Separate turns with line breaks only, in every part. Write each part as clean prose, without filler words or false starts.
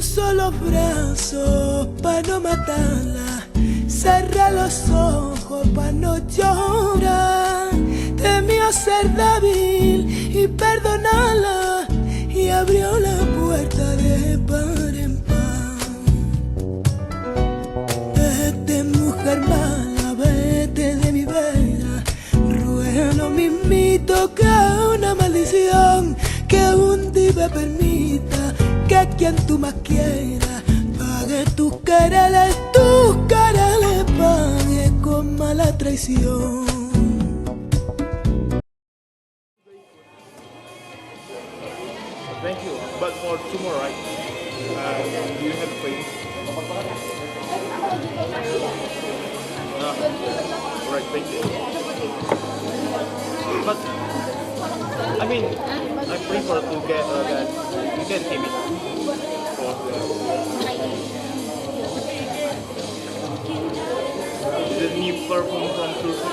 solo brazo para no matarla. Cerra los ojos para no llorar. Temió ser débil y perdonarla, y abrió la puerta de par en par. Vete, mujer mala, vete de mi vera. Ruega lo mismito que una maldición, que un día permita que quien tú más quieras pague tus quereres pague con mala traición.
Thank you. But for tomorrow, right? Do you have a place? Right, thank you. But I mean, I prefer to get that you can keep it for the new perfume from Turkey.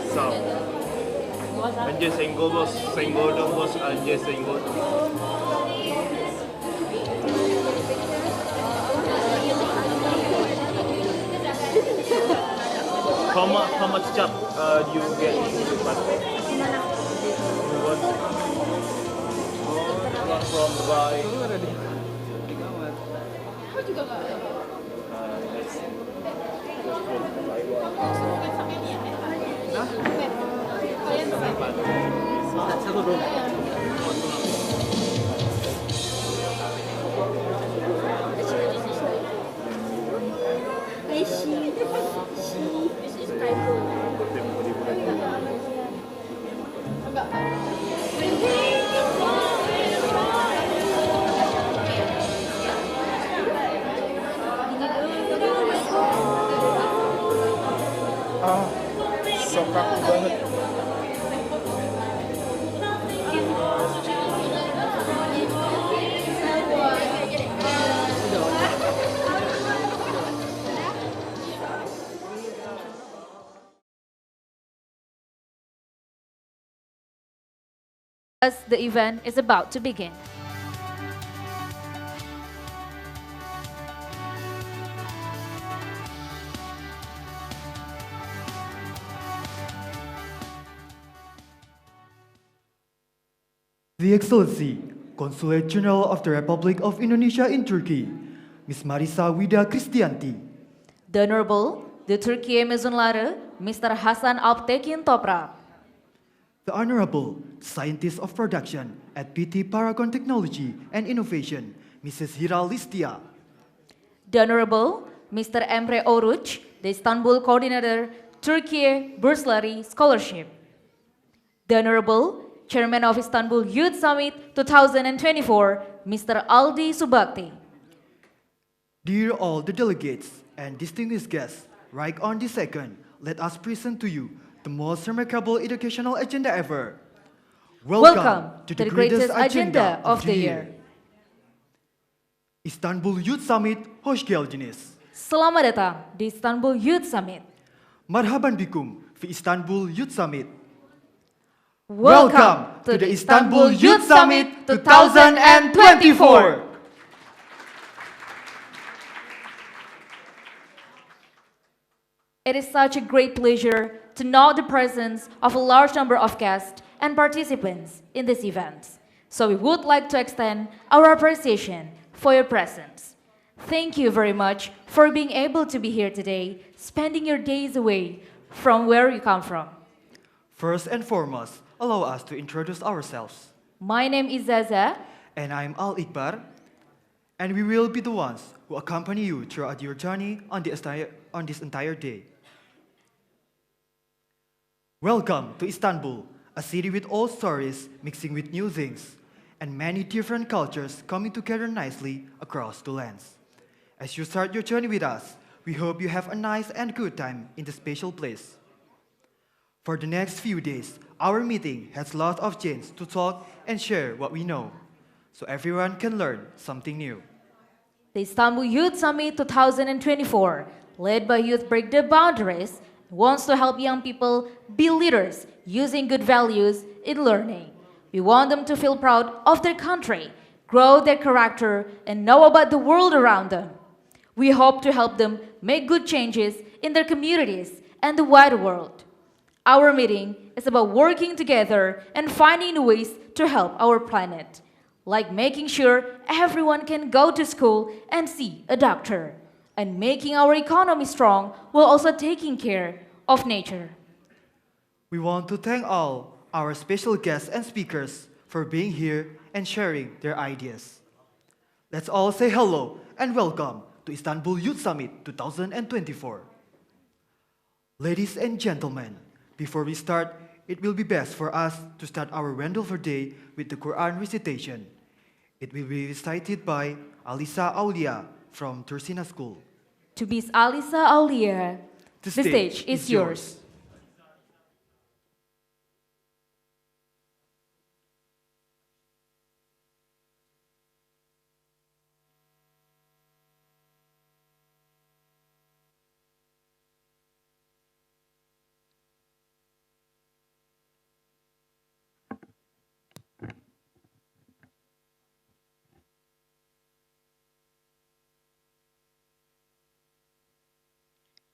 So, anjay senggol bos, senggol dong bos, anjay senggol. How much chap do you get in the basket? One from Dubai. Satu dong. So kaku banget.
As the event is about to begin.
The Excellency, Consulate General of the Republic of Indonesia in Turkey, Ms. Marisa Wida Kristianti.
The Honorable, the Turkey Mezunları, Mr. Hasan Alptekin Toprak.
The Honorable, Scientist of Production at PT Paragon Technology and Innovation, Mrs. Hira Listia.
The Honorable, Mr. Emre Oruç, the Istanbul Coordinator, Turkey Bursary Scholarship. The Honorable, Chairman of Istanbul Youth Summit 2024, Mr. Aldi Subakti.
Dear all the delegates and distinguished guests, right on this second, let us present to you the most remarkable educational agenda ever.
Welcome to the greatest agenda of the year.
Istanbul Youth Summit, hoş geldiniz.
Selamat datang di Istanbul Youth Summit.
Marhaban bikum fi Istanbul Youth Summit.
Welcome to the Istanbul Youth Summit 2024. It is such a great pleasure to know the presence of a large number of guests and participants in this event. So we would like to extend our appreciation for your presence. Thank you very much for being able to be here today, spending your days away from where you come from.
First and foremost, allow us to introduce ourselves.
My name is Zaza.
And I'm Al Ikbar. And we will be the ones who accompany you throughout your journey on this entire day. Welcome to Istanbul, a city with old stories mixing with new things, and many different cultures coming together nicely across the lands. As you start your journey with us, we hope you have a nice and good time in this special place. For the next few days, our meeting has lots of chance to talk and share what we know, so everyone can learn something new.
The Istanbul Youth Summit 2024, led by Youth Break the Boundaries, wants to help young people be leaders using good values in learning. We want them to feel proud of their country, grow their character, and know about the world around them. We hope to help them make good changes in their communities and the wider world. Our meeting is about working together and finding ways to help our planet, like making sure everyone can go to school and see a doctor, and making our economy strong while also taking care of nature.
We want to thank all our special guests and speakers for being here and sharing their ideas. Let's all say hello and welcome to Istanbul Youth Summit 2024. Ladies and gentlemen, before we start, it will be best for us to start our wonderful day with the Quran recitation. It will be recited by Alisa Aulia from Tursina School.
To Miss Alisa Aulia, the stage is yours.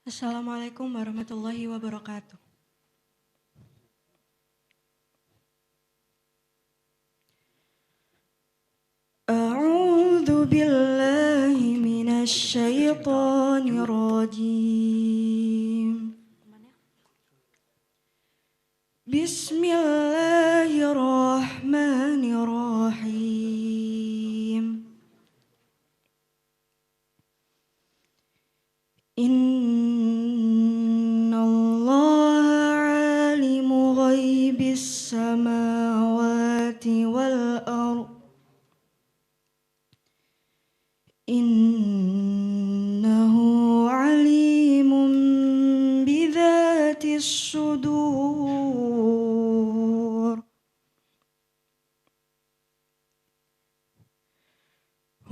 Assalamualaikum warahmatullahi wabarakatuh. A'udzu billahi minasy syaithanir rajim. Bismillahirrahmanirrahim. السماوات والأرض إنه عليم بذات الصدور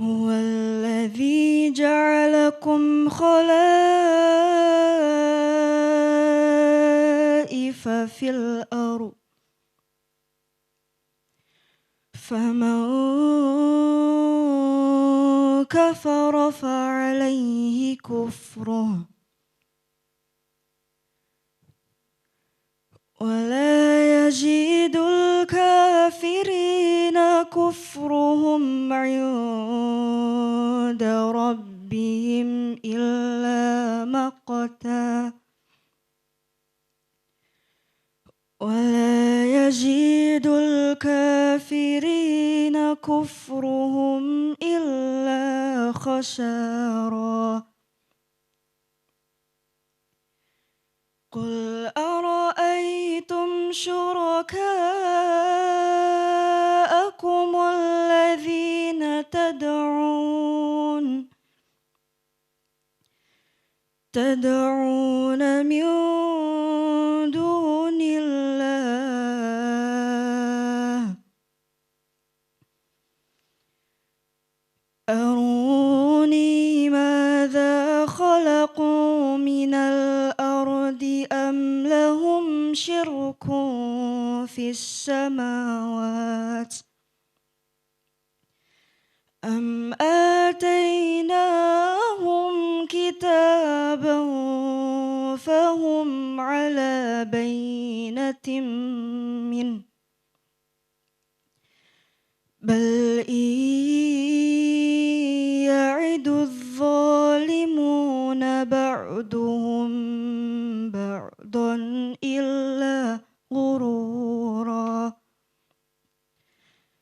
هو الذي جعلكم خلائف في الأرض فمن كفر فعليه كفره ولا يزيد الكافرين كفرهم عند ربهم إلا مقتا ولا يزيد الكافرين كفرهم إلا خسارا قل أرأيتم شركاءكم الذين تدعون من دون الله أروني ماذا خلقوا من الأرض أم لهم شرك في السماوات أم آتيناهم كتابا فهم على بينة منه بل إن يعد الظالمون بعضهم بعضا إلا غرورا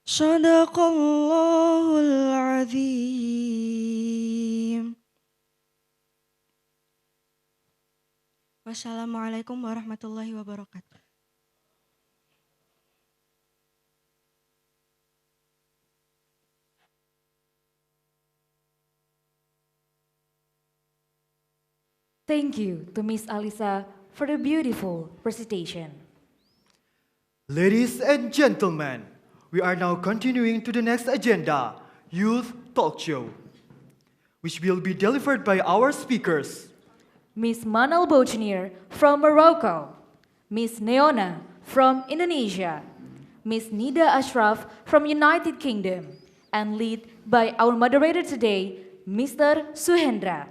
صدق الله العظيم. Wassalamualaikum warahmatullahi wabarakatuh.
Thank you to Miss Alisa for the beautiful recitation.
Ladies and gentlemen, we are now continuing to the next agenda, Youth Talk Show. which will be delivered by our speakers.
Miss Manal Bojnir from Morocco, Miss Neona from Indonesia, Miss Nida Ashraf from United Kingdom, and lead by our moderator today, Mr. Suhendra.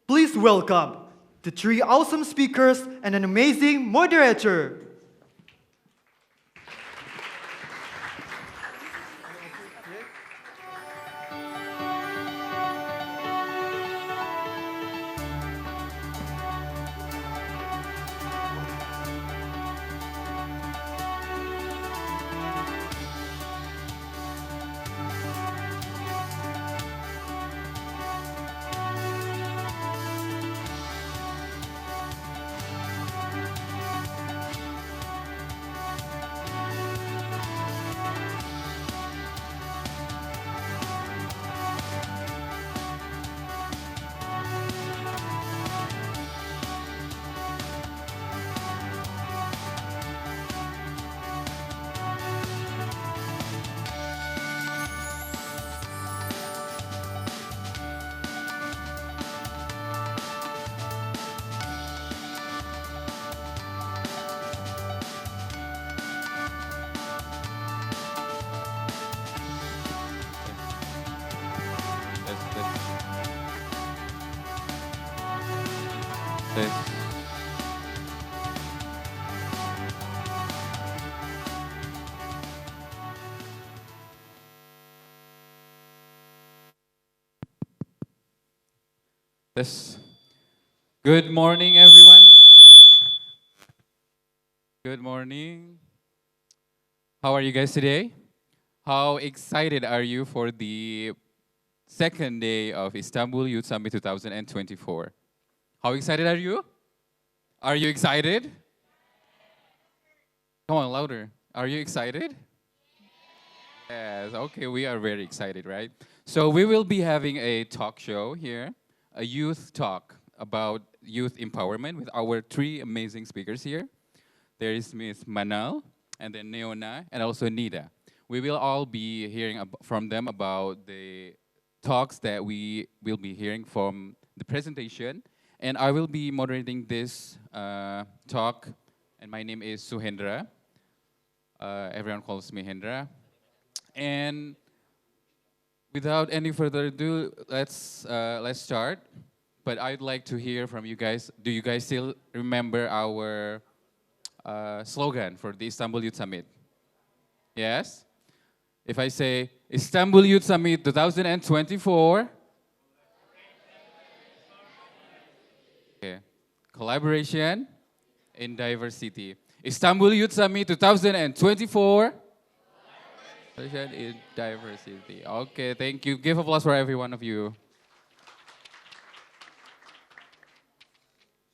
Please welcome the three awesome speakers and an amazing moderator.
This. Good morning, everyone. Good morning. How are you guys today? How excited are you for the second day of Istanbul Youth Summit 2024? How excited are you? Are you excited? Come on, louder. Are you excited? Yes, okay, we are very excited, right? So we will be having a talk show here, a youth talk about youth empowerment with our three amazing speakers here. There is Miss Manal, and then Neona, and also Nida. We will all be hearing from them about the talks that we will be hearing from the presentation. And I will be moderating this talk, and my name is Suhendra. Everyone calls me Hendra. And without any further ado, let's start. But I'd like to hear from you guys. Do you guys still remember our slogan for the Istanbul Youth Summit? Yes? If I say Istanbul Youth Summit 2024. Okay. Collaboration in diversity. Istanbul Youth Summit 2024. Collaboration in diversity. Okay, thank you. Give applause for every one of you.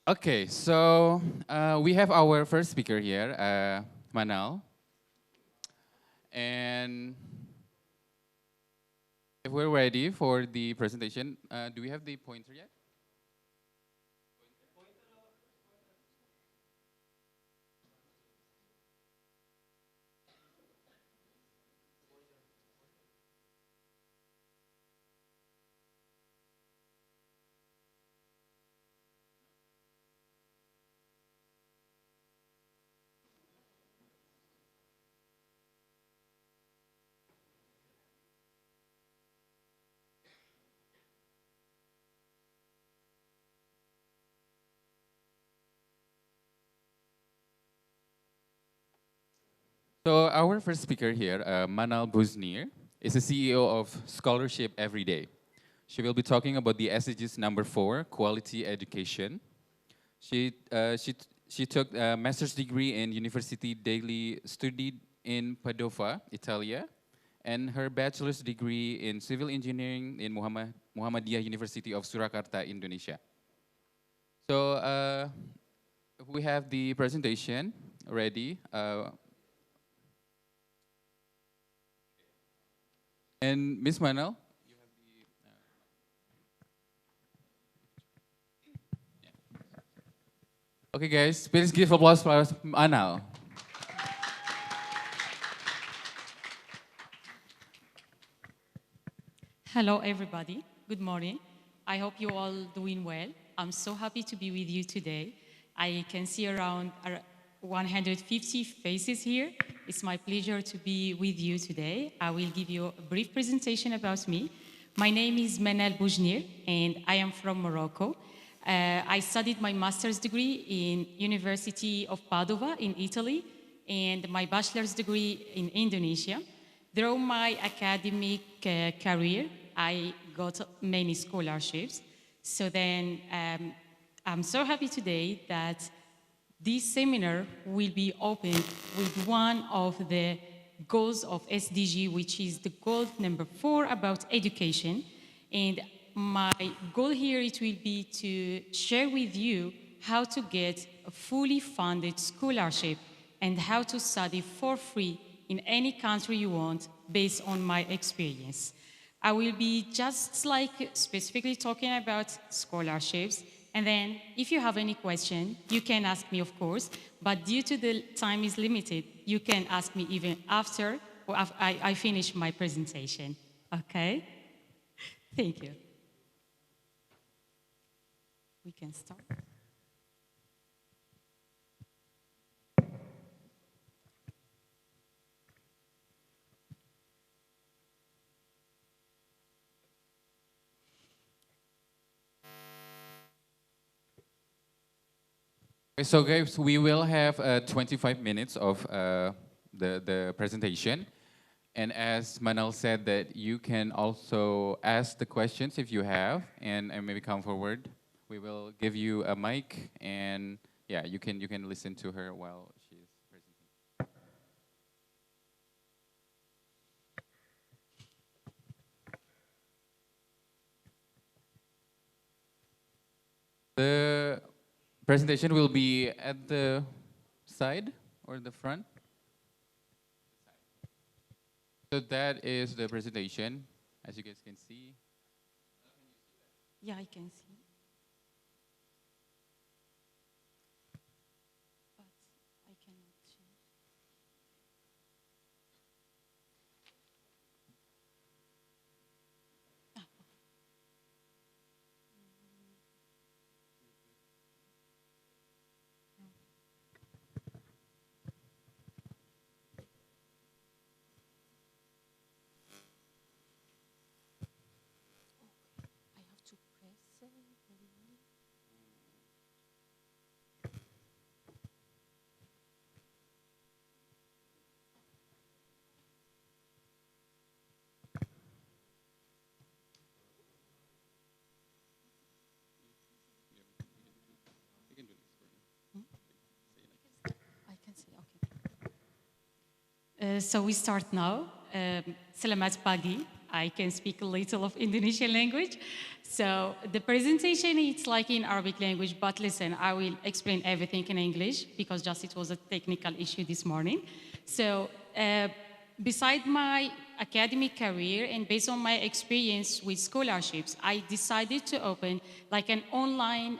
Okay, so we have our first speaker here, Manal. And if we're ready for the presentation, do we have the pointer yet? So our first speaker here, Manal Buznir, is the CEO of Scholarship Every Day. She will be talking about the SDGs number 4, quality education. She took a master's degree in University degli Studi in Padova, Italy, and her bachelor's degree in civil engineering in Muhammadiyah University of Surakarta, Indonesia. So we have the presentation ready. And Miss Manal, you have the. Yeah. Okay, guys, please give applause for Manal.
Hello, everybody. Good morning. I hope you all doing well. I'm so happy to be with you today. I can see around 150 faces here. It's my pleasure to be with you today. I will give you a brief presentation about me. My name is Manal Boujnir, and I am from Morocco. I studied my master's degree in University of Padova in Italy, and my bachelor's degree in Indonesia. Through my academic career, I got many scholarships. So then I'm so happy today that this seminar will be opened with one of the goals of SDG, which is the goal number 4 about education. And my goal here it will be to share with you how to get a fully funded scholarship and how to study for free in any country you want based on my experience. I will be just like specifically talking about scholarships, and then if you have any question, you can ask me, of course, but due to the time is limited, you can ask me even after I finish my presentation, okay? Thank you. We can start.
Okay, so guys, we will have 25 minutes of the presentation. And as Manal said that you can also ask the questions if you have and maybe come forward. We will give you a mic and yeah, you can listen to her while she's presenting. The presentation will be at the side or the front. So that is the presentation, as you guys can see.
Yeah, I can see. But I cannot change. I have to press. I can see, okay. So we start now. Selamat pagi. I can speak a little of Indonesian language. So the presentation, it's like in Arabic language, but listen, I will explain everything in English because just it was a technical issue this morning. So beside my academic career and based on my experience with scholarships, I decided to open like an online,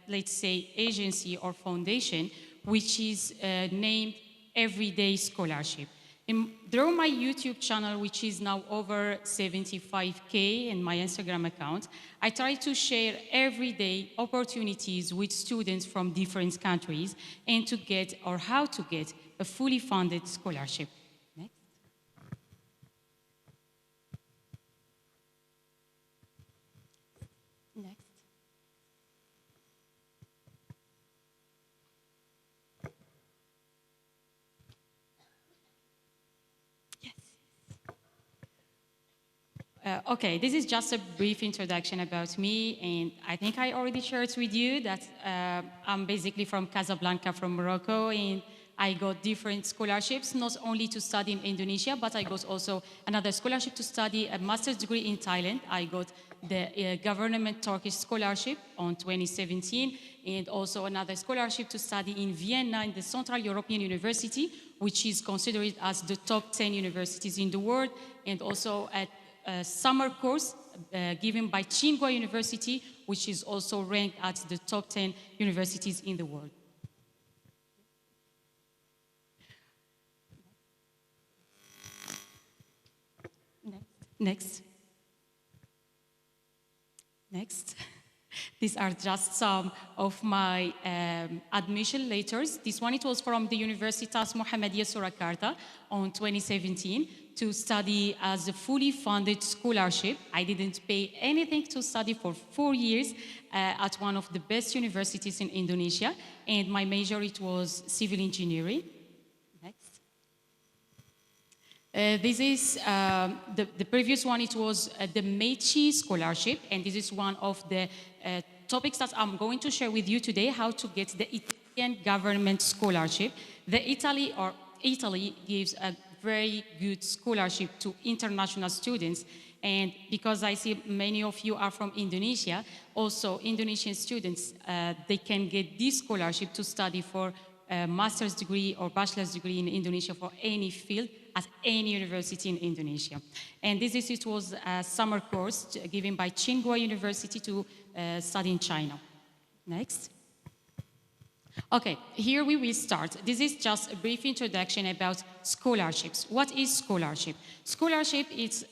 let's say, agency or foundation, which is named Everyday Scholarship. Through my YouTube channel, which is now over 75K, and my Instagram account, I try to share everyday opportunities with students from different countries and to get or how to get a fully funded scholarship. Next. Next. Okay, this is just a brief introduction about me, and I think I already shared with you that I'm basically from Casablanca, from Morocco, and I got different scholarships, not only to study in Indonesia, but I got also another scholarship to study a master's degree in Thailand. I got the government Turkish scholarship on 2017, and also another scholarship to study in Vienna in the Central European University, which is considered as the top 10 universities in the world, and also at a summer course given by Tsinghua University, which is also ranked at the top 10 universities in the world. Next. Next. These are just some of my admission letters. This one, it was from the Universitas Muhammadiyah Surakarta on 2017 to study as a fully funded scholarship. I didn't pay anything to study for 4 years at one of the best universities in Indonesia. And my major, it was civil engineering. Next. This is the previous one, it was the Meiji Scholarship, and this is one of the topics that I'm going to share with you today, how to get the Italian government scholarship. Italy gives a very good scholarship to international students, and because I see many of you are from Indonesia, also Indonesian students, they can get this scholarship to study for a master's degree or bachelor's degree in Indonesia for any field at any university in Indonesia. And it was a summer course given by Tsinghua University to study in China. Next. Okay, here we will start. This is just a brief introduction about scholarships. What is scholarship? Scholarship is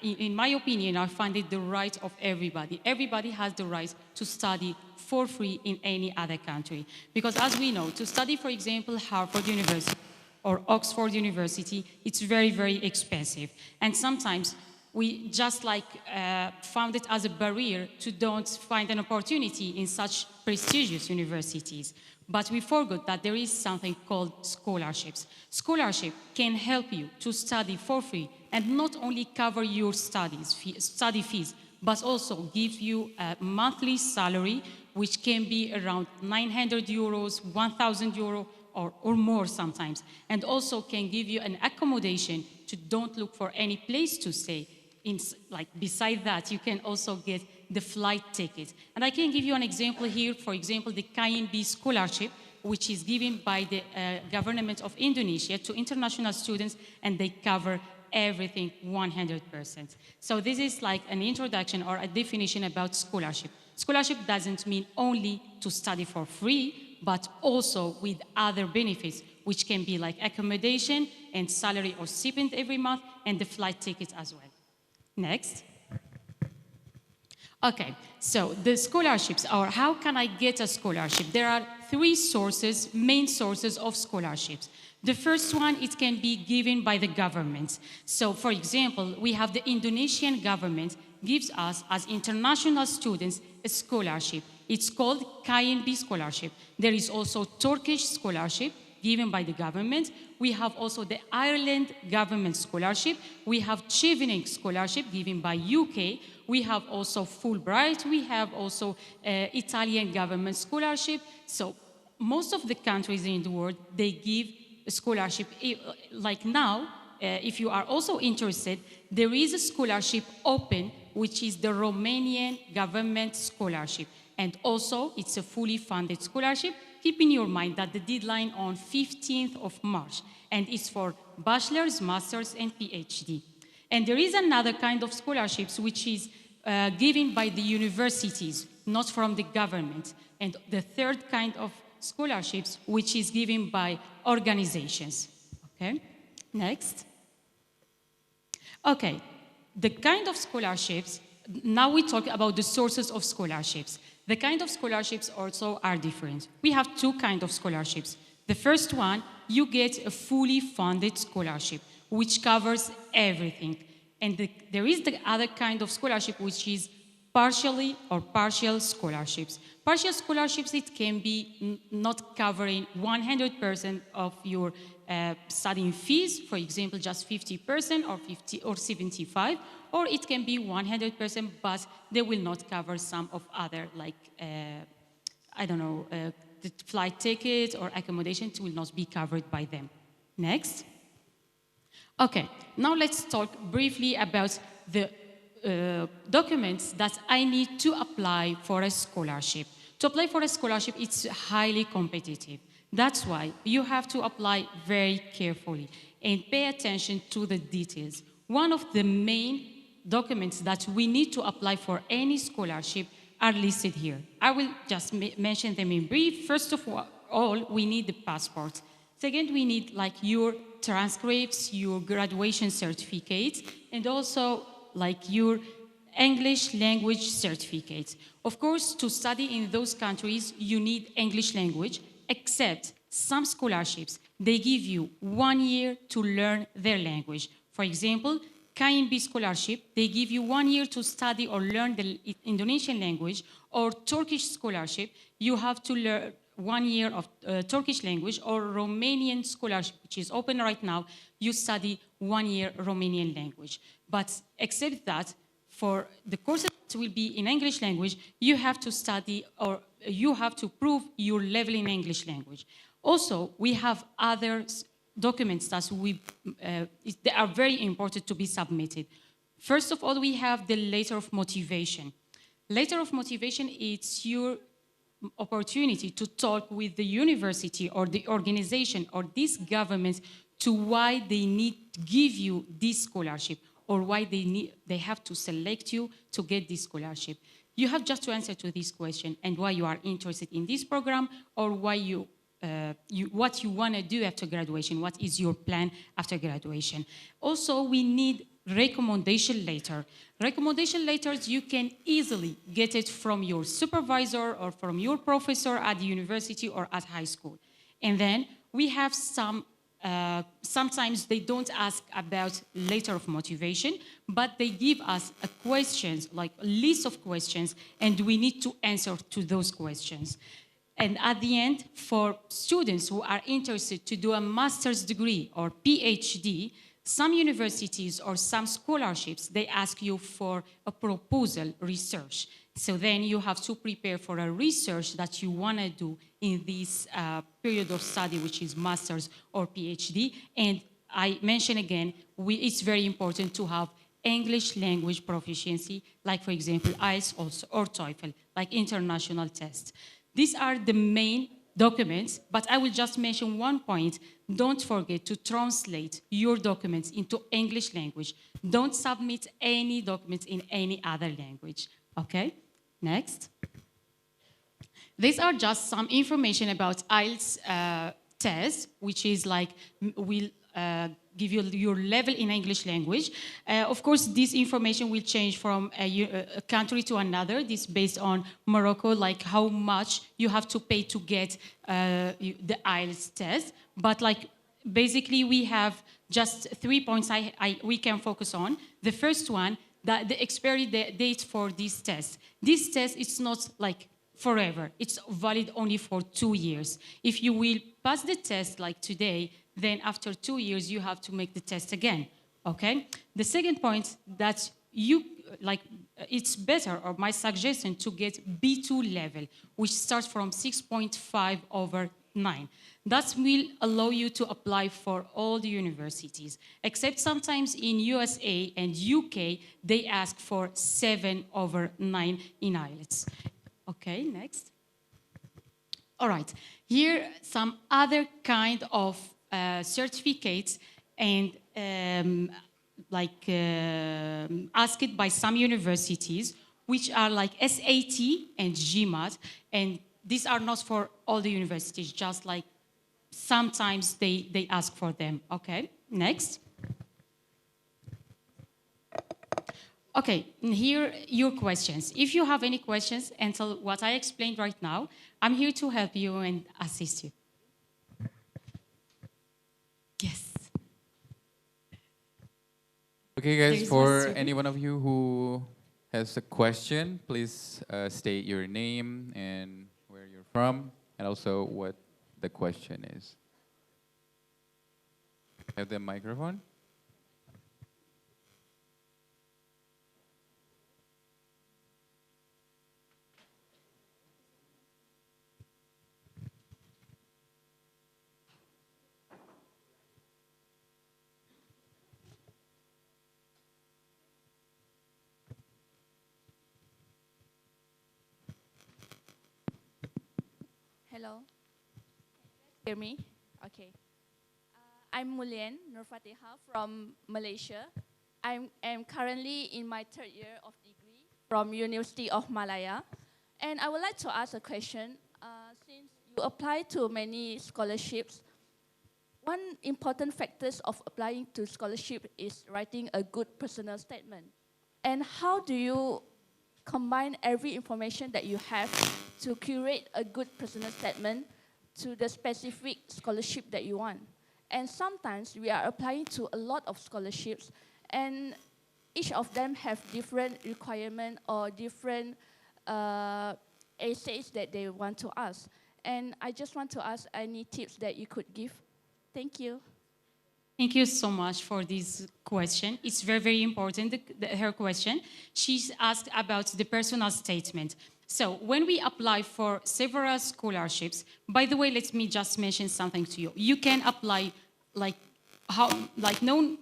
in my opinion, I find it the right of everybody. Everybody has the right to study for free in any other country. Because as we know, to study, for example, Harvard University or Oxford University, it's very, very expensive. And sometimes we just found it as a barrier to don't find an opportunity in such prestigious universities. But we forgot that there is something called scholarships. Scholarship can help you to study for free and not only cover your study fees, but also give you a monthly salary, which can be around 900 euros, 1,000 euros, or more sometimes. And also can give you an accommodation to don't look for any place to stay. Beside that, you can also get the flight ticket. And I can give you an example here, for example, the KNB scholarship, which is given by the government of Indonesia to international students, and they cover everything 100%. So this is like an introduction or a definition about scholarship. Scholarship doesn't mean only to study for free, but also with other benefits, which can be like accommodation and salary or stipend every month, and the flight ticket as well. Next. Okay, so the scholarships, or how can I get a scholarship? There are three main sources of scholarships. The first one, it can be given by the government. So, for example, we have the Indonesian government gives us, as international students, a scholarship. It's called KNB scholarship. There is also Turkish scholarship given by the government. We have also the Ireland government scholarship. We have Chevening scholarship given by UK. We have also Fulbright. We have also Italian government scholarship. So most of the countries in the world, they give a scholarship. Like now, if you are also interested, there is a scholarship open, which is the Romanian government scholarship. And also, it's a fully funded scholarship. Keep in your mind that the deadline on 15th of March, and it's for bachelor's, master's, and PhD. And there is another kind of scholarships which is given by the universities, not from the government. And the third kind of scholarships, which is given by organizations. Okay, next. Okay, the kind of scholarships, now we talk about the sources of scholarships. The kind of scholarships also are different. We have two kinds of scholarships. The first one, you get a fully funded scholarship, which covers everything. And there is the other kind of scholarship, which is partially or partial scholarships. Partial scholarships, it can be not covering 100% of your studying fees, for example, just 50% or 50 or 75%, or it can be 100%, but they will not cover some of other, like, the flight ticket or accommodation will not be covered by them. Next. Okay, now let's talk briefly about the documents that I need to apply for a scholarship. To apply for a scholarship, it's highly competitive. That's why you have to apply very carefully and pay attention to the details. One of the main documents that we need to apply for any scholarship are listed here. I will just mention them in brief. First of all, we need the passport. Second, we need like your transcripts, your graduation certificates, and also like your English language certificate. Of course, to study in those countries, you need English language, except some scholarships. They give you 1 year to learn their language. For example, KMB scholarship, they give you 1 year to study or learn the Indonesian language, or Turkish scholarship, you have to learn 1 year of Turkish language, or Romanian scholarship, which is open right now, you study 1 year Romanian language. But except that, for the courses that will be in English language, you have to study or you have to prove your level in English language. Also, we have other documents that they are very important to be submitted. First of all, we have the letter of motivation. Letter of motivation, it's your opportunity to talk with the university or the organization or this government to why they need to give you this scholarship, or why they have to select you to get this scholarship. You have just to answer to this question and why you are interested in this program, or why what you want to do after graduation, what is your plan after graduation. Also, we need recommendation letter. Recommendation letters, you can easily get it from your supervisor or from your professor at the university or at high school. And then we have sometimes they don't ask about letter of motivation, but they give us questions, like a list of questions, and we need to answer to those questions. And at the end, for students who are interested to do a master's degree or PhD, some universities or some scholarships, they ask you for a proposal research. So then you have to prepare for a research that you want to do in this period of study, which is master's or PhD. And I mention again, it's very important to have English language proficiency, like for example, IELTS also, or TOEFL, like international tests. These are the main documents, but I will just mention one point. Don't forget to translate your documents into English language. Don't submit any documents in any other language. Okay, next. These are just some information about IELTS test, which is like, will give you your level in English language. Of course, this information will change from a country to another. This is based on Morocco, like how much you have to pay to get the IELTS test. But like, basically, we have just 3 points we can focus on. The first one, that the expiry date for this test. This test is not like forever. It's valid only for 2 years. If you will pass the test like today, then after 2 years, you have to make the test again, okay? The second point, that it's better, or my suggestion, to get B2 level, which starts from 6.5/9. That will allow you to apply for all the universities, except sometimes in USA and UK, they ask for 7/9 in IELTS. Okay, next. All right, here some other kind of certificates and asked by some universities, which are like SAT and GMAT, and these are not for all the universities, just like sometimes they ask for them. Okay, next. Okay, here your questions. If you have any questions until what I explained right now, I'm here to help you and assist you. Yes.
Okay, guys,
There's
for
Mr.
any one of you who has a question, please state your name and where you're from, and also what the question is. Have the microphone?
Hello. Hear me? Okay. I'm Mulian Nurfatiha from Malaysia. I am currently in my 3rd year of degree from University of Malaya. And I would like to ask a question. Since you apply to many scholarships, one important factor of applying to scholarship is writing a good personal statement. And how do you combine every information that you have to curate a good personal statement to the specific scholarship that you want? And sometimes we are applying to a lot of scholarships, and each of them have different requirements or different essays that they want to ask. And I just want to ask any tips that you could give. Thank you.
Thank you so much for this question. It's very, very important, her question. She's asked about the personal statement. So when we apply for several scholarships, by the way, let me just mention something to you. You can apply no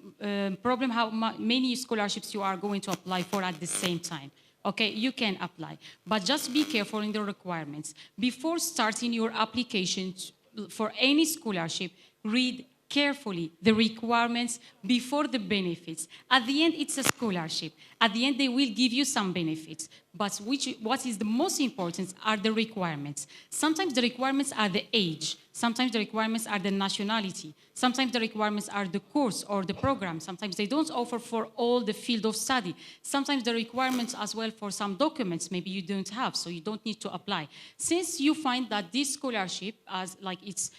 problem how many scholarships you are going to apply for at the same time. Okay, you can apply, but just be careful in the requirements. Before starting your application for any scholarship, read carefully the requirements before the benefits. At the end, it's a scholarship. At the end, they will give you some benefits. But what is the most important are the requirements. Sometimes the requirements are the age. Sometimes the requirements are the nationality. Sometimes the requirements are the course or the program. Sometimes they don't offer for all the field of study. Sometimes the requirements as well for some documents maybe you don't have, so you don't need to apply. Since you find that this scholarship it's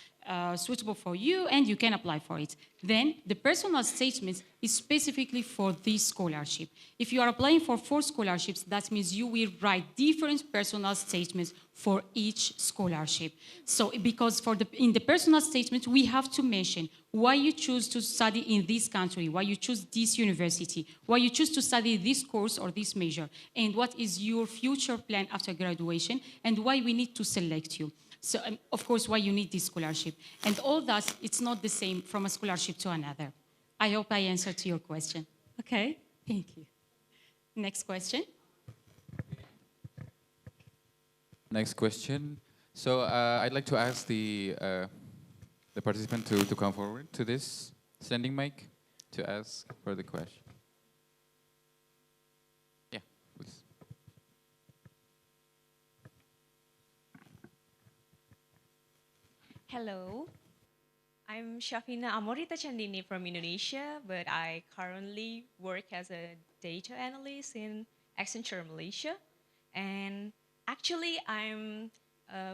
suitable for you and you can apply for it, then the personal statement is specifically for this scholarship. If you are applying for 4 scholarships, that means you will write different personal statements for each scholarship. So because in the personal statement, we have to mention why you choose to study in this country, why you choose this university, why you choose to study this course or this major, and what is your future plan after graduation, and why we need to select you. So, of course, why you need this scholarship. And all that, it's not the same from a scholarship to another. I hope I answered to your question. Okay, thank you. Next question.
Next question. So I'd like to ask the participant to come forward to this standing mic to ask for the question. Yeah, please.
Hello, I'm Shafina Amorita Chandini from Indonesia, but I currently work as a data analyst in Accenture, Malaysia. And actually, I'm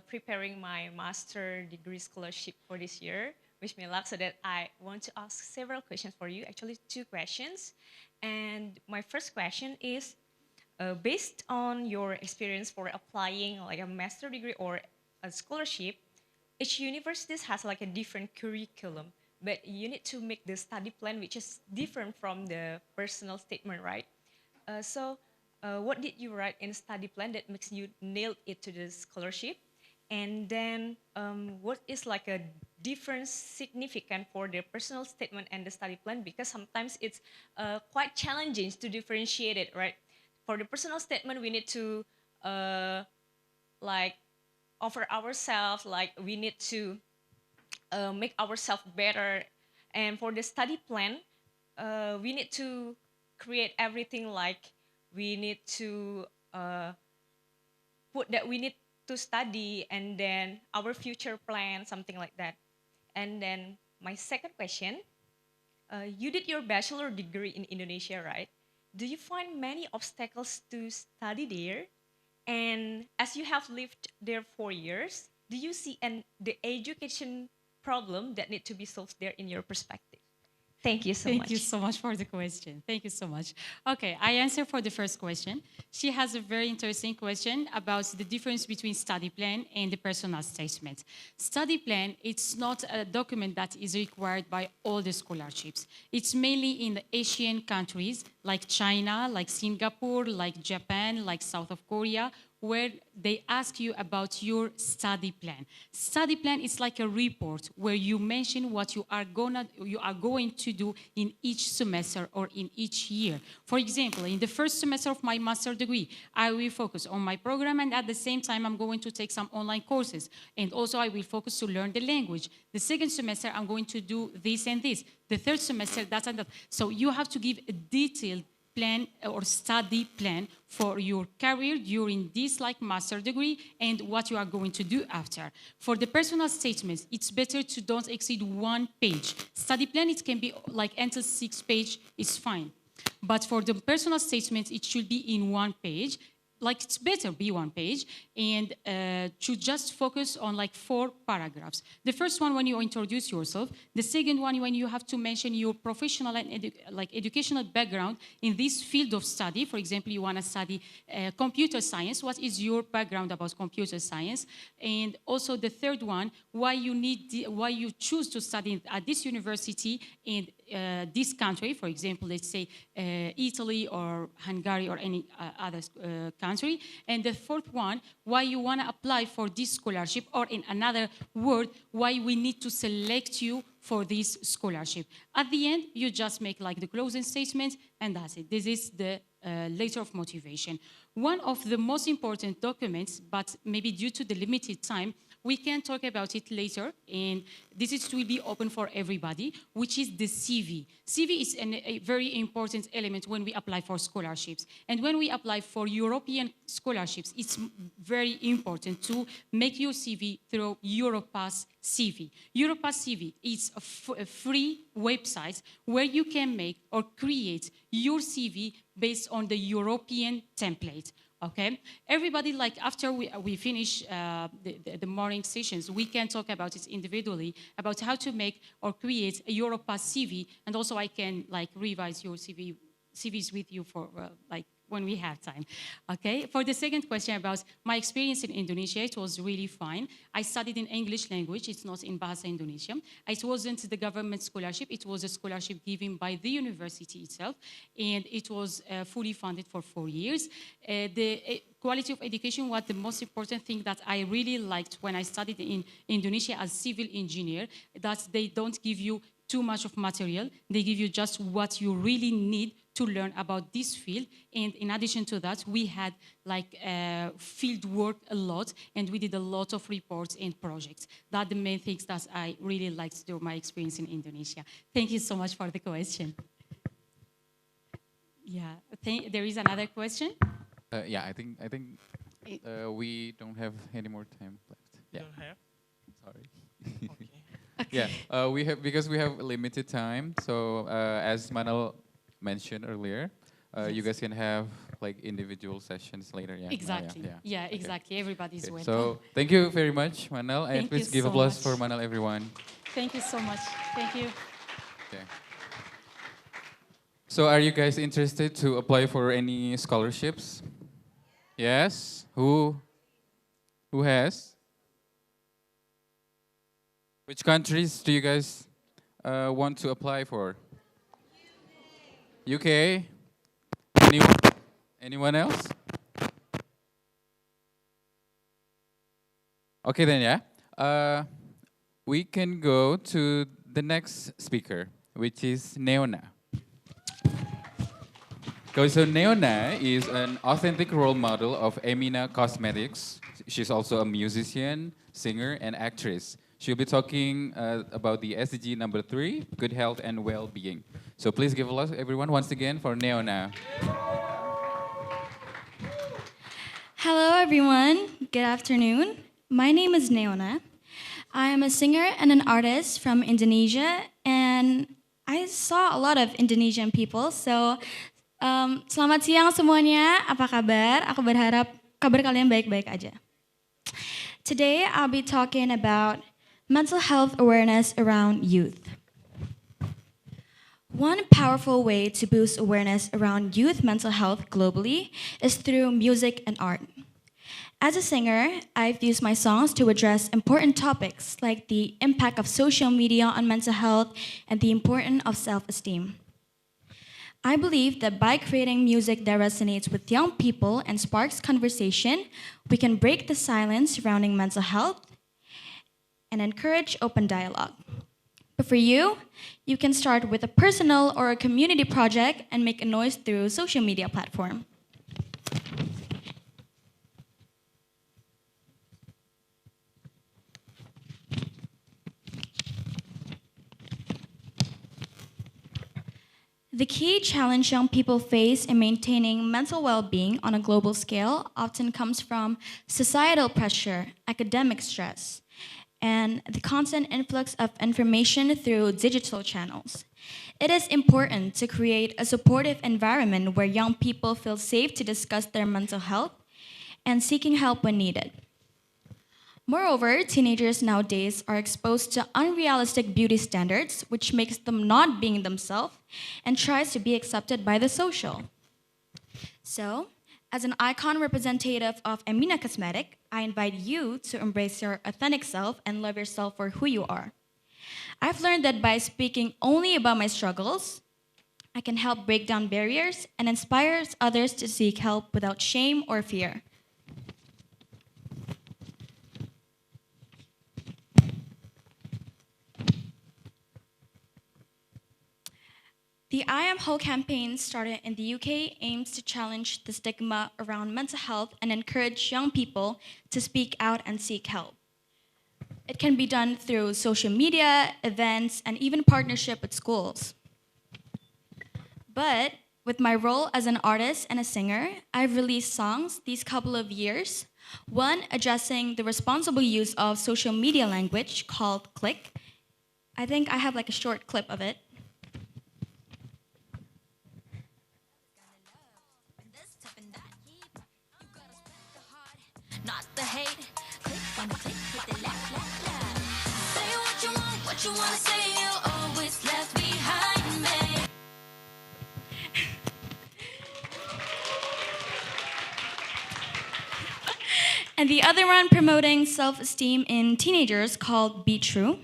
preparing my master degree scholarship for this year. Wish me luck, so that I want to ask several questions for you, actually 2 questions. And my first question is, based on your experience for applying like a master degree or a scholarship, each university has like a different curriculum, but you need to make the study plan which is different from the personal statement, right? What did you write in study plan that makes you nail it to the scholarship? And then what is like a difference significant for the personal statement and the study plan? Because sometimes it's quite challenging to differentiate it, right? For the personal statement, we need to offer ourselves, like we need to make ourselves better. And for the study plan, we need to create everything, like we need to put that we need to study, and then our future plan, something like that. And then my second question, you did your bachelor degree in Indonesia, right? Do you find many obstacles to study there? And as you have lived there 4 years, do you see the education problem that need to be solved there in your perspective? Thank you so much.
Thank you so much for the question. Thank you so much. Okay, I answer for the first question. She has a very interesting question about the difference between study plan and the personal statement. Study plan, it's not a document that is required by all the scholarships. It's mainly in the Asian countries like China, like Singapore, like Japan, like South of Korea, where they ask you about your study plan. Study plan is like a report where you mention what you are going to do in each semester or in each year. For example, in the first semester of my master degree, I will focus on my program, and at the same time, I'm going to take some online courses. And also, I will focus to learn the language. The second semester, I'm going to do this and this. The third semester, that and that. So you have to give a detailed plan or study plan for your career during this master degree and what you are going to do after. For the personal statements, it's better to don't exceed 1 page. Study plan, it can be until 6 pages is fine. But for the personal statement, it should be in one page. Like it's better be one page, and should just focus on like 4 paragraphs. The first one when you introduce yourself. The second one when you have to mention your professional and educational background in this field of study. For example, you want to study computer science. What is your background about computer science? And also the third one, why you choose to study at this university in this country. For example, let's say Italy or Hungary or any other country. And the fourth one, why you want to apply for this scholarship, or in another word, why we need to select you for this scholarship. At the end, you just make like the closing statement, and that's it. This is the letter of motivation. One of the most important documents, but maybe due to the limited time, we can talk about it later, and this will be open for everybody, which is the CV. CV is a very important element when we apply for scholarships. And when we apply for European scholarships, it's very important to make your CV through Europass CV. Europass CV is a free website where you can make or create your CV based on the European template. Okay, everybody, like after we finish the morning sessions, we can talk about it individually, about how to make or create a Europass CV, and also I can like revise your CVs with you for like when we have time. Okay, for the second question about my experience in Indonesia, it was really fine. I studied in English language, it's not in Bahasa Indonesia. It wasn't the government scholarship, it was a scholarship given by the university itself, and it was fully funded for 4 years. The quality of education was the most important thing that I really liked when I studied in Indonesia as civil engineer, that they don't give you too much of material, they give you just what you really need to learn about this field. And in addition to that, we had like field work a lot, and we did a lot of reports and projects. That are the main things that I really liked through my experience in Indonesia. Thank you so much for the question. Yeah, there is another question.
Yeah, I think we don't have any more time left. Yeah.
Don't have?
Sorry.
Okay.
Yeah, because we have limited time. So as Manal mentioned earlier,
Yes.
you guys can have like individual sessions later. Yeah.
Exactly. Yeah,
Okay.
exactly. Everybody's
Okay.
welcome.
So thank you very much, Manal, and
Thank
please
you
give
so
applause
much.
for Manal, everyone.
Thank you so much. Thank you.
Okay. So are you guys interested to apply for any scholarships? Yes? Who has? Which countries do you guys want to apply for? UK? Anyone else? Okay then, yeah. We can go to the next speaker, which is Neona. So Neona is an authentic role model of Emina Cosmetics. She's also a musician, singer, and actress. She'll be talking about the SDG number 3, good health and well-being. So please give applause, everyone, once again for Neona.
Hello, everyone. Good afternoon. My name is Neona. I am a singer and an artist from Indonesia, and I saw a lot of Indonesian people. So, selamat siang semuanya. Apa kabar? Aku berharap kabar kalian baik-baik aja. Today, I'll be talking about mental health awareness around youth. One powerful way to boost awareness around youth mental health globally is through music and art. As a singer, I've used my songs to address important topics like the impact of social media on mental health and the importance of self-esteem. I believe that by creating music that resonates with young people and sparks conversation, we can break the silence surrounding mental health and encourage open dialogue. But for you, you can start with a personal or a community project and make a noise through a social media platform. The key challenge young people face in maintaining mental well-being on a global scale often comes from societal pressure, academic stress, and the constant influx of information through digital channels. It is important to create a supportive environment where young people feel safe to discuss their mental health and seeking help when needed. Moreover, teenagers nowadays are exposed to unrealistic beauty standards, which makes them not being themselves and tries to be accepted by the social. So, as an icon representative of Emina Cosmetic, I invite you to embrace your authentic self and love yourself for who you are. I've learned that by speaking only about my struggles, I can help break down barriers and inspire others to seek help without shame or fear. The I Am Whole campaign, started in the UK, aims to challenge the stigma around mental health and encourage young people to speak out and seek help. It can be done through social media, events, and even partnership with schools. But with my role as an artist and a singer, I've released songs these couple of years. One addressing the responsible use of social media language called Click. I think I have like a short clip of it.
Not the hate. Click on the click with the laugh, laugh, laugh. Say what you want to say, you always left behind me.
And the other one promoting self-esteem in teenagers called Be True.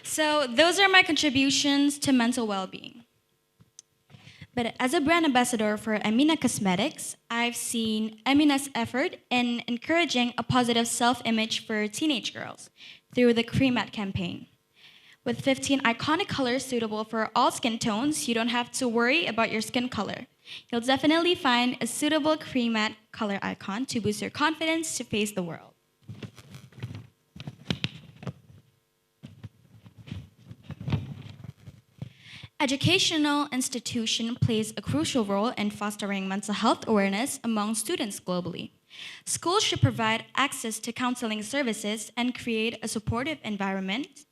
So those are my contributions to mental well-being. But as a brand ambassador for Emina Cosmetics, I've seen Emina's effort in encouraging a positive self-image for teenage girls through the Cream Matte campaign. With 15 iconic colors suitable for all skin tones, you don't have to worry about your skin color. You'll definitely find a suitable Cream Matte color icon to boost your confidence to face the world. Educational institution plays a crucial role in fostering mental health awareness among students globally. Schools should provide access to counseling services and create a supportive environment.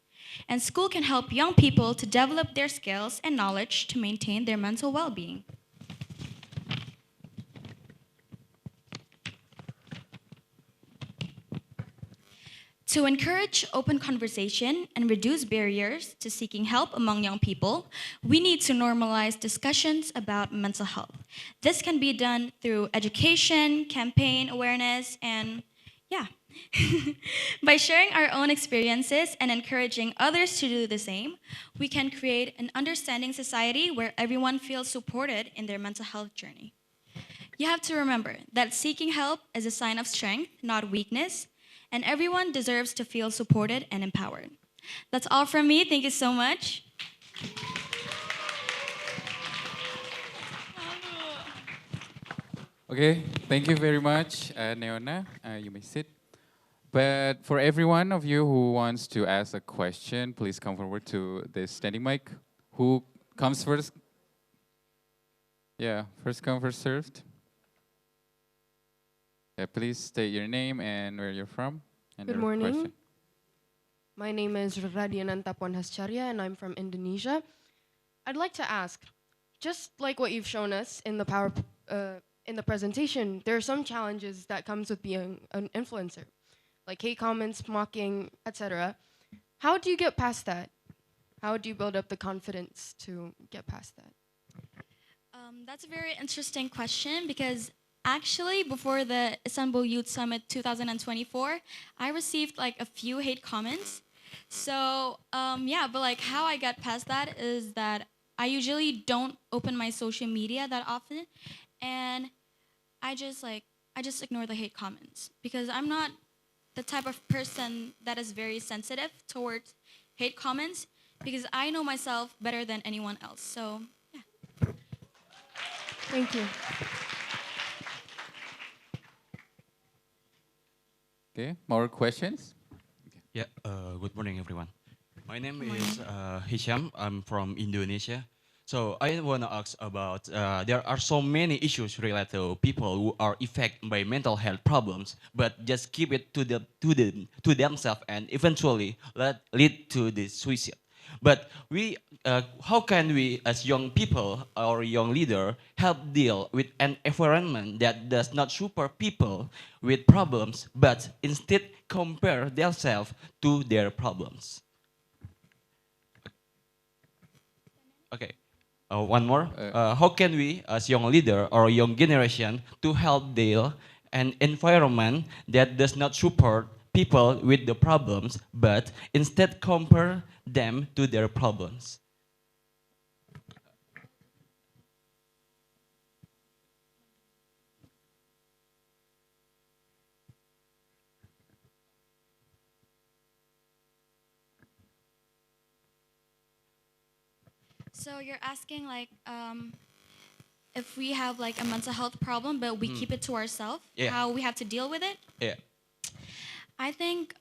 And school can help young people to develop their skills and knowledge to maintain their mental well-being. To encourage open conversation and reduce barriers to seeking help among young people, we need to normalize discussions about mental health. This can be done through education, campaign awareness, and by sharing our own experiences and encouraging others to do the same, we can create an understanding society where everyone feels supported in their mental health journey. You have to remember that seeking help is a sign of strength, not weakness, and everyone deserves to feel supported and empowered. That's all from me. Thank you so much.
Okay, thank you very much, Neona. You may sit. But for every one of you who wants to ask a question, please come forward to this standing mic. Who comes first? Yeah, first come, first served. Yeah, please state your name and where you're from. And
Good
your
morning.
question.
My name is Radiananta Ponhascharia and I'm from Indonesia. I'd like to ask, just like what you've shown us in the presentation, there are some challenges that comes with being an influencer, like hate comments, mocking, etc. How do you get past that? How do you build up the confidence to get past that?
That's a very interesting question because Actually, before the Istanbul Youth Summit 2024, I received like a few hate comments. So yeah, but like how I got past that is that I usually don't open my social media that often, and I just ignore the hate comments because I'm not the type of person that is very sensitive towards hate comments because I know myself better than anyone else. So
Thank you.
Okay, more questions?
Yeah, good morning, everyone. My name is Hisham. I'm from Indonesia. So I want to ask about there are so many issues related to people who are affected by mental health problems, but just keep it to themselves and eventually lead to the suicide. But how can we, as young people or young leader, help deal with an environment that does not support people with problems, but instead compare themselves to their problems? Okay. One more. How can we, as young leader or young generation, to help deal an environment that does not support people with the problems, but instead compare them to their problems?
So you're asking like if we have like a mental health problem, but we keep it to ourselves,
Yeah.
how we have to deal with it?
Yeah.
I think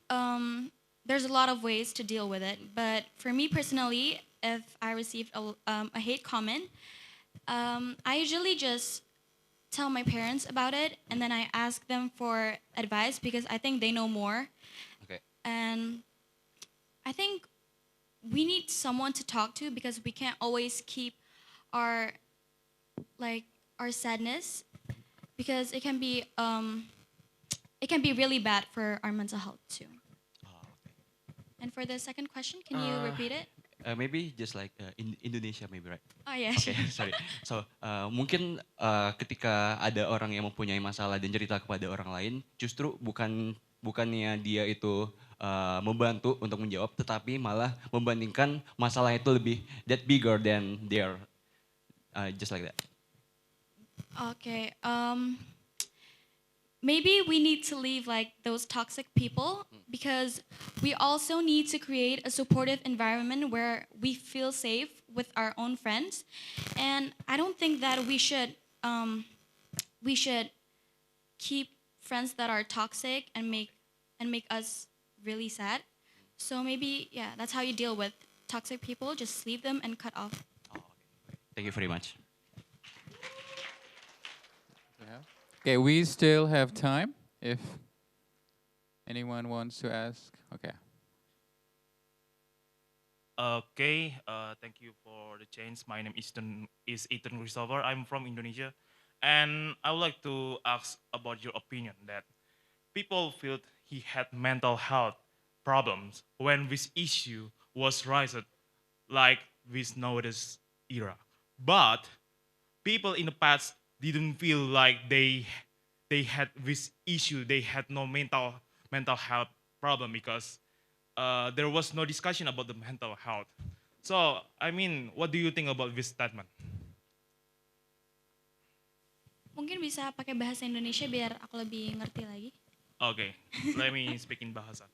there's a lot of ways to deal with it, but for me personally, if I received a hate comment, I usually just tell my parents about it, and then I ask them for advice because I think they know more.
Okay.
And I think we need someone to talk to because we can't always keep our our sadness because it can be really bad for our mental health too. And for the second question, can you repeat it?
Maybe just like in Indonesia, maybe, right?
Oh yeah.
Okay, sorry. So mungkin ketika ada orang yang mempunyai masalah dan cerita kepada orang lain, justru bukannya dia itu membantu untuk menjawab, tetapi malah membandingkan masalah itu lebih that bigger than their just like that.
Okay. Maybe we need to leave like those toxic people because we also need to create a supportive environment where we feel safe with our own friends. And I don't think that we should keep friends that are toxic and make us really sad. So maybe yeah, that's how you deal with toxic people. Just leave them and cut off.
Thank you very much.
Okay, we still have time if anyone wants to ask. Okay.
Okay, thank you for the change. My name is Ethan Christopher. I'm from Indonesia, and I would like to ask about your opinion that people felt he had mental health problems when this issue was raised, like this nowadays era. But people in the past didn't feel like they had this issue. They had no mental health problem because there was no discussion about the mental health. So I mean, what do you think about this statement?
Mungkin bisa pakai bahasa Indonesia biar aku lebih ngerti lagi.
Okay, let me speak in bahasa.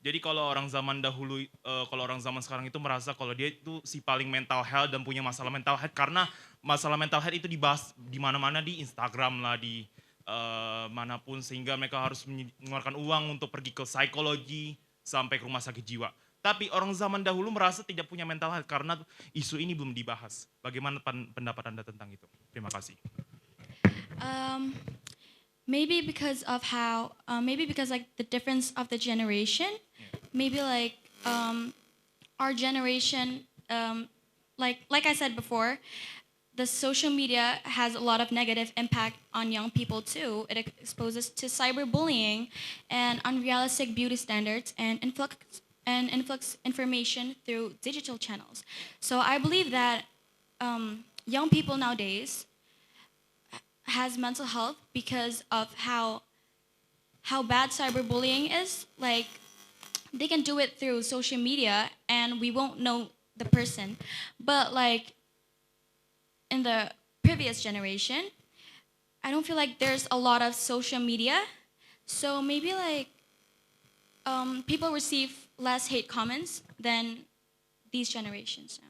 Jadi kalau orang zaman dahulu, kalau orang zaman sekarang itu merasa kalau dia itu si paling mental health dan punya masalah mental health karena masalah mental health itu dibahas di mana-mana di Instagram lah, di manapun sehingga mereka harus mengeluarkan uang untuk pergi ke psikologi sampai ke rumah sakit jiwa. Tapi orang zaman dahulu merasa tidak punya mental health karena isu ini belum dibahas. Bagaimana pendapat Anda tentang itu? Terima kasih.
Maybe because of how, maybe because like the difference of the generation, maybe like our generation, like I said before, the social media has a lot of negative impact on young people too. It exposes to cyberbullying and unrealistic beauty standards and influx information through digital channels. So I believe that young people nowadays has mental health because of how bad cyberbullying is. Like, they can do it through social media and we won't know the person. But like in the previous generation, I don't feel like there's a lot of social media. So maybe like people receive less hate comments than these generations now.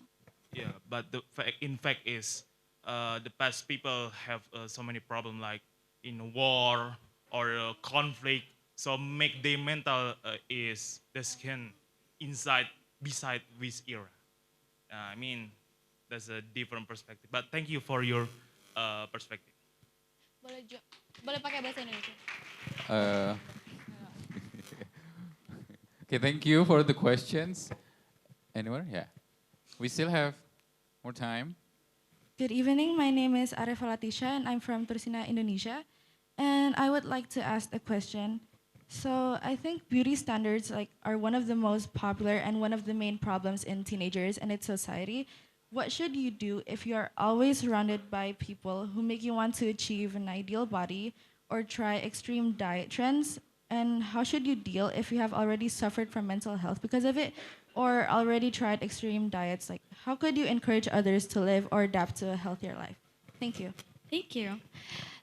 Yeah, but the fact, in fact, is the past people have so many problems like in war or conflict. So make their mental is the skin inside beside this era. I mean, that's a different perspective. But thank you for your perspective.
Boleh pakai bahasa Indonesia.
Uh, okay, thank you for the questions. Anyone? Yeah. We still have more time.
Good evening. My name is Arif Latisha, and I'm from Tursina, Indonesia. And I would like to ask a question. So I think beauty standards are one of the most popular and one of the main problems in teenagers and its society. What should you do if you are always surrounded by people who make you want to achieve an ideal body or try extreme diet trends? And how should you deal if you have already suffered from mental health because of it or already tried extreme diets? Like, how could you encourage others to live or adapt to a healthier life? Thank you.
Thank you.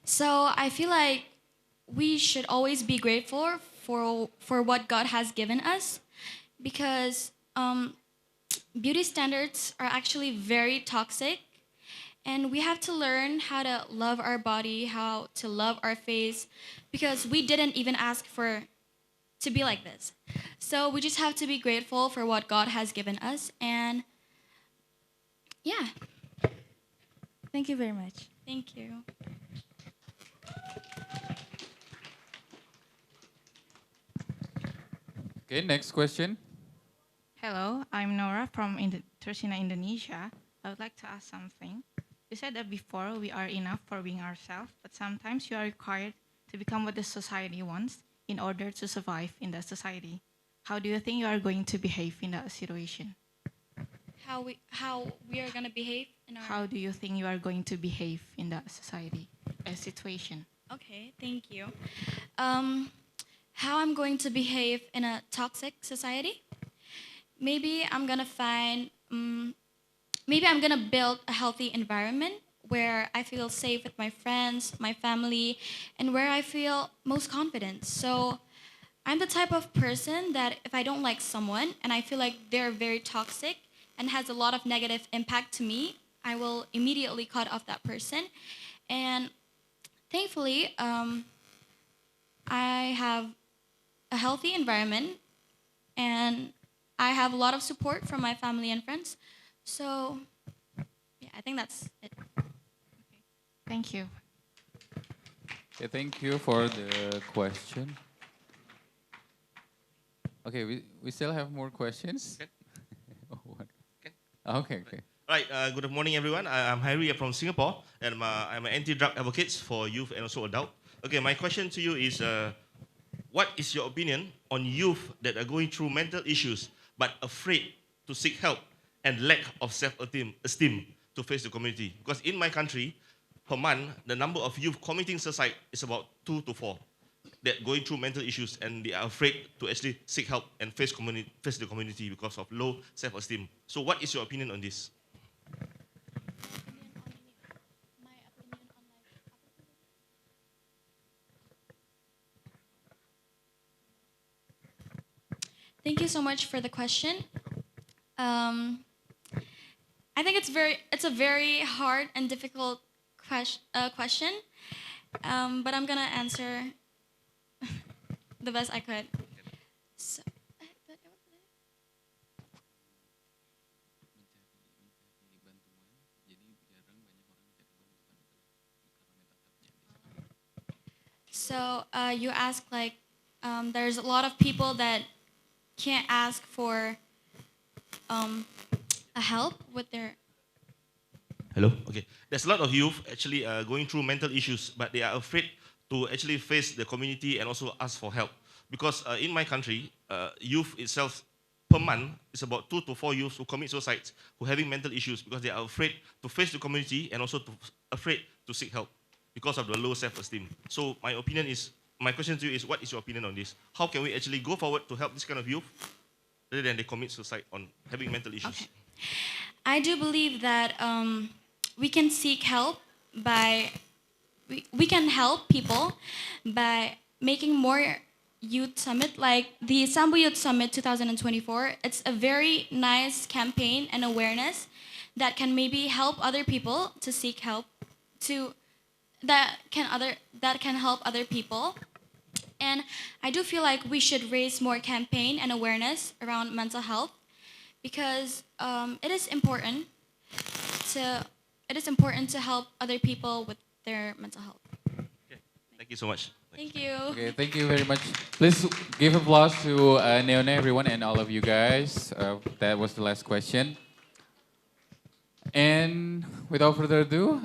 So I feel like we should always be grateful for what God has given us, because beauty standards are actually very toxic, and we have to learn how to love our body, how to love our face, because we didn't even ask for to be like this. So we just have to be grateful for what God has given us, and yeah.
Thank you very much.
Thank you.
Okay, next question.
Hello, I'm Nora from Tursina, Indonesia. I would like to ask something. You said that before we are enough for being ourselves, but sometimes you are required to become what the society wants in order to survive in that society. How do you think you are going to behave in that situation?
How we are gonna behave in our.
How do you think you are going to behave in that society, a situation?
Okay, thank you. How I'm going to behave in a toxic society? Maybe I'm gonna build a healthy environment where I feel safe with my friends, my family, and where I feel most confident. So I'm the type of person that if I don't like someone and I feel like they're very toxic and has a lot of negative impact to me, I will immediately cut off that person. And thankfully, I have a healthy environment and I have a lot of support from my family and friends. So yeah, I think that's it.
Okay. Thank you.
Okay, thank you for the question. Okay, we still have more questions. Okay, okay.
Right, good morning everyone. I'm Harry from Singapore, and I'm an anti-drug advocate for youth and also adult. Okay, my question to you is, what is your opinion on youth that are going through mental issues but afraid to seek help and lack of self-esteem to face the community? Because in my country, per month, the number of youth committing suicide is about 2 to 4 that going through mental issues, and they are afraid to actually seek help and face the community because of low self-esteem. So what is your opinion on this?
Thank you so much for the question. I think it's a very hard and difficult question, but I'm gonna answer the best I could. So, you asked there's a lot of people that can't ask for a help with their.
Hello? Okay. There's a lot of youth actually going through mental issues, but they are afraid to actually face the community and also ask for help. Because in my country, youth itself per month is about 2 to 4 youths who commit suicides, who are having mental issues because they are afraid to face the community and also afraid to seek help. because of the low self-esteem. So my question to you is, what is your opinion on this? How can we actually go forward to help this kind of youth rather than they commit suicide on having mental issues?
Okay. I do believe that we can seek help by, we can help people by making more youth summit, like the Istanbul Youth Summit 2024. It's a very nice campaign and awareness that can maybe help other people to seek help, that can help other people. And I do feel like we should raise more campaign and awareness around mental health, because it is important to help other people with their mental health.
Okay. Thank you so much.
Thank you.
Okay, thank you very much. Please give applause to Neone, everyone, and all of you guys. That was the last question. And without further ado,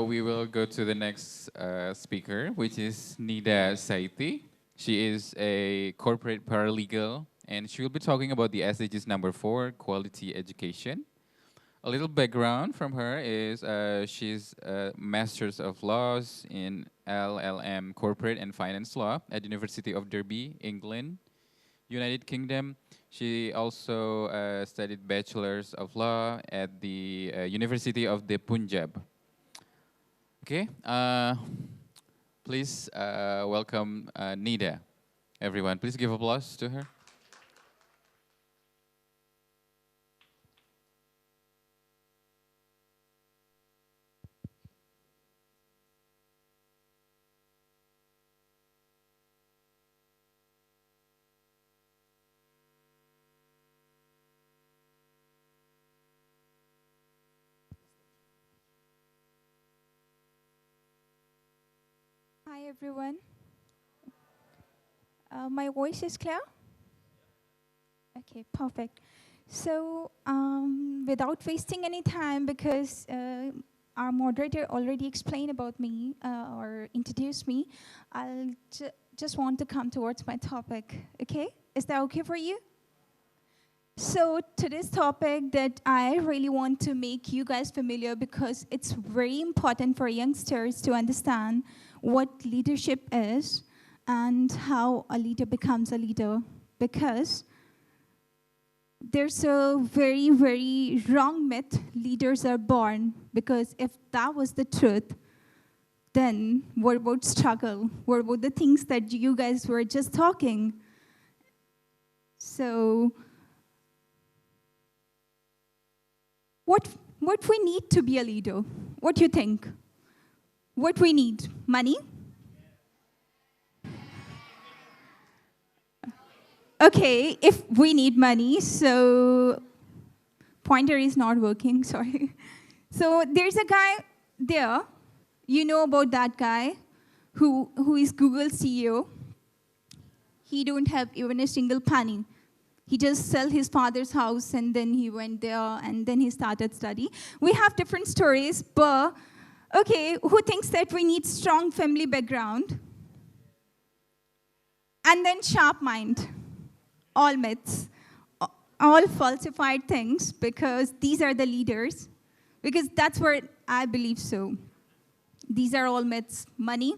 we will go to the next speaker, which is Nida Saiti. She is a corporate paralegal, and she will be talking about the SDGs number 4, quality education. A little background from her is she's a Master's of Laws in LLM Corporate and Finance Law at University of Derby, England, United Kingdom. She also studied Bachelor's of Law at the University of the Punjab. Okay, please welcome Nida. Everyone, please give applause to her.
Hi everyone. My voice is clear? Okay, perfect. So without wasting any time, because our moderator already explained about me or introduced me, I'll just want to come towards my topic, okay? Is that okay for you? So today's topic that I really want to make you guys familiar, because it's very important for youngsters to understand what leadership is and how a leader becomes a leader, because there's a very, very wrong myth, leaders are born, because if that was the truth, then what about struggle? What about the things that you guys were just talking? So what we need to be a leader? What do you think? What we need? Money? Okay, if we need money, so pointer is not working, sorry. So there's a guy there, you know about that guy who is Google CEO. He don't have even a single penny. He just sell his father's house, and then he went there, and then he started study. We have different stories, but okay, who thinks that we need strong family background? And then sharp mind. All myths, all falsified things, because these are the leaders, because that's where I believe so. These are all myths. Money,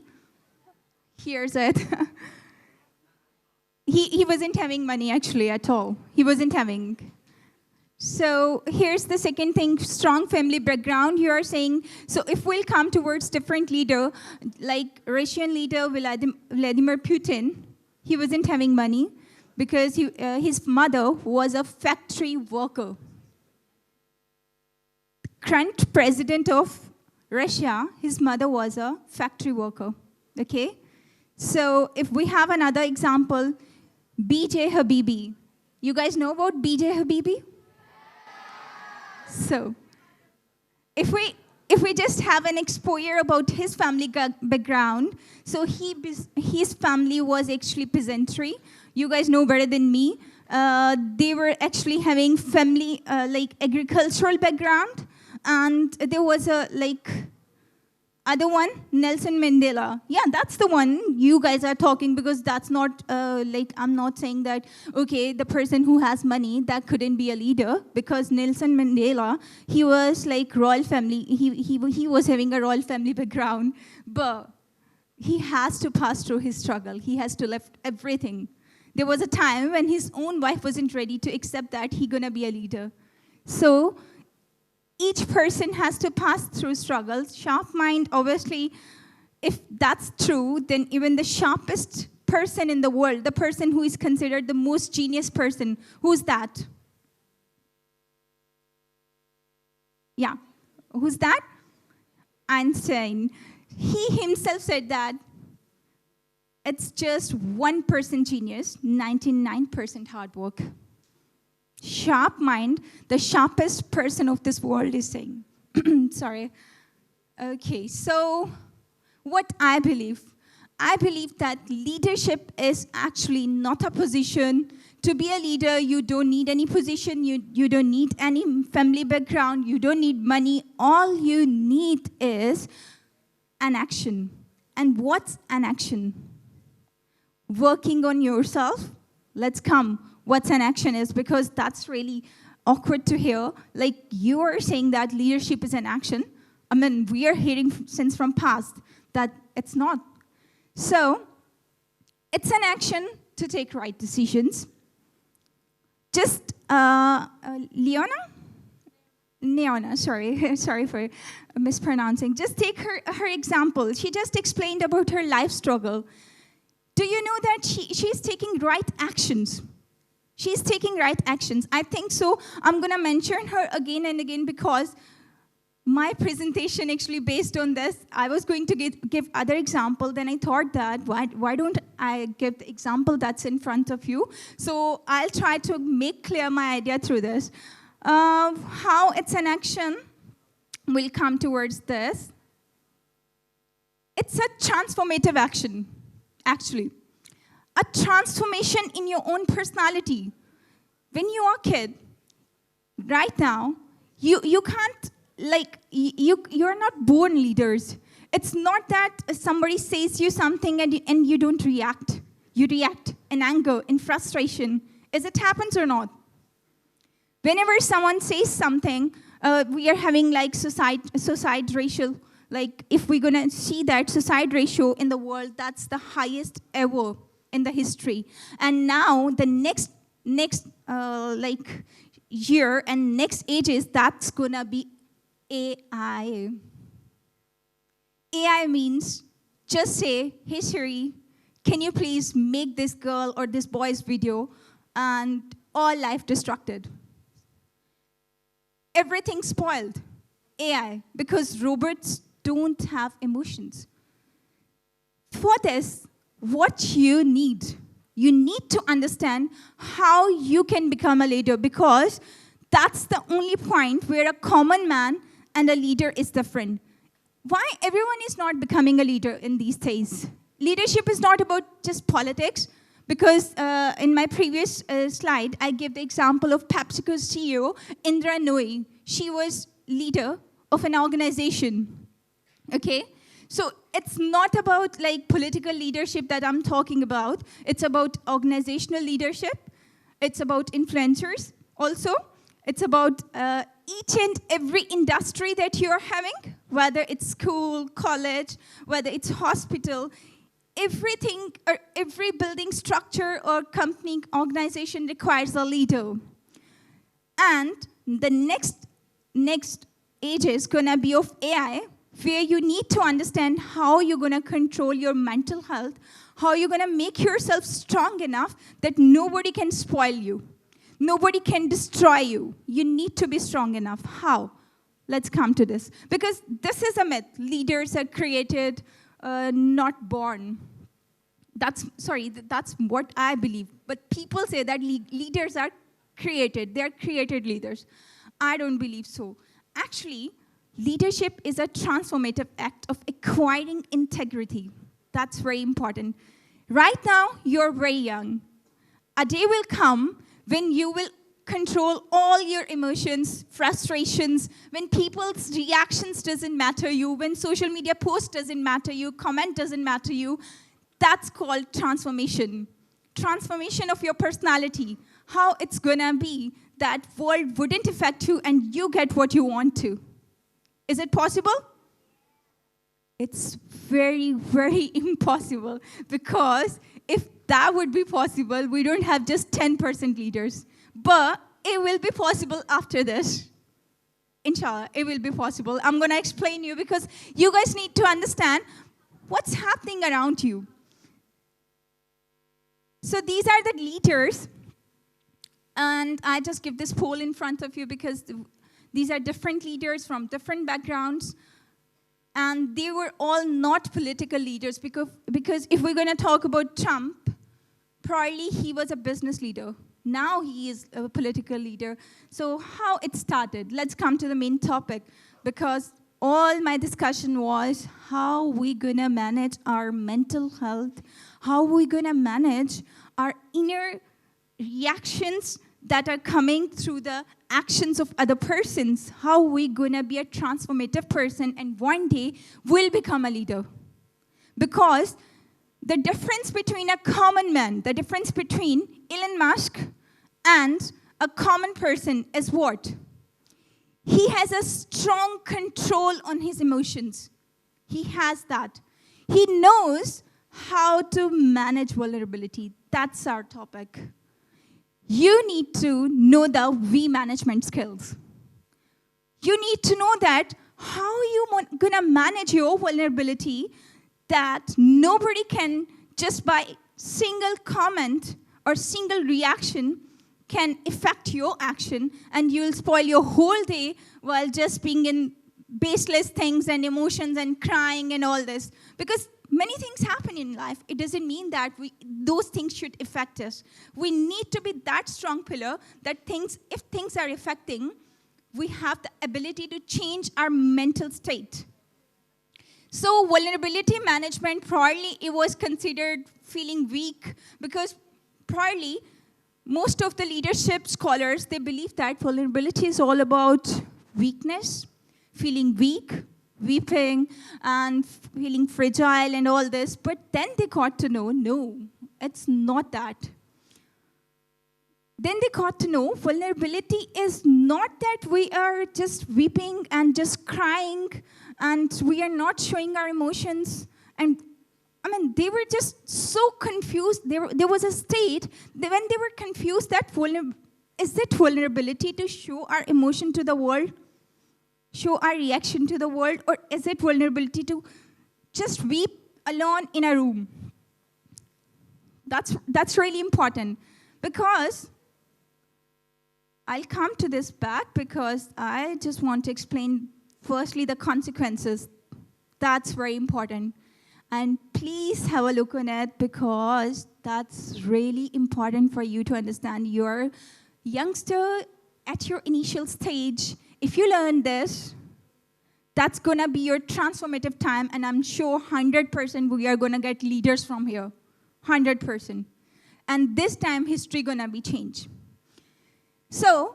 here's it. He wasn't having money actually at all. He wasn't having. So here's the second thing, strong family background. You are saying, so if we'll come towards different leader, like Russian leader Vladimir Putin, he wasn't having money, because his mother was a factory worker. Current president of Russia, his mother was a factory worker, okay? So if we have another example, BJ Habibi. You guys know about BJ Habibi? So if we just have an exposure about his family background, so his family was actually peasantry. You guys know better than me. They were actually having family, like agricultural background. And there was a, like, Other one, Nelson Mandela. Yeah, that's the one you guys are talking, because that's not, like, I'm not saying that, okay, the person who has money, that couldn't be a leader, because Nelson Mandela, he was like royal family, he was having a royal family background, but he has to pass through his struggle. He has to left everything. There was a time when his own wife wasn't ready to accept that he's gonna be a leader. So, each person has to pass through struggles. Sharp mind, obviously, if that's true, then even the sharpest person in the world, the person who is considered the most genius person, who's that? Yeah, who's that? Einstein. He himself said that it's just 1% genius, 99% hard work. Sharp mind, the sharpest person of this world is saying. Sorry. Okay, so what I believe that leadership is actually not a position. To be a leader, you don't need any position, you don't need any family background, you don't need money. All you need is an action. And what's an action? Working on yourself. Let's come. What's an action is, because that's really awkward to hear. Like, you are saying that leadership is an action. I mean, we are hearing since from past that it's not. So, it's an action to take right decisions. Just, Leona, sorry, sorry for mispronouncing. Just take her example. She just explained about her life struggle. Do you know that she's taking right actions? She's taking right actions. I think so. I'm going to mention her again and again, because my presentation actually based on this. I was going to give other example. Then I thought that, why don't I give the example that's in front of you? So I'll try to make clear my idea through this. How it's an action, we'll come towards this. It's a transformative action, actually. A transformation in your own personality. When you are a kid, right now, you can't, like, you're not born leaders. It's not that somebody says you something and you don't react. You react in anger, in frustration. Is it happens or not? Whenever someone says something, we are having like suicide ratio. Like, if we're gonna see that suicide ratio in the world, that's the highest ever in the history. And now the next like year and next ages, that's gonna be AI. AI means just say, hey Siri, can you please make this girl or this boy's video, and all life destructed. Everything spoiled. AI, because robots don't have emotions. For this, what you need to understand how you can become a leader, because that's the only point where a common man and a leader is different. Why everyone is not becoming a leader in these days? Leadership is not about just politics, because in my previous slide, I gave the example of PepsiCo's CEO, Indra Nooyi. She was leader of an organization, okay? So it's not about like political leadership that I'm talking about. It's about organizational leadership. It's about influencers also. It's about each and every industry that you're having, whether it's school, college, whether it's hospital, everything, or every building structure or company, organization requires a leader. And the next age is gonna be of AI, where you need to understand how you're gonna control your mental health, how you're gonna make yourself strong enough that nobody can spoil you. Nobody can destroy you. You need to be strong enough. How? Let's come to this. Because this is a myth. Leaders are created, not born. That's what I believe. But people say that leaders are created. They're created leaders. I don't believe so. Actually, leadership is a transformative act of acquiring integrity. That's very important. Right now, you're very young. A day will come when you will control all your emotions, frustrations, when people's reactions doesn't matter you, when social media post doesn't matter you, comment doesn't matter you, that's called transformation. Transformation of your personality. How it's gonna be that world wouldn't affect you and you get what you want to. Is it possible? It's very, very impossible, because if that would be possible, we don't have just 10% leaders. But it will be possible after this. Inshallah, it will be possible. I'm going to explain you, because you guys need to understand what's happening around you. So these are the leaders. And I just give this poll in front of you because these are different leaders from different backgrounds. And they were all not political leaders, because if we're going to talk about Trump, probably he was a business leader. Now he is a political leader. So how it started? Let's come to the main topic, because all my discussion was how we going to manage our mental health, how we going to manage our inner reactions that are coming through the actions of other persons, how we gonna be a transformative person and one day will become a leader. Because the difference between a common man, the difference between Elon Musk and a common person is what? He has a strong control on his emotions. He has that. He knows how to manage vulnerability. That's our topic. You need to know the V management skills. You need to know that how you gonna manage your vulnerability, that nobody can just by single comment or single reaction can affect your action, and you'll spoil your whole day while just being in baseless things and emotions and crying and all this. Because many things happen in life. It doesn't mean that those things should affect us. We need to be that strong pillar that if things are affecting, we have the ability to change our mental state. So vulnerability management, probably it was considered feeling weak, because probably most of the leadership scholars, they believe that vulnerability is all about weakness, feeling weak, weeping and feeling fragile and all this. But then they got to know, no, it's not that. Then they got to know vulnerability is not that we are just weeping and just crying and we are not showing our emotions. And I mean, they were just so confused. There was a state when they were confused that is it vulnerability to show our emotion to the world? Show our reaction to the world, or is it vulnerability to just weep alone in a room? That's really important, because I'll come to this back, because I just want to explain firstly the consequences. That's very important. And please have a look on it, because that's really important for you to understand. You're youngster at your initial stage. If you learn this, that's going to be your transformative time, and I'm sure 100% we are going to get leaders from here, 100%. And this time, history going to be changed. So,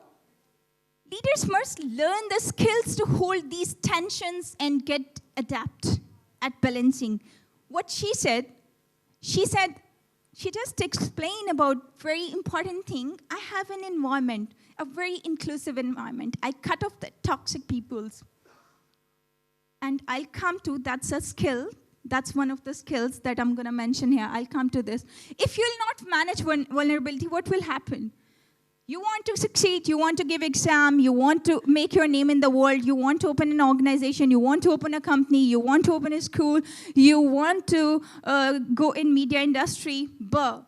leaders must learn the skills to hold these tensions and get adapt at balancing. What she said, she just explained about very important thing. I have an environment, a very inclusive environment. I cut off the toxic peoples. And I'll come to, that's a skill. That's one of the skills that I'm going to mention here. I'll come to this. If you'll not manage vulnerability, what will happen? You want to succeed, you want to give exam, you want to make your name in the world, you want to open an organization, you want to open a company, you want to open a school, you want to go in media industry, but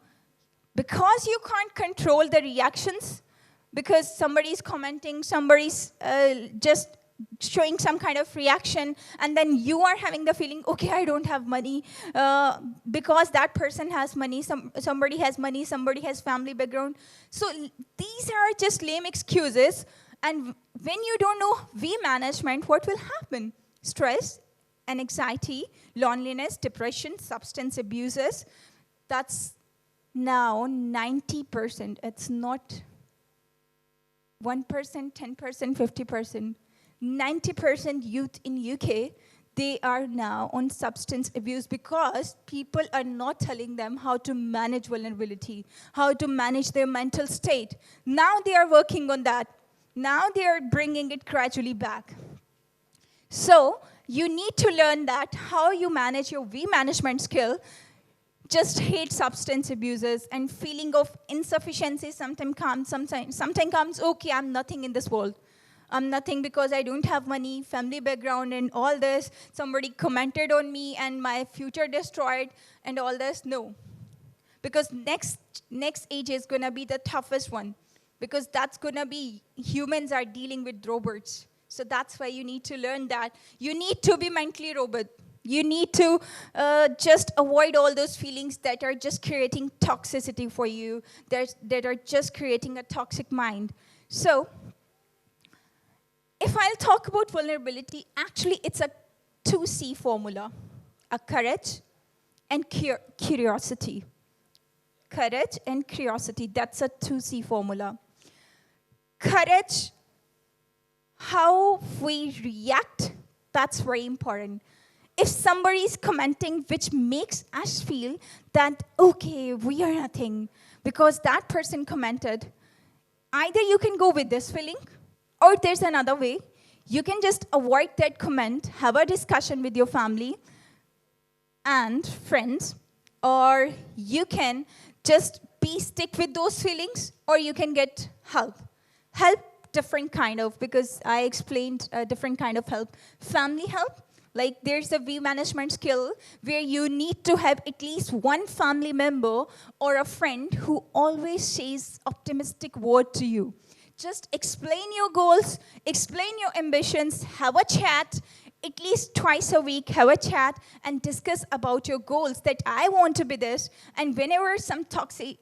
because you can't control the reactions, because somebody's commenting, somebody's just showing some kind of reaction, and then you are having the feeling, okay, I don't have money, because that person has money, somebody has money, somebody has family background. So these are just lame excuses, and when you don't know V management, what will happen? Stress and anxiety, loneliness, depression, substance abuses, that's now 90%. It's not 1%, 10%, 50%. 90% youth in UK, they are now on substance abuse because people are not telling them how to manage vulnerability, how to manage their mental state. Now they are working on that. Now they are bringing it gradually back. So you need to learn that how you manage your V management skill. Just hate substance abusers and feeling of insufficiency sometimes comes, okay, I'm nothing in this world. I'm nothing because I don't have money, family background and all this. Somebody commented on me and my future destroyed and all this. No. Because next age is gonna be the toughest one. Because that's gonna be, humans are dealing with robots. So that's why you need to learn that. You need to be mentally robust. You need to just avoid all those feelings that are just creating toxicity for you, that are just creating a toxic mind. So, if I'll talk about vulnerability, actually it's a 2C formula, a courage and curiosity. Courage and curiosity, that's a 2C formula. Courage, how we react, that's very important. If somebody is commenting which makes us feel that, okay, we are nothing, because that person commented, either you can go with this feeling, or there's another way. You can just avoid that comment, have a discussion with your family and friends, or you can just stick with those feelings, or you can get help. Help, different kind of, because I explained a different kind of help. Family help, like there's a V management skill where you need to have at least one family member or a friend who always says optimistic word to you. Just explain your goals, explain your ambitions, have a chat, at least twice a week, have a chat and discuss about your goals, that I want to be this, and whenever some toxic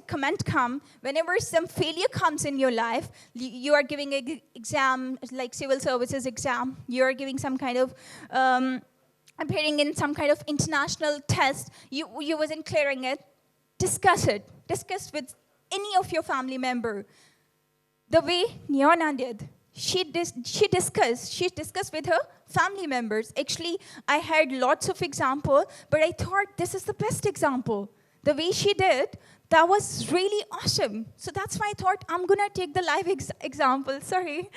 comment come, whenever some failure comes in your life, you are giving an exam, like civil services exam, you are giving some kind of, appearing in some kind of international test, you wasn't clearing it, discuss it. Discuss with any of your family member. The way Niona did, she discussed with her family members. Actually, I had lots of examples, but I thought this is the best example. The way she did, that was really awesome. So that's why I thought I'm gonna take the live example. Sorry,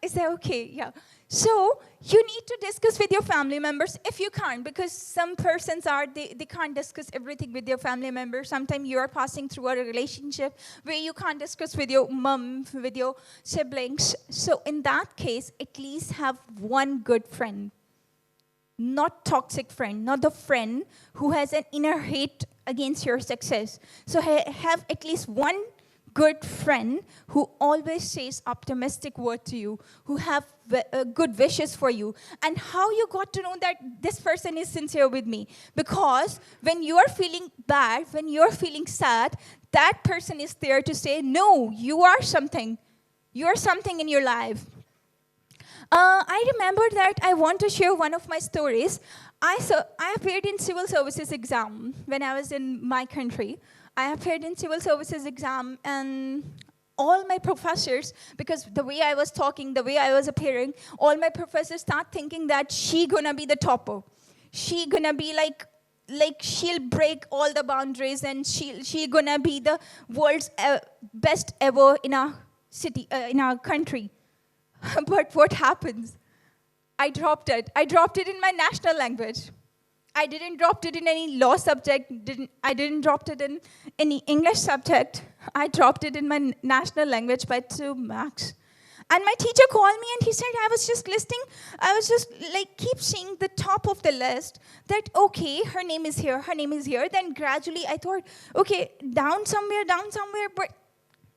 is that okay? Yeah. So you need to discuss with your family members if you can't, because some persons they can't discuss everything with their family members. Sometimes you are passing through a relationship where you can't discuss with your mom, with your siblings. So in that case, at least have one good friend. Not toxic friend, not the friend who has an inner hate against your success. So have at least one good friend who always says optimistic word to you, who have good wishes for you. And how you got to know that this person is sincere with me? Because when you are feeling bad, when you are feeling sad, that person is there to say, no, you are something. You are something in your life. I remember that I want to share one of my stories. I appeared in civil services exam when I was in my country. I appeared in civil services exam, and all my professors, because the way I was talking, the way I was appearing, all my professors start thinking that she gonna be the topper. She gonna be like she'll break all the boundaries, and she gonna be the world's best ever in our city, in our country. But what happens? I dropped it. I dropped it in my national language. I didn't drop it in any law subject. I didn't drop it in any English subject. I dropped it in my national language by 2 marks. And my teacher called me and he said, I was just listing, I was just like keep seeing the top of the list that, okay, her name is here, her name is here. Then gradually I thought, okay, down somewhere, but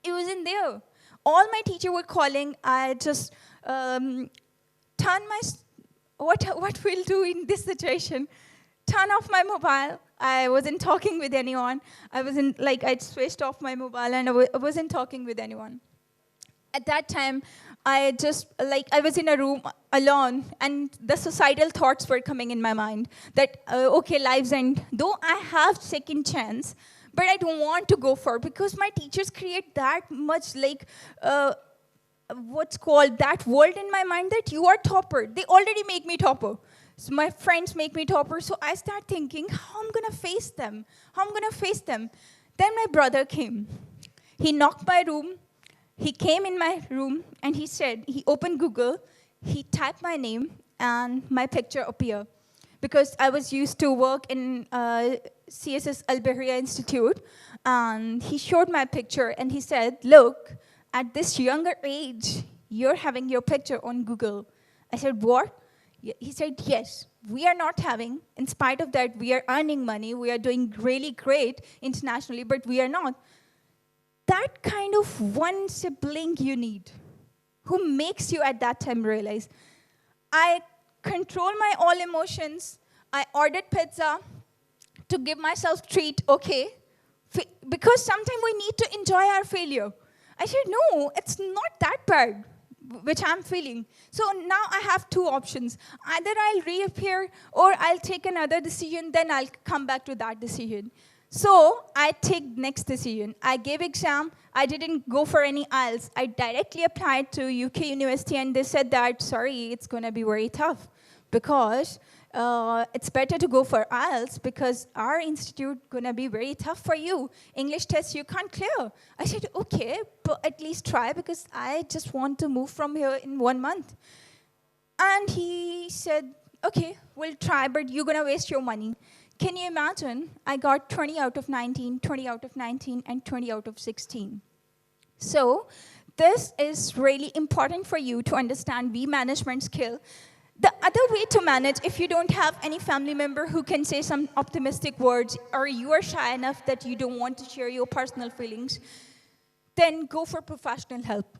it wasn't there. All my teacher were calling, I just turn my, what we'll do in this situation? Turn off my mobile. I wasn't talking with anyone. I switched off my mobile and I wasn't talking with anyone. At that time, I was in a room alone, and the societal thoughts were coming in my mind that, okay, lives end. Though I have second chance, but I don't want to go for it because my teachers create that much what's called that world in my mind that you are topper. They already make me topper. So my friends make me topper. So I start thinking, how I'm going to face them? How I'm going to face them? Then my brother came. He knocked my room. He came in my room and he said, he opened Google, he typed my name and my picture appeared. Because I was used to work in CSS Al Bahria Institute, and he showed my picture and he said, look, at this younger age, you're having your picture on Google. I said, what? He said, yes, we are not having. In spite of that, we are earning money. We are doing really great internationally, but we are not. That kind of one sibling you need, who makes you at that time realize, I control my all emotions. I ordered pizza to give myself treat, okay, because sometimes we need to enjoy our failure. I said, no, it's not that bad, which I'm feeling. So now I have two options. Either I'll reappear or I'll take another decision, then I'll come back to that decision. So I take next decision. I gave exam. I didn't go for any IELTS. I directly applied to UK University and they said that, sorry, it's going to be very tough because it's better to go for IELTS because our institute going to be very tough for you. English test you can't clear. I said, okay, but at least try because I just want to move from here in 1 month. And he said, okay, we'll try, but you're going to waste your money. Can you imagine? I got 20 out of 19, 20 out of 19, and 20 out of 16. So this is really important for you to understand V management skill. The other way to manage, if you don't have any family member who can say some optimistic words, or you are shy enough that you don't want to share your personal feelings, then go for professional help.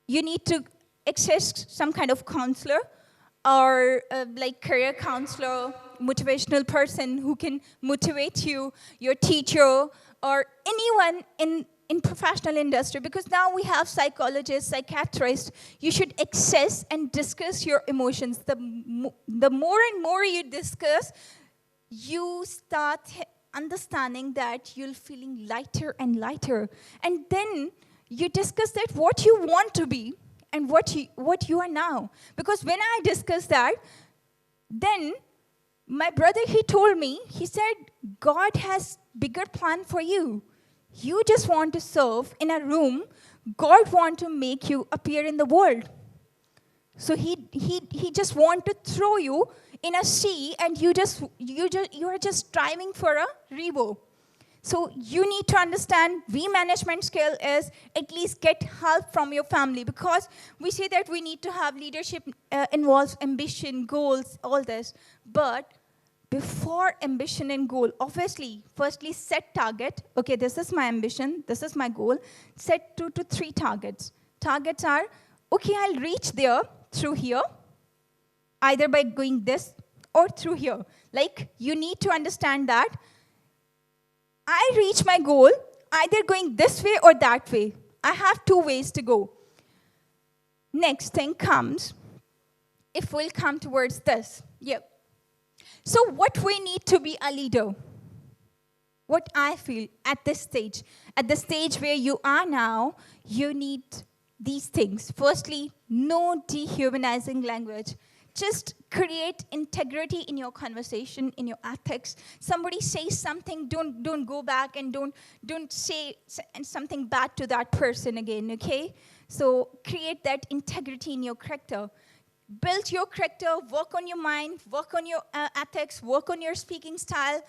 You need to access some kind of counselor or like career counselor, motivational person who can motivate you, your teacher, or anyone in professional industry, because now we have psychologists, psychiatrists. You should access and discuss your emotions. The more and more you discuss, you start understanding that you're feeling lighter and lighter. And then you discuss that what you want to be and what you are now. Because when I discussed that, then my brother, he told me, he said, God has bigger plan for you. You just want to serve in a room. God want to make you appear in the world. So he just want to throw you in a sea, and you are just striving for a rainbow. So you need to understand V management skill is at least get help from your family, because we say that we need to have leadership involves ambition, goals, all this. But before ambition and goal, obviously, firstly set target. Okay, this is my ambition, this is my goal. Set 2 to 3 targets. Targets are, okay, I'll reach there through here, either by going this or through here. Like, you need to understand that I reach my goal either going this way or that way. I have 2 ways to go. Next thing comes, if we'll come towards this. Yep. So what we need to be a leader, what I feel at the stage where you are now, you need these things. Firstly, no dehumanizing language. Just create integrity in your conversation, in your ethics. Somebody says something, don't go back and don't say something bad to that person again, okay? So create that integrity in your character. Build your character, work on your mind, work on your ethics, work on your speaking style.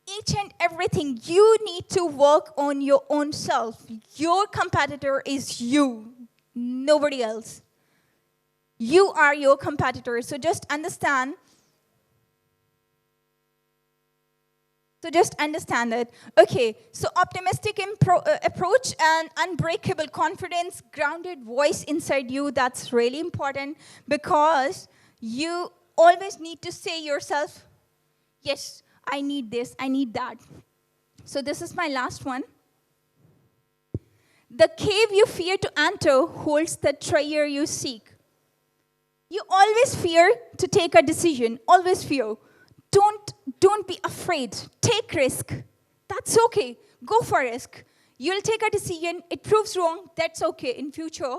Each and everything, you need to work on your own self. Your competitor is you, nobody else. You are your competitor. So just understand. It. Okay, so optimistic approach and unbreakable confidence, grounded voice inside you, that's really important, because you always need to say yourself, yes, I need this, I need that. So this is my last one. The cave you fear to enter holds the treasure you seek. You always fear to take a decision, always fear. Don't be afraid. Take risk. That's okay. Go for risk. You'll take a decision. It proves wrong. That's okay in future.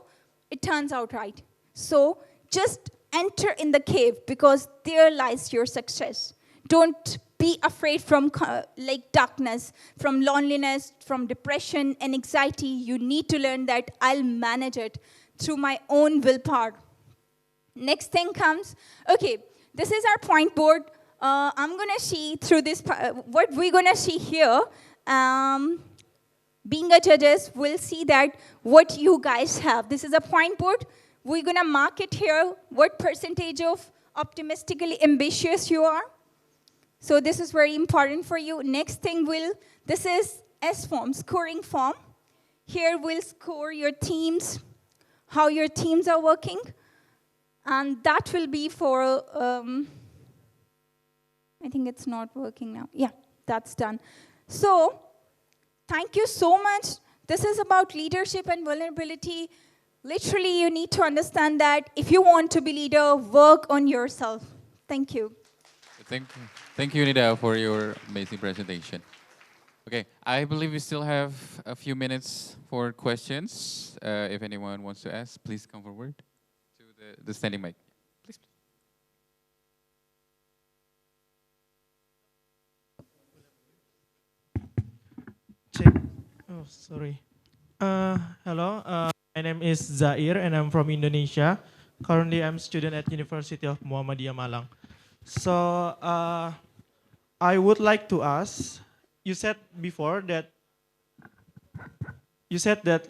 it turns out right. So just enter in the cave because there lies your success. Don't be afraid from like darkness, from loneliness, from depression and anxiety. You need to learn that I'll manage it through my own willpower. Next thing comes, okay, this is our point board. I'm gonna see through this, what we're gonna see here, being a judges, we'll see that what you guys have. This is a point board. We're gonna mark it here, what percentage of optimistically ambitious you are. So this is very important for you. Next thing this is S form, scoring form. Here we'll score your teams, how your teams are working. And that will be for, I think it's not working now. Yeah, that's done. So, thank you so much. This is about leadership and vulnerability. Literally, you need to understand that if you want to be leader, work on yourself. Thank you.
Thank you, Nida, for your amazing presentation. Okay, I believe we still have a few minutes for questions. If anyone wants to ask, please come forward to the standing mic. Please.
Check. Oh, sorry. Hello, my name is Zair and I'm from Indonesia. Currently, I'm a student at University of Muhammadiyah Malang. So, I would like to ask, you said before that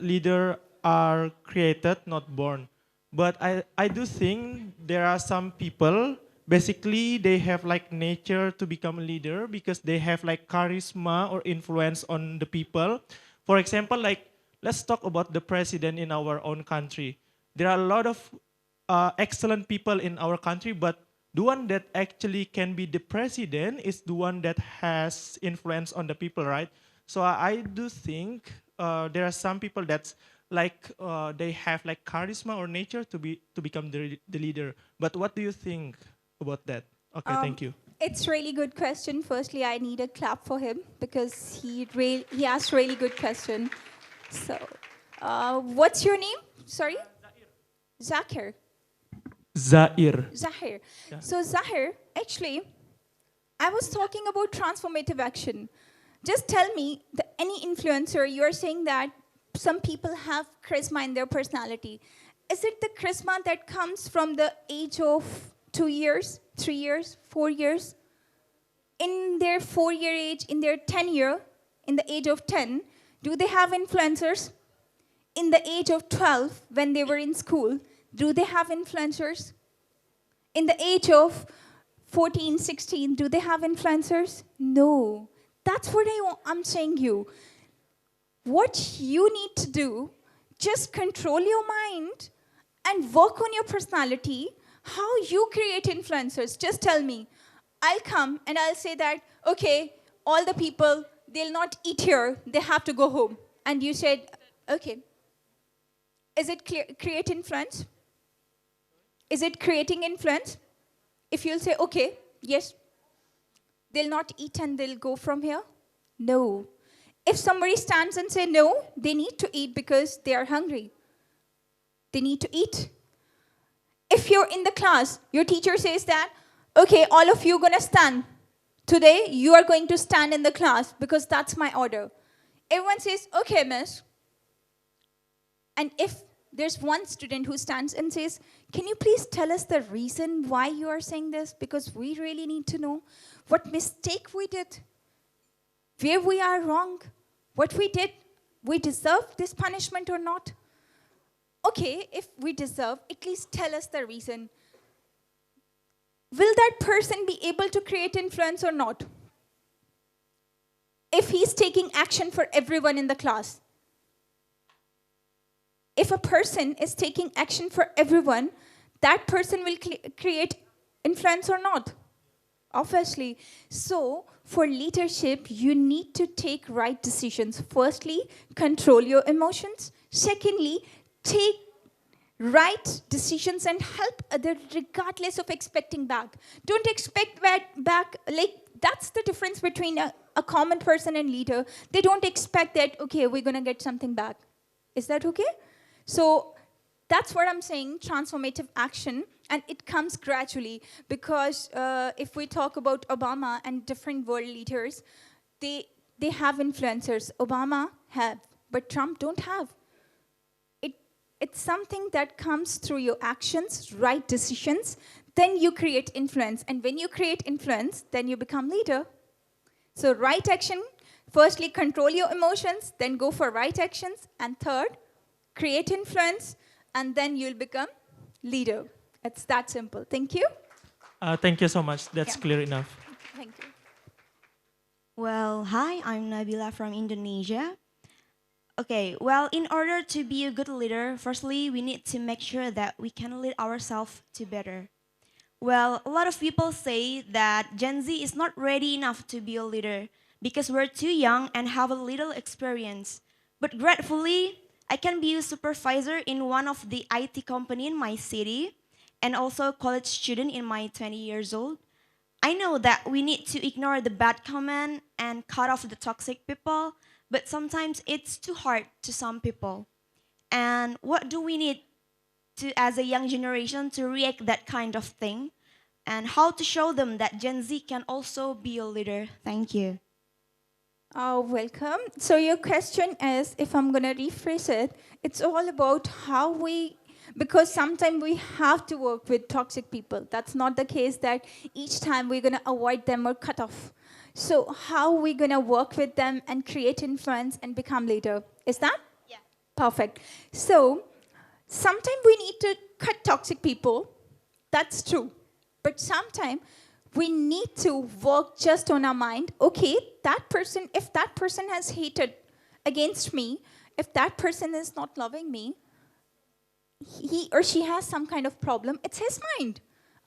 leaders are created, not born. But I do think there are some people, basically they have like nature to become a leader because they have like charisma or influence on the people. For example, like let's talk about the president in our own country. There are a lot of excellent people in our country, but the one that actually can be the president is the one that has influence on the people, right? So I do think there are some people that's like they have like charisma or nature to become the leader. But what do you think about that? Okay, thank you.
It's really good question. Firstly, I need a clap for him because he asked really good question. So, what's your name? Sorry? Zakir.
Zair.
Zahir.
Yeah.
So Zahir, actually, I was talking about transformative action. Just tell me, any influencer, you are saying that some people have charisma in their personality. Is it the charisma that comes from the age of 2 years, 3 years, 4 years? In their 4-year age, in their 10-year, in the age of 10, do they have influencers? In the age of 12, when they were in school, do they have influencers? In the age of 14, 16, do they have influencers? No. That's what I'm saying you. What you need to do, just control your mind and work on your personality, how you create influencers. Just tell me. I'll come and I'll say that, okay, all the people, they'll not eat here, they have to go home. And you said, okay. Is it create influence? Is it creating influence? If you'll say, okay, yes, they'll not eat and they'll go from here? No. If somebody stands and say no, they need to eat because they are hungry. They need to eat. If you're in the class, your teacher says that, okay, all of you gonna stand. Today, you are going to stand in the class because that's my order. Everyone says, okay, miss. And if there's one student who stands and says, can you please tell us the reason why you are saying this? Because we really need to know what mistake we did, where we are wrong, what we did, we deserve this punishment or not? Okay, if we deserve, at least tell us the reason. Will that person be able to create influence or not? If he's taking action for everyone in the class. If a person is taking action for everyone, that person will create influence or not? Obviously. So, for leadership, you need to take right decisions. Firstly, control your emotions. Secondly, take right decisions and help others regardless of expecting back. Don't expect back, like that's the difference between a common person and leader. They don't expect that, okay, we're gonna get something back. Is that okay? So that's what I'm saying, transformative action, and it comes gradually because if we talk about Obama and different world leaders, they have influencers. Obama have, but Trump don't have. It's something that comes through your actions, right decisions, then you create influence. And when you create influence, then you become leader. So right action, firstly, control your emotions, then go for right actions. And third, create influence, and then you'll become leader. It's that simple. Thank you.
Thank you so much. That's
Yeah.
clear enough.
Thank you.
Well, hi, I'm Nabila from Indonesia. Okay, well, in order to be a good leader, firstly, we need to make sure that we can lead ourselves to better. Well, a lot of people say that Gen Z is not ready enough to be a leader because we're too young and have a little experience. But gratefully, I can be a supervisor in one of the IT company in my city and also a college student in my 20 years old. I know that we need to ignore the bad comment and cut off the toxic people, but sometimes it's too hard to some people. And what do we need to, as a young generation, to react that kind of thing? And how to show them that Gen Z can also be a leader? Thank you.
Welcome. So your question is, if I'm going to rephrase it, it's all about how we, because sometimes we have to work with toxic people. That's not the case that each time we're going to avoid them or cut off. So how are we going to work with them and create influence and become leader? Is that? Yeah. Perfect. So sometimes we need to cut toxic people. That's true. But sometimes we need to work just on our mind. Okay, that person, if that person has hated against me, if that person is not loving me, he or she has some kind of problem, it's his mind.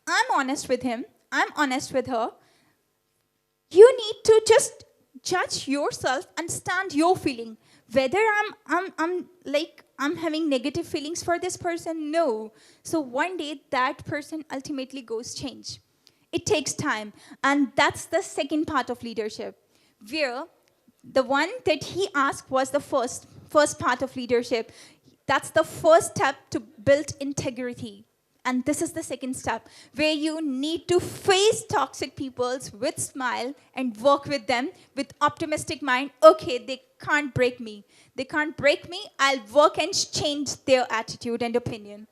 I'm honest with him. I'm honest with her. You need to just judge yourself, understand your feeling. Whether I'm having negative feelings for this person, no. So one day that person ultimately goes change. It takes time, and that's the second part of leadership, where the one that he asked was the first part of leadership. That's the first step to build integrity. And this is the second step, where you need to face toxic people with smile and work with them with optimistic mind. Okay, they can't break me. They can't break me. I'll work and change their attitude and opinion.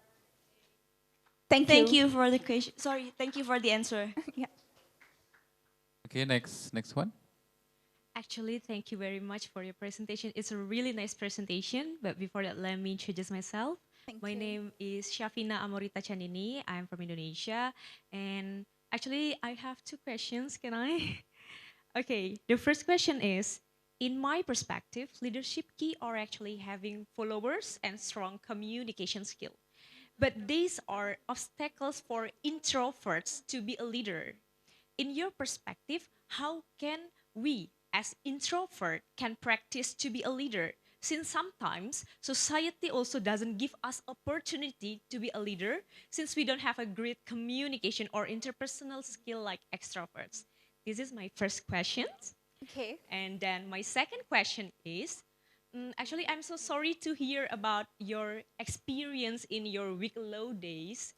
Thank you.
Thank you for the question. Sorry, thank you for the answer.
Yeah.
Okay, next one.
Actually, thank you very much for your presentation. It's a really nice presentation. But before that, let me introduce myself. My name is Shafina Amorita Chandini. I'm from Indonesia. And actually, I have two questions. Can I? Okay, the first question is, in my perspective, leadership key are actually having followers and strong communication skill. But these are obstacles for introverts to be a leader. In your perspective, how can we as introvert can practice to be a leader? Since sometimes society also doesn't give us opportunity to be a leader since we don't have a great communication or interpersonal skill like extroverts. This is my first question.
Okay.
And then my second question is, actually, I'm so sorry to hear about your experience in your week low days.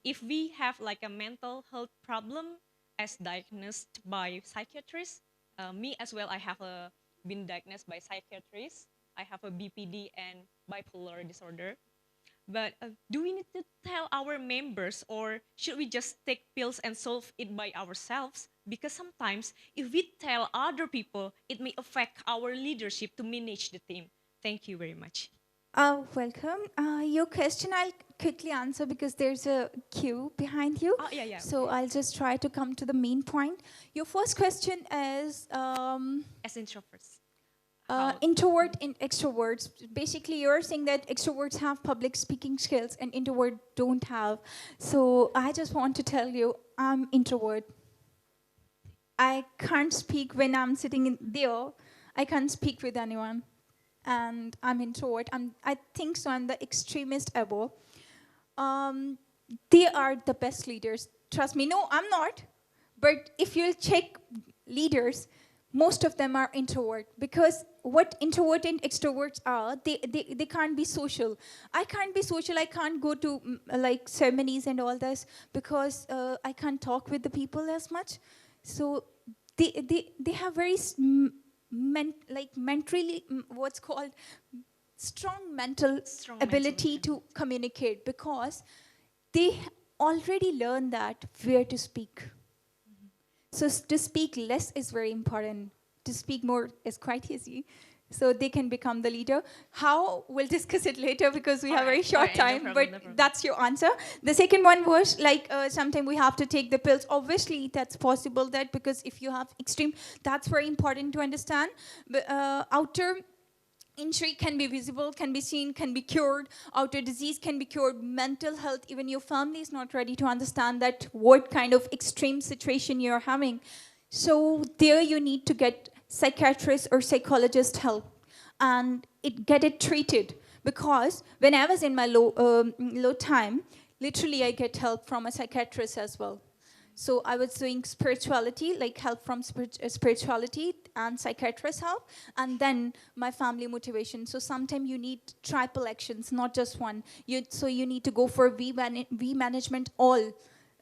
If we have like a mental health problem as diagnosed by psychiatrists, me as well, I have been diagnosed by psychiatrists. I have a BPD and bipolar disorder. But do we need to tell our members, or should we just take pills and solve it by ourselves? Because sometimes if we tell other people, it may affect our leadership to manage the team. Thank you very much.
Welcome. Your question I'll quickly answer because there's a queue behind you.
Oh, yeah.
So I'll just try to come to the main point. Your first question is...
as introverts.
Introvert and extroverts. Basically, you're saying that extroverts have public speaking skills and introverts don't have. So I just want to tell you, I'm introvert. I can't speak when I'm sitting in there. I can't speak with anyone. And I'm introvert. I think so. I'm the extremist ever. They are the best leaders. Trust me. No, I'm not. But if you'll check leaders, most of them are introvert, because what introvert and extroverts are, they can't be social. I can't be social. I can't go to like ceremonies and all this, because I can't talk with the people as much. So they have very mentally what's called strong mental ability to communicate, because they already learn that where to speak. So to speak less is very important. To speak more is quite easy. So they can become the leader. How? We'll discuss it later, because we have very short time, but that's your answer. The second one was like sometimes we have to take the pills. Obviously, that's possible, that because if you have extreme, that's very important to understand. But, outer injury can be visible, can be seen, can be cured. Outer disease can be cured. Mental health, even your family is not ready to understand that what kind of extreme situation you're having. So there you need to get psychiatrist or psychologist help and get it treated. Because when I was in my low time, literally I get help from a psychiatrist as well. So I was doing spirituality, like help from spirituality and psychiatrist help, and then my family motivation. So sometimes you need triple actions, not just one. So you need to go for V management, all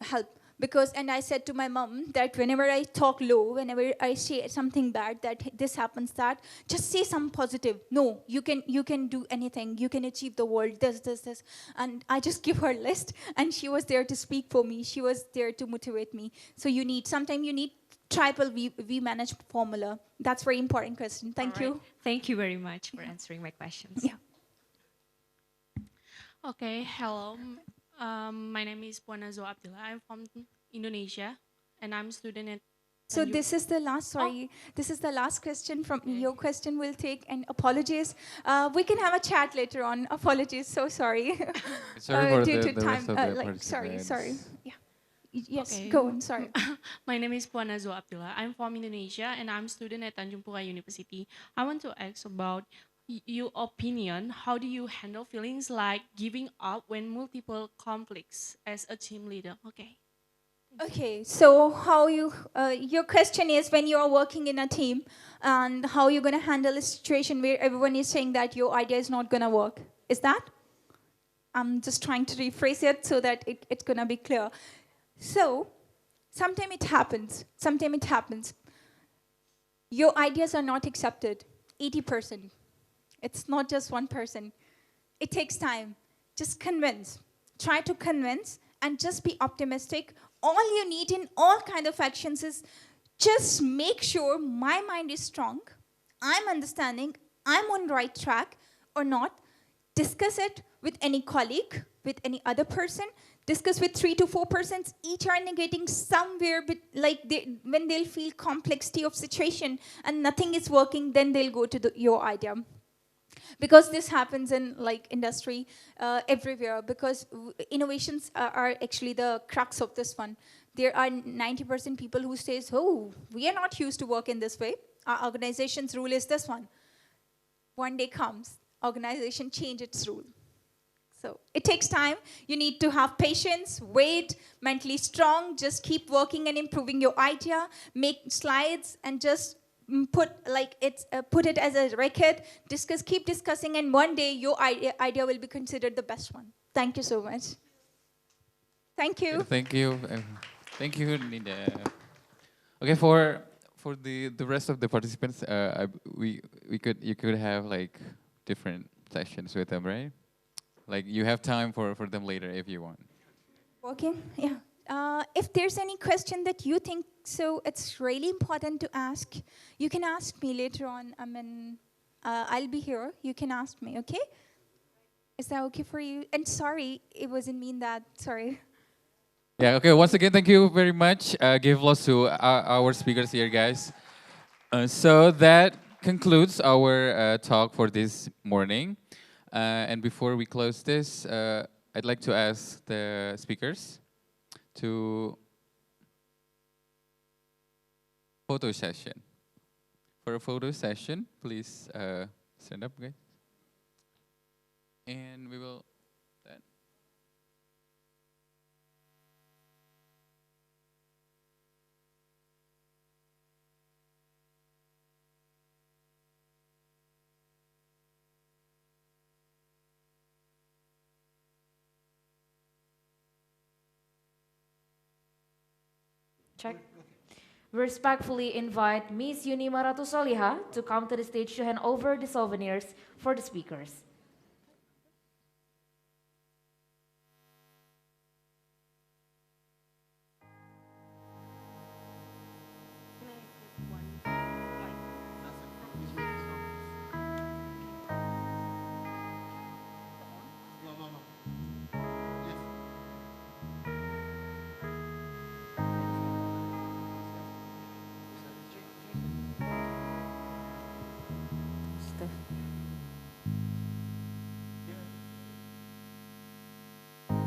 help. Because, and I said to my mom that whenever I talk low, whenever I say something bad, that this happens, that, just say some positive. No, you can do anything. You can achieve the world, this. And I just give her a list, and she was there to speak for me. She was there to motivate me. So sometimes you need triple V management formula. That's very important question. Thank you.
Thank you very much for answering my questions.
Yeah.
Okay, hello. My name is Puana Zo Abdullah. I'm from Indonesia, and I'm a student at...
So this is the last, this is the last question from your question we'll take, and apologies. We can have a chat later on. Apologies, so sorry.
Sorry for
due
the
to
rest
time,
of the
like,
sorry. Yeah. Yes,
Okay.
go on, sorry.
My name is Puana Zo Abdullah. I'm from Indonesia, and I'm a student at Tanjung Pura University. I want to ask about your opinion. How do you handle feelings like giving up when multiple conflicts as a team leader? Okay.
Okay, so how your question is, when you are working in a team, and how you're going to handle a situation where everyone is saying that your idea is not going to work. Is that? I'm just trying to rephrase it so that it's going to be clear. So, sometimes it happens. Your ideas are not accepted. 80%. It's not just one person. It takes time. Just convince. Try to convince and just be optimistic. All you need in all kind of actions is just make sure my mind is strong. I'm understanding. I'm on the right track or not. Discuss it with any colleague, with any other person. Discuss with 3 to 4 persons. Each are negating somewhere, but like when they'll feel complexity of situation and nothing is working, then they'll go to your idea. Because this happens in like industry everywhere, because innovations are actually the crux of this one. There are 90% people who says, oh, we are not used to work in this way. Our organization's rule is this one. One day comes, organization change its rule. So it takes time. You need to have patience, wait, mentally strong, just keep working and improving your idea, make slides and just put it as a record, keep discussing, and one day your idea will be considered the best one. Thank you so much. Thank you.
Thank you. Thank you, Nida. Okay, for the rest of the participants, you could have like different sessions with them, right? Like you have time for them later if you want.
Okay, yeah. If there's any question that you think so it's really important to ask, you can ask me later on. I mean, I'll be here. You can ask me, okay? Is that okay for you? And sorry, it wasn't mean that. Sorry.
Yeah, okay. Once again, thank you very much. Give applause to our speakers here, guys. So that concludes our talk for this morning. And before we close this, I'd like to ask the speakers to photo session. For a photo session, please stand up, guys. And we will then.
Check. We respectfully invite Miss Yunima Ratu Soliha to come to the stage to hand over the souvenirs for the speakers.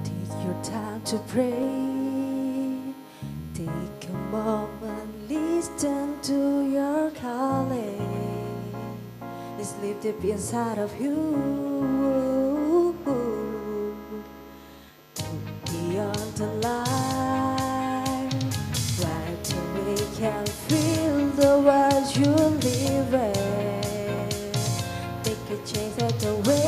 Take your time to pray. Take a moment, listen to your calling. It's live deep inside of you. Beyond the light, right to we can feel the world you live in. Take a chance at the way.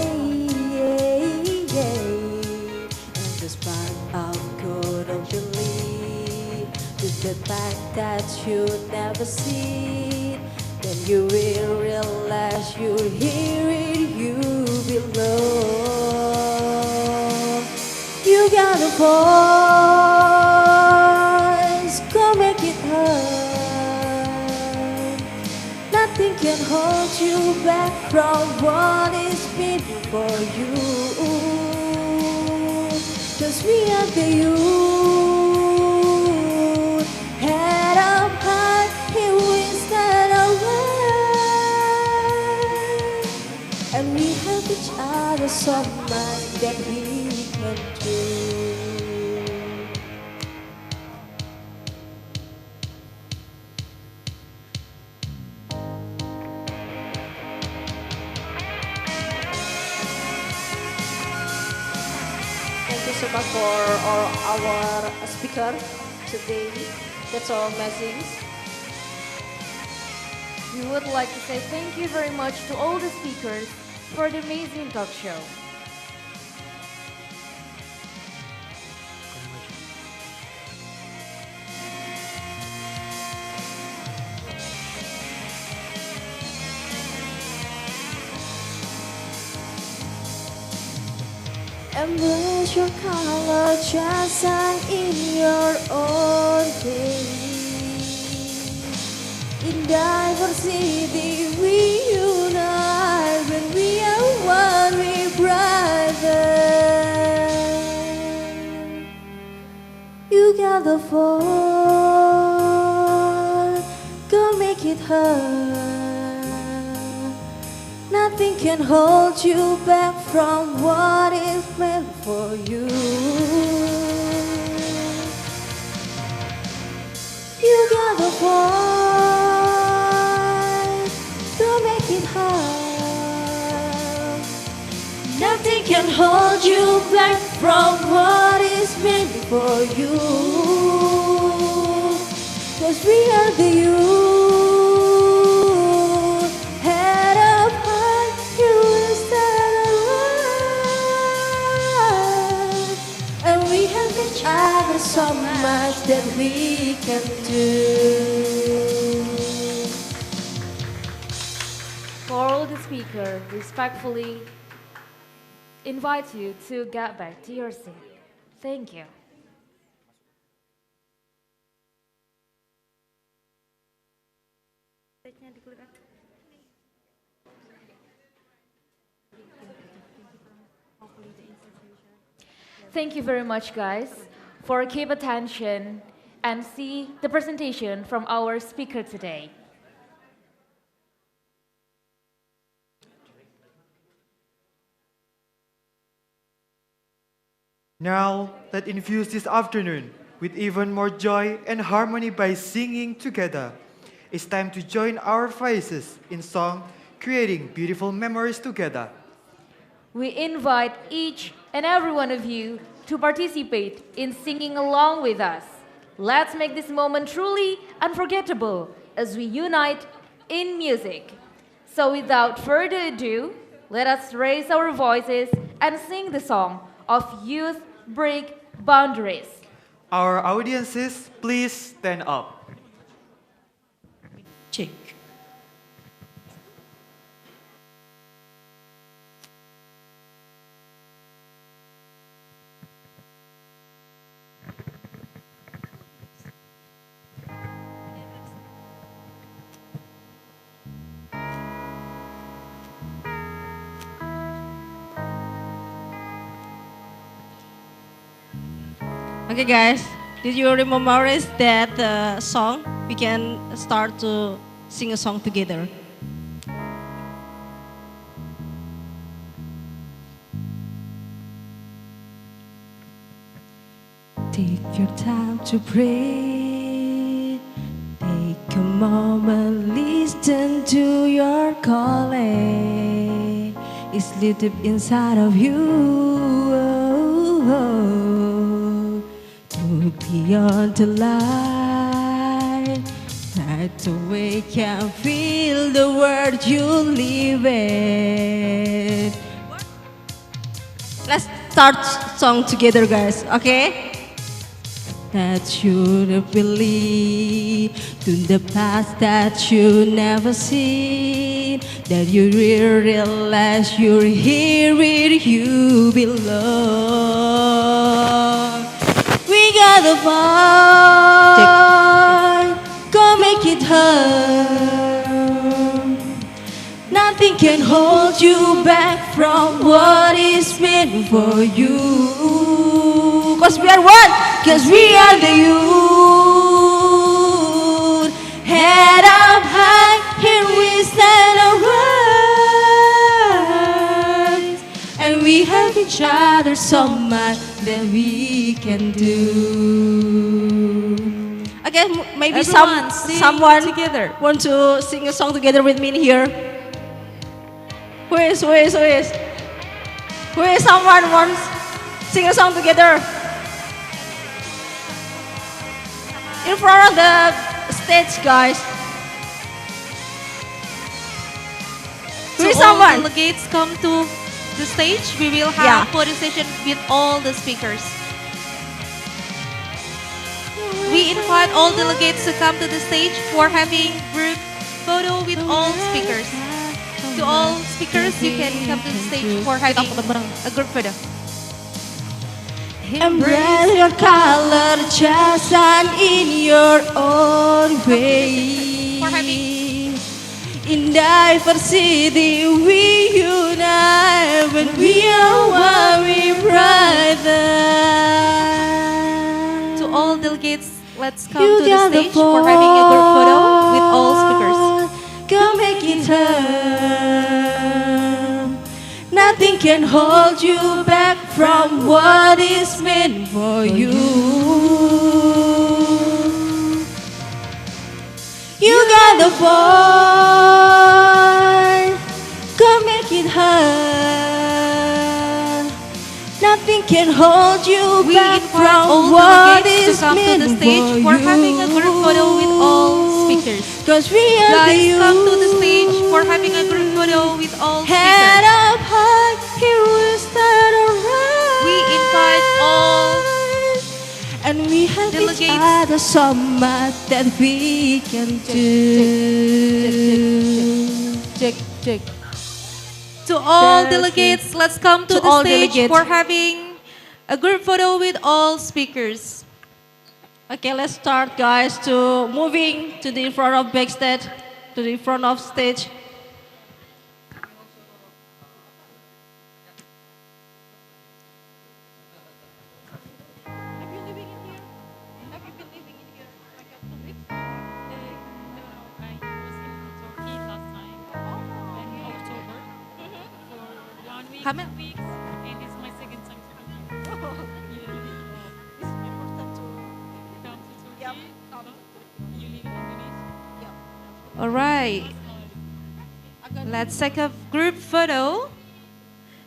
Despite of good or believe, with the fact that you never see it, then you will realize you hear it, you belong. You got a voice, go make it heard. Nothing can hold you back from what is meant for you. 'Cause we are the youth, head up high, here we stand alone. And we have each other so much that we can do.
Thank you so much for our speaker today. That's so amazing.
We would like to say thank you very much to all the speakers for the amazing talk show.
Embrace your color, just shine in your own way. In diversity we unite, when we are one we brighten. You got the voice, go make it heard. Nothing can hold you back from what is meant for you. You got the voice, don't make it hard. Nothing can hold you back from what is meant for you. 'Cause we are the youth, head up high, you will stand alone. And we have each other so much that we can do.
For all the speakers, respectfully invite you to get back to your seat. Thank you. Thank you very much, guys, for keep attention and see the presentation from our speaker today.
Now, let's infuse this afternoon with even more joy and harmony by singing together. It's time to join our voices in song, creating beautiful memories together.
We invite each and every one of you to participate in singing along with us. Let's make this moment truly unforgettable as we unite in music. So without further ado, let us raise our voices and sing the song of Youth Break Boundaries.
Our audiences, please stand up.
Check. Okay, guys, did you memorize that song? We can start to sing a song together.
Take your time to pray. Take a moment, listen to your calling. It's lit up inside of you. To beyond the light, right away can feel the world you live in.
Let's start song together, guys. Okay?
That you believe to the past that you never seen, that you realize you're here where you belong. We gotta fight, go make it hard. Nothing can hold you back from what is meant for you. Cause we are one, cause we are the youth. Head up high, here we stand arise. And we have each other so much that we can do.
Okay, maybe
Everyone, sing
someone
together.
want to sing a song together with me here. Who is someone wants sing a song together? In front of the stage, guys. Who
To
is
all
someone?
delegates come to the stage. We will have photo session with all the speakers. We invite all delegates to come to the stage for having group photo with all speakers. To all speakers, you can come to the stage for having a group photo.
Embrace your color just and in your own way.
For having
in diversity we unite when we are one we brother.
To all delegates, let's come to the stage for having a group photo with all speakers.
Go make it turn. Nothing can hold you back from what is meant for you. You got the boy. Go make it hard. Nothing can hold you back from
All
what
delegates
is
to come to the
meant
stage for having a group photo with all speakers.
Cause we are
Guys,
the
come to the stage for having a group photo with all
Head
speakers.
up high, here we stand around.
We invite all
and we have each
delegates.
other so much that we can do. Check.
To all
That's
delegates, let's come to the
all
stage
delegates.
for having a group photo with all speakers.
Okay, let's start, guys, to moving to the front of backstage, to the front of stage.
How many
weeks, and it's my second time to be here.
This is my first time to
Come to Turkey.
Yep.
You live in Indonesia.
All right. Let's take a group photo.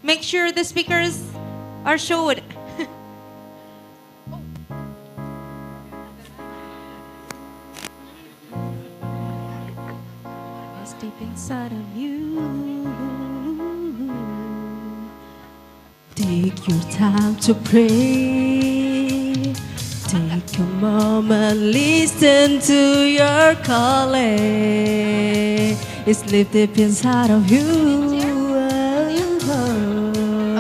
Make sure the speakers are showed.
It's deep inside of you. Take your time to pray. Take
Take a moment, listen to your calling. It's lived deep inside of you.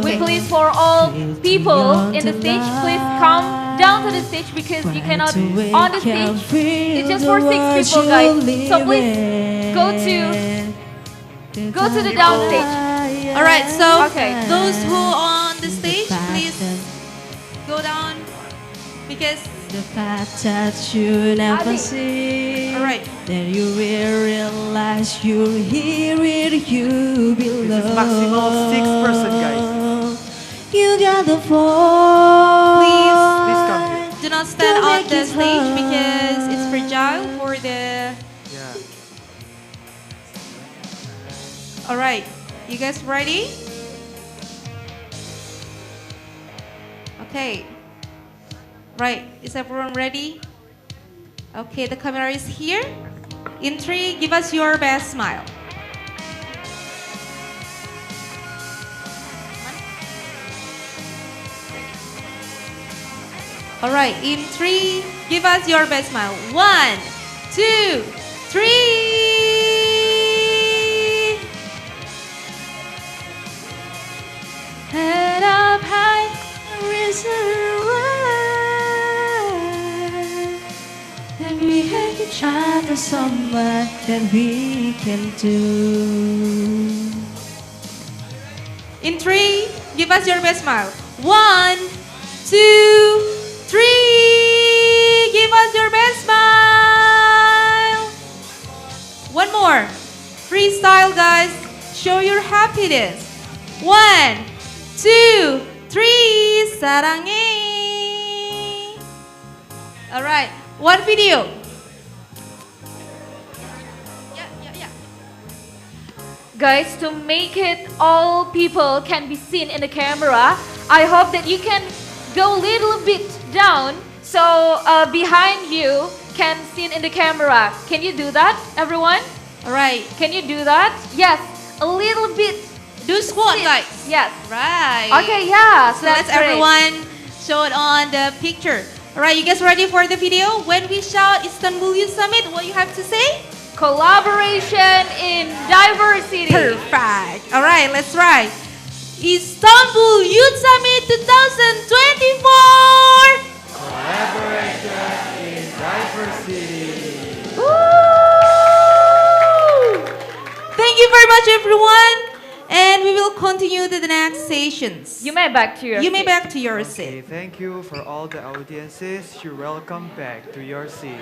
We please for all people in the stage, please come down to the stage because you cannot on the stage. It's just for 6 people, guys. So please go to the down stage.
All right, so
Okay.
those who on the stage, please go down because
the path that you never see.
All right.
Then you will realize you're here where you belong.
This is maximum of 6 person, guys.
You got the fall.
please
come here.
do not stand
Don't
on
make
the
it
stage
hard.
because it's fragile for the.
Yeah.
All right, you guys ready? Okay. Right, is everyone ready? Okay, the camera is here. In 3, give us your best smile. All right, in 3, give us your best smile. 1, 2, 3.
Head up high, risen high. And we have each other so much that we can do.
In 3, give us your best smile. 1, 2, 3. Give us your best smile. One more. Freestyle, guys. Show your happiness. 1, 2, 3. 사랑해. All right. One video.
Guys, to make it all people can be seen in the camera, I hope that you can go a little bit down so behind you can seen in the camera. Can you do that, everyone?
All right.
Can you do that? Yes, a little bit.
Do squat, guys.
Yes.
Right.
Okay, yeah.
So let's
that's great.
everyone show it on the picture. All right, you guys ready for the video? When we shout Istanbul Youth Summit, what you have to say?
Collaboration in diversity.
Perfect. All right, let's try. Istanbul Youth Summit 2024.
Collaboration in diversity.
Thank you very much, everyone. And we will continue to the next sessions.
You may back to your
You may
seat.
back to your
Okay,
seat.
thank you for all the audiences. You're welcome back to your seat.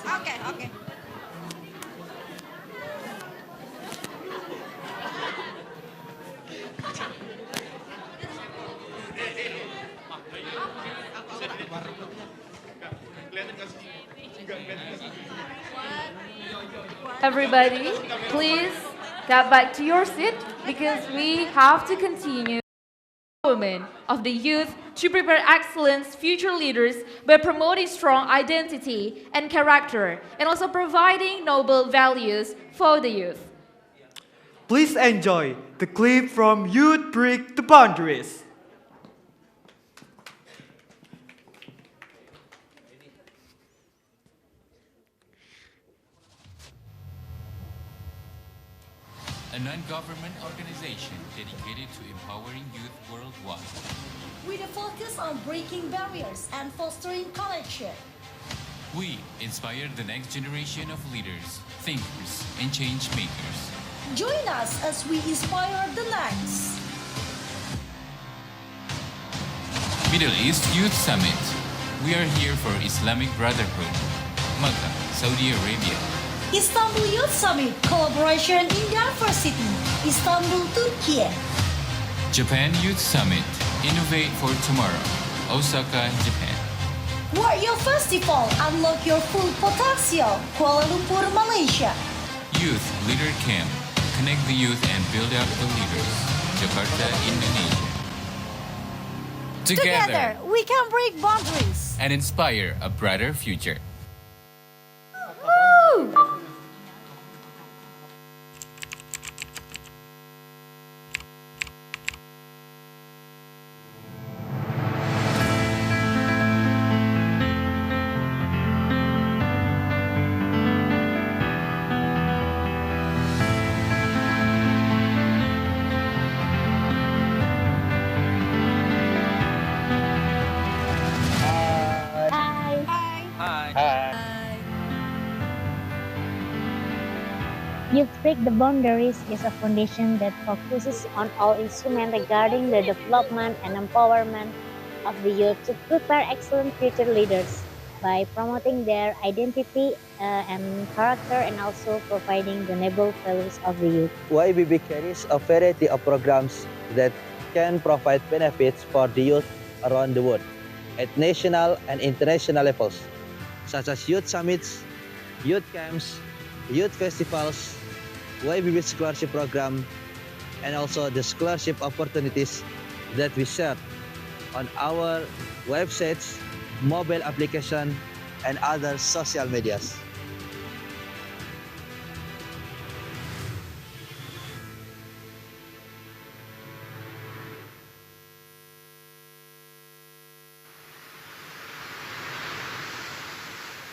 Okay, okay.
Everybody, please get back to your seat because we have to continue women of the youth to prepare excellence future leaders by promoting strong identity and character and also providing noble values for the youth.
Please enjoy the clip from Youth Break the Boundaries.
A non-government organization dedicated to empowering youth worldwide.
With a focus on breaking barriers and fostering culture.
We inspire the next generation of leaders, thinkers, and change makers.
Join us as we inspire the next.
Middle East Youth Summit. We are here for Islamic Brotherhood. Makkah, Saudi Arabia.
Istanbul Youth Summit collaboration in diversity. Istanbul, Turkey.
Japan Youth Summit. Innovate for tomorrow. Osaka, Japan.
Warrior Festival, unlock your full potential. Kuala Lumpur, Malaysia.
Youth Leader Camp. Connect the youth and build up the leaders. Jakarta, Indonesia. Together
we can break boundaries.
and inspire a brighter future.
Youth Break the Boundaries is a foundation that focuses on all instruments regarding the development and empowerment of the youth to prepare excellent future leaders by promoting their identity and character and also providing the noble values of the youth.
YBB carries a variety of programs that can provide benefits for the youth around the world at national and international levels, such as youth summits, youth camps, youth festivals, YBB scholarship program, and also the scholarship opportunities that we share on our websites, mobile application, and other social medias.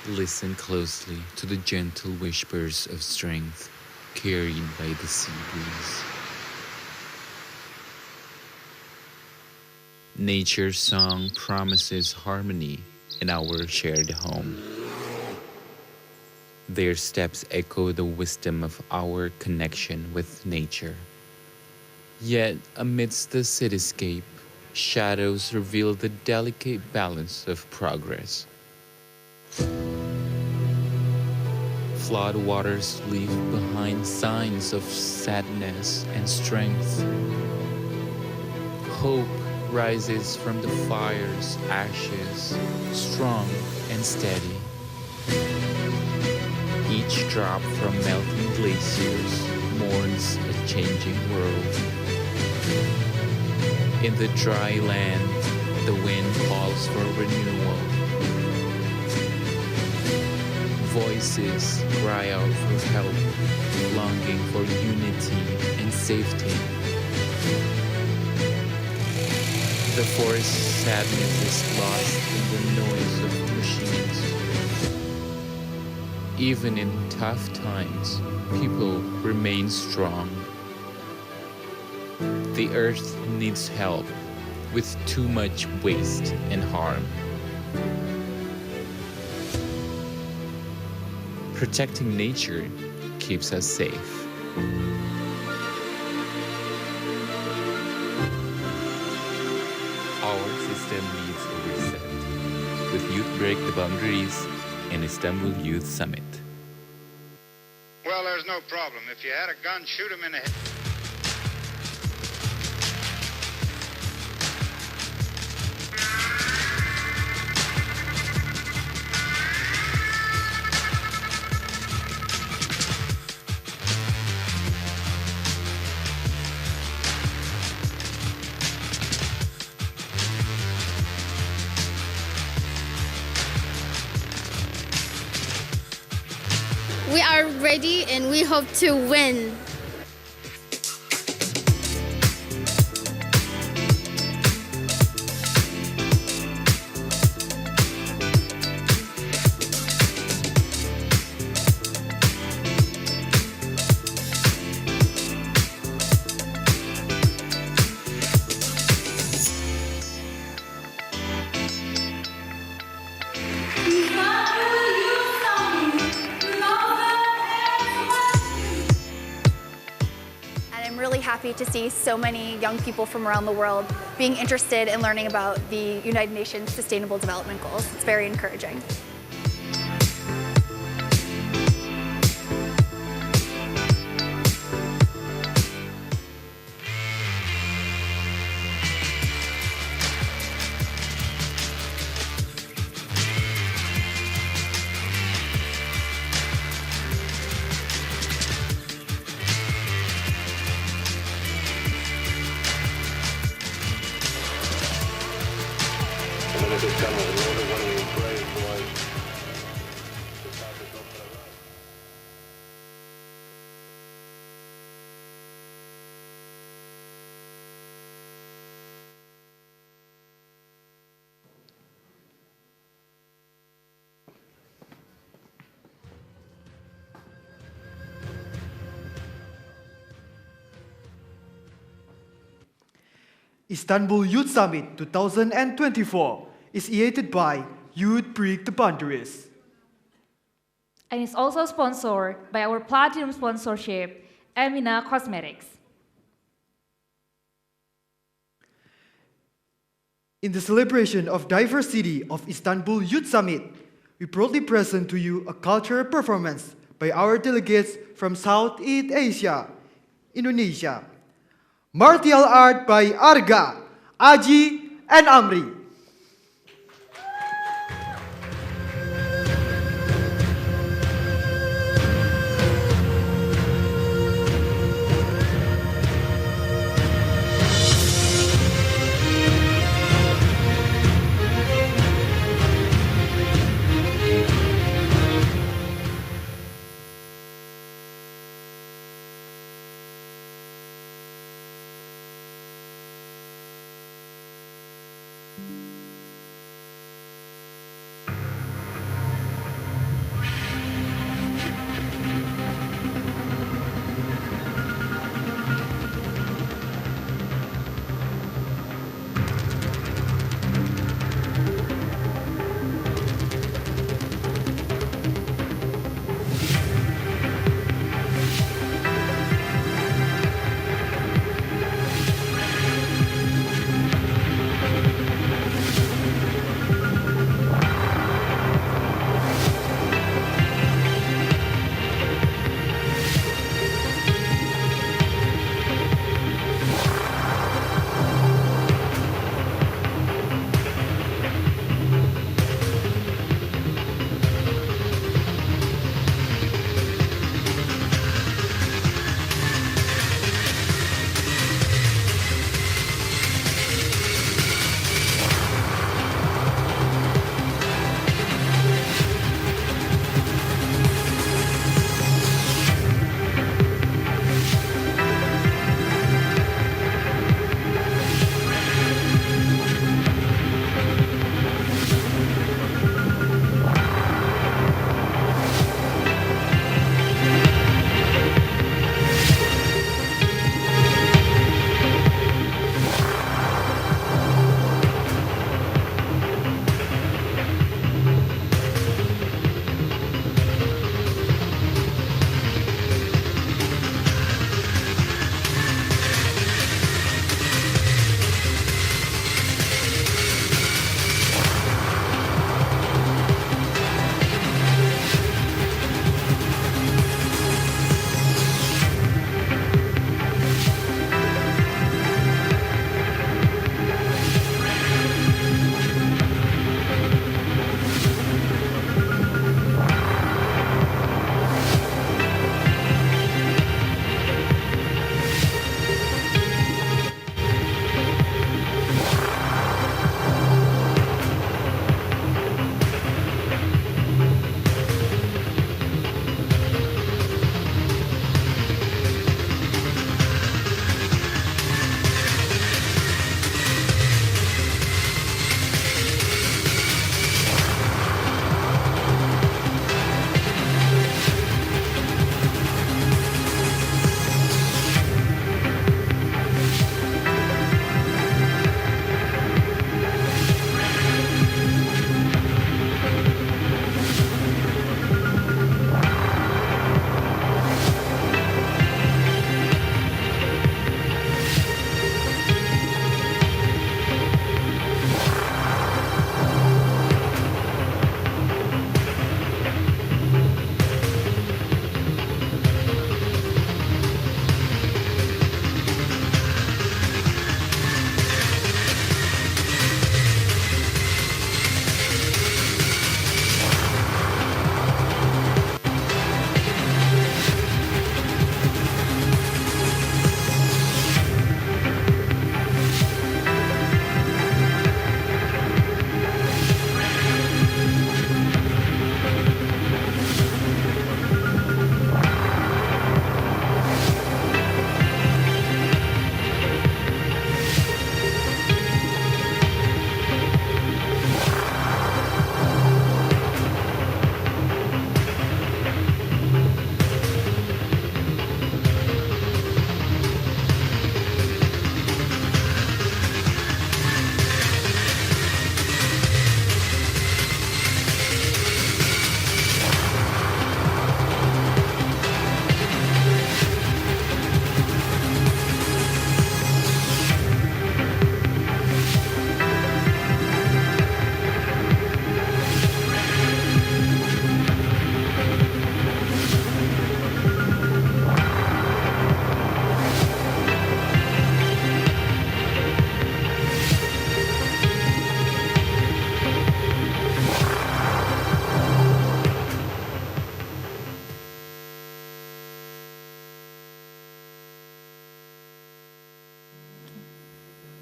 Listen closely to the gentle whispers of strength carried by the sea breeze. Nature's song promises harmony in our shared home. Their steps echo the wisdom of our connection with nature. Yet, amidst the cityscape, shadows reveal the delicate balance of progress. Floodwaters leave behind signs of sadness and strength. Hope rises from the fire's ashes, strong and steady. Each drop from melting glaciers mourns a changing world. In the dry land, the wind calls for renewal. Voices cry out for help, longing for unity and safety. The forest's sadness is lost in the noise of machines. Even in tough times, people remain strong. The earth needs help with too much waste and harm. Protecting nature keeps us safe. Our system needs a reset with Youth Break the Boundaries and Istanbul Youth Summit.
Well, there's no problem. If you had a gun, shoot him in the head.
We are ready and we hope to win.
I'm really happy to see so many young people from around the world being interested in learning about the United Nations Sustainable Development Goals. It's very encouraging.
Istanbul Youth Summit 2024 is created by Youth Break the Boundaries.
and is also sponsored by our platinum sponsorship, Emina Cosmetics.
In the celebration of diversity of Istanbul Youth Summit, we proudly present to you a cultural performance by our delegates from Southeast Asia, Indonesia. Martial art by Arga, Aji, and Amri.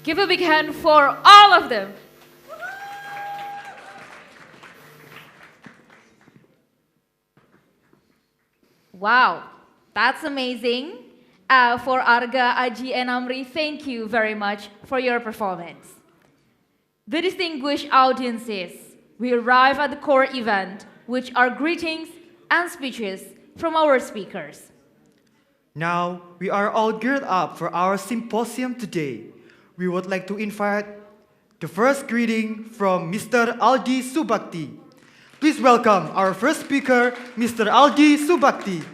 Give a big hand for all of them. Wow, that's amazing. For Arga, Aji, and Amri, thank you very much for your performance. The distinguished audiences, we arrive at the core event, which are greetings and speeches from our speakers.
Now, we are all geared up for our symposium today. We would like to invite the first greeting from Mr. Aldi Subakti. Please welcome our first speaker, Mr. Aldi Subakti.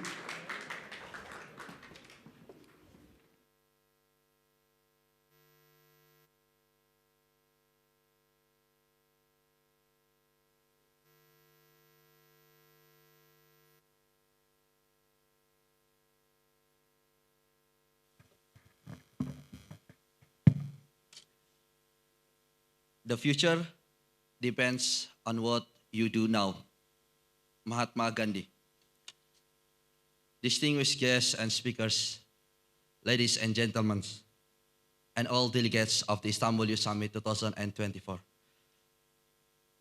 The future depends on what you do now. Mahatma Gandhi. Distinguished guests and speakers, ladies and gentlemen, and all delegates of the Istanbul Youth Summit 2024.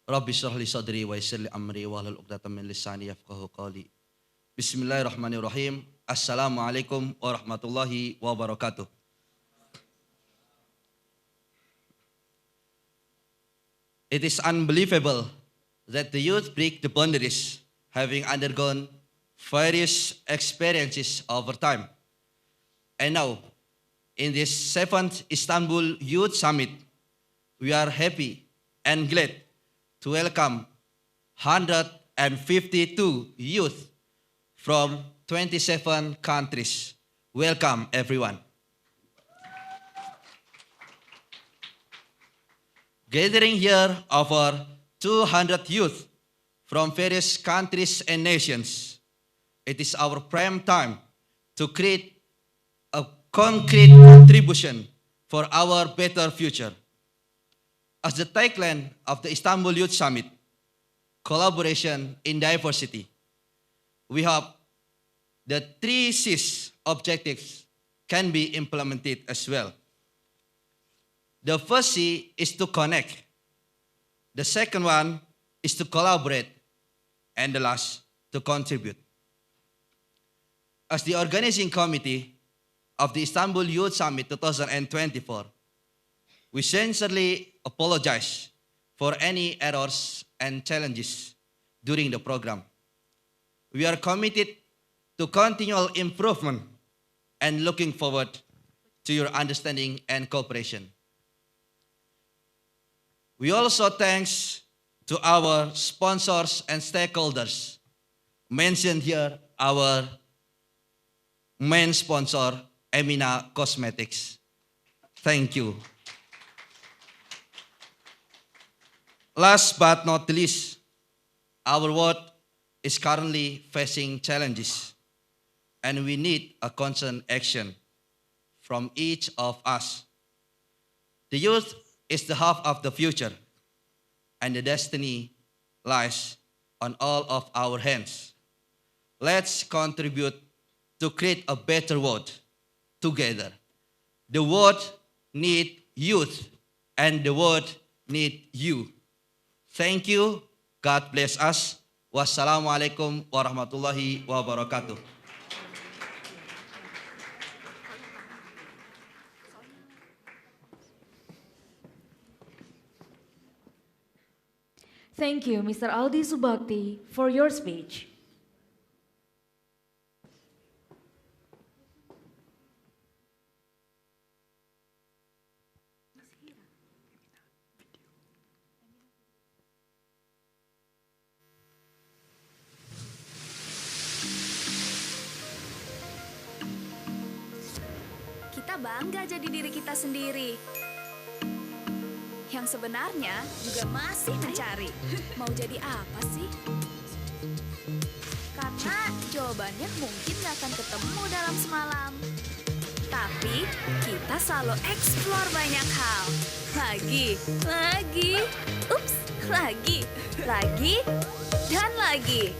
Rabbi shrah li sadri wa yassir li amri wahlul 'uqdatam min lisani yafqahu qawli. Bismillahirrahmanirrahim. Assalamualaikum warahmatullahi wabarakatuh. It is unbelievable that the youth break the boundaries, having undergone various experiences over time. And now, in this 7th Istanbul Youth Summit, we are happy and glad to welcome 152 youth from 27 countries. Welcome, everyone. Gathering here over 200 youth from various countries and nations, it is our prime time to create a concrete contribution for our better future. As the tagline of the Istanbul Youth Summit, collaboration in diversity, we hope the 3 C's objectives can be implemented as well. The first C is to connect. The second one is to collaborate. And the last, to contribute. As the organizing committee of the Istanbul Youth Summit 2024, we sincerely apologize for any errors and challenges during the program. We are committed to continual improvement and looking forward to your understanding and cooperation. We also thanks to our sponsors and stakeholders. Mentioned here our main sponsor, Emina Cosmetics. Thank you. Last but not least, our world is currently facing challenges, and we need a constant action from each of us. The youth is the half of the future, and the destiny lies on all of our hands. Let's contribute to create a better world together. The world needs youth, and the world needs you. Thank you. God bless us. Wassalamualaikum warahmatullahi wabarakatuh.
Thank you, Mr. Aldi Subakti, for your speech.
Kita bangga jadi diri kita sendiri. Yang sebenarnya juga masih mencari. Mau jadi apa sih? Karena jawabannya mungkin gak akan ketemu dalam semalam. Tapi kita selalu explore banyak hal. Lagi, dan lagi.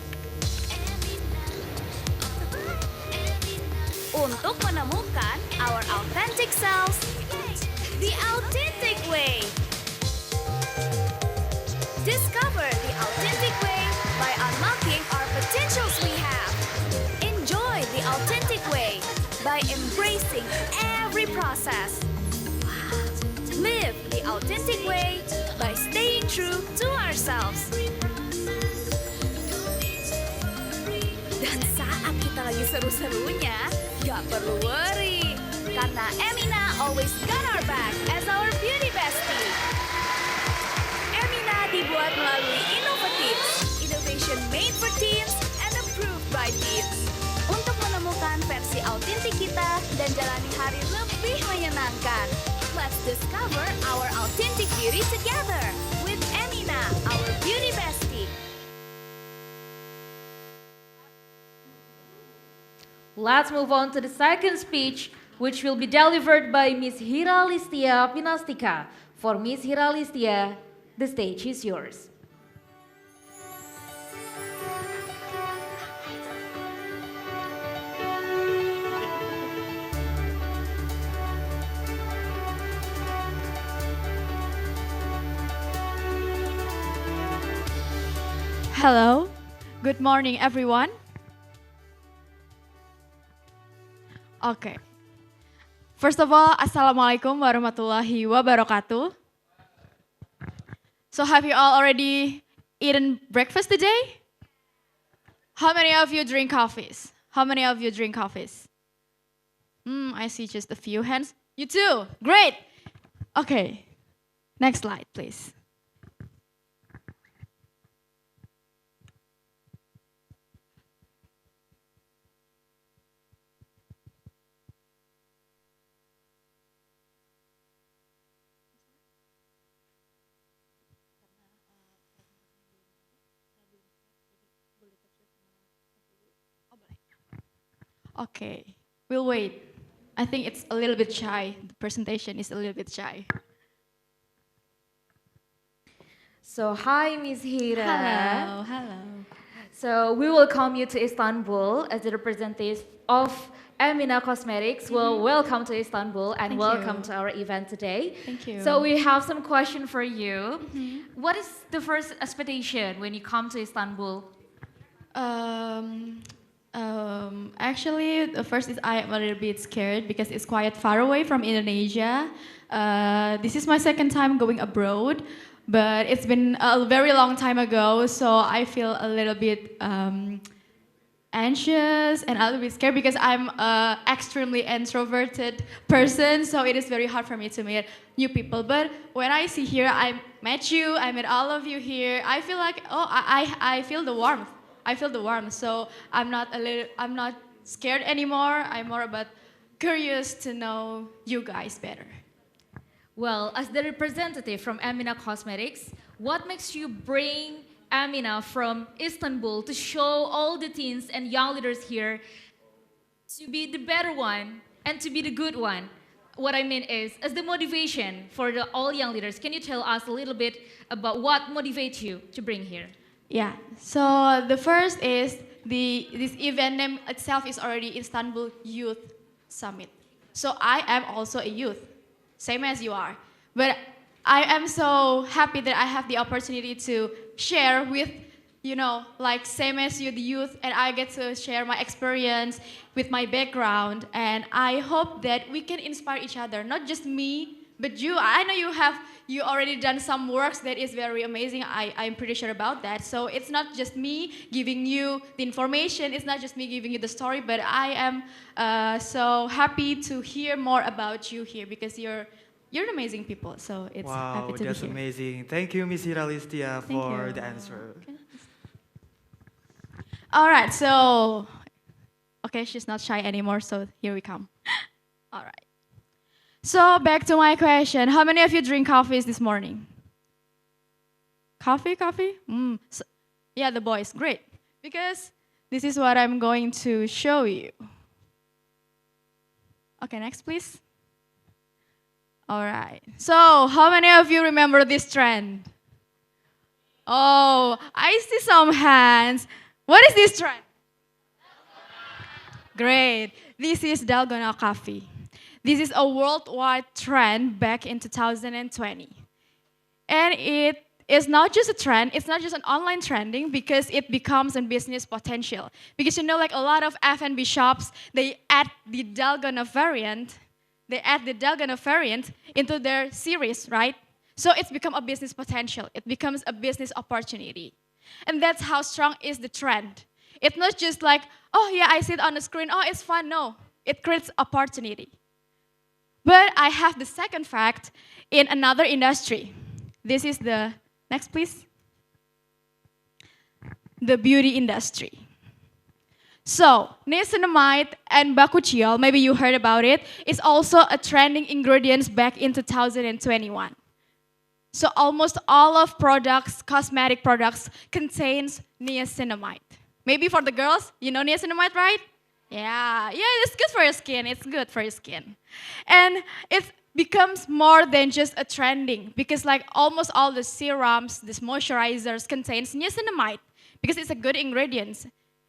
Untuk menemukan our authentic selves. The authentic process. Live the authentic way by staying true to ourselves. Dan saat kita lagi seru-serunya, gak perlu worry. Karena Emina always got our back as our beauty bestie. Emina dibuat melalui Innovative, innovation made for teens and approved by teens. Untuk menemukan versi autentik kita dan jalani hari lebih menyenangkan. Let's discover our authentic beauty together with Emina, our beauty bestie.
Let's move on to the second speech, which will be delivered by Miss Hira Listia Pinastika. For Miss Hira Listia, the stage is yours.
Hello, good morning everyone. Okay. First of all, Assalamualaikum warahmatullahi wabarakatuh. So have you all already eaten breakfast today? How many of you drink coffees? How many of you drink coffees? I see just a few hands. You too, great. Okay, next slide please. Okay, we'll wait. I think it's a little bit shy. The presentation is a little bit shy.
So hi, Miss Hira.
Hello, hello.
So we welcome you to Istanbul as the representative of Emina Cosmetics. Well, welcome to Istanbul and
Thank
welcome
you.
to our event today.
Thank you.
So we have some question for you. What is the first expectation when you come to Istanbul?
Actually, the first is I am a little bit scared because it's quite far away from Indonesia. This is my second time going abroad, but it's been a very long time ago, so I feel a little bit anxious and a little bit scared because I'm an extremely introverted person, so it is very hard for me to meet new people. But when I see here, I met you, I met all of you here, I feel like, I feel the warmth. I feel the warmth, so I'm not scared anymore. I'm more about curious to know you guys better.
Well, as the representative from Emina Cosmetics, what makes you bring Emina from Istanbul to show all the teens and young leaders here to be the better one and to be the good one? What I mean is, as the motivation for all young leaders, can you tell us a little bit about what motivates you to bring here?
Yeah, so the first is this event name itself is already Istanbul Youth Summit. So I am also a youth, same as you are. But I am so happy that I have the opportunity to share with, like same as you, the youth, and I get to share my experience with my background. And I hope that we can inspire each other, not just me, but you. I know you already done some works that is very amazing. I'm pretty sure about that. So it's not just me giving you the information. It's not just me giving you the story, but I am so happy to hear more about you here because you're an amazing people. So it's happy to be here.
Wow, that's amazing. Thank you, Miss Hira Listia, for the answer.
All right, so, okay, she's not shy anymore, so here we come. All right. So back to my question. How many of you drink coffees this morning? Coffee? So, yeah, the boys, great. Because this is what I'm going to show you. Okay, next please. All right. So how many of you remember this trend? Oh, I see some hands. What is this trend? Great. This is Dalgona coffee. This is a worldwide trend back in 2020. And it is not just a trend, it's not just an online trending because it becomes a business potential. Because like a lot of F&B shops, they add the Dalgona variant they add the Dalgona variant into their series, right? So it's become a business potential. It becomes a business opportunity. And that's how strong is the trend. It's not just like, oh yeah, I see it on the screen, oh, it's fun. No, it creates opportunity. But I have the second fact in another industry. This is the, next please. The beauty industry. So, niacinamide and bakuchiol, maybe you heard about it, is also a trending ingredient back in 2021. So almost all of products, cosmetic products, contains niacinamide. Maybe for the girls, you know niacinamide, right? Yeah, it's good for your skin. It's good for your skin. And it becomes more than just a trending because like almost all the serums, these moisturizers contains niacinamide because it's a good ingredient.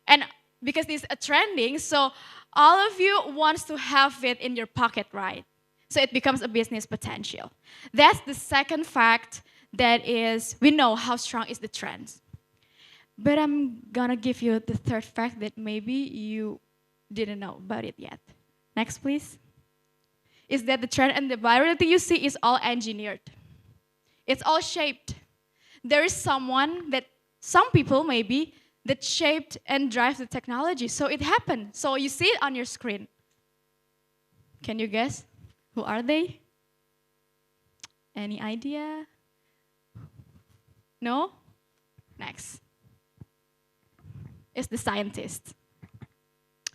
And because it's a trending, so all of you wants to have it in your pocket, right? So it becomes a business potential. That's the second fact that is, we know how strong is the trend. But I'm gonna give you the third fact that maybe you didn't know about it yet. Next, please. Is that the trend and the virality you see is all engineered. It's all shaped. There is someone that, some people maybe, that shaped and drive the technology. So it happened. So you see it on your screen. Can you guess? Who are they? Any idea? No? Next. It's the scientists.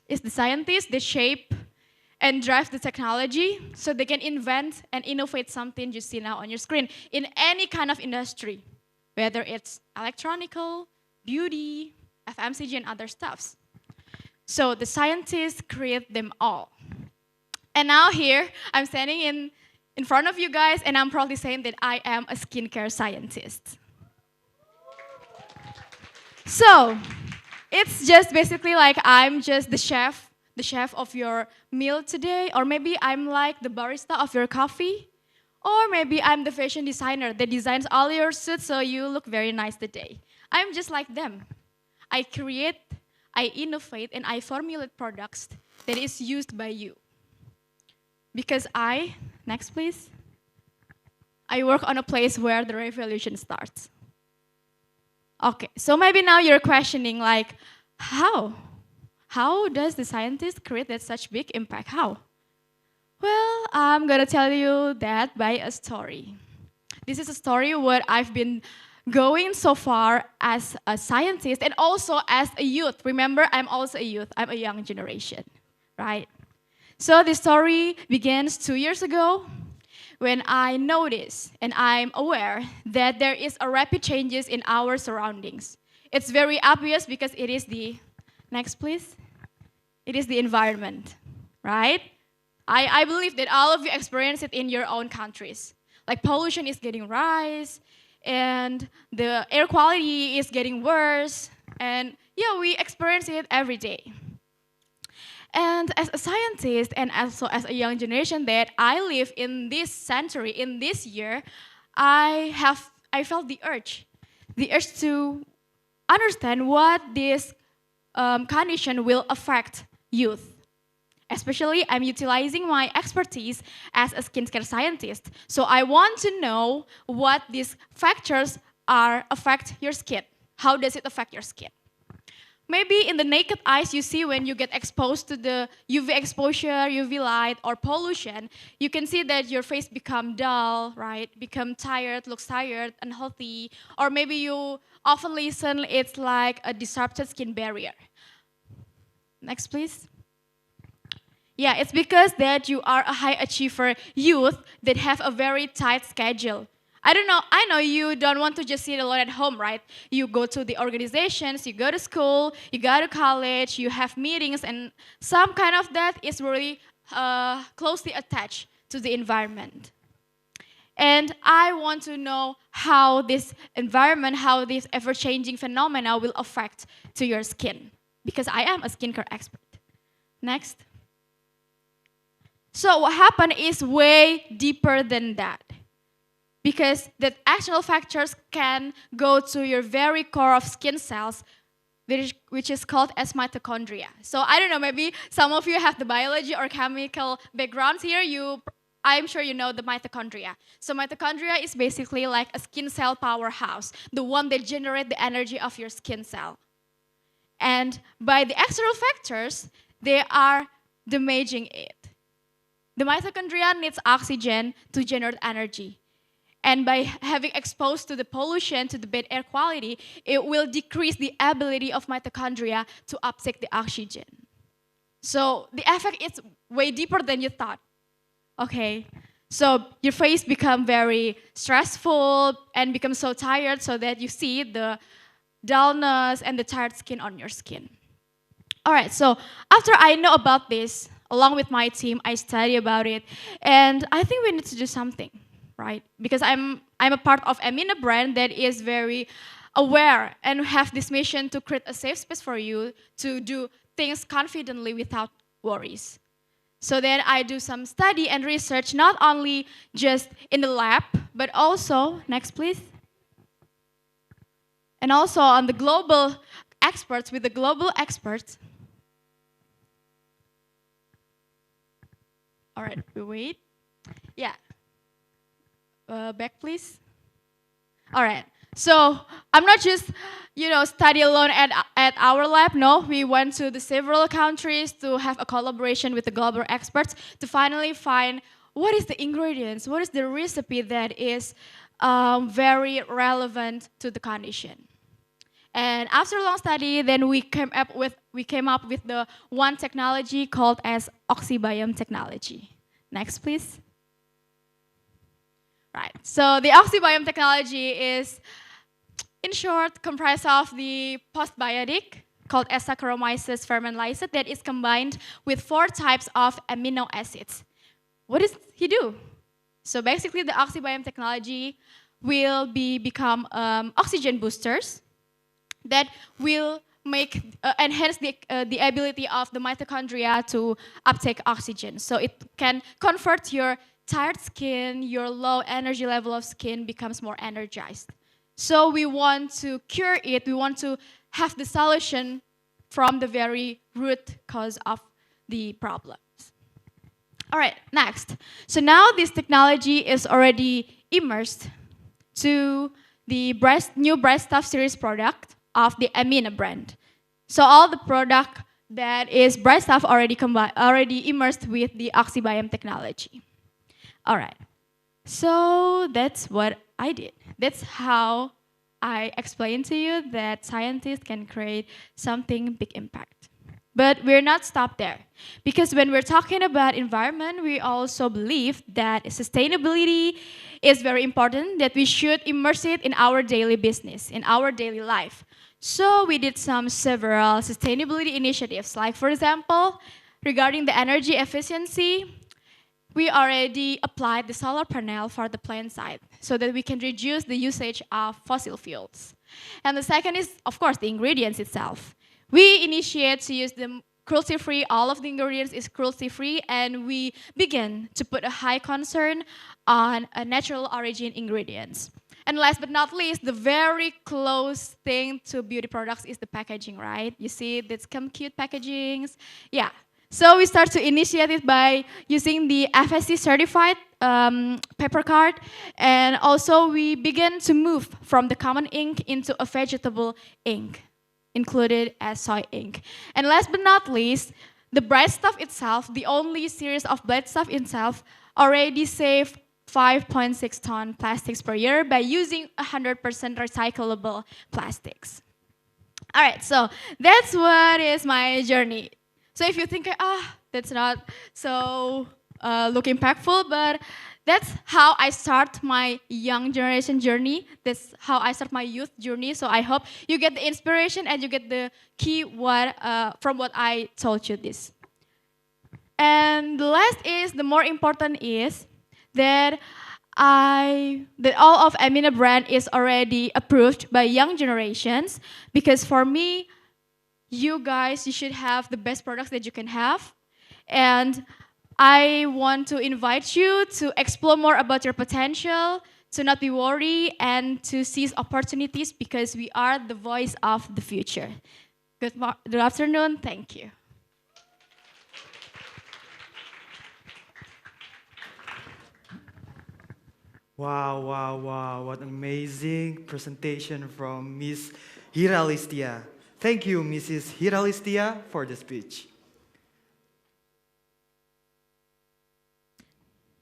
It's the scientists that shape and drive the technology so they can invent and innovate something you see now on your screen in any kind of industry, whether it's electronical, beauty, FMCG, and other stuffs. So the scientists create them all. And now here, I'm standing in front of you guys, and I'm proudly saying that I am a skincare scientist. So, it's just basically like I'm just the chef of your meal today, or maybe I'm like the barista of your coffee, or maybe I'm the fashion designer that designs all your suits so you look very nice today. I'm just like them. I create, I innovate, and I formulate products that is used by you. Because next please, I work on a place where the revolution starts. Okay, so maybe now you're questioning like, how? How does the scientist create that such big impact? How? Well, I'm gonna tell you that by a story. This is a story what I've been going so far as a scientist and also as a youth. Remember, I'm also a youth. I'm a young generation, right? So the story begins 2 years ago when I noticed and I'm aware that there is a rapid changes in our surroundings. It's very obvious because it is the, next please, it is the environment, right? I believe that all of you experience it in your own countries. Like pollution is getting rise and the air quality is getting worse and yeah, we experience it every day. And as a scientist and also as a young generation that I live in this century, in this year, I felt the urge to understand what this condition will affect youth. Especially, I'm utilizing my expertise as a skincare scientist. So I want to know what these factors affect your skin. How does it affect your skin? Maybe in the naked eyes you see when you get exposed to the UV exposure, UV light, or pollution, you can see that your face become dull, right? Become tired, looks tired, unhealthy, or maybe you often listen it's like a disrupted skin barrier. Next, please. Yeah, it's because that you are a high achiever youth that have a very tight schedule. I know you don't want to just sit alone at home, right? You go to the organizations, you go to school, you go to college, you have meetings, and some kind of that is really closely attached to the environment. And I want to know how this environment, how this ever-changing phenomena will affect to your skin, because I am a skincare expert. Next. So what happened is way deeper than that. Because the external factors can go to your very core of skin cells which is called as mitochondria. So I don't know, maybe some of you have the biology or chemical backgrounds here. I'm sure you know the mitochondria. So mitochondria is basically like a skin cell powerhouse, the one that generates the energy of your skin cell. And by the external factors, they are damaging it. The mitochondria needs oxygen to generate energy. And by having exposed to the pollution, to the bad air quality, it will decrease the ability of mitochondria to uptake the oxygen. So the effect is way deeper than you thought. Okay, so your face become very stressful and become so tired so that you see the dullness and the tired skin on your skin. All right, so after I know about this, along with my team, I study about it, and I think we need to do something, right? Because I'm a part of Amina brand that is very aware and have this mission to create a safe space for you to do things confidently without worries. So then I do some study and research, not only just in the lab, but also, next please, and also on the global experts, with the global experts. All right, we wait. Yeah. Back please. All right. So I'm not just, study alone at our lab. No, we went to the several countries to have a collaboration with the global experts to finally find what is the ingredients, what is the recipe that is very relevant to the condition. And after a long study, then we came up with the one technology called as oxybiome technology. Next, please. Right. So the oxybiome technology is, in short, comprised of the postbiotic called as Saccharomyces ferment-lysate that is combined with 4 types of amino acids. What does he do? So basically, the oxybiome technology will become oxygen boosters that will enhance the ability of the mitochondria to uptake oxygen. So it can convert your tired skin, your low energy level of skin becomes more energized. So we want to cure it. We want to have the solution from the very root cause of the problems. All right, next. So now this technology is already immersed to the new breast stuff series product of the Amina brand. So all the product that is breast stuff already immersed with the oxybiome technology. All right, so that's what I did. That's how I explained to you that scientists can create something big impact. But we're not stopped there. Because when we're talking about environment, we also believe that sustainability is very important, that we should immerse it in our daily business, in our daily life. So we did several sustainability initiatives, like for example, regarding the energy efficiency, we already applied the solar panel for the plant side so that we can reduce the usage of fossil fuels. And the second is, of course, the ingredients itself. We initiate to use the cruelty-free, all of the ingredients is cruelty-free, and we begin to put a high concern on natural origin ingredients. And last but not least, the very close thing to beauty products is the packaging, right? You see, that's some cute packagings. Yeah. So we start to initiate it by using the FSC certified paper card, and also we begin to move from the common ink into a vegetable ink, included as soy ink. And last but not least, the bright stuff itself, the only series of bright stuff itself, already saved 5.6 ton plastics per year by using 100% recyclable plastics. All right, so that's what is my journey. So if you think, that's not so look impactful, but that's how I start my young generation journey. That's how I start my youth journey. So I hope you get the inspiration and you get the key from what I told you this. And the last is, the more important is that all of Amina brand is already approved by young generations, because for me, you guys, you should have the best products that you can have. And I want to invite you to explore more about your potential, to not be worried, and to seize opportunities, because we are the voice of the future. Good afternoon. Thank you.
Wow, wow, wow. What an amazing presentation from Miss Hiralistia. Thank you, Mrs. Hiralistia, for the speech.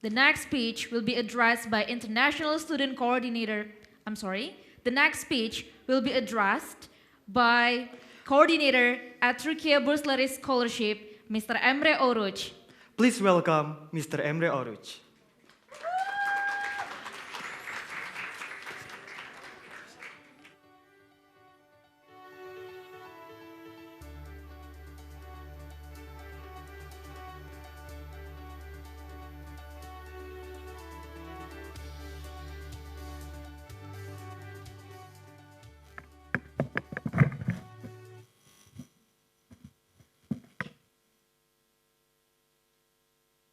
The next speech will be addressed by International Student Coordinator. I'm sorry. The next speech will be addressed by Coordinator at Turkey Bursary Scholarship, Mr. Emre Oruç.
Please welcome Mr. Emre Oruç.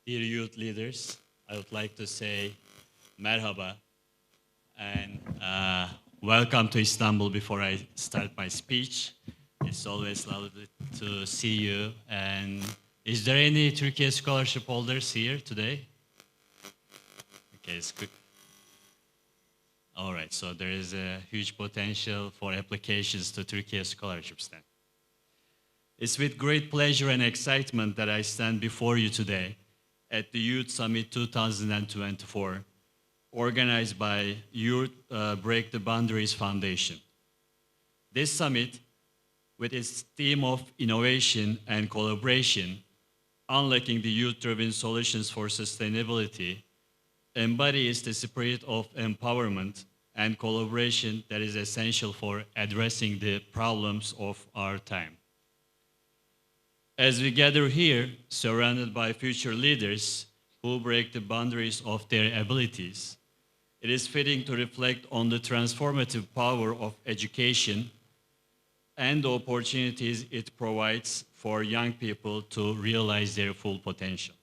Dear youth leaders, I would like to say merhaba and welcome to Istanbul before I start my speech. It's always lovely to see you. And is there any Turkey scholarship holders here today? Okay, it's good. All right, so there is a huge potential for applications to Turkey scholarships then. It's with great pleasure and excitement that I stand before you today at the Youth Summit 2024, organized by Youth Break the Boundaries Foundation. This summit, with its theme of innovation and collaboration, unlocking the youth-driven solutions for sustainability, embodies the spirit of empowerment and collaboration that is essential for addressing the problems of our time. As we gather here, surrounded by future leaders who break the boundaries of their abilities, it is fitting to reflect on the transformative power of education and the opportunities it provides for young people to realize their full potential.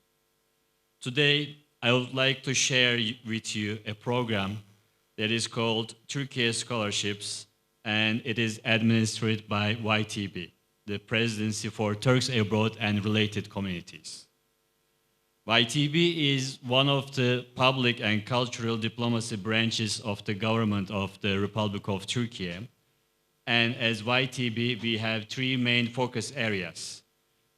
Today, I would like to share with you a program that is called Turkey Scholarships, and it is administered by YTB, the Presidency for Turks Abroad and Related Communities. YTB is one of the public and cultural diplomacy branches of the government of the Republic of Turkey. And as YTB, we have three main focus areas.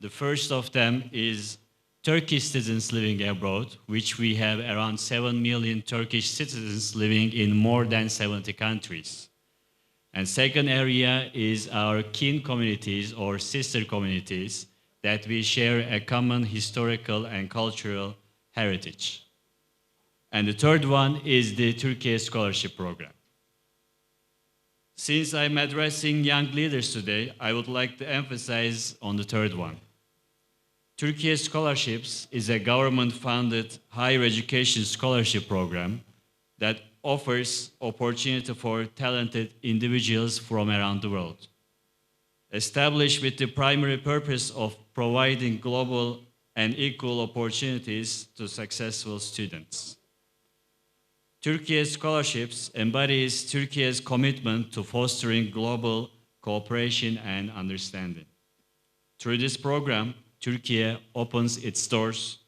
The first of them is Turkish citizens living abroad, which we have around 7 million Turkish citizens living in more than 70 countries. And second area is our kin communities or sister communities that we share a common historical and cultural heritage. And the third one is the Turkey Scholarship Program. Since I'm addressing young leaders today, I would like to emphasize on the third one. Turkey Scholarships is a government-funded higher education scholarship program that offers opportunity for talented individuals from around the world. Established with the primary purpose of providing global and equal opportunities to successful students. Turkey Scholarships embodies Turkey's commitment to fostering global cooperation and understanding. Through this program, Turkey opens its doors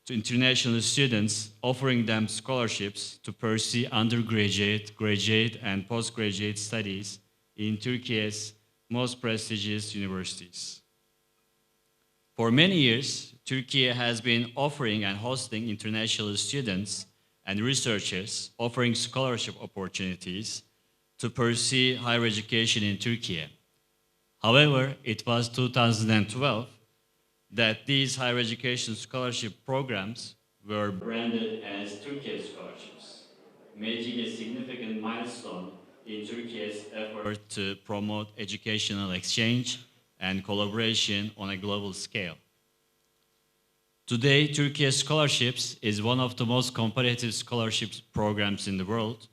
to international students, offering them scholarships to pursue undergraduate, graduate, and postgraduate studies in Turkey's most prestigious universities. For many years, Turkey has been offering and hosting international students and researchers offering scholarship opportunities to pursue higher education in Turkey. However, it was 2012 that these higher education scholarship programs were branded as Turkey scholarships, making a significant milestone in Turkey's effort to promote educational exchange and collaboration on a global scale. Today, Turkey Scholarships is one of the most competitive scholarship programs in the world,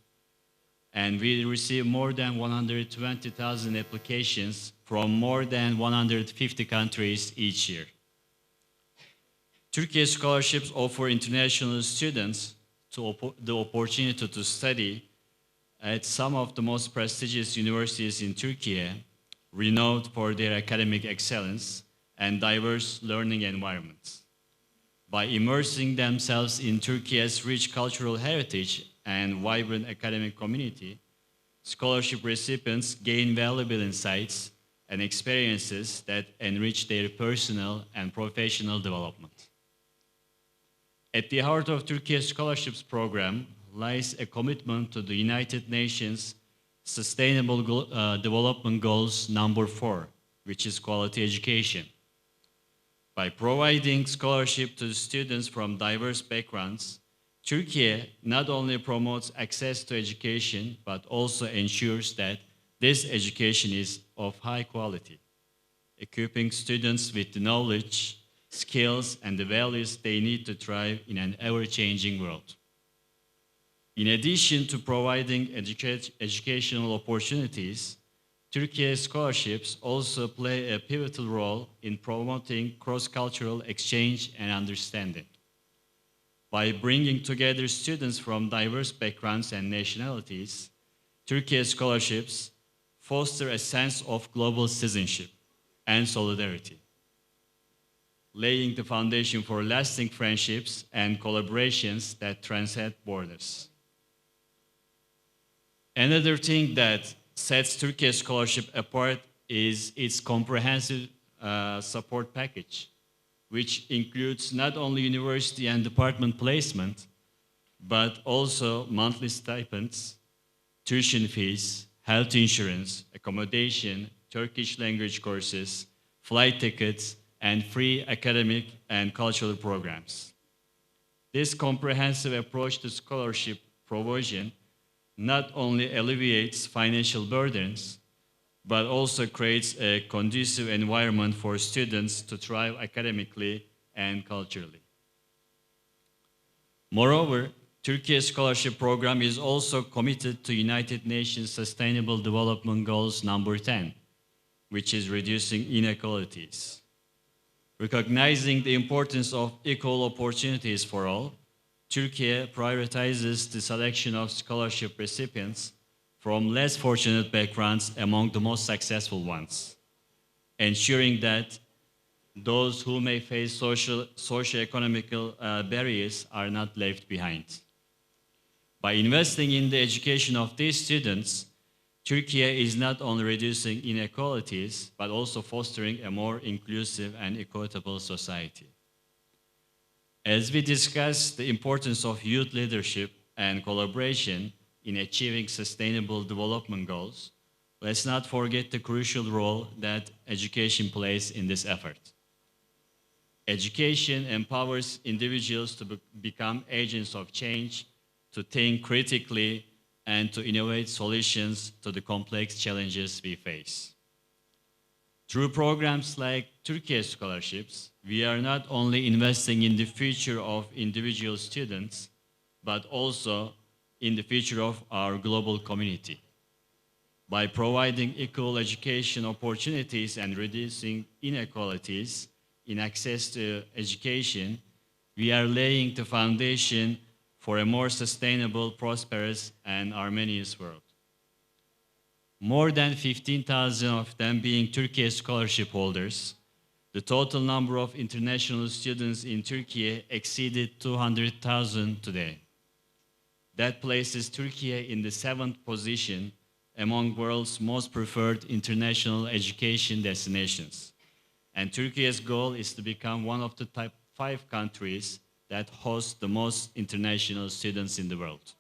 and we receive more than 120,000 applications from more than 150 countries each year. Turkey Scholarships offer international students the opportunity to study at some of the most prestigious universities in Turkey, renowned for their academic excellence and diverse learning environments. By immersing themselves in Turkey's rich cultural heritage and vibrant academic community, scholarship recipients gain valuable insights and experiences that enrich their personal and professional development. At the heart of Turkey's scholarships program lies a commitment to the United Nations Sustainable Development Goals number 4, which is quality education. By providing scholarship to students from diverse backgrounds, Turkey not only promotes access to education, but also ensures that this education is of high quality, equipping students with the knowledge, skills, and the values they need to thrive in an ever-changing world. In addition to providing educational opportunities, Turkey's scholarships also play a pivotal role in promoting cross-cultural exchange and understanding. By bringing together students from diverse backgrounds and nationalities, Turkey's scholarships foster a sense of global citizenship and solidarity, laying the foundation for lasting friendships and collaborations that transcend borders. Another thing that sets Turkey's scholarship apart is its comprehensive support package, which includes not only university and department placement, but also monthly stipends, tuition fees, health insurance, accommodation, Turkish language courses, flight tickets, and free academic and cultural programs. This comprehensive approach to scholarship provision not only alleviates financial burdens, but also creates a conducive environment for students to thrive academically and culturally. Moreover, Turkey's scholarship program is also committed to United Nations Sustainable Development Goals number 10, which is reducing inequalities. Recognizing the importance of equal opportunities for all, Turkey prioritizes the selection of scholarship recipients from less fortunate backgrounds among the most successful ones, ensuring that those who may face socio-economical barriers are not left behind. By investing in the education of these students, Turkey is not only reducing inequalities, but also fostering a more inclusive and equitable society. As we discuss the importance of youth leadership and collaboration in achieving sustainable development goals, let's not forget the crucial role that education plays in this effort. Education empowers individuals to become agents of change, to think critically, and to innovate solutions to the complex challenges we face. Through programs like Turkey Scholarships, we are not only investing in the future of individual students, but also in the future of our global community. By providing equal education opportunities and reducing inequalities in access to education, we are laying the foundation for a more sustainable, prosperous, and harmonious world. More than 15,000 of them being Turkey scholarship holders, the total number of international students in Turkey exceeded 200,000 today. That places Turkey in the 7th position among world's most preferred international education destinations. And Turkey's goal is to become one of the top 5 countries that host the most international students in the world.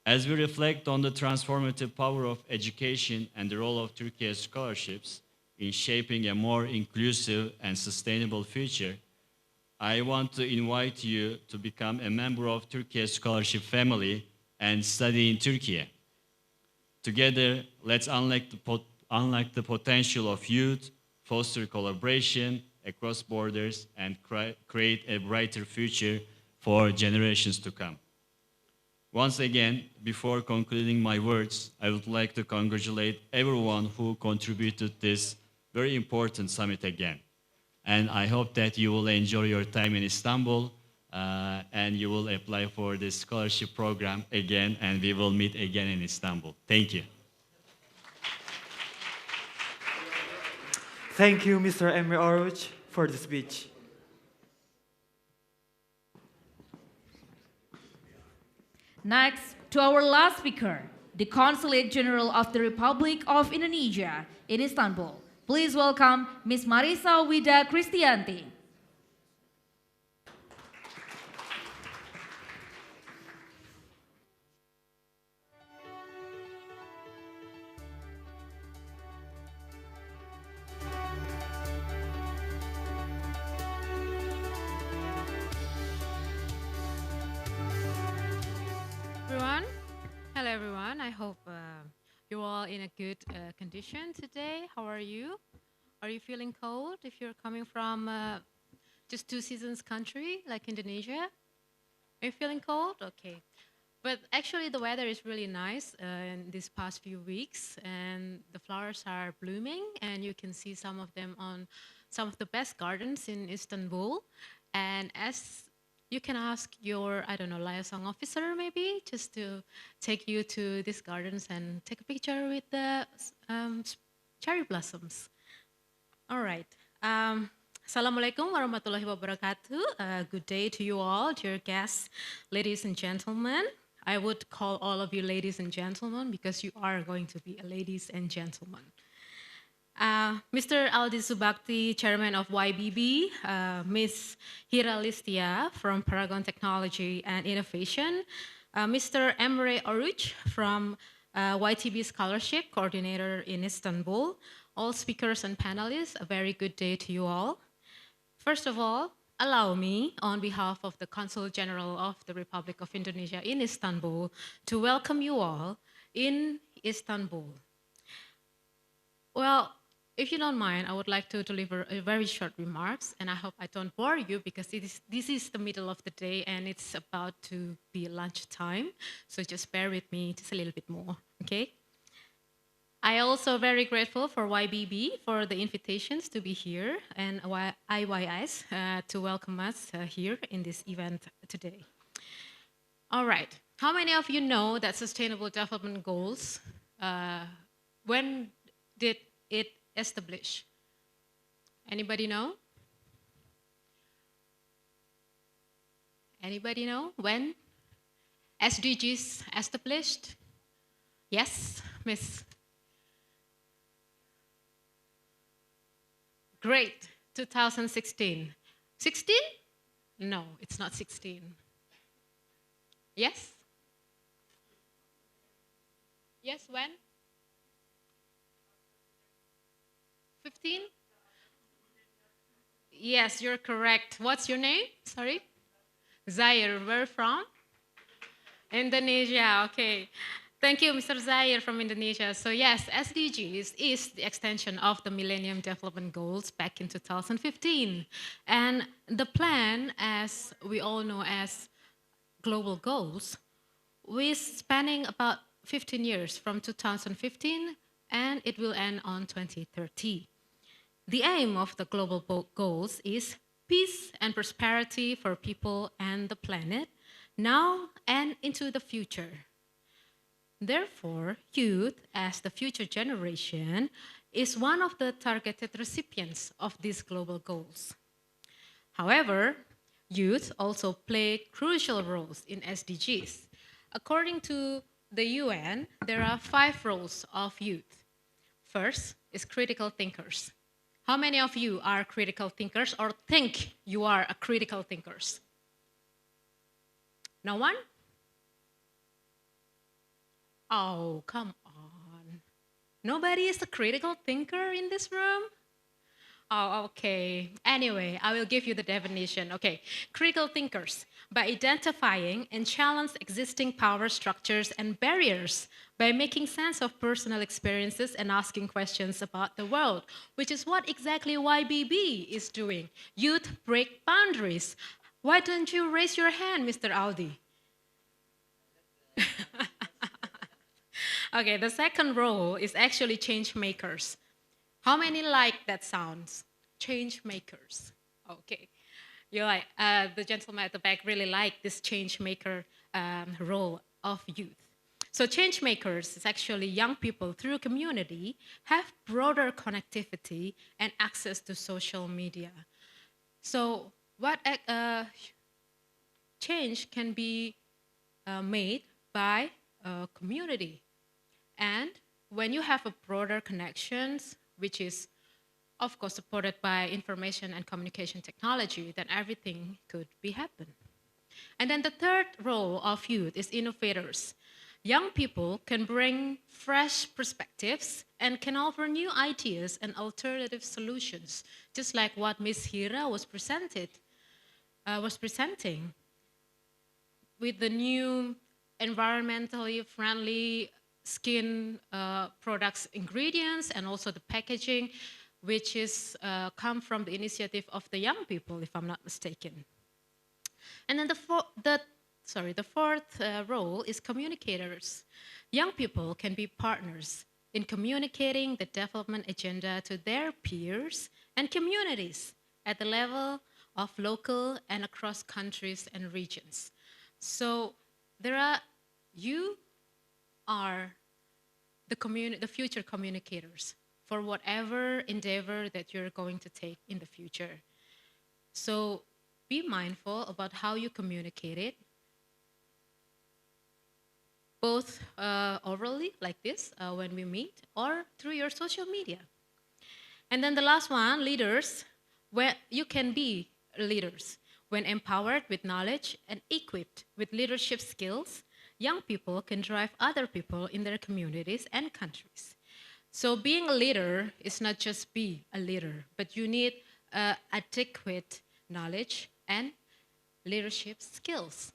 As we reflect on the transformative power of education and the role of Turkey's scholarships in shaping a more inclusive and sustainable future, I want to invite you to become a member of Turkey's scholarship family and study in Turkey. Together, let's unlock the potential of youth, foster collaboration across borders, and create a brighter future for generations to come. Once again, before concluding my words, I would like to congratulate everyone who contributed this very important summit again. And I hope that you will enjoy your time in Istanbul and you will apply for this scholarship program again, and we will meet again in Istanbul. Thank you.
Thank you, Mr. Emre Oruch, for the speech.
Next, to our last speaker, the Consulate General of the Republic of Indonesia in Istanbul. Please welcome Ms. Marisa Wida Kristianti.
Everyone, hello everyone. I hope you're all in a good condition today. How are you? Are you feeling cold if you're coming from just two seasons country like Indonesia? Are you feeling cold? Okay. But actually the weather is really nice in these past few weeks, and the flowers are blooming, and you can see some of them on some of the best gardens in Istanbul. And as you can ask your, I don't know, liaison officer maybe, just to take you to these gardens and take a picture with the cherry blossoms. All right. Assalamualaikum warahmatullahi wabarakatuh. Good day to you all, dear guests, ladies and gentlemen. I would call all of you ladies and gentlemen because you are going to be ladies and gentlemen. Mr. Aldi Subakti, Chairman of YBB, Ms. Hira Listia from Paragon Technology and Innovation, Mr. Emre Oruç from YTB Scholarship Coordinator in Istanbul, all speakers and panelists, a very good day to you all. First of all, allow me, on behalf of the Consul General of the Republic of Indonesia in Istanbul, to welcome you all in Istanbul. Well, if you don't mind, I would like to deliver a very short remarks, and I hope I don't bore you because this is the middle of the day and it's about to be lunchtime. So just bear with me just a little bit more, okay? I also very grateful for YBB for the invitations to be here and IYS to welcome us here in this event today. All right, how many of you know that Sustainable Development Goals, when did it establish? Anybody know? Anybody know when SDGs established? Yes, Miss. Great, 2016. 16? No, it's not 16. Yes? Yes, when? 15? Yes, you're correct. What's your name? Sorry? Zaire, where from? Indonesia, okay. Thank you, Mr. Zaire from Indonesia. So yes, SDGs is the extension of the Millennium Development Goals back in 2015. And the plan, as we all know as global goals, is spanning about 15 years from 2015, and it will end on 2030. The aim of the global goals is peace and prosperity for people and the planet, now and into the future. Therefore, youth, as the future generation, is one of the targeted recipients of these global goals. However, youth also play crucial roles in SDGs. According to the UN, there are 5 roles of youth. First is critical thinkers. How many of you are critical thinkers or think you are a critical thinkers? No one? Oh, come on. Nobody is a critical thinker in this room? Oh, okay. Anyway, I will give you the definition. Okay, critical thinkers, by identifying and challenge existing power structures and barriers, by making sense of personal experiences and asking questions about the world, which is what exactly YBB is doing. Youth break boundaries. Why don't you raise your hand, Mr. Aldi? Okay, the second role is actually change makers. How many like that sounds? Change makers. Okay. You like, the gentleman at the back really like this change maker role of youth. So change makers is actually young people through community have broader connectivity and access to social media. So what change can be made by a community. And when you have a broader connections, which is of course supported by information and communication technology, then everything could be happen. And then the third role of youth is innovators. Young people can bring fresh perspectives and can offer new ideas and alternative solutions, just like what Ms. Hira was presenting with the new environmentally friendly skin products ingredients and also the packaging, which is come from the initiative of the young people, if I'm not mistaken. And then the fourth role is communicators. Young people can be partners in communicating the development agenda to their peers and communities at the level of local and across countries and regions. So you are the future communicators for whatever endeavor that you're going to take in the future. So be mindful about how you communicate it, both orally, like this, when we meet, or through your social media. And then the last one, leaders, where you can be leaders. When empowered with knowledge and equipped with leadership skills, young people can drive other people in their communities and countries. So being a leader is not just be a leader, but you need adequate knowledge and leadership skills.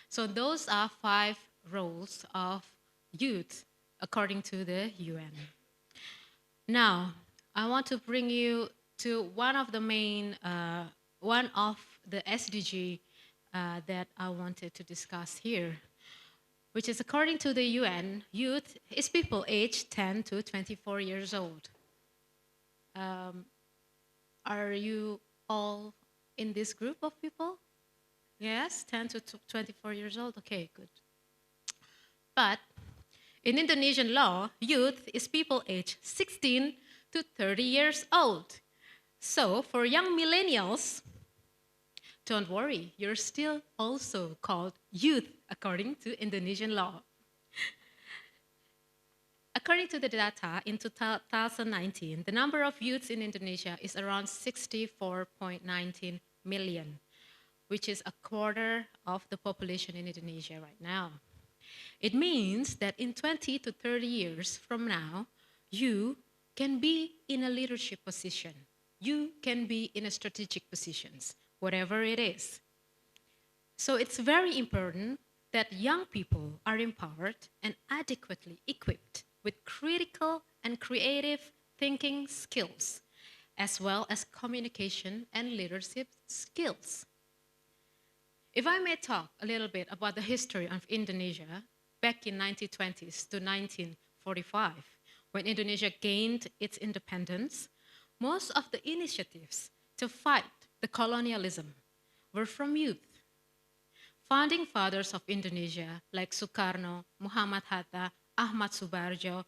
So those are 5 roles of youth according to the UN. Now, I want to bring you to one of the SDG that I wanted to discuss here, which is according to the UN, youth is people aged 10 to 24 years old. Are you all in this group of people? Yes, 10 to 24 years old? Okay, good. But in Indonesian law, youth is people aged 16 to 30 years old. So for young millennials, don't worry, you're still also called youth according to Indonesian law. According to the data in 2019, the number of youths in Indonesia is around 64.19 million, which is a quarter of the population in Indonesia right now. It means that in 20 to 30 years from now, you can be in a leadership position. You can be in a strategic positions, whatever it is. So it's very important that young people are empowered and adequately equipped with critical and creative thinking skills, as well as communication and leadership skills. If I may talk a little bit about the history of Indonesia, back in 1920s to 1945, when Indonesia gained its independence, most of the initiatives to fight the colonialism were from youth. Founding fathers of Indonesia like Sukarno, Muhammad Hatta, Ahmad Subarjo,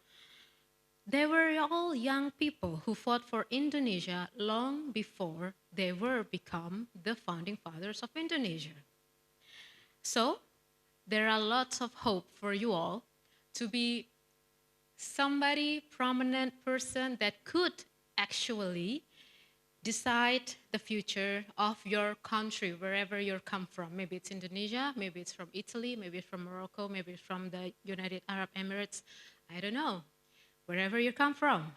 they were all young people who fought for Indonesia long before they were become the founding fathers of Indonesia. So there are lots of hope for you all to be somebody, prominent person that could actually decide the future of your country, wherever you come from. Maybe it's Indonesia, maybe it's from Italy, maybe it's from Morocco, maybe it's from the United Arab Emirates. I don't know, wherever you come from.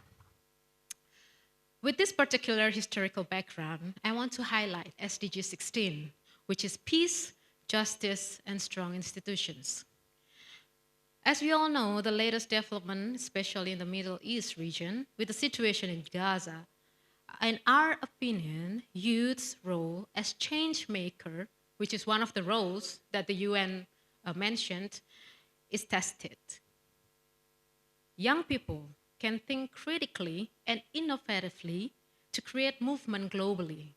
With this particular historical background, I want to highlight SDG 16, which is peace, justice, and strong institutions. As we all know, the latest development, especially in the Middle East region, with the situation in Gaza, in our opinion, youth's role as change maker, which is one of the roles that the UN mentioned, is tested. Young people can think critically and innovatively to create movement globally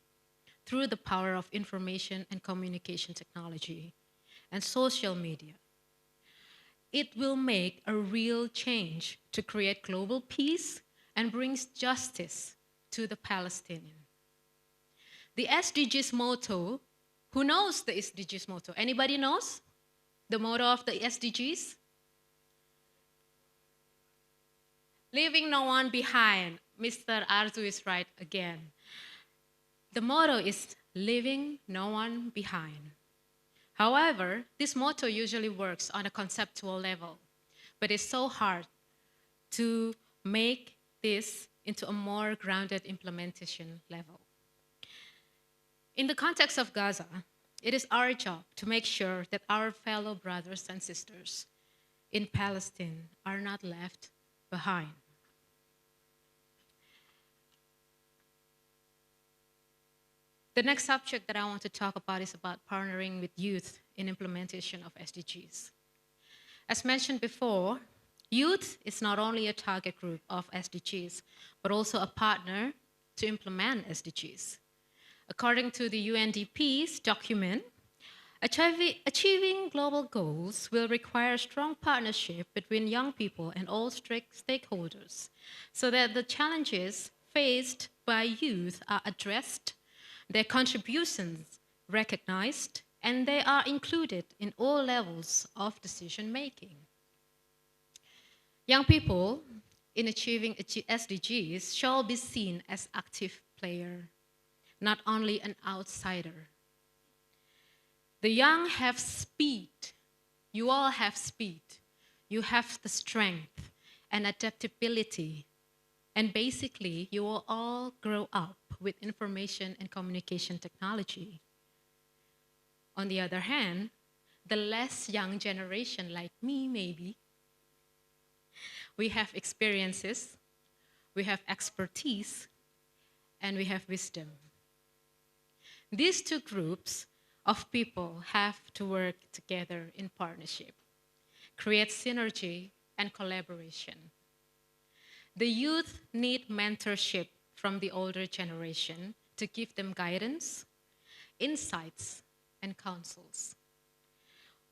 through the power of information and communication technology and social media. it will make a real change to create global peace and brings justice to the Palestinian. The SDGs motto, who knows the SDGs motto? Anybody knows the motto of the SDGs? Leaving no one behind. Mr. Arzu is right again. The motto is leaving no one behind. However, this motto usually works on a conceptual level, but it's so hard to make this into a more grounded implementation level. In the context of Gaza, it is our job to make sure that our fellow brothers and sisters in Palestine are not left behind. The next subject that I want to talk about is about partnering with youth in implementation of SDGs. As mentioned before, youth is not only a target group of SDGs, but also a partner to implement SDGs. According to the UNDP's document, achieving global goals will require a strong partnership between young people and all stakeholders so that the challenges faced by youth are addressed, their contributions recognized, and they are included in all levels of decision making. Young people in achieving SDGs shall be seen as active players, not only an outsider. The young have speed. You all have speed. You have the strength and adaptability. And basically, you will all grow up with information and communication technology. On the other hand, the less young generation, like me maybe, we have experiences, we have expertise, and we have wisdom. These two groups of people have to work together in partnership, create synergy and collaboration. The youth need mentorship from the older generation to give them guidance, insights, and counsels,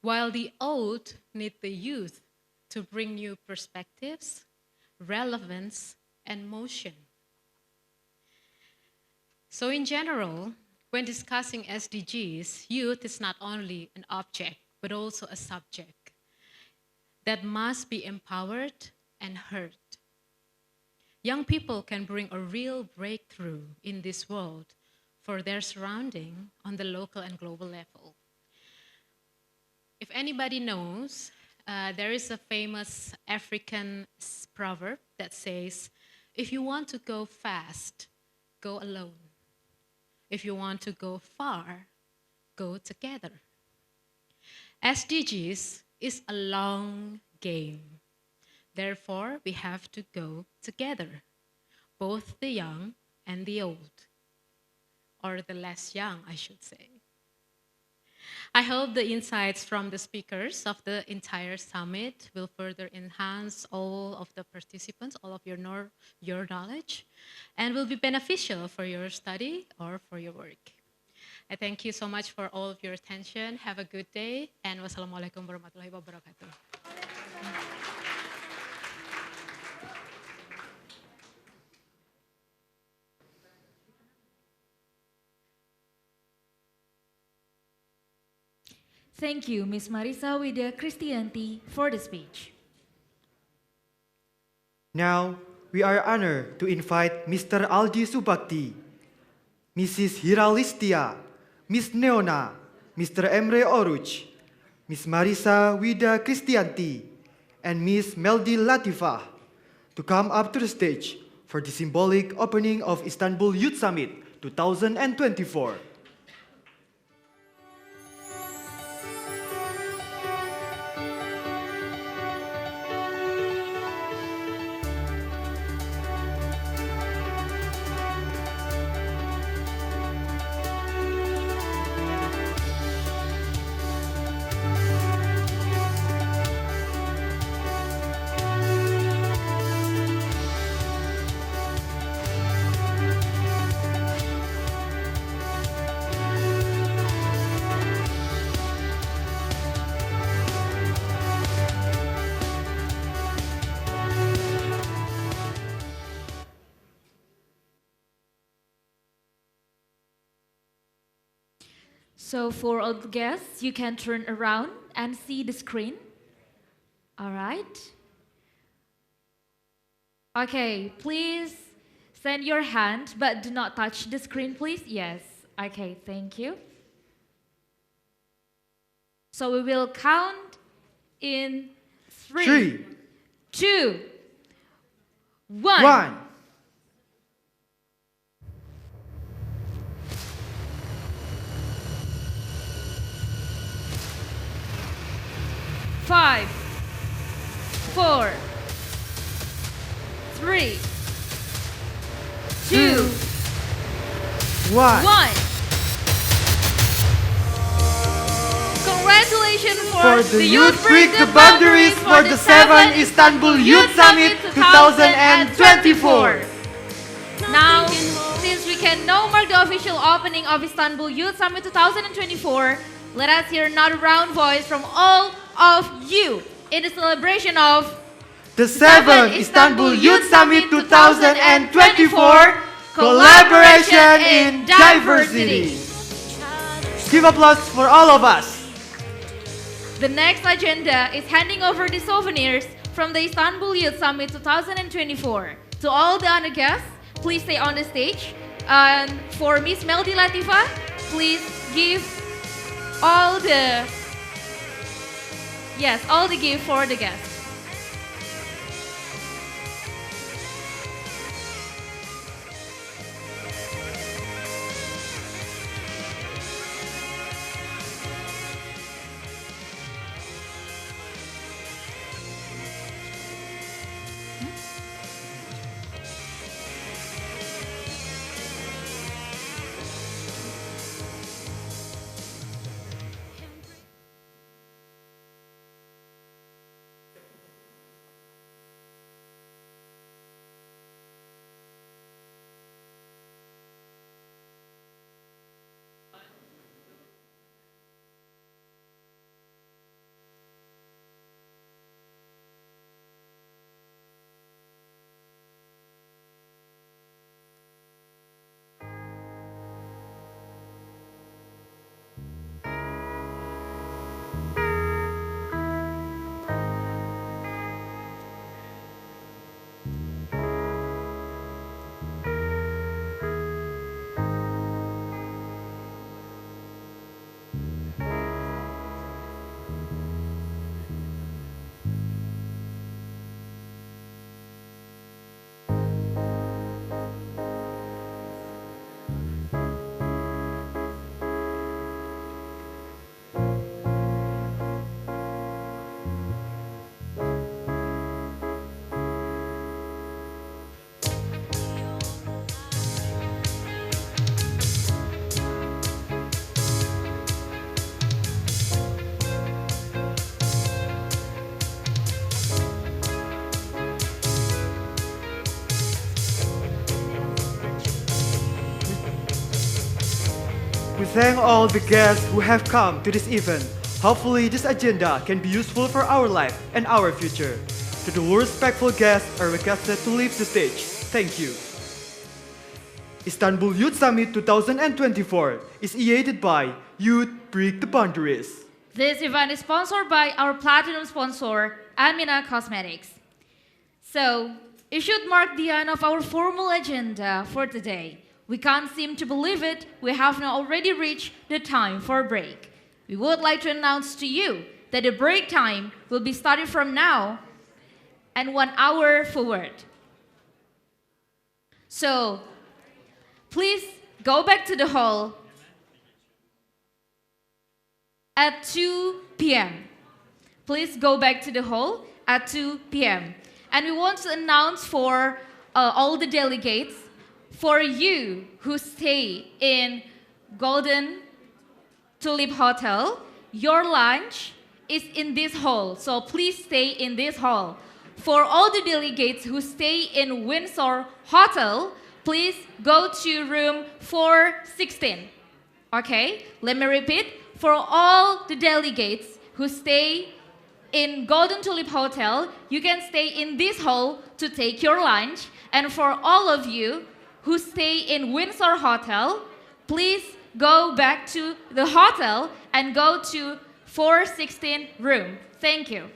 while the old need the youth to bring new perspectives, relevance, and motion. So in general, when discussing SDGs, youth is not only an object, but also a subject that must be empowered and heard. Young people can bring a real breakthrough in this world for their surrounding on the local and global level. If anybody knows, there is a famous African proverb that says, if you want to go fast, go alone. If you want to go far, go together. SDGs is a long game. Therefore, we have to go together, both the young and the old, or the less young, I should say. I hope the insights from the speakers of the entire summit will further enhance all of the participants, all of your knowledge, and will be beneficial for your study or for your work. I thank you so much for all of your attention. Have a good day, and wassalamualaikum warahmatullahi wabarakatuh.
Thank you, Ms. Marisa Wida Kristianti, for the speech.
Now, we are honored to invite Mr. Aldi Subakti, Mrs. Hiralistia, Ms. Neona, Mr. Emre Oruch, Ms. Marisa Wida Kristianti, and Ms. Meldi Latifah to come up to the stage for the symbolic opening of Istanbul Youth Summit 2024.
So for all the guests, you can turn around and see the screen. All right. Okay, please send your hand, but do not touch the screen, please. Yes. Okay, thank you. So we will count in 3, 2, 1. 5, 4, 3, 2, 1. Congratulations
For the Youth Break the Boundaries for the 7th Istanbul Youth Summit 2024.
Now, since we can now mark the official opening of Istanbul Youth Summit 2024, let us hear another round voice from all of you in the celebration of
the 7th Istanbul Youth Summit 2024 Collaboration in Diversity. Give applause for all of us.
The next agenda is handing over the souvenirs from the Istanbul Youth Summit 2024. To all the honored guests, please stay on the stage. And for Miss Melody Latifa, please give all the gift for the guests.
We thank all the guests who have come to this event. Hopefully this agenda can be useful for our life and our future. To the respectful guests are requested to leave the stage. Thank you. Istanbul Youth Summit 2024 is aided by Youth Break the Boundaries.
This event is sponsored by our platinum sponsor, Amina Cosmetics. So, it should mark the end of our formal agenda for today. We can't seem to believe it, we have now already reached the time for a break. We would like to announce to you that the break time will be starting from now and 1 hour forward. So, please go back to the hall at 2 p.m. Please go back to the hall at 2 p.m. And we want to announce for all the delegates, for you who stay in Golden Tulip Hotel, your lunch is in this hall. So please stay in this hall. For all the delegates who stay in Windsor Hotel, please go to room 416. Okay, let me repeat. For all the delegates who stay in Golden Tulip Hotel, you can stay in this hall to take your lunch. And for all of you who stay in Windsor Hotel, please go back to the hotel and go to 416 room. Thank you.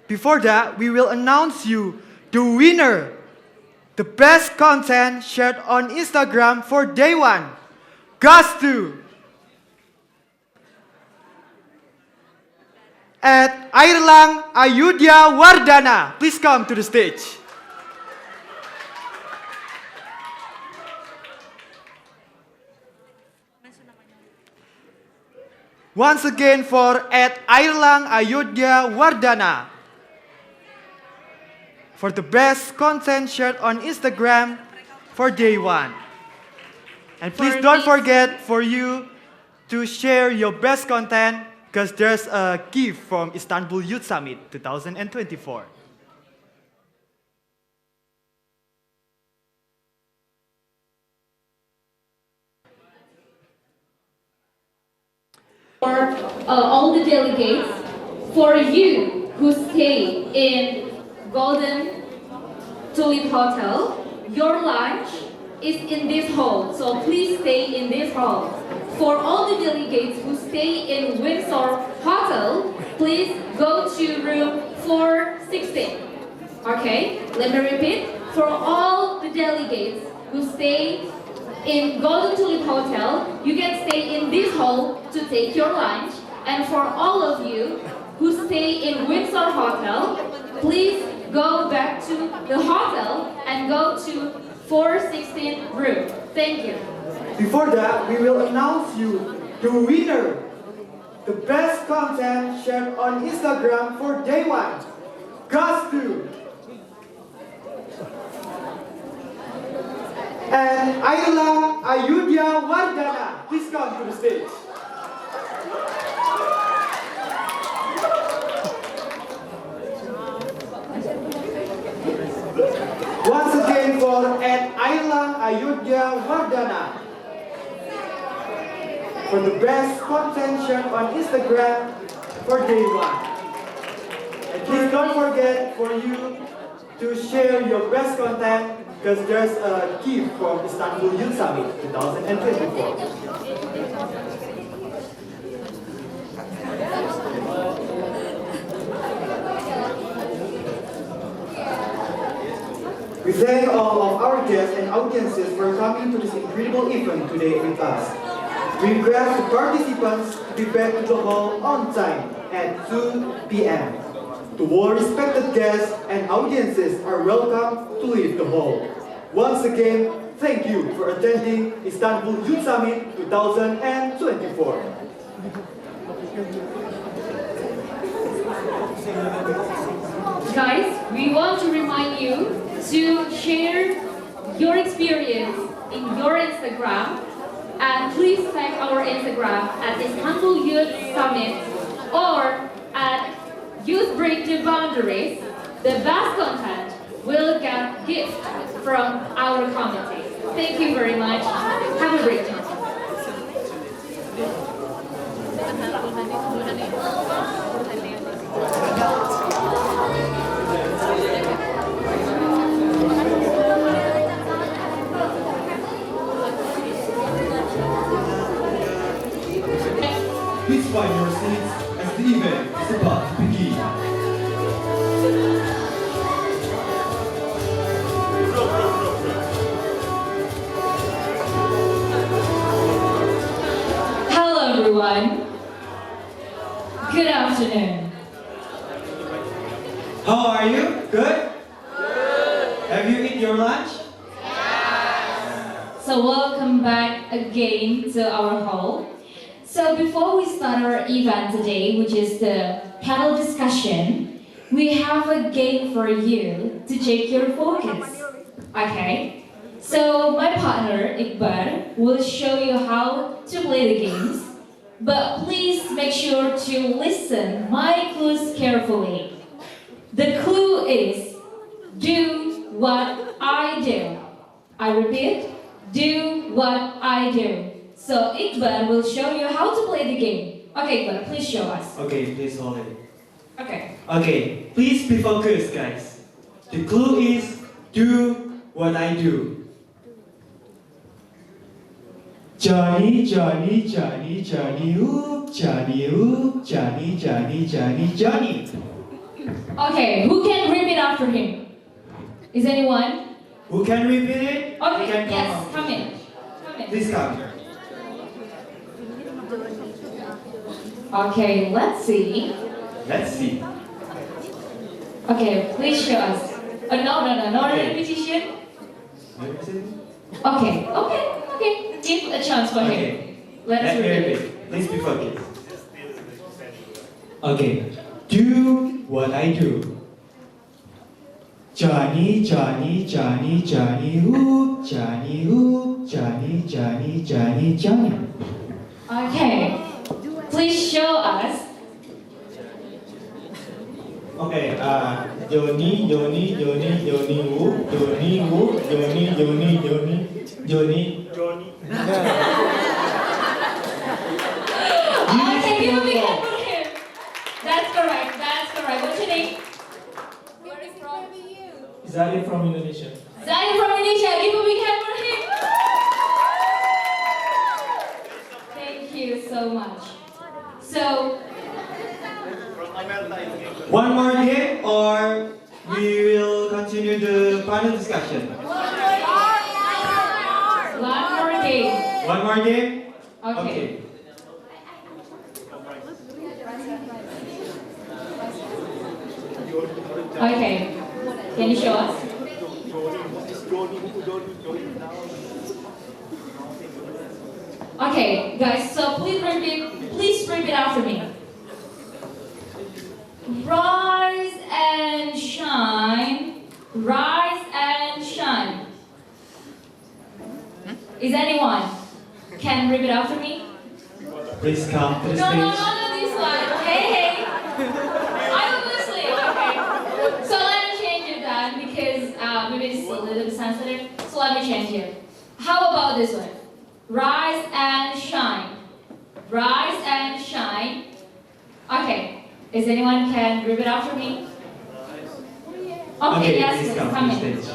Before that, we will announce you the winner. The best content shared on Instagram for day one goes to at Airlang Ayudhya Wardana. Please come to the stage. Once again for at Airlang Ayudhya Wardana. For the best content shared on Instagram for day one. And please don't forget for you to share your best content because there's a gift from Istanbul Youth Summit 2024.
For all the delegates, for you who stay in Golden Tulip Hotel, your lunch is in this hall, so please stay in this hall. For all the delegates who stay in Windsor Hotel, please go to room 416. Okay, let me repeat. For all the delegates who stay in Golden Tulip Hotel, you can stay in this hall to take your lunch. And for all of you who stay in Windsor Hotel, please go back to the hotel and go to 416 room. Thank you.
Before that, we will announce you the winner. The best content shared on Instagram for day one goes to and Ayla Ayudhya Wardana. Please come to the stage. Once again for at Ayla Ayudhya Wardana. For the best content shared on Instagram for day one. And please don't forget for you to share your best content because there's a gift from Istanbul Youth Summit 2024. We thank all of our guests and audiences for coming to this incredible event today with us. We request the participants to be back to the hall on time at 2 p.m. To all respected guests and audiences are welcome to leave the hall. Once again, thank you for attending Istanbul Youth Summit 2024.
Guys, we want to remind you to share your experience in your Instagram, and please tag our Instagram at Istanbul Youth Summit or at Youth Break the Boundaries. The best content will get gift from our committee. Thank you very much. Have a great time.
Please find your seats as the event is about to begin.
Hello everyone. Good afternoon.
How are you? Good? Have you eaten your lunch?
So welcome back again to our hall. So before we start our event today, which is the panel discussion, we have a game for you to check your focus. Okay? So my partner, Iqbal, will show you how to play the games. But please make sure to listen my clues carefully. The clue is, do what I do. I repeat, do what I do. So Iqbal will show you how to play the game. Okay, Iqbal, please show us.
Okay, please hold it.
Okay.
Okay, please be focused, guys. The clue is do what I do. Johnny, Johnny, Johnny, Johnny, oop, Johnny, oop, Johnny, Johnny, Johnny, Johnny.
Okay, who can repeat after him? Is anyone?
Who can repeat it?
Okay,
You can
yes, come in.
Please come.
Okay, let's see.
Let's see.
Okay, please show us. No repetition. Okay. Give a chance for him. Let us repeat it.
Please be focused. Okay. Do what I do. Johnny, Johnny, Johnny, Johnny, oop, Johnny, oop, Johnny, Johnny, Johnny, Johnny.
Okay. Please show us.
Okay, Johnny, Johnny, Johnny, Johnny, whoop, Johnny, whoop, Johnny, Johnny, Johnny, Johnny, Johnny.
Okay, give a big hand for him. That's correct. What's your name? Where is from?
Zahir from Indonesia.
Zahir from Indonesia. Give a big hand for him. Thank you so much. So,
one more game, or we will continue the panel discussion.
one more game.
One more game?
Okay. Okay. Can you show us? Okay, guys, so please repeat after me. Rise and shine, rise and shine. Is anyone can repeat after me?
Please come to the
No,
stage.
not this one. Hey. I'm Muslim, okay. So let me change it then because maybe it's a little bit sensitive. So let me change it. How about this one? Rise and shine. Rise and shine. Okay. Is anyone can repeat after me? Okay, yes,
please come
come
to the
in.
stage.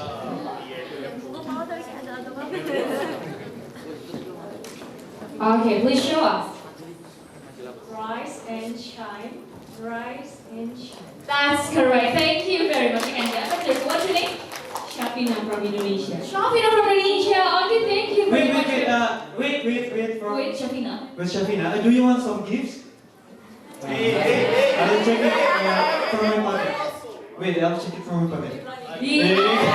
Okay, please show us.
Rise and shine, rise and shine.
That's correct. Thank you very much again. What's your name?
Shafina from Indonesia.
Shafina from Indonesia. Okay, thank you very much.
Wait.
Wait, Shafina.
Wait, Shafina, do you want some gifts? I'll check it from my pocket. Wait, I'll check it from my pocket. Thank you very much.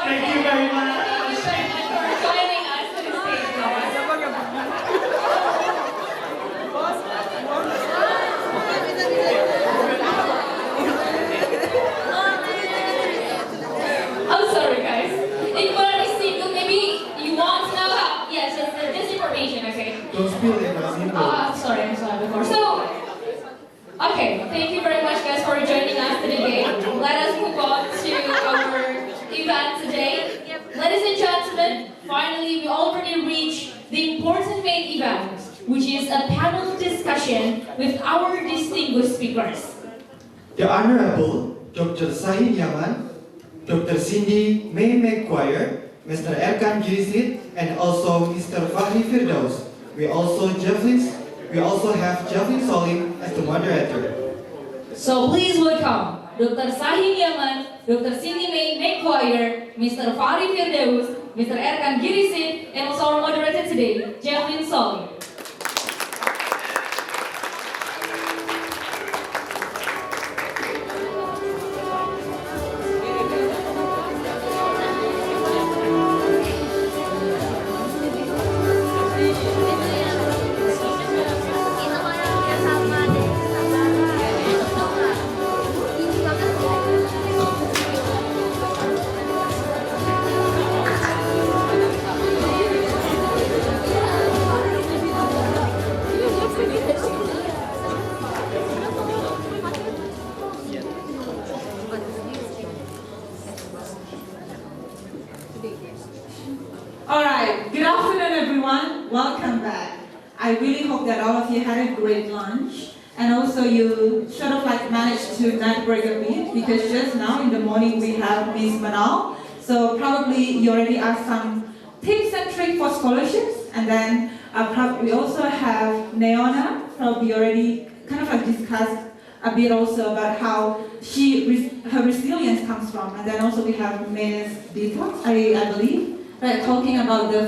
Thank you very much for joining us to the stage, guys. I'm sorry, guys. If one is single, maybe you want to know how. Yes, just information, okay?
Don't spill it, Nazim.
I'm sorry before. So, okay, thank you very much, guys, for joining us today. Let us move on to our event today. Ladies and gentlemen, finally we already reached the important main event, which is a panel discussion with our distinguished speakers.
The Honorable Dr. Sahin Yaman, Dr. Cindy May McGuire, Mr. Erkan Girizit, and also Mr. Fahri Firdaus. We also have Javlin Solim as the moderator.
So please welcome Dr. Sahin Yaman, Dr. Cindy May McGuire, Mr. Fahri Firdaus, Mr. Erkan Girizit, and also our moderator today, Javlin Solim.
Alright, good afternoon everyone. Welcome back. I really hope that all of you had a great lunch and also you sort of like managed to network a bit because just now in the morning we have Miss Manal. So probably you already asked some tips and tricks for scholarships, and then we also have Neona, probably already kind of like discussed a bit also about how her resilience comes from, and then also we have Ms. Dita, I believe, right, talking about the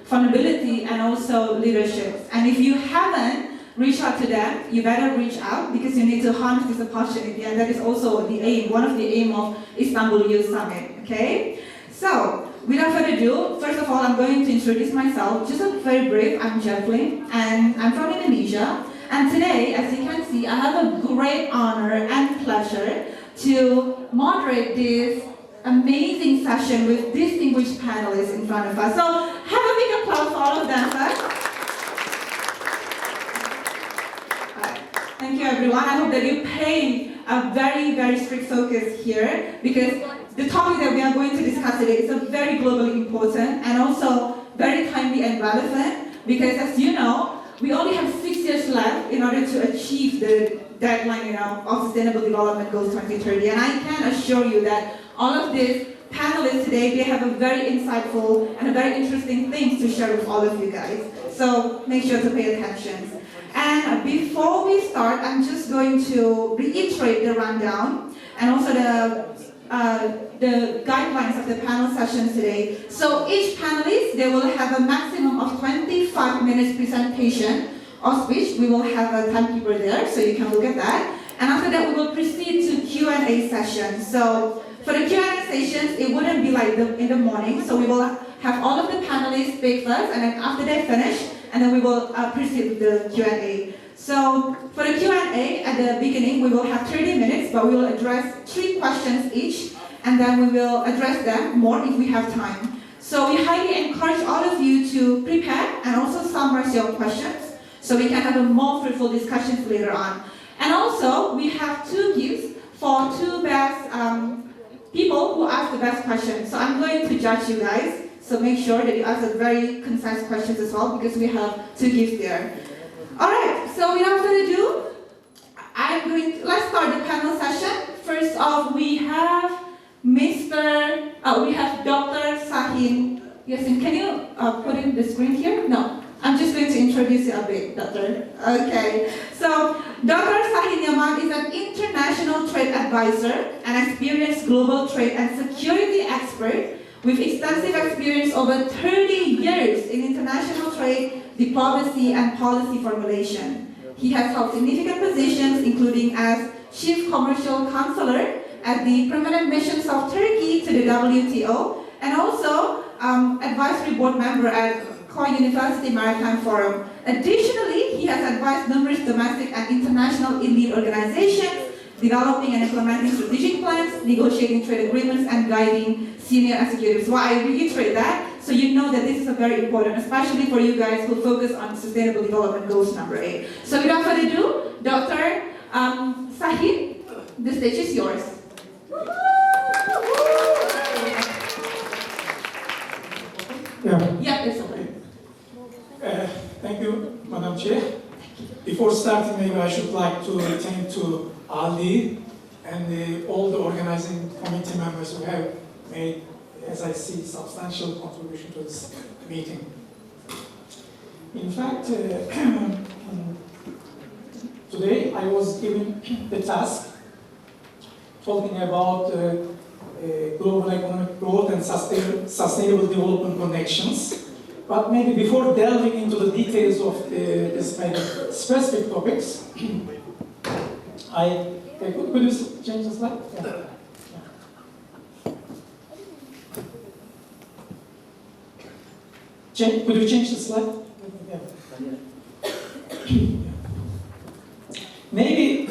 vulnerability and also leadership. And if you haven't reached out to them, you better reach out because you need to harness this opportunity, and that is also the aim, one of the aim of Istanbul Youth Summit, okay? So, without further ado, first of all, I'm going to introduce myself. Just a very brief, I'm Jacqueline, and I'm from Indonesia. And today, as you can see, I have a great honor and pleasure to moderate this amazing session with distinguished panelists in front of us. So, have a big applause for all of them first. Thank you, everyone. I hope that you pay a very, very strict focus here because the topic that we are going to discuss today is a very globally important and also very timely and relevant because, as you know, we only have 6 years left in order to achieve the deadline, of Sustainable Development Goals 2030. And I can assure you that all of these panelists today, they have a very insightful and a very interesting things to share with all of you guys. So make sure to pay attention. And before we start, I'm just going to reiterate the rundown and also the guidelines of the panel sessions today. So each panelist, they will have a maximum of 25 minutes presentation or speech. We will have a timekeeper there, so you can look at that. And after that, we will proceed to Q&A session. So for the Q&A sessions, it wouldn't be like in the morning. So we will have all of the panelists speak first, and then after they finish, and then we will proceed with the Q&A. So for the Q&A, at the beginning, we will have 30 minutes, but we will address 3 questions each, and then we will address them more if we have time. So we highly encourage all of you to prepare and also summarize your questions, so we can have a more fruitful discussions later on. And also, we have 2 gifts for 2 best people who ask the best questions. So I'm going to judge you guys. So make sure that you ask very concise questions as well, because we have 2 gifts there. All right, so without further ado, let's start the panel session. First off, we have Dr. Sahin. Yes, can you put in the screen here? No, I'm just going to introduce you a bit, Doctor. Okay, so Dr. Sahin Yaman is an international trade advisor, an experienced global trade and security expert with extensive experience over 30 years in international trade, diplomacy, and policy formulation. He has held significant positions, including as Chief Commercial Counselor at the Permanent Missions of Turkey to the WTO, and also Advisory Board Member at Core University Maritime Forum. Additionally, he has advised numerous domestic and international elite organizations, developing and implementing strategic plans, negotiating trade agreements, and guiding senior executives. Why I reiterate that, so you know that this is a very important, especially for you guys who focus on Sustainable Development Goals number 8. So without further ado, Dr. Sahin, the stage is yours.
Yeah,
it's okay.
Thank you, Madam Chair. Before starting, maybe I should like to thank to Ali and all the organizing committee members who have made, as I see, substantial contribution to this meeting. In fact, today I was given the task talking about global economic growth and sustainable development connections. But maybe before delving into the details of this specific topics, could you change the slide? Yeah. Could you change the slide? Maybe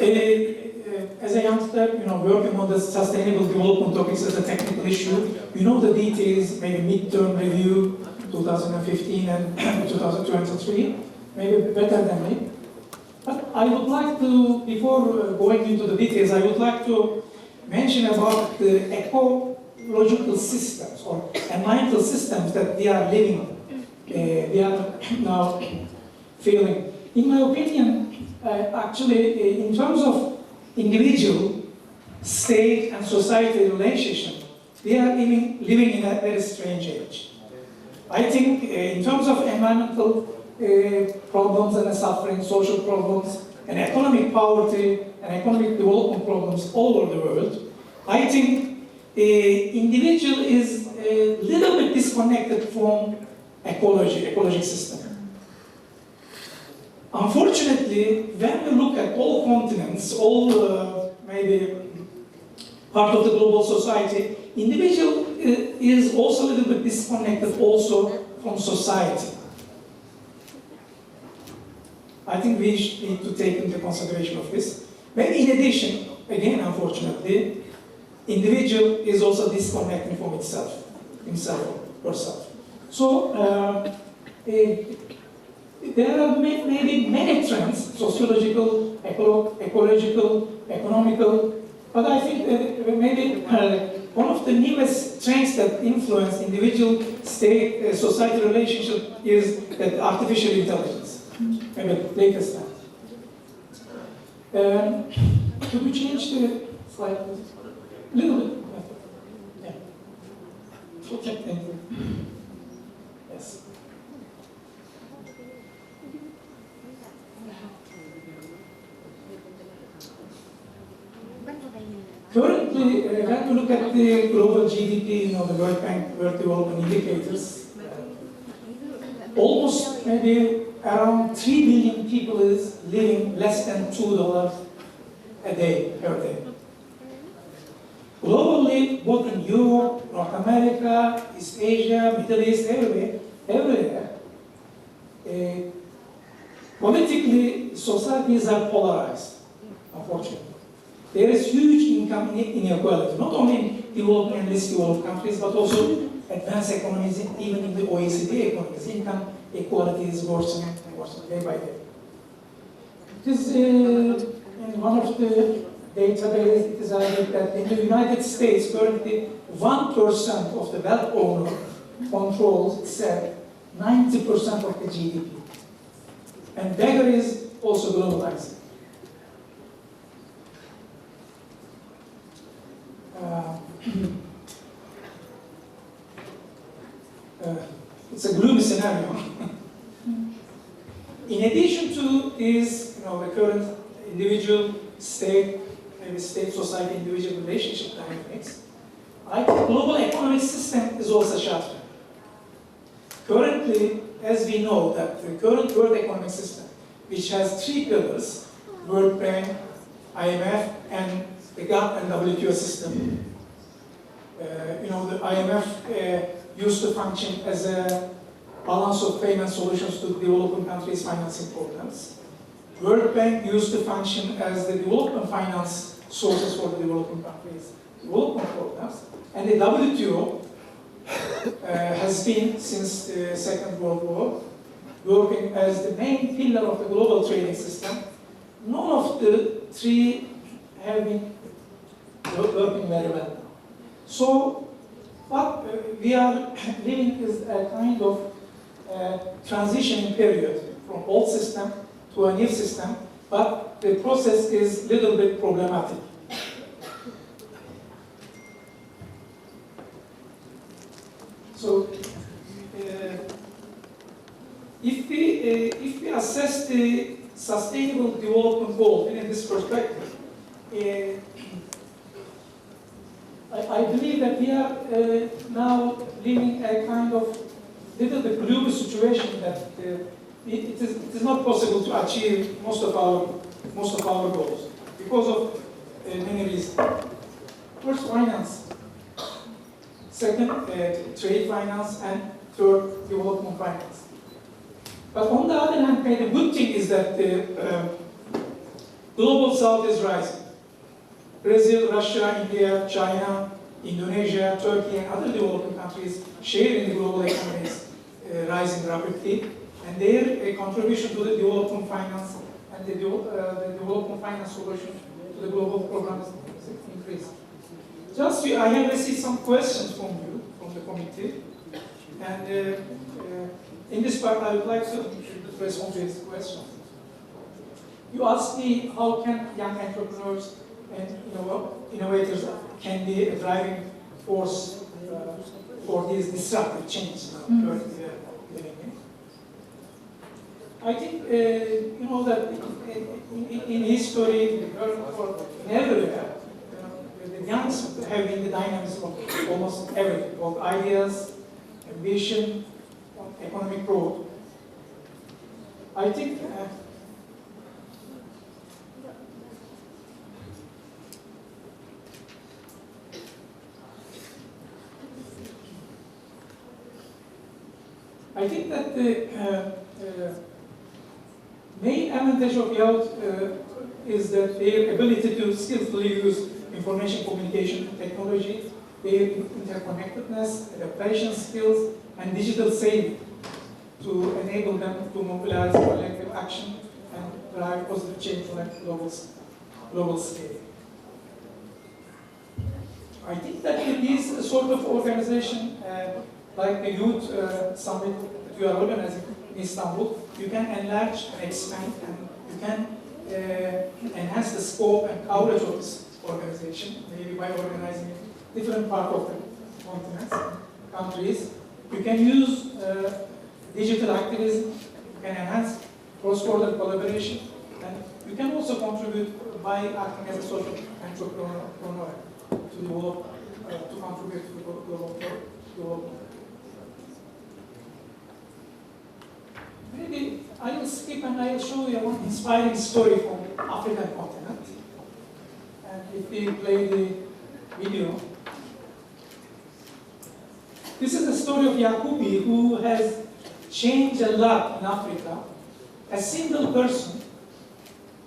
as a youngster, working on the sustainable development topics as a technical issue, the details, maybe midterm review, 2015 and 2023, maybe better than me. But I would like to, before going into the details, I would like to mention about the ecological systems or environmental systems that we are living, we are now feeling. In my opinion, actually, in terms of individual, state, and society relationship, we are living in a very strange age. I think in terms of environmental problems and suffering, social problems, and economic poverty and economic development problems all over the world, I think individual is a little bit disconnected from ecologic system. Unfortunately, when we look at all continents, all maybe part of the global society, individual is also a little bit disconnected also from society. I think we need to take into consideration of this. But in addition, again, unfortunately, individual is also disconnecting from himself or herself. So there are maybe many trends, sociological, ecological, economical, but I think maybe one of the newest trends that influence individual state-society relationship is that artificial intelligence. Maybe latest time. Could we change the slide, please? A little bit. Yeah. Okay, thank you. Yes. Currently, when we look at the global GDP, the World Bank World Development Indicators, almost maybe around 3 billion people is living less than $2 a day, per day. Globally, both in Europe, North America, East Asia, Middle East, everywhere, politically, societies are polarized, unfortunately. There is huge income inequality, not only in developing and least developed countries, but also advanced economies, even in the OECD economies. Income equality is worsening day by day. It is in one of the databases, it is argued that in the United States, currently 1% of the wealth owner controls, it's said, 90% of the GDP. And beggar is also globalizing. It's a gloomy scenario. In addition to these, the current individual state, maybe state-society individual relationship dynamics, I think global economic system is also shattered. Currently, as we know, that the current world economic system, which has 3 pillars, World Bank, IMF, and the GATT and WTO system. The IMF used to function as a balance of payment solutions to developing countries' financing programs. World Bank used to function as the development finance sources for the developing countries' development programs. And the WTO has been, since the Second World War, working as the main pillar of the global trading system. None of the 3 have been working very well. So, what we are living is a kind of transitioning period from old system to a new system, but the process is a little bit problematic. So, if we assess the sustainable development goal in this perspective, I believe that we are now living a kind of little bit gloomy situation that it is not possible to achieve most of our goals because of many reasons. First, finance. Second, trade finance, and third, development finance. But on the other hand, the good thing is that the global south is rising. Brazil, Russia, India, China, Indonesia, Turkey, and other developing countries share in the global economy is rising rapidly, and their contribution to the development finance and the development finance solution to the global programs is increasing. Just I have received some questions from you, from the committee, and in this part I would like to respond to these questions. You asked me how can young entrepreneurs and innovators can be a driving force for these disruptive changes currently living in. I think you know that in history, in everywhere, the youngs have been the dynamism of almost everything, both ideas, ambition, economic growth. I think that the main advantage of youth is that their ability to skillfully use information communication technology, their interconnectedness, adaptation skills, and digital saving to enable them to mobilize collective action and drive positive change on a global scale. I think that with these sort of organization, like the Youth Summit that you are organizing in Istanbul, you can enlarge and expand, and you can enhance the scope and coverage of this organization, maybe by organizing different parts of the continents, countries. You can use digital activism, you can enhance cross-border collaboration, and you can also contribute by acting as a social entrepreneur to develop, to contribute to the global development. Maybe I will skip and I will show you one inspiring story from the African continent. And if we play the video. This is the story of Yakubi, who has changed a lot in Africa. A single person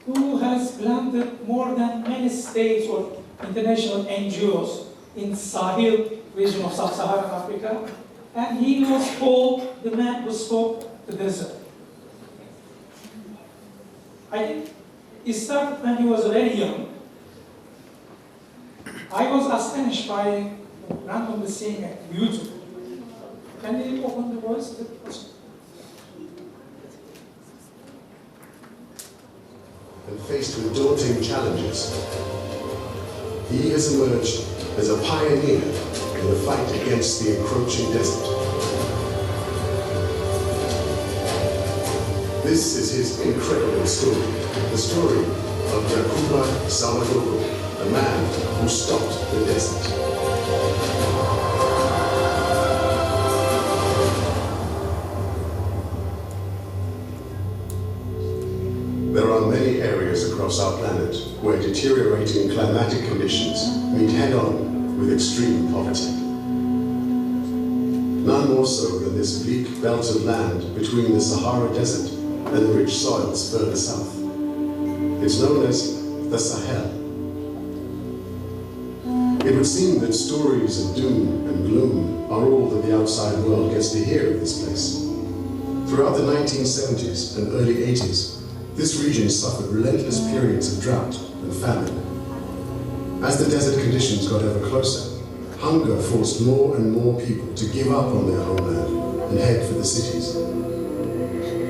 who has planted more than many states or international NGOs in Sahel region of Sub-Saharan Africa. And he was called the man who stopped the desert. I think he started when he was very young. I was astonished by randomly seeing a YouTube. Can you open the voice?
And faced with daunting challenges, he has emerged as a pioneer in the fight against the encroaching desert. This is his incredible story, the story of Yakuba Sawadogo, the man who stopped the desert. There are many areas across our planet where deteriorating climatic conditions meet head-on with extreme poverty. None more so than this bleak belt of land between the Sahara Desert and the rich soils further south. It's known as the Sahel. It would seem that stories of doom and gloom are all that the outside world gets to hear of this place. Throughout the 1970s and early 80s, this region suffered relentless periods of drought and famine. As the desert conditions got ever closer, hunger forced more and more people to give up on their homeland and head for the cities.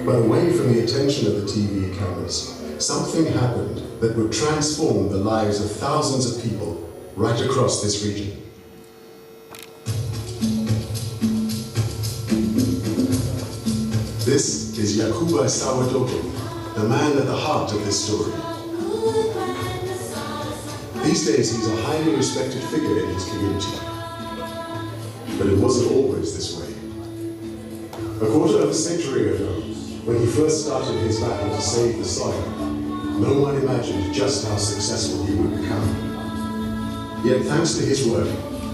But away from the attention of the TV cameras, something happened that would transform the lives of thousands of people right across this region. This is Yakuba Sawadogo, the man at the heart of this story. These days, he's a highly respected figure in his community. But it wasn't always this way. A quarter of a century ago, when he first started his battle to save the soil, no one imagined just how successful he would become. Yet thanks to his work,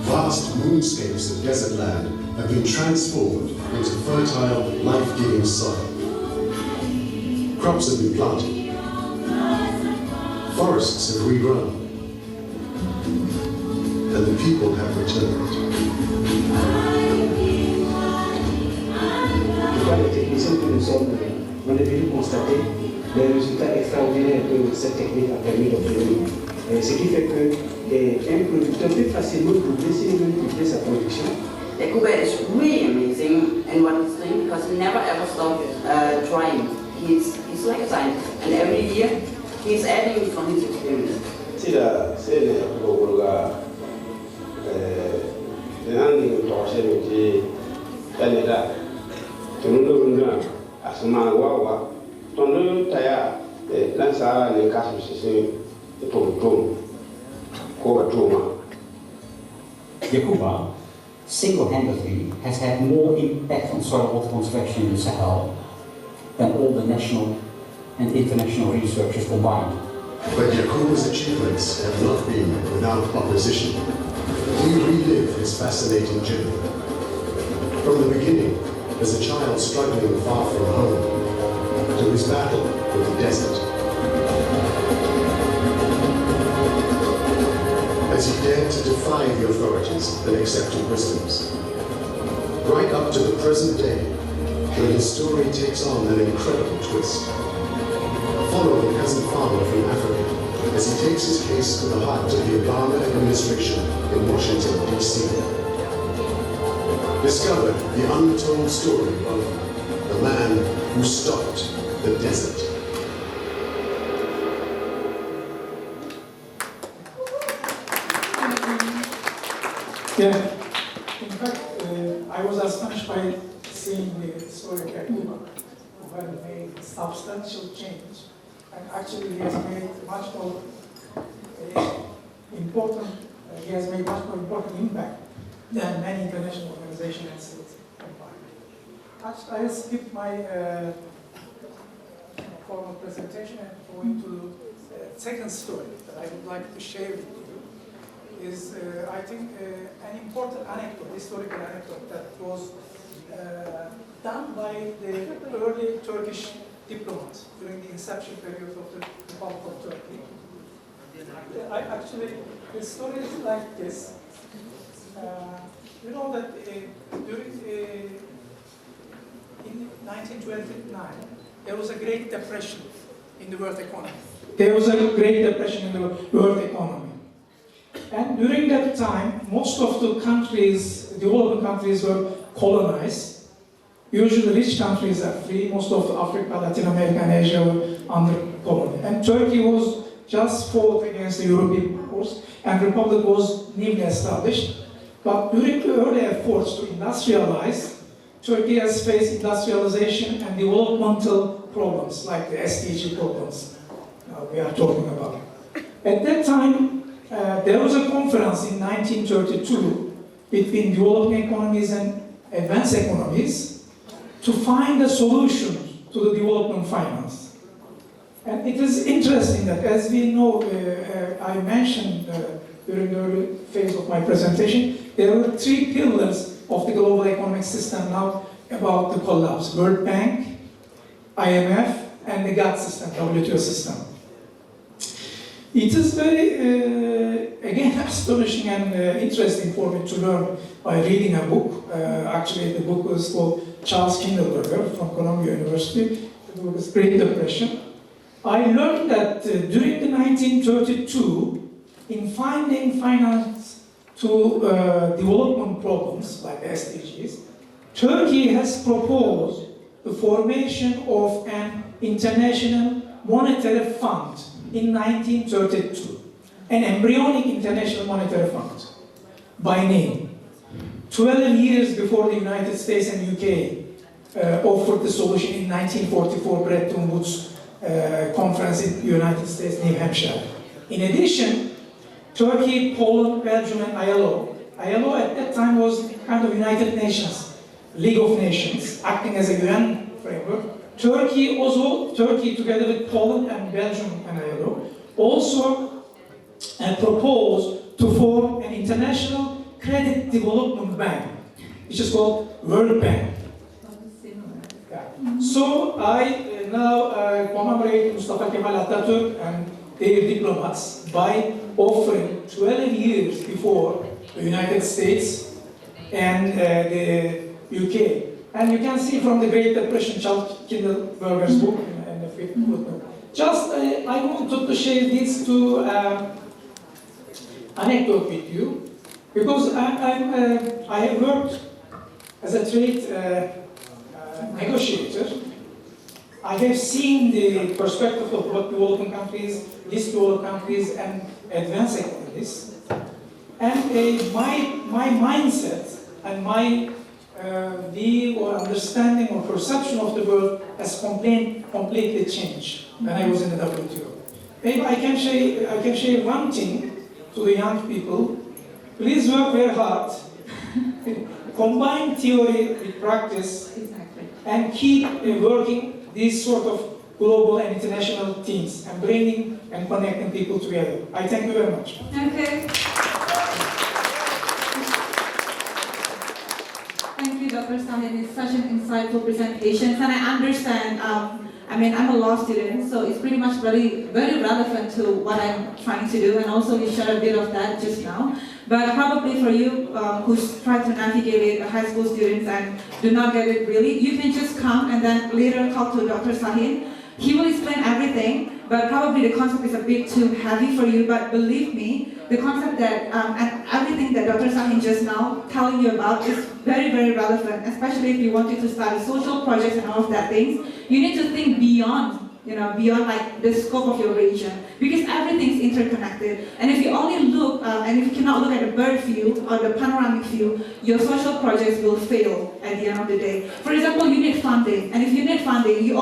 vast moonscapes of desert land have been transformed into fertile, life-giving soil. Crops have been planted. Forests have regrown. And the people have returned.
Les techniciens que nous sommes, on est venu constater les résultats extraordinaires que cette technique a permis d'obtenir. Ce qui fait qu'un producteur peut facilement doubler, s'il veut doubler sa production.
Yakuba is really amazing in what he's doing because he never ever stopped trying. He's like a scientist, and every year he's adding from his experience.
C'est le
semiti Canada. Tununu asma wawa. Tonu taya lansa ne kasu sisi tom ko tuma.
Yakuba single-handedly has had more impact on soil water conservation in the Sahel than all the national and international researchers combined.
But Yakuba's achievements have not been without opposition. We relive his fascinating journey. From the beginning, as a child struggling far from home, to his battle with the desert. As he dared to defy the authorities and accepted wisdoms. Right up to the present day, when his story takes on an incredible twist. Follow the peasant farmer from Africa as he takes his case to the heart of the Obama administration in Washington, D.C. Discover the untold story of the man who stopped the desert.
Yeah, in fact, I was astonished by seeing the story of Yakuba, who had made substantial change, and actually he has made much more important impact than many international organizations and states combined. Actually, I skipped my formal presentation and go into the second story that I would like to share with you. Is, I think, an important anecdote, historical anecdote that was done by the early Turkish diplomats during the inception period of the Republic of Turkey. Actually, the story is like this. You know that in 1929, there was a Great Depression in the world economy. There was a Great Depression in the world economy. And during that time, most of the countries, developing countries, were colonized. Usually rich countries are free. Most of Africa, Latin America, and Asia were under colony. And Turkey was just fought against the European force, and Republic was newly established. But during the early efforts to industrialize, Turkey has faced industrialization and developmental problems, like the SDG problems we are talking about. At that time, there was a conference in 1932 between developing economies and advanced economies to find a solution to the development finance. And it is interesting that, as we know, I mentioned during the early phase of my presentation, there were three pillars of the global economic system now about to collapse: World Bank, IMF, and the GATT system, WTO system. It is very, again, astonishing and interesting for me to learn by reading a book. Actually, the book was called Charles Kindleberger from Columbia University. The book is Great Depression. I learned that during the 1932, in finding finance to development problems like the SDGs, Turkey has proposed the formation of an international monetary fund in 1932, an embryonic international monetary fund by name. 12 years before the United States and UK offered the solution in 1944 Bretton Woods conference in the United States, New Hampshire. In addition, Turkey, Poland, Belgium, and ILO. ILO at that time was kind of United Nations, League of Nations, acting as a UN framework. Turkey together with Poland and Belgium and ILO, also proposed to form an international credit development bank, which is called World Bank. Yeah. So I now commemorate Mustafa Kemal Atatürk and their diplomats by offering 12 years before the United States and the UK. And you can see from the Great Depression, Charles Kindleberger's book, and the footnote. Just, I wanted to share these two anecdotes with you, because I have worked as a trade negotiator. I have seen the perspective of what developing countries, least developed countries, and advanced economies. And my mindset, and my view or understanding or perception of the world has completely changed when I was in the WTO. Maybe I can share one thing to the young people. Please work very hard. Combine theory with practice, and keep working these sort of global and international teams and bringing and connecting people together. I thank you very much.
Okay. Thank you, Dr. Sahin. It's such an insightful presentation, and I understand. I'm a law student, so it's pretty much very relevant to what I'm trying to do, and also you shared a bit of that just now. But probably for you who's trying to navigate it, high school students, and do not get it really, you can just come and then later talk to Dr. Sahin. He will explain everything, but probably the concept is a bit too heavy for you. But believe me, the concept that and everything that Dr. Sahin just now telling you about is very relevant, especially if you wanted to start social projects and all of that things. You need to think beyond like the scope of your region, because everything's interconnected. And if you only look, and if you cannot look at the bird view or the panoramic view, your social projects will fail at the end of the day. For example, you need funding, and if you need funding, you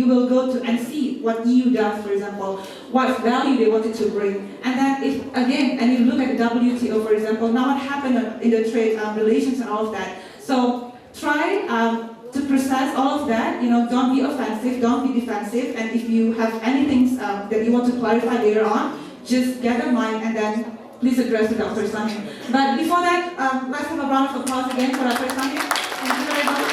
will go to and see what EU does, for example, what value they wanted to bring. And then if, again, and you look at the WTO, for example, now what happened in the trade relations and all of that. So try to process all of that, don't be offensive, don't be defensive, and if you have anything that you want to clarify later on, just get a mic and then please address to Dr. Sahin. But before that, let's have a round of applause again for Dr. Sahin. Thank you very much.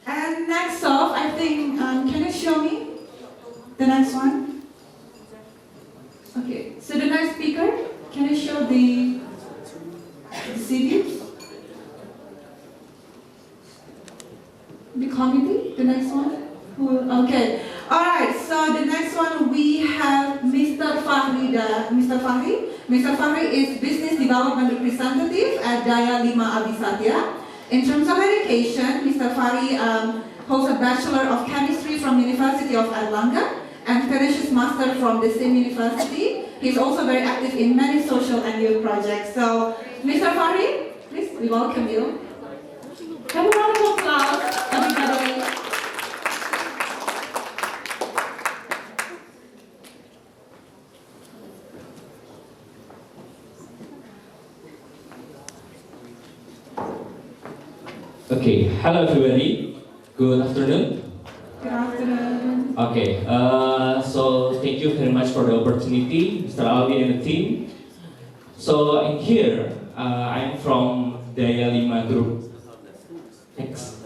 And next off, I think, can you show me the next one? Okay, so the next speaker, can you show the CD? The committee, the next one? Okay. All right, so the next one we have Mr. Fahri. Mr. Fahri is Business Development Representative at Daya Lima Abisatya. In terms of education, Mr. Fahri holds a Bachelor of Chemistry from University of Erlangen and finishes Master from the same university. He's also very active in many social and youth projects. So, Mr. Fahri, please, we welcome you. Have a round of applause, everybody.
Okay, hello everybody. Good afternoon.
Good afternoon.
Okay, so thank you very much for the opportunity, Mr. Alvin and the team. So in here, I'm from Daya Lima Group. Next.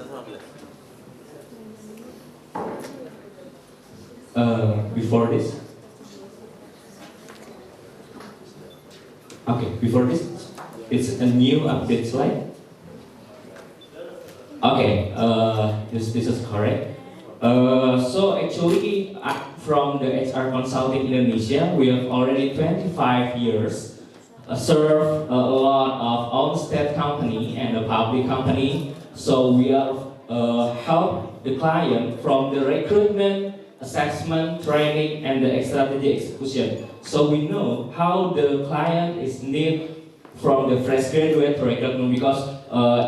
Before this. Okay, before this, it's a new update slide. Okay, this is correct. So actually, from the HR Consulting Indonesia, we have already 25 years served a lot of on-state company and a public company. So we are help the client from the recruitment, assessment, training, and the strategy execution. So we know how the client is need from the fresh graduate recruitment, because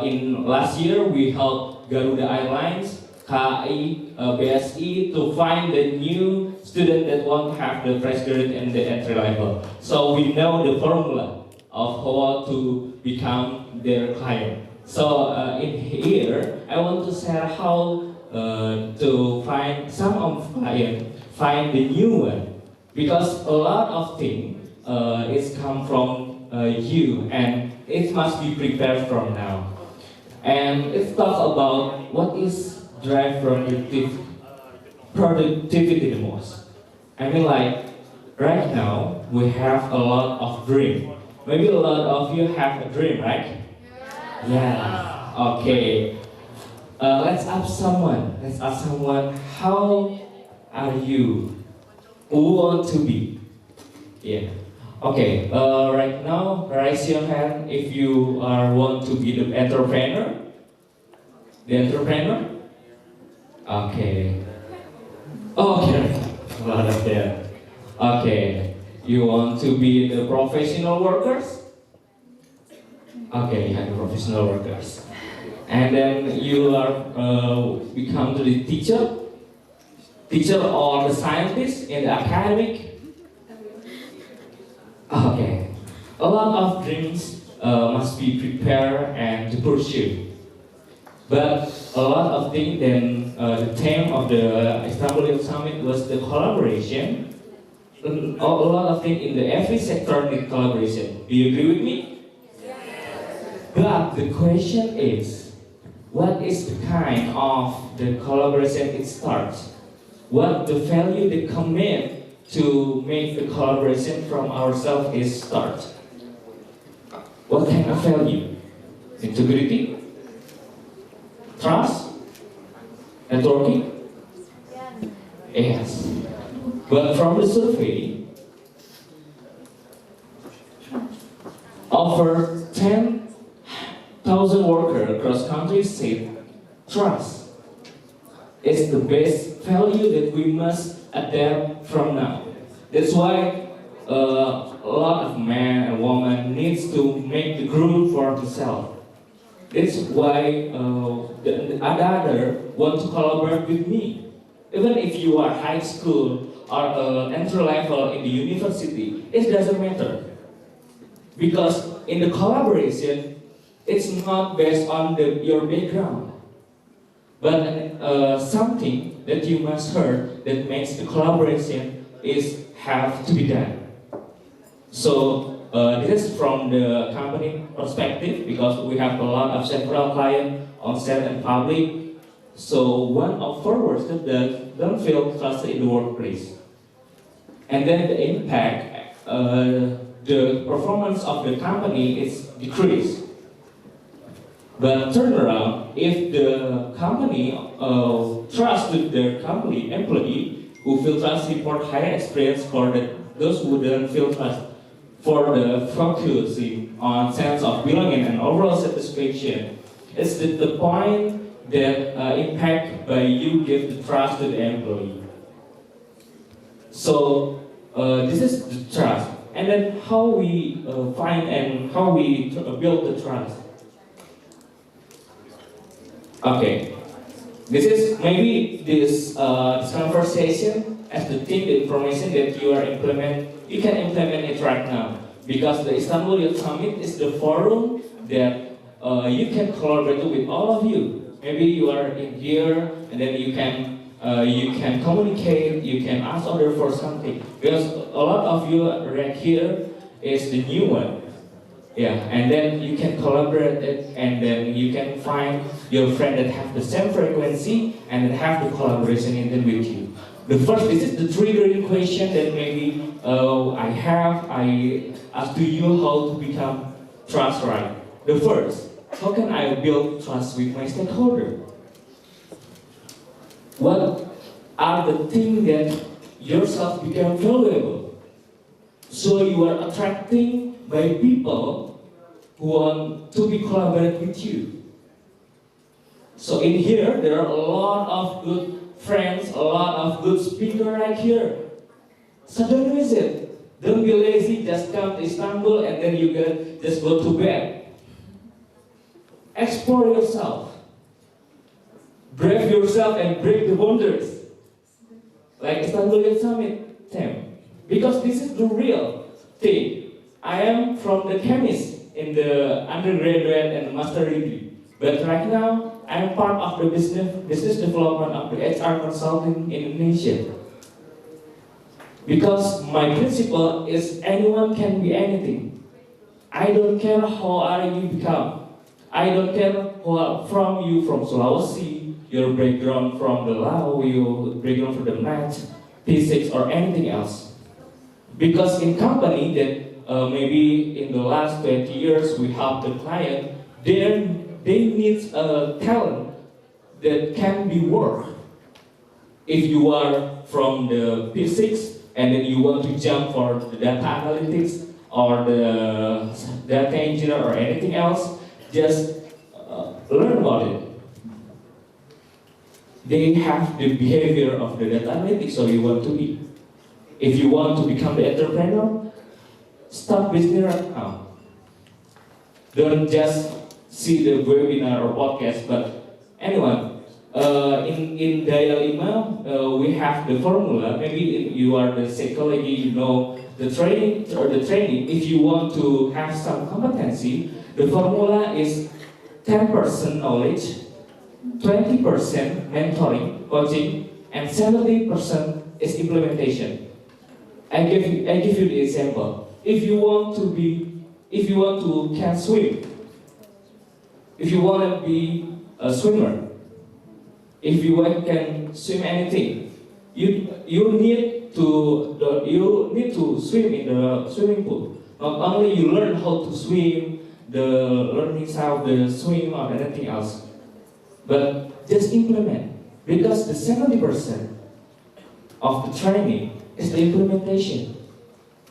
in last year we helped Garuda Airlines, KAI, BSI to find the new student that want to have the fresh graduate and the entry level. So we know the formula of how to become their client. So in here, I want to share how to find some of client, find the new one, because a lot of things is come from you, and it must be prepared from now. And let's talk about what is drive productivity the most. I mean, like right now we have a lot of dream. Maybe a lot of you have a dream, right? Yeah. Okay. Let's ask someone. How are you? Who want to be? Yeah. Okay. Right now, raise your hand if you want to be the entrepreneur. The entrepreneur. Okay. Okay. A lot of them. Okay. You want to be the professional workers? Okay, you have the professional workers. And then you are, we come to the teacher or the scientist in the academic. Okay, a lot of dreams must be prepared and to pursue. But a lot of things, then the theme of the Istanbul Youth Summit was the collaboration. A lot of things in every sector need collaboration. Do you agree with me? But the question is, what is the kind of the collaboration it starts? What the value they commit to make the collaboration from ourselves is start? What kind of value? Integrity? Trust? Networking? Yes. But from the survey, over 10,000 workers across countries say trust is the best value that we must adapt from now. That's why a lot of men and women needs to make the group for themselves. That's why the other want to collaborate with me. Even if you are high school or entry level in the university, it doesn't matter. Because in the collaboration, it's not based on your background, but something that you must heard that makes the collaboration is have to be done. So this is from the company perspective, because we have a lot of several clients on set and public. So one of our workers that don't feel trusted in the workplace, and then the impact, the performance of the company is decreased. But turn around, if the company trusted their company employee who feel trust, report higher experience for those who don't feel trust, for the focusing on sense of belonging and overall satisfaction. It's the point that impact by you give the trust to the employee. So this is the trust. And then how we find and how we build the trust. Okay, this is maybe this conversation as the thing, the information that you are you can implement it right now. Because the Istanbul Youth Summit is the forum that you can collaborate with all of you. Maybe you are in here and then you can communicate, you can ask others for something. Because a lot of you right here is the new one. Yeah, and then you can collaborate it, and then you can find your friend that have the same frequency and then have the collaboration in them with you. The first, this is the triggering question that maybe I ask to you how to become trust right. The first, how can I build trust with my stakeholder? What are the things that yourself become valuable? So you are attracting by people who want to be collaborate with you. So in here, there are a lot of good friends, a lot of good speakers right here. So don't miss it. Don't be lazy, just come to Istanbul and then you can just go to bed. Explore yourself. Brave yourself and break the boundaries. Like Istanbul Youth Summit theme. Because this is the real thing. I am from the chemist in the undergraduate and master degree. But right now, I am part of the business development of the HR consulting in Indonesia. Because my principle is anyone can be anything. I don't care how are you become. I don't care who are from you from Sulawesi, your background from the Lao, your background from the math, physics, or anything else. Because in company that maybe in the last 20 years we help the client, they need a talent that can be worked. If you are from the physics and then you want to jump for the data analytics or the data engineer or anything else, just learn about it. They have the behavior of the data analytics, so you want to be. If you want to become the entrepreneur, start business right now. Don't just see the webinar or podcast, but anyone. In Daya 5, we have the formula. Maybe you are the psychology, you know the training. If you want to have some competency, the formula is 10% knowledge, 20% mentoring, coaching, and 70% is implementation. I give you the example. If you want to can swim, if you want to be a swimmer, if you can swim anything, you need to swim in the swimming pool. Not only you learn how to swim, the learning how to swim or anything else, but just implement, because the 70% of the training is the implementation.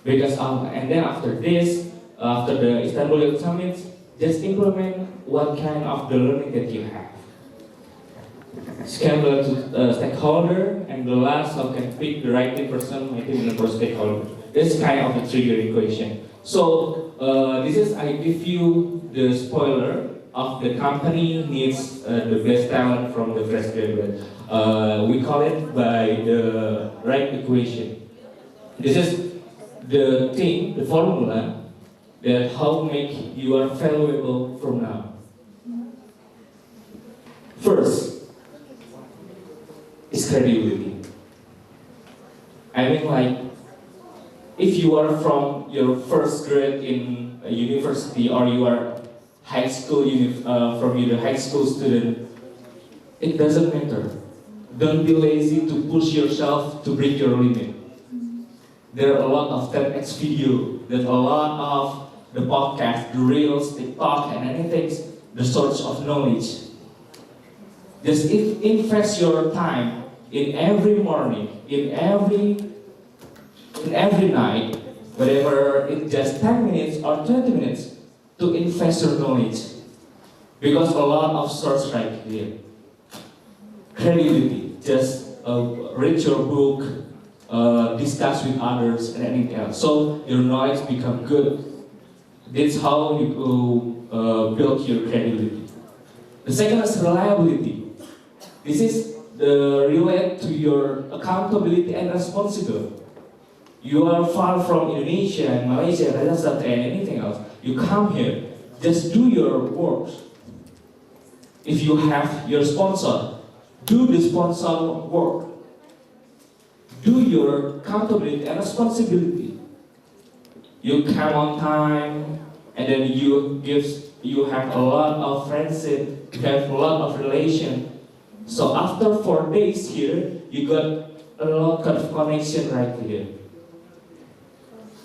Because and then after this, after the Istanbul Youth Summit, just implement what kind of the learning that you have. Can learn to stakeholder, and the last, how can pick the right person, I think the stakeholder. This kind of the triggering question. So this is, I give you the spoiler of the company needs the best talent from the fresh graduate. We call it by the right equation. This is the thing, the formula that how make you are valuable from now. First is credibility. I mean, like, if you are from your first grade in a university, or you are high school from your high school student, it doesn't matter. Don't be lazy to push yourself to break your limit. There are a lot of TEDx video, there's a lot of the podcast, the reels, TikTok, and anything, the source of knowledge. Just invest your time in every morning, in every night, whatever it's just 10 minutes or 20 minutes, to invest your knowledge. Because a lot of source right here. Credibility, just read your book, discuss with others, and anything else. So your knowledge become good. That's how you build your credibility. The second is reliability. This is related to your accountability and responsibility. You are far from Indonesia and Malaysia, Rajasthan, and anything else. You come here, just do your work. If you have your sponsor, do the sponsor work. Do your accountability and responsibility. You come on time, and then you have a lot of friendship, you have a lot of relation. So after 4 days here, you got a lot of connection right here.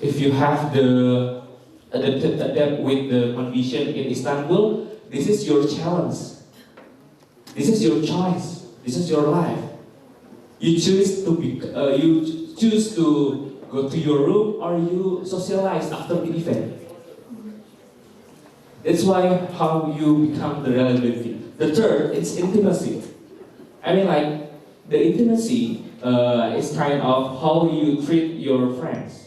If you have the adapt with the condition in Istanbul, this is your challenge. This is your choice. This is your life. You choose to go to your room, or you socialize after the event. That's why how you become the reliability. The third, it's intimacy. I mean, like, the intimacy is kind of how you treat your friends.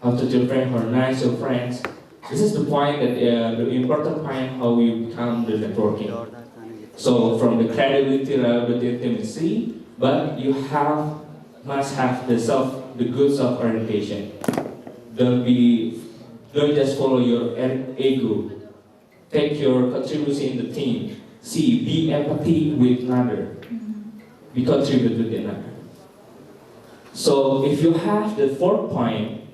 How to treat your friends, how nice your friends. This is the point that the important point how you become the networking. So from the credibility, reliability, intimacy, but you must have the good self-orientation. Don't just follow your ego. Take your contribution in the team. Be empathy with another. Be contribute with another. So if you have the fourth point,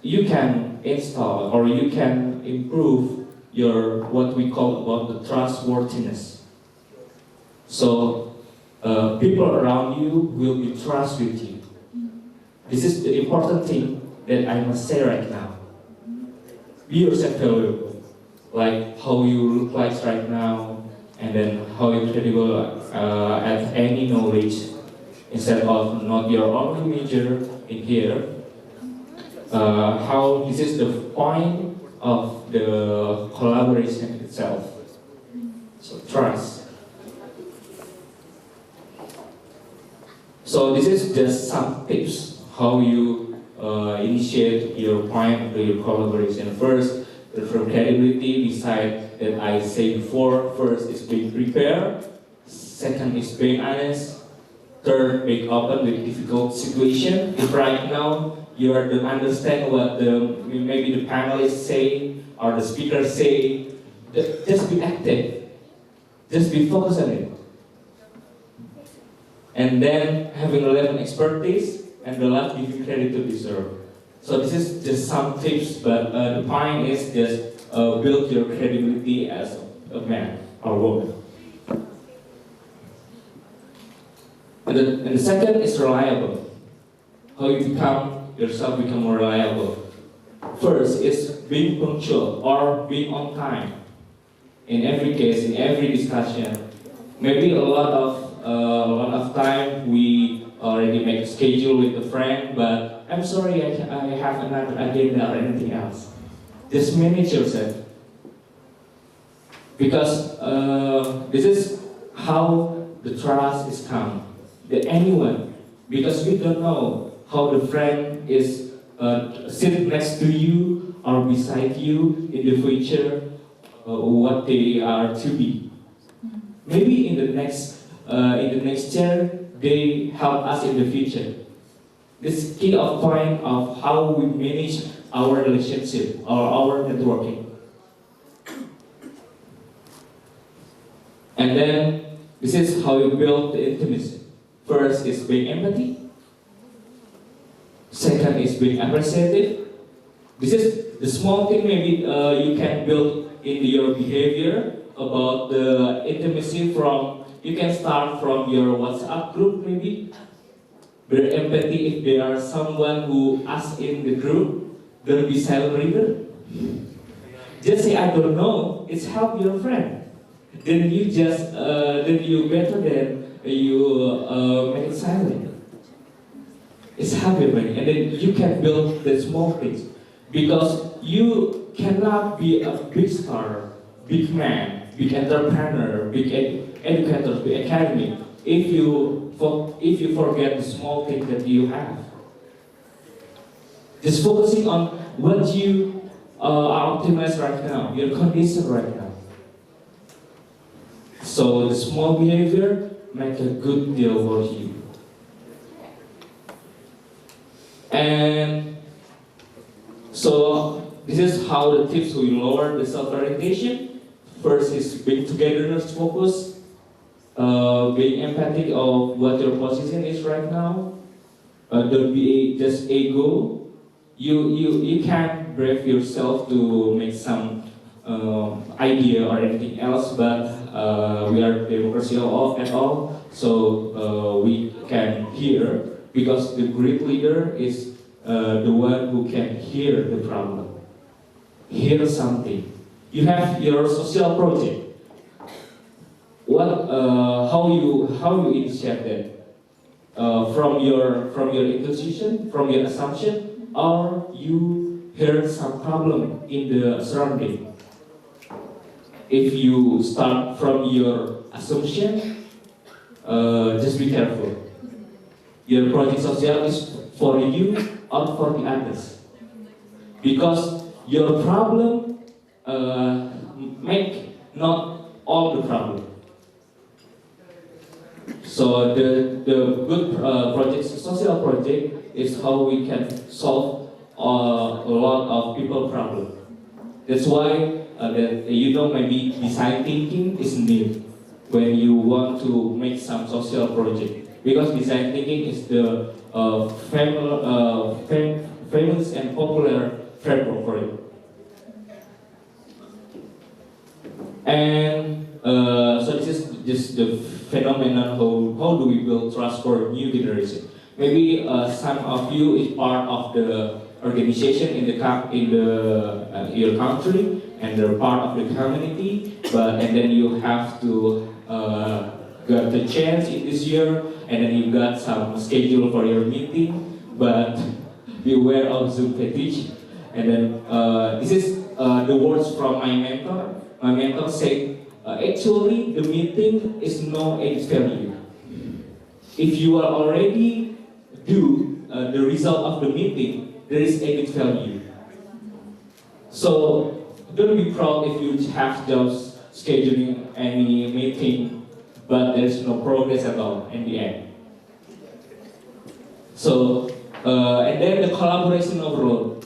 you can install or you can improve your what we call about the trustworthiness. So people around you will be trust with you. This is the important thing that I must say right now. Be yourself valuable. Like how you look like right now, and then how you're credible at any knowledge, instead of not your only major in here. How this is the point of the collaboration itself. So trust. So this is just some tips how you initiate your point to your collaboration. First, from credibility, beside that I say before, first is being prepared, second is being honest, third, being open with difficult situation. If right now you don't understand what maybe the panelists say or the speakers say, just be active, just be focused on it. And then having relevant expertise, and the last giving credit to deserve. So this is just some tips, but the point is just build your credibility as a man or woman. And the second is reliable. How you become more reliable. First is being punctual or being on time. In every case, in every discussion, maybe a lot of time we already make a schedule with a friend, but I'm sorry, I have another agenda or anything else. Just manage yourself. Because this is how the trust is come. That anyone, because we don't know how the friend is sitting next to you or beside you in the future, what they are to be. Maybe in the next year, they help us in the future. This key of point of how we manage our relationship or our networking. And then this is how you build the intimacy. First is being empathy. Second is being appreciative. This is the small thing maybe you can build in your behavior about the intimacy from. You can start from your WhatsApp group maybe. Be empathy if there are someone who asks in the group, don't be silent reader. Just say I don't know. It's help your friend. Then you just then you better than you make it silent. It's help your friend, and then you can build the small things because you cannot be a big star, big man, big entrepreneur, big educator, big academic if you forget the small thing that you have. Just focusing on what you are optimized right now, your condition right now. So the small behavior make a good deal for you. And so this is how the tips will lower the self-orientation. First is being togetherness focus, being empathic of what your position is right now. Don't be just ego. You can't brave yourself to make some idea or anything else, but we are democracy at all, so we can hear, because the great leader is the one who can hear the problem, hear something. You have your social project. How you initiate that from your intuition, from your assumption, or you heard some problem in the surrounding. If you start from your assumption, just be careful. Your project social is for you or for the others, because your problem make not all the problem. So the good project, social project, is how we can solve a lot of people problem. That's why maybe design thinking is needed when you want to make some social project, because design thinking is the famous and popular framework for it. And so this is just the phenomenon how do we build trust for new generation. Maybe some of you is part of the organization in your country, and they're part of the community, and then you have to got the chance in this year, and then you got some schedule for your meeting, but beware of Zoom fatigue. And then this is the words from my mentor. My mentor said, actually the meeting is no age value. If you are already do the result of the meeting, there is added value. So don't be proud if you have just scheduling any meeting, but there's no progress at all in the end. So, and then the collaboration overall.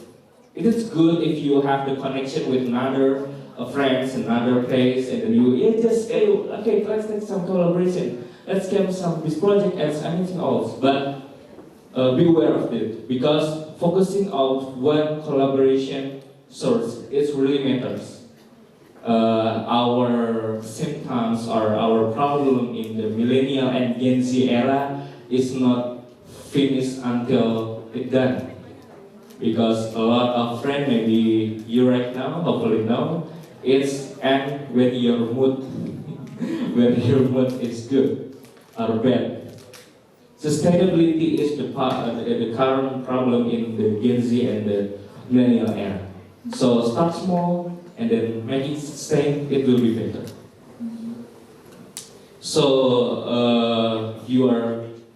It is good if you have the connection with another friends, another place, and then you just okay, let's get some collaboration. Let's get some this project as anything else. But be aware of it, because focusing on one collaboration source, it really matters. Our symptoms or our problem in the millennial and Gen Z era is not finished until it's done. Because a lot of friends, maybe you right now, hopefully know, it's end when your mood, when your mood is good or bad. Sustainability is the current problem in the Gen Z and the millennial era. So start small and then make it stay, it will be better. So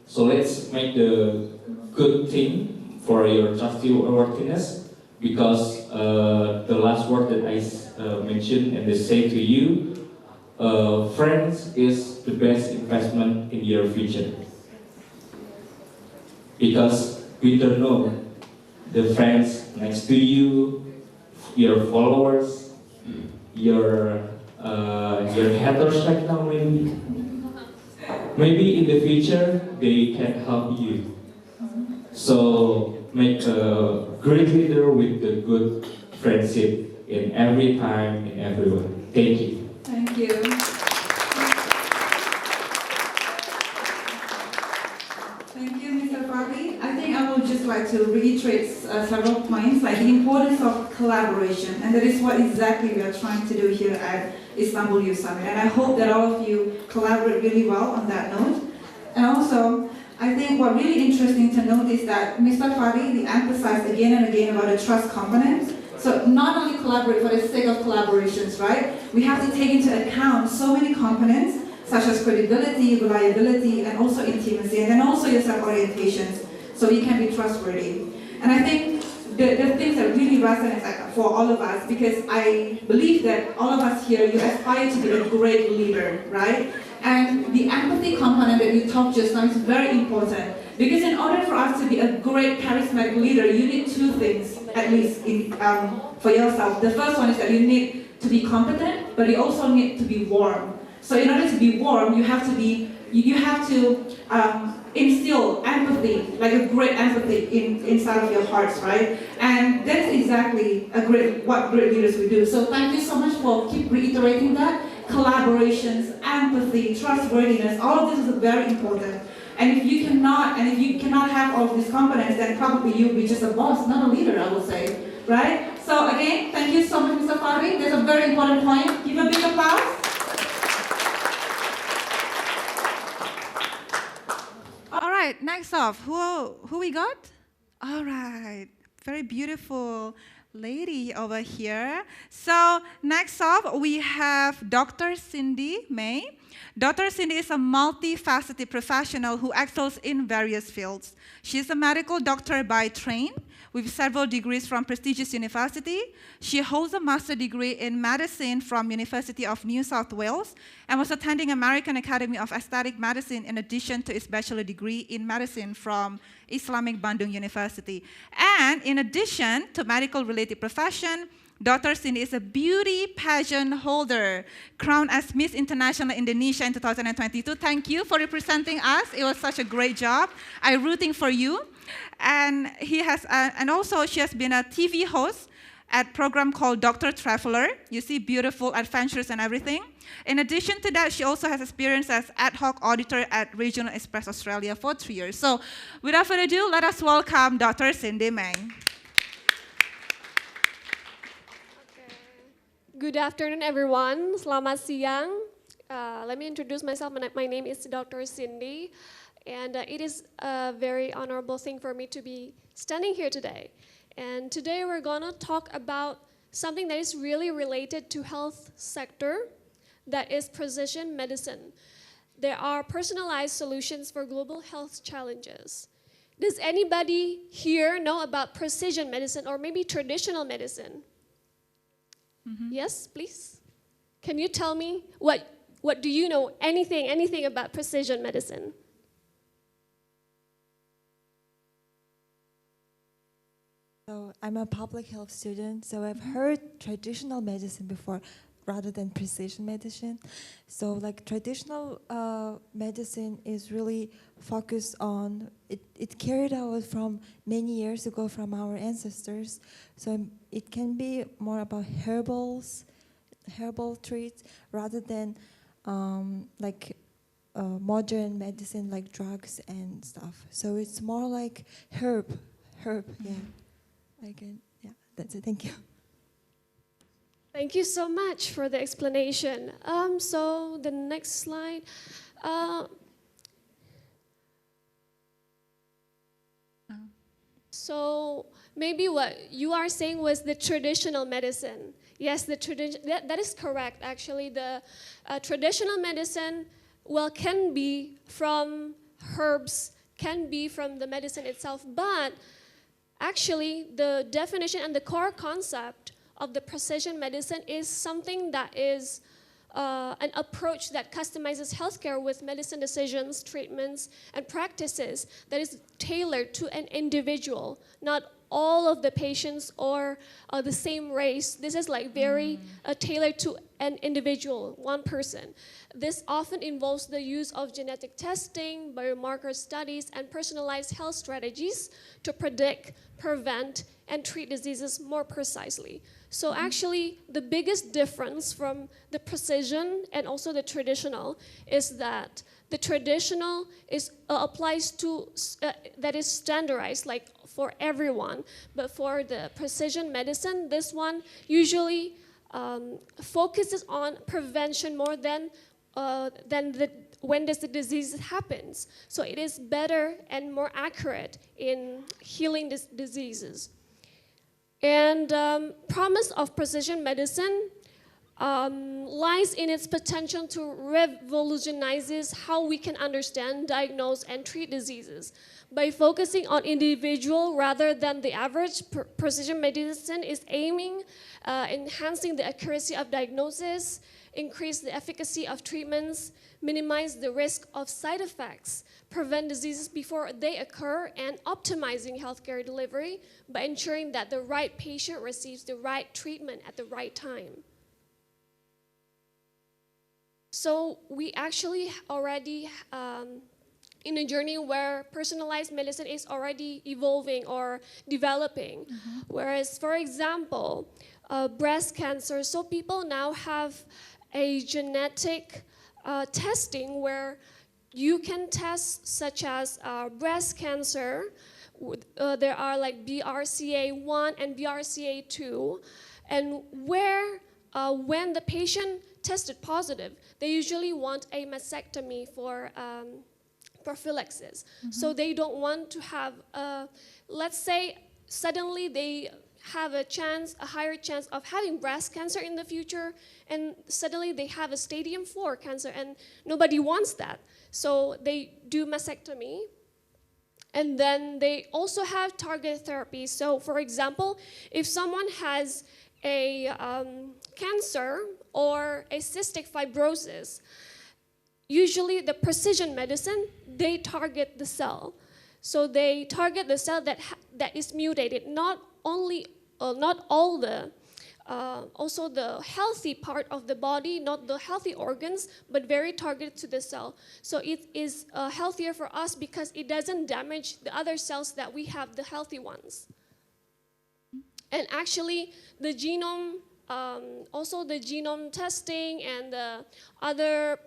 so let's make the good thing for your trustworthiness, because the last word that I mentioned and they say to you, friends is the best investment in your future. Because we don't know the friends next to you, your followers, your haters right now maybe. Maybe in the future they can help you. So make a great leader with the good friendship in every time, in everyone. Thank you.
Thank you. Thank you, Mr. Fahri. I think I would just like to reiterate several points, like the importance of collaboration, and that is what exactly we are trying to do here at Istanbul Youth Summit. And I hope that all of you collaborate really well on that note. And also, I think what really interesting to note is that Mr. Fahri emphasized again and again about the trust component. So not only collaborate for the sake of collaborations, right? We have to take into account so many components, such as credibility, reliability, and also intimacy, and then also your self-orientations, so we can be trustworthy. And I think the things that really resonate for all of us, because I believe that all of us here, you aspire to be a great leader, right? And the empathy component that you talked just now is very important, because in order for us to be a great charismatic leader, you need two things, at least for yourself. The first one is that you need to be competent, but you also need to be warm. So in order to be warm, you have to instill empathy, like a great empathy inside of your hearts, right? And that's exactly what great leaders will do. So thank you so much for keep reiterating that. Collaborations, empathy, trustworthiness, all of this is very important. And if you cannot have all of these components, then probably you'll be just a boss, not a leader, I would say, right? So again, thank you so much, Mr. Fahri. That's a very important point. Give a big applause. All right, next off, who we got? All right, very beautiful lady over here. So next off, we have Dr. Cindy May. Dr. Cindy is a multifaceted professional who excels in various fields. She is a medical doctor by train with several degrees from prestigious university. She holds a master's degree in medicine from University of New South Wales and was attending American Academy of Aesthetic Medicine in addition to its bachelor degree in medicine from Islamic Bandung University. And in addition to medical-related profession, Dr. Cindy is a beauty pageant holder, crowned as Miss International Indonesia in 2022. Thank you for representing us. It was such a great job. I'm rooting for you. And also she has been a TV host at a program called Dr. Traveler. You see beautiful adventures and everything. In addition to that, she also has experience as ad hoc auditor at Regional Express Australia for 3 years. So without further ado, let us welcome Dr. Cindy May.
Good afternoon, everyone. Selamat siang. Let me introduce myself. My name is Dr. Cindy, and it is a very honorable thing for me to be standing here today. And today we're gonna talk about something that is really related to health sector, that is precision medicine. There are personalized solutions for global health challenges. Does anybody here know about precision medicine or maybe traditional medicine? Yes, please. Can you tell me what do you know, anything about precision medicine?
So I'm a public health student, so I've heard traditional medicine before rather than precision medicine. So like traditional medicine is really focused on, it carried out from many years ago from our ancestors. So it can be more about herbal treats rather than modern medicine like drugs and stuff. So it's more like herb, yeah. That's it, thank you.
Thank you so much for the explanation. So the next slide. So maybe what you are saying was the traditional medicine. Yes, that is correct. Actually, the traditional medicine, can be from herbs, can be from the medicine itself, but actually the definition and the core concept of the precision medicine is something that is an approach that customizes healthcare with medicine decisions, treatments, and practices that is tailored to an individual, not all of the patients or the same race. This is like very tailored to an individual, one person. This often involves the use of genetic testing, biomarker studies, and personalized health strategies to predict, prevent, and treat diseases more precisely. So actually, the biggest difference from the precision and also the traditional is that the traditional applies to, that is standardized, like for everyone. But for the precision medicine, this one usually focuses on prevention more than when does the disease happens. So it is better and more accurate in healing these diseases. And promise of precision medicine lies in its potential to revolutionize how we can understand, diagnose, and treat diseases. By focusing on individual rather than the average, precision medicine is aiming enhancing the accuracy of diagnosis, increase the efficacy of treatments, minimize the risk of side effects, prevent diseases before they occur, and optimizing healthcare delivery by ensuring that the right patient receives the right treatment at the right time. So we actually already in a journey where personalized medicine is already evolving or developing. Whereas, for example, breast cancer, so people now have a genetic testing where you can test such as breast cancer. There are like BRCA1 and BRCA2, and where when the patient tested positive, they usually want a mastectomy for prophylaxis. So they don't want to have, let's say, suddenly they have a higher chance of having breast cancer in the future, and suddenly they have a stadium 4 cancer, and nobody wants that. So they do mastectomy, and then they also have targeted therapy. So for example, if someone has a cancer or a cystic fibrosis, usually the precision medicine, they target the cell. So they target the cell that is mutated, not all the, also the healthy part of the body, not the healthy organs, but very targeted to the cell. So it is healthier for us because it doesn't damage the other cells that we have, the healthy ones. And actually, the genome, also the genome testing and the other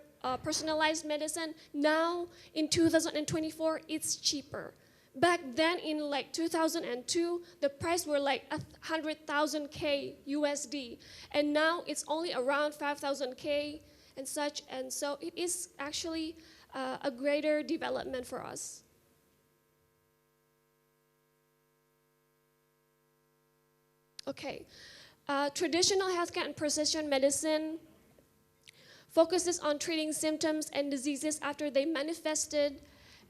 personalized medicine, now in 2024, it's cheaper. Back then in like 2002, the price were like 100,000 USD, and now it's only around 5,000 and such, and so it is actually a greater development for us. Okay, traditional healthcare and precision medicine focuses on treating symptoms and diseases after they manifested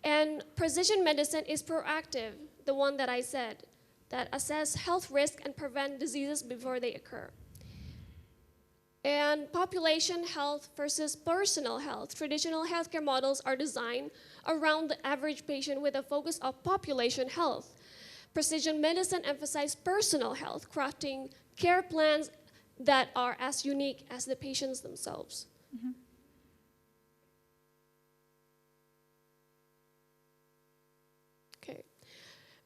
And precision medicine is proactive, the one that I said, that assess health risk and prevent diseases before they occur. And population health versus personal health. Traditional healthcare models are designed around the average patient with a focus of population health. Precision medicine emphasizes personal health, crafting care plans that are as unique as the patients themselves. Okay.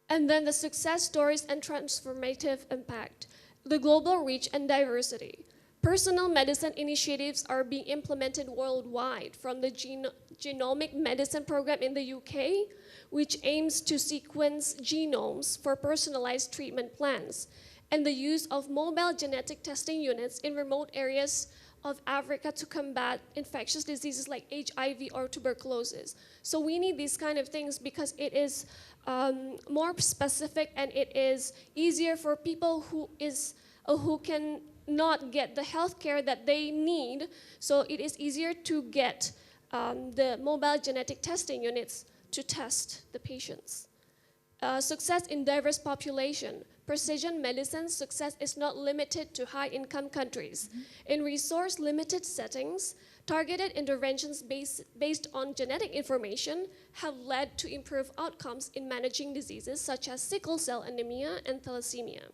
And then the success stories and transformative impact, the global reach and diversity. Personal medicine initiatives are being implemented worldwide, from the genomic medicine program in the UK, which aims to sequence genomes for personalized treatment plans, and the use of mobile genetic testing units in remote areas of Africa to combat infectious diseases like HIV or tuberculosis. So we need these kind of things because it is more specific, and it is easier for people who can not get the health care that they need. So it is easier to get the mobile genetic testing units to test the patients. Success in diverse population. Precision medicine success is not limited to high-income countries. In resource-limited settings, targeted interventions based on genetic information have led to improved outcomes in managing diseases such as sickle cell anemia and thalassemia,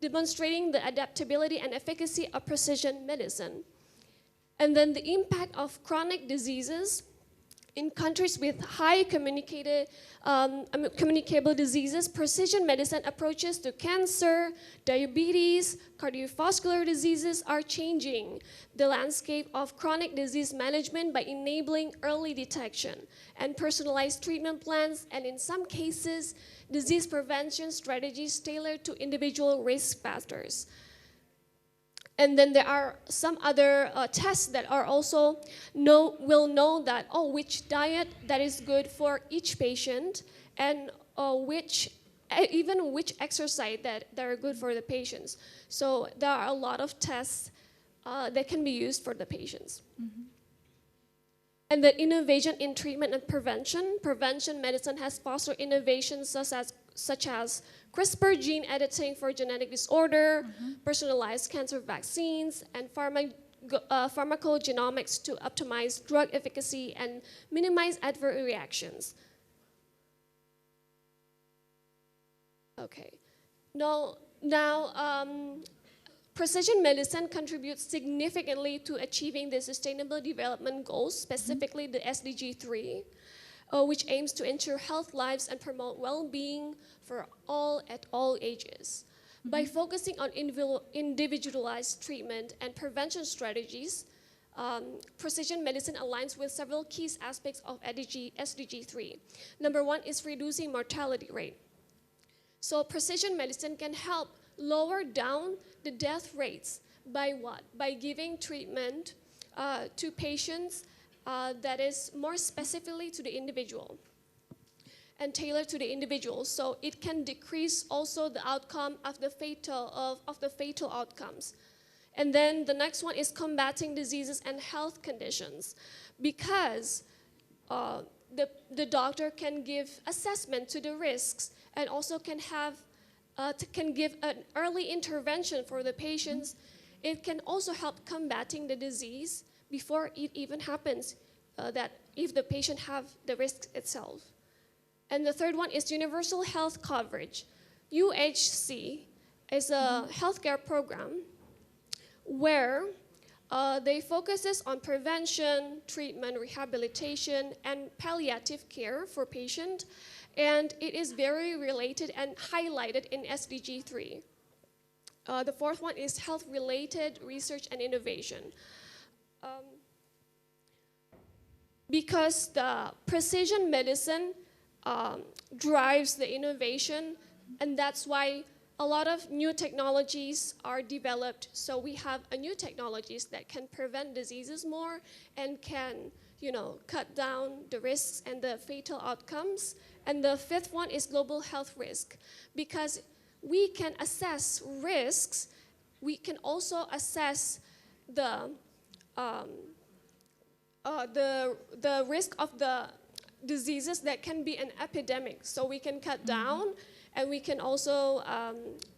demonstrating the adaptability and efficacy of precision medicine. And then the impact of chronic diseases in countries with high communicable diseases. Precision medicine approaches to cancer, diabetes, cardiovascular diseases are changing the landscape of chronic disease management by enabling early detection and personalized treatment plans, and in some cases, disease prevention strategies tailored to individual risk factors. And then there are some other tests that are also will know that, which diet that is good for each patient, and even which exercise that are good for the patients. So there are a lot of tests that can be used for the patients. And the innovation in treatment and prevention. Prevention medicine has fostered innovations such as CRISPR gene editing for genetic disorder, personalized cancer vaccines, and pharmacogenomics to optimize drug efficacy and minimize adverse reactions. Okay. Now, precision medicine contributes significantly to achieving the Sustainable Development Goals, specifically the SDG 3. Which aims to ensure health lives and promote well-being for all at all ages. By focusing on individualized treatment and prevention strategies, precision medicine aligns with several key aspects of SDG 3. Number one is reducing mortality rate. So precision medicine can help lower down the death rates by what? By giving treatment to patients that is more specifically to the individual and tailored to the individual, so it can decrease also the outcome of the fatal outcomes. And then the next one is combating diseases and health conditions, because the doctor can give assessment to the risks and also can give an early intervention for the patients. It can also help combating the disease before it even happens, that if the patient have the risk itself. And the third one is universal health coverage. UHC is a healthcare program where they focuses on prevention, treatment, rehabilitation, and palliative care for patients, and it is very related and highlighted in SDG 3. The fourth one is health-related research and innovation. Because the precision medicine drives the innovation, and that's why a lot of new technologies are developed. So we have new technologies that can prevent diseases more and can, cut down the risks and the fatal outcomes. And the fifth one is global health risk. Because we can assess risks, we can also assess the risk of the diseases that can be an epidemic. So we can cut down, and we can also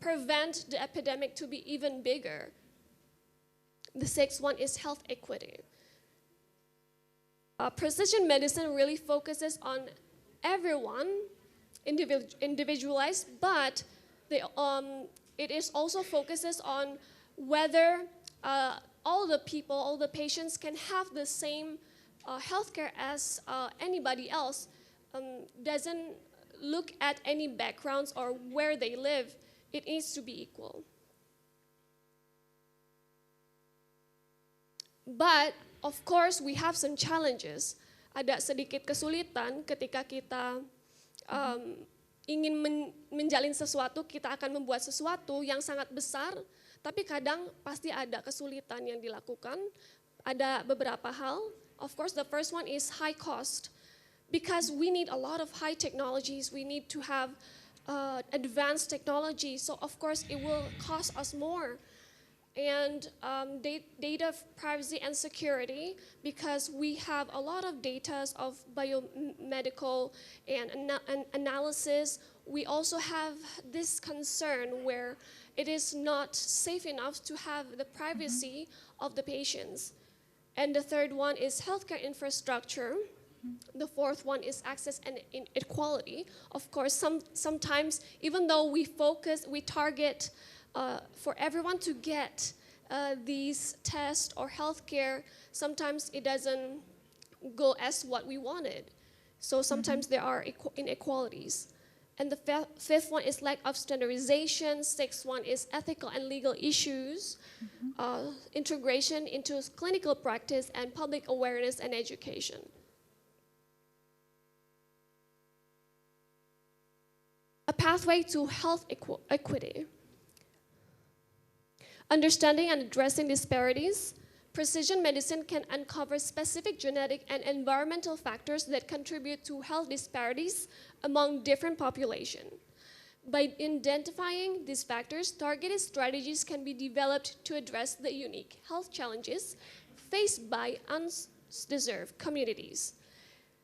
prevent the epidemic to be even bigger. The sixth one is health equity. Precision medicine really focuses on everyone, individualized, but it is also focuses on whether all the people, all the patients can have the same healthcare as anybody else. Doesn't look at any backgrounds or where they live. It needs to be equal. But of course, we have some challenges. Ada sedikit kesulitan ketika kita ingin menjalin sesuatu, kita akan membuat sesuatu yang sangat besar, tapi kadang pasti ada kesulitan yang dilakukan. Ada beberapa hal. Of course, the first one is high cost. Because we need a lot of high technologies, we need to have advanced technology. So of course, it will cost us more. And data privacy and security, because we have a lot of data of biomedical and analysis. We also have this concern where it is not safe enough to have the privacy of the patients. And the third one is healthcare infrastructure. The fourth one is access and inequality. Of course, sometimes, even though we target for everyone to get these tests or healthcare, sometimes it doesn't go as what we wanted. So sometimes there are inequalities. And the fifth one is lack of standardization. Sixth one is ethical and legal issues, integration into clinical practice, and public awareness and education. A pathway to health equity. Understanding and addressing disparities, precision medicine can uncover specific genetic and environmental factors that contribute to health disparities among different populations. By identifying these factors, targeted strategies can be developed to address the unique health challenges faced by undeserved communities.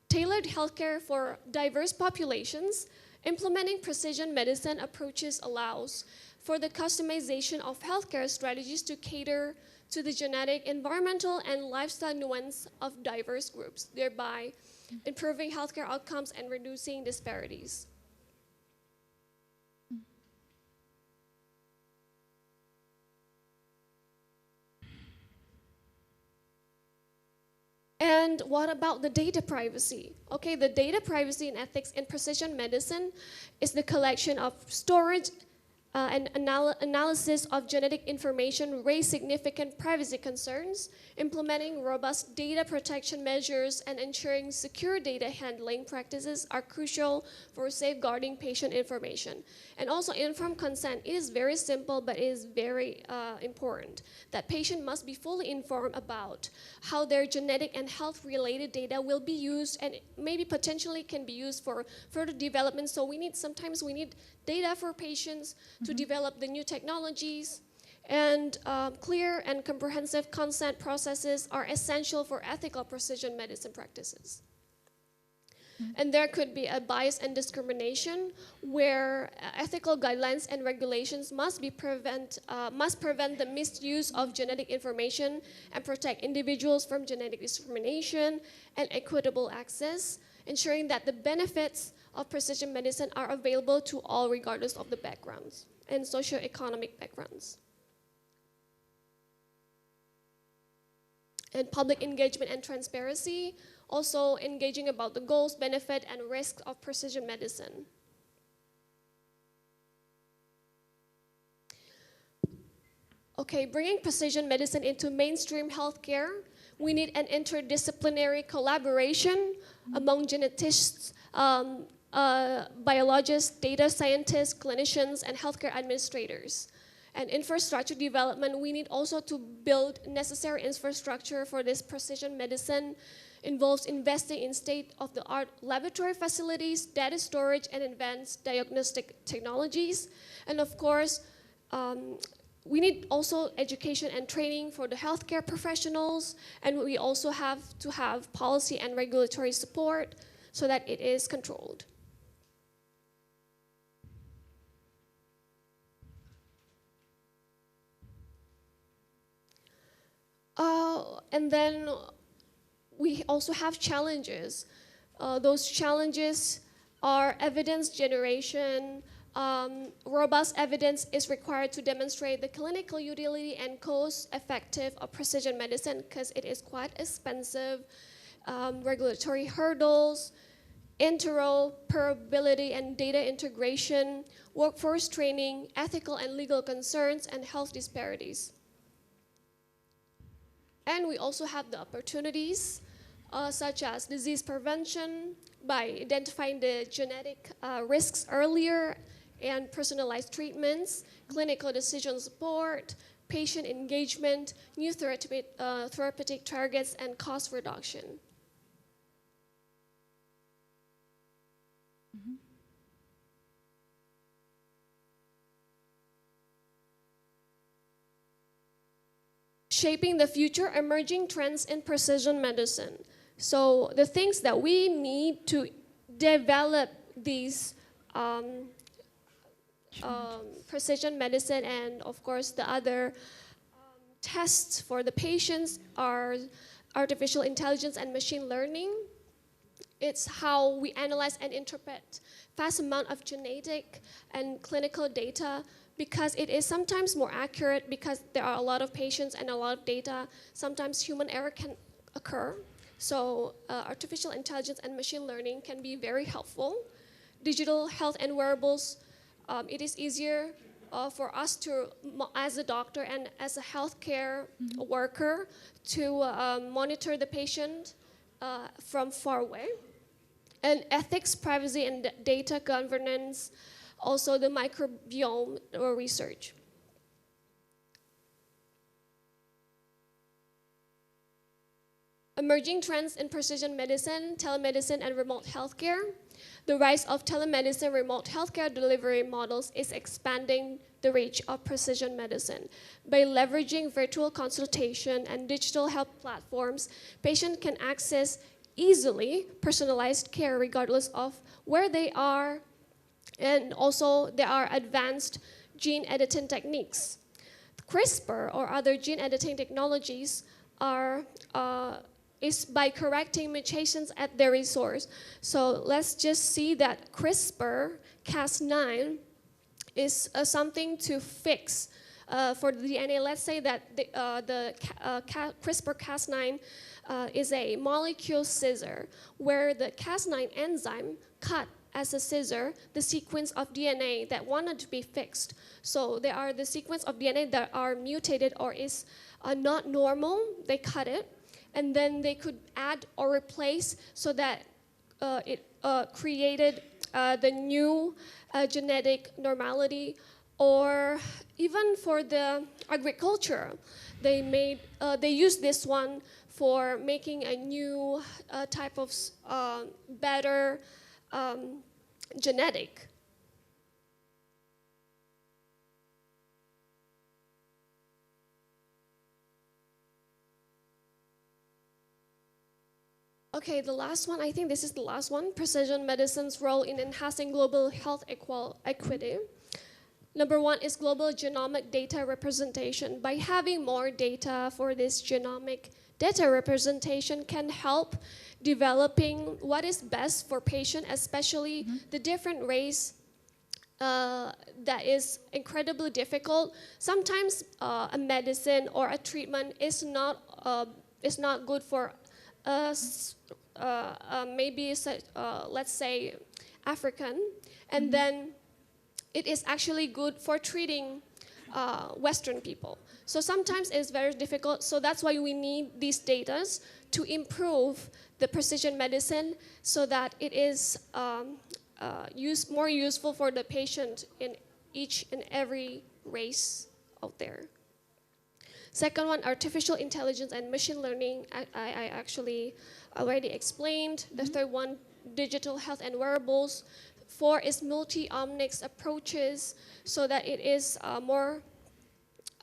Tailored healthcare for diverse populations. Implementing precision medicine approaches allows for the customization of healthcare strategies to cater to the genetic, environmental, and lifestyle nuance of diverse groups, thereby improving healthcare outcomes and reducing disparities. And what about the data privacy? Okay, the data privacy and ethics in precision medicine is the collection of storage and analysis of genetic information raise significant privacy concerns. Implementing robust data protection measures and ensuring secure data handling practices are crucial for safeguarding patient information. And also informed consent. It is very simple, but it is very important that patient must be fully informed about how their genetic and health-related data will be used and maybe potentially can be used for further development. So sometimes we need data for patients to develop the new technologies, and clear and comprehensive consent processes are essential for ethical precision medicine practices. And there could be a bias and discrimination where ethical guidelines and regulations must prevent the misuse of genetic information and protect individuals from genetic discrimination and equitable access, ensuring that the benefits of precision medicine are available to all regardless of the backgrounds and socioeconomic backgrounds. And public engagement and transparency, also engaging about the goals, benefit, and risks of precision medicine. Okay, bringing precision medicine into mainstream healthcare, we need an interdisciplinary collaboration among geneticists, biologists, data scientists, clinicians, and healthcare administrators. And infrastructure development, we need also to build necessary infrastructure for this precision medicine. Involves investing in state-of-the-art laboratory facilities, data storage, and advanced diagnostic technologies. And of course, we need also education and training for the healthcare professionals, and we also have to have policy and regulatory support. so that it is controlled. And then we also have challenges. Those challenges are evidence generation. Robust evidence is required to demonstrate the clinical utility and cost-effective of precision medicine because it is quite expensive. Regulatory hurdles, interoperability and data integration, workforce training, ethical and legal concerns, and health disparities. And we also have the opportunities such as disease prevention by identifying the genetic risks earlier and personalized treatments, clinical decision support, patient engagement, new therapeutic targets, and cost reduction. Shaping the future, emerging trends in precision medicine. So the things that we need to develop these precision medicine and of course the other tests for the patients are artificial intelligence and machine learning. It's how we analyze and interpret vast amount of genetic and clinical data because it is sometimes more accurate because there are a lot of patients and a lot of data. Sometimes human error can occur. So artificial intelligence and machine learning can be very helpful. Digital health and wearables, it is easier for us to, as a doctor and as a healthcare worker, to monitor the patient from far away. And ethics, privacy, and data governance, also the microbiome research. Emerging trends in precision medicine, telemedicine, and remote healthcare. The rise of telemedicine remote healthcare delivery models is expanding the reach of precision medicine. By leveraging virtual consultation and digital health platforms, patients can access easily personalized care regardless of where they are, and also there are advanced gene editing techniques. CRISPR or other gene editing technologies is by correcting mutations at their source. So let's just see that CRISPR-Cas9 is something to fix for the DNA. Let's say that the CRISPR-Cas9 is a molecule scissor where the Cas9 enzyme cut as a scissor the sequence of DNA that wanted to be fixed. So there are the sequence of DNA that are mutated or is not normal, they cut it, and then they could add or replace so that it created the new genetic normality. Or even for the agriculture, they used this one for making a new type of better genetic. Okay, the last one, I think this is the last one, precision medicine's role in enhancing global health equity. Number one is global genomic data representation. By having more data for this genomic data representation can help developing what is best for patient, especially the different race that is incredibly difficult. Sometimes a medicine or a treatment is not good for us, maybe let's say African, and then it is actually good for treating Western people. So sometimes it's very difficult, so that's why we need these data to improve the precision medicine so that it is more useful for the patient in each and every race out there. Second one, artificial intelligence and machine learning, I actually already explained. The third one, digital health and wearables. 4 is multi-omics approaches so that it is more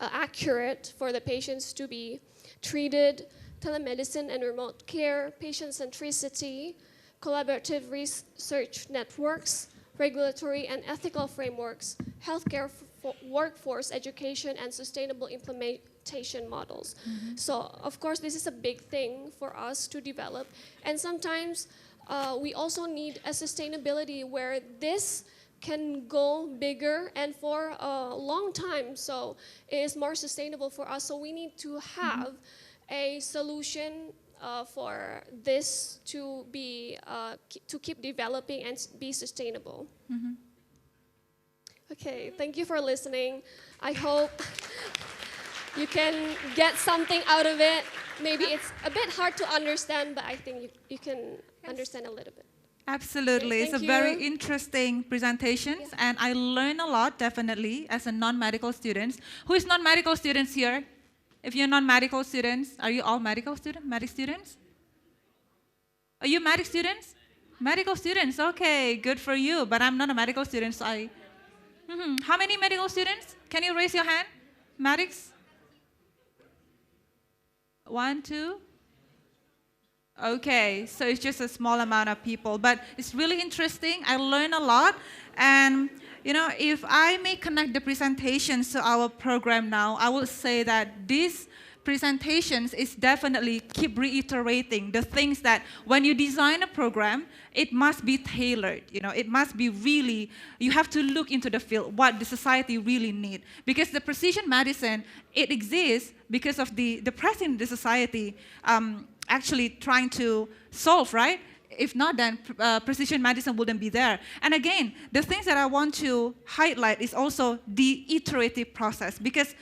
accurate for the patients to be treated. Telemedicine and remote care, patient centricity, collaborative research networks, regulatory and ethical frameworks, healthcare workforce education, and sustainable implementation models. So, of course, this is a big thing for us to develop. And sometimes we also need a sustainability where this can go bigger and for a long time, so it is more sustainable for us. So we need to have a solution for this to be to keep developing and be sustainable. Okay, thank you for listening. I hope you can get something out of it. Maybe it's a bit hard to understand, but I think you can understand a little bit.
Absolutely.
Okay,
it's a very interesting presentation, and I learn a lot, definitely, as a non-medical student. Who is non-medical students here? If you're non-medical students, are you all medical students? Medic students? Are you medic students? Medical students, okay, good for you. But I'm not a medical student, so I... How many medical students? Can you raise your hand? Medics? 1, 2? Okay, so it's just a small amount of people, but it's really interesting. I learned a lot, and you know, if I may connect the presentations to our program now, I would say that these presentations is definitely keep reiterating the things that when you design a program, it must be tailored. You know, it must be really, you have to look into the field, what the society really need. Because the precision medicine, it exists because of the pressing in the society actually trying to solve, right? If not, then precision medicine wouldn't be there. And again, the things that I want to highlight is also the iterative process, because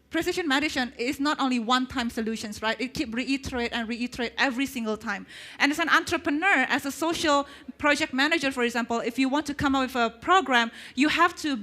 precision medicine is not only one-time solutions, right? It keeps reiterate and reiterate every single time. And as an entrepreneur, as a social project manager, for example, if you want to come up with a program, you have to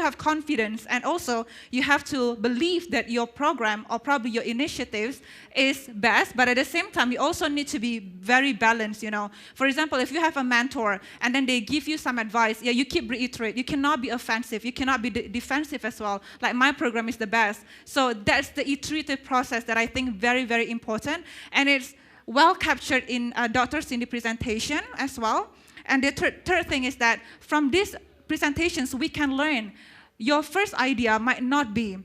have confidence, and also you have to believe that your program or probably your initiatives is best, but at the same time, you also need to be very balanced, you know. For example, if you have a mentor and then they give you some advice, yeah, you keep reiterate. You cannot be offensive. You cannot be defensive as well. Like, my program is the best. So that's the iterative process that I think very, very important. And it's well captured in Dr. Cindy's presentation as well. And the third thing is that from these presentations, we can learn your first idea might not be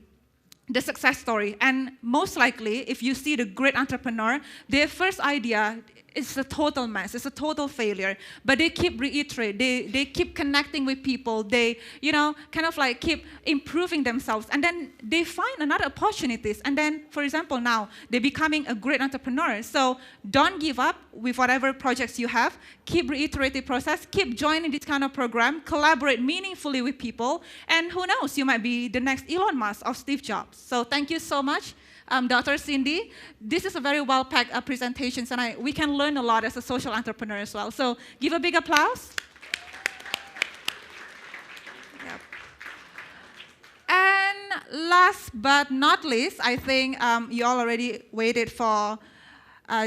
the success story. And most likely, if you see the great entrepreneur, their first idea is a total mess, it's a total failure. But they keep reiterate, they keep connecting with people, they, you know, kind of like keep improving themselves. And then they find another opportunities. And then, for example, now they're becoming a great entrepreneur. So don't give up with whatever projects you have. Keep reiterating process, keep joining this kind of program, collaborate meaningfully with people. And who knows, you might be the next Elon Musk or Steve Jobs. So thank you so much, Dr. Cindy. This is a very well-packed presentation, and we can learn a lot as a social entrepreneur as well. So give a big applause. Yep. And last but not least, I think you all already waited for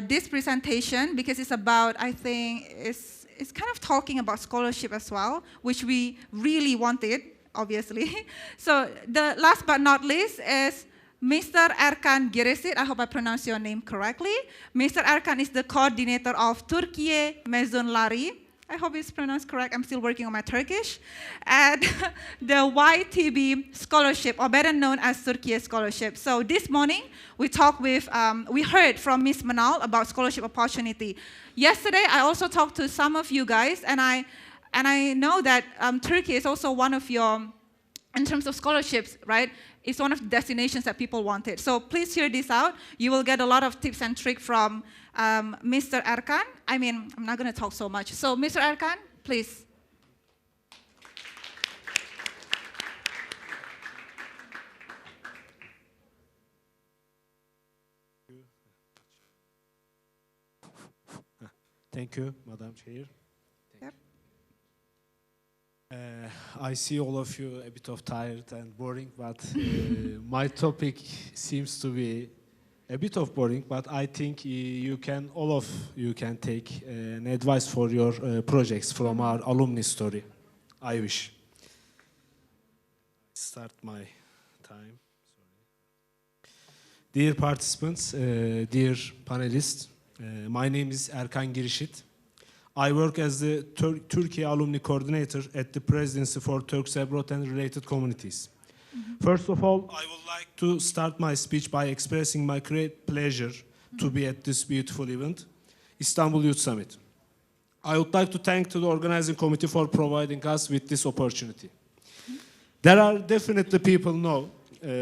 this presentation, because it's about, I think, it's kind of talking about scholarship as well, which we really wanted, obviously. So the last but not least is Mr. Erkan Giresit. I hope I pronounced your name correctly. Mr. Erkan is the coordinator of Türkiye Mezunları. I hope it's pronounced correct. I'm still working on my Turkish. And the YTB Scholarship, or better known as Türkiye Scholarship. So this morning, we heard from Ms. Manal about scholarship opportunity. Yesterday, I also talked to some of you guys, and I know that Turkey is also one of your, in terms of scholarships, right? It's one of the destinations that people wanted. So please hear this out. You will get a lot of tips and tricks from Mr. Erkan. I mean, I'm not going to talk so much. So Mr. Erkan, please.
Thank you, Madam Chair.
Yep.
I see all of you a bit of tired and boring, but my topic seems to be a bit of boring, but I think all of you can take an advice for your projects from our alumni story. I wish. Start my time. Sorry. Dear participants, dear panelists, my name is Erkan Girişit. I work as the Turkey Alumni Coordinator at the Presidency for Turks Abroad and Related Communities. First of all, I would like to start my speech by expressing my great pleasure to be at this beautiful event, Istanbul Youth Summit. I would like to thank the organizing committee for providing us with this opportunity. There are definitely people know,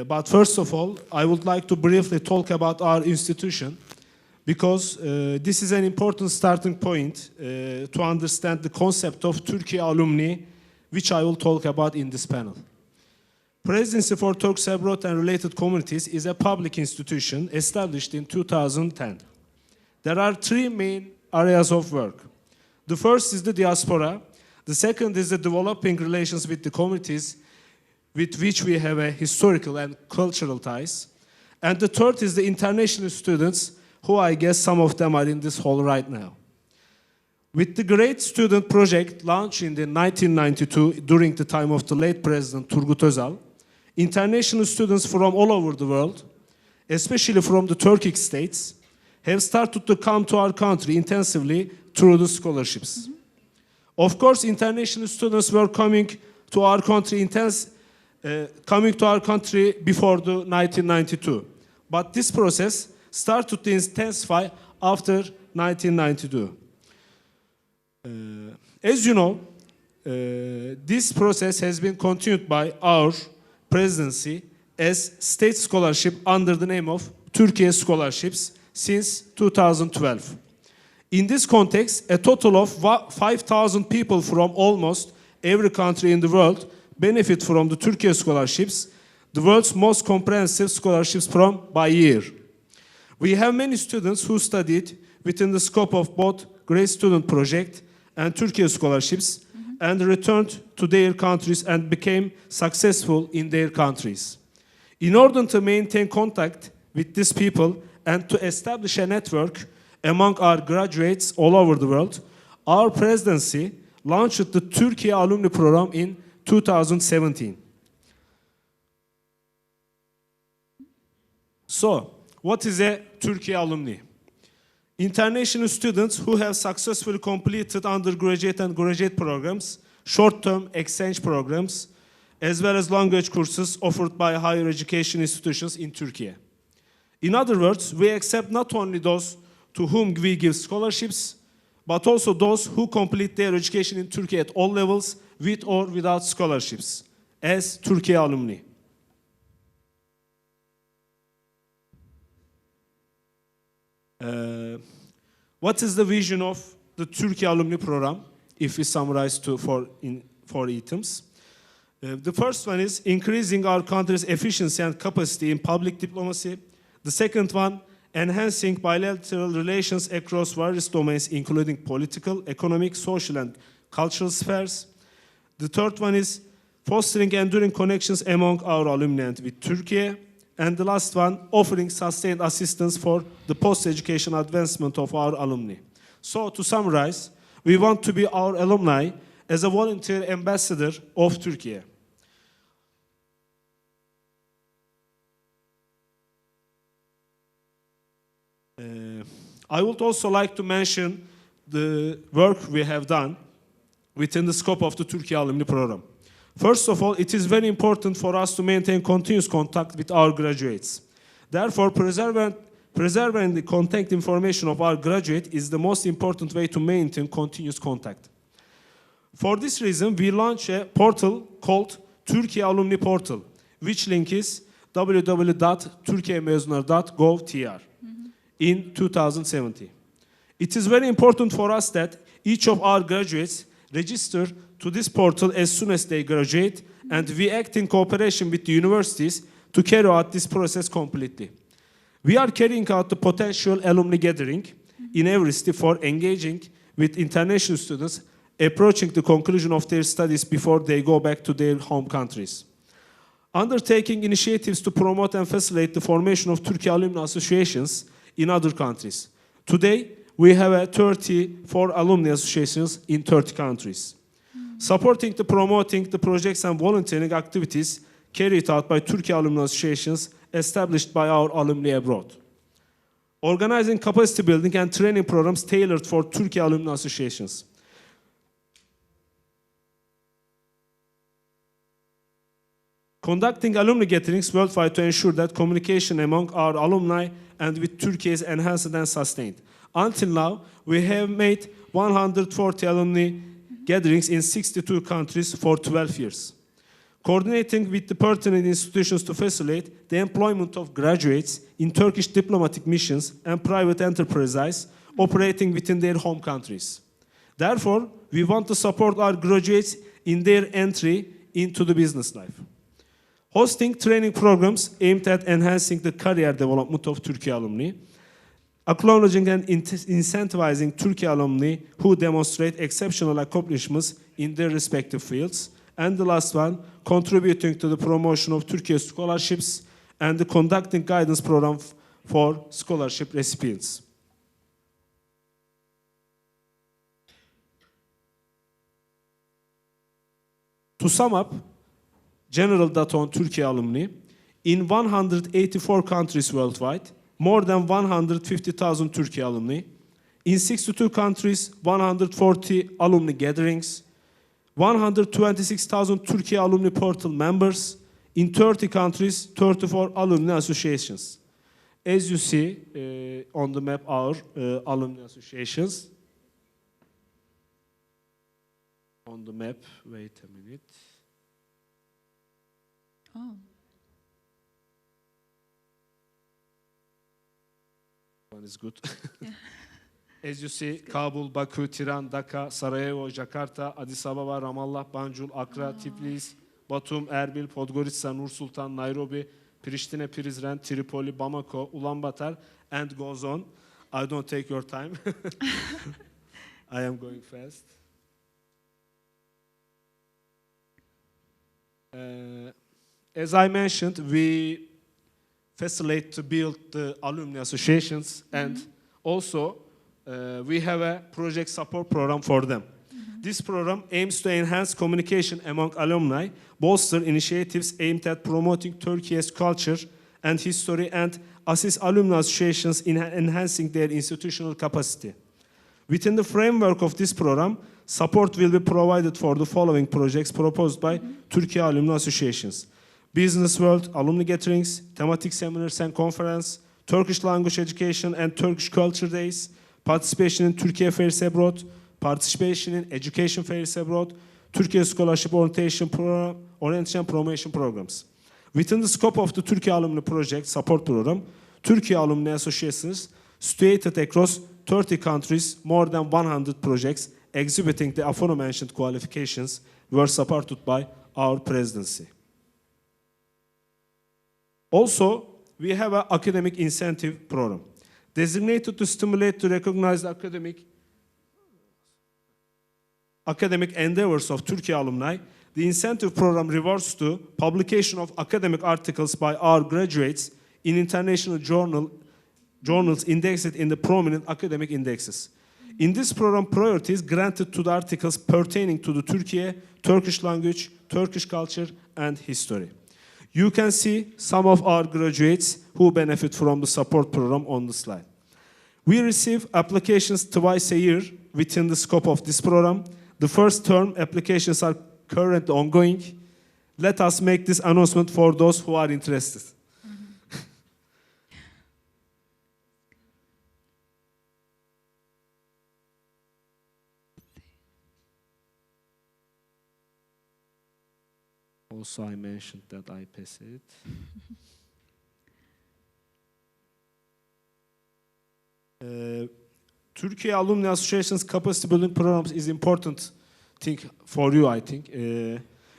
but first of all, I would like to briefly talk about our institution because this is an important starting point to understand the concept of Turkey alumni, which I will talk about in this panel. Presidency for Turks Abroad and Related Communities is a public institution established in 2010. There are three main areas of work. The first is the diaspora. The second is the developing relations with the communities with which we have a historical and cultural ties. And the third is the international students, who I guess some of them are in this hall right now. With the Great Student Project launched in 1992 during the time of the late President Turgut Özal, international students from all over the world, especially from the Turkic states, have started to come to our country intensively through the scholarships. Of course, international students were coming to our country before the 1992, but this process started to intensify after 1992. As you know, this process has been continued by our presidency as state scholarship under the name of Turkey Scholarships since 2012. In this context, a total of 5,000 people from almost every country in the world benefit from the Turkey Scholarships, the world's most comprehensive scholarships program by year. We have many students who studied within the scope of both Great Student Project and Turkey Scholarships and returned to their countries and became successful in their countries. In order to maintain contact with these people and to establish a network among our graduates all over the world, our presidency launched the Turkey Alumni Program in 2017. So, what is a Turkey alumni? International students who have successfully completed undergraduate and graduate programs, short-term exchange programs, as well as language courses offered by higher education institutions in Turkey. In other words, we accept not only those to whom we give scholarships, but also those who complete their education in Turkey at all levels, with or without scholarships, as Turkey alumni. What is the vision of the Turkey Alumni Program, if we summarize to four items? The first one is increasing our country's efficiency and capacity in public diplomacy. The second one, enhancing bilateral relations across various domains, including political, economic, social, and cultural spheres. The third one is fostering enduring connections among our alumni and with Turkey. And the last one, offering sustained assistance for the post-education advancement of our alumni. So, to summarize, we want to be our alumni as a volunteer ambassador of Turkey. I would also like to mention the work we have done within the scope of the Turkey Alumni Program. First of all, it is very important for us to maintain continuous contact with our graduates. Therefore, preserving the contact information of our graduate is the most important way to maintain continuous contact. For this reason, we launched a portal called Turkey Alumni Portal, which link is www.turkiyemezunlar.gov.tr in 2017. It is very important for us that each of our graduates register to this portal as soon as they graduate, and we act in cooperation with the universities to carry out this process completely. We are carrying out the potential alumni gathering in every city for engaging with international students approaching the conclusion of their studies before they go back to their home countries. Undertaking initiatives to promote and facilitate the formation of Turkey alumni associations in other countries. Today, we have 34 alumni associations in 30 countries. Supporting the promoting the projects and volunteering activities carried out by Turkey alumni associations established by our alumni abroad. organizing capacity building and training programs tailored for Turkey alumni associations. Conducting alumni gatherings worldwide to ensure that communication among our alumni and with Turkey is enhanced and sustained. Until now, we have made 140 alumni gatherings in 62 countries for 12 years. Coordinating with the pertinent institutions to facilitate the employment of graduates in Turkish diplomatic missions and private enterprises operating within their home countries. Therefore, we want to support our graduates in their entry into the business life. Hosting training programs aimed at enhancing the career development of Turkey alumni, acknowledging and incentivizing Turkey alumni who demonstrate exceptional accomplishments in their respective fields, and the last one, contributing to the promotion of Turkey scholarships and the conducting guidance program for scholarship recipients. To sum up, general data on Turkey alumni, in 184 countries worldwide, more than 150,000 Turkey alumni, in 62 countries, 140 alumni gatherings, 126,000 Turkey alumni portal members, in 30 countries, 34 alumni associations. As you see on the map, our alumni associations. On the map, wait a minute.
Oh.
One is good. As you see, Kabul, Baku, Tiran, Dhaka, Sarajevo, Jakarta, Addis Ababa, Ramallah, Banjul, Accra, Tiflis, Batum, Erbil, Podgorica, Nur Sultan, Nairobi, Pristina, Prizren, Tripoli, Bamako, Ulaanbaatar, and goes on. I don't take your time. I am going fast. As I mentioned, we facilitate to build the alumni associations, and also we have a project support program for them. This program aims to enhance communication among alumni, bolster initiatives aimed at promoting Turkey's culture and history, and assist alumni associations in enhancing their institutional capacity. Within the framework of this program, support will be provided for the following projects proposed by Turkey alumni associations: Business World, alumni gatherings, thematic seminars and conference, Turkish language education and Turkish culture days, participation in Turkey affairs abroad, participation in education fairs abroad, Turkey scholarship orientation promotion programs. Within the scope of the Turkey Alumni Project Support Program, Turkey Alumni Associations situated across 30 countries, more than 100 projects exhibiting the aforementioned qualifications were supported by our presidency. Also, we have an academic incentive program designated to stimulate the recognized academic endeavors of Turkey alumni. The incentive program rewards to publication of academic articles by our graduates in international journals indexed in the prominent academic indexes. In this program, priority is granted to the articles pertaining to the Turkey, Turkish language, Turkish culture, and history. You can see some of our graduates who benefit from the support program on the slide. We receive applications twice a year within the scope of this program. The first term applications are currently ongoing. Let us make this announcement for those who are interested. Also, I mentioned that I pass it. Turkey Alumni Association's capacity building programs is important thing for you, I think.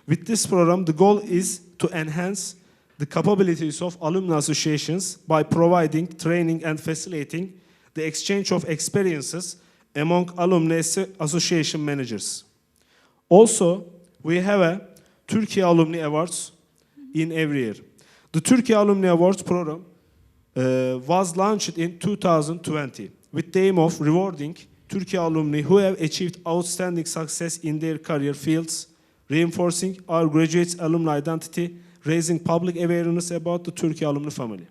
With this program, the goal is to enhance the capabilities of alumni associations by providing training and facilitating the exchange of experiences among alumni association managers. Also, we have a Turkey Alumni Awards in every year. The Turkey Alumni Awards program was launched in 2020 with the aim of rewarding Turkey alumni who have achieved outstanding success in their career fields, reinforcing our graduates' alumni identity, raising public awareness about the Turkey alumni family.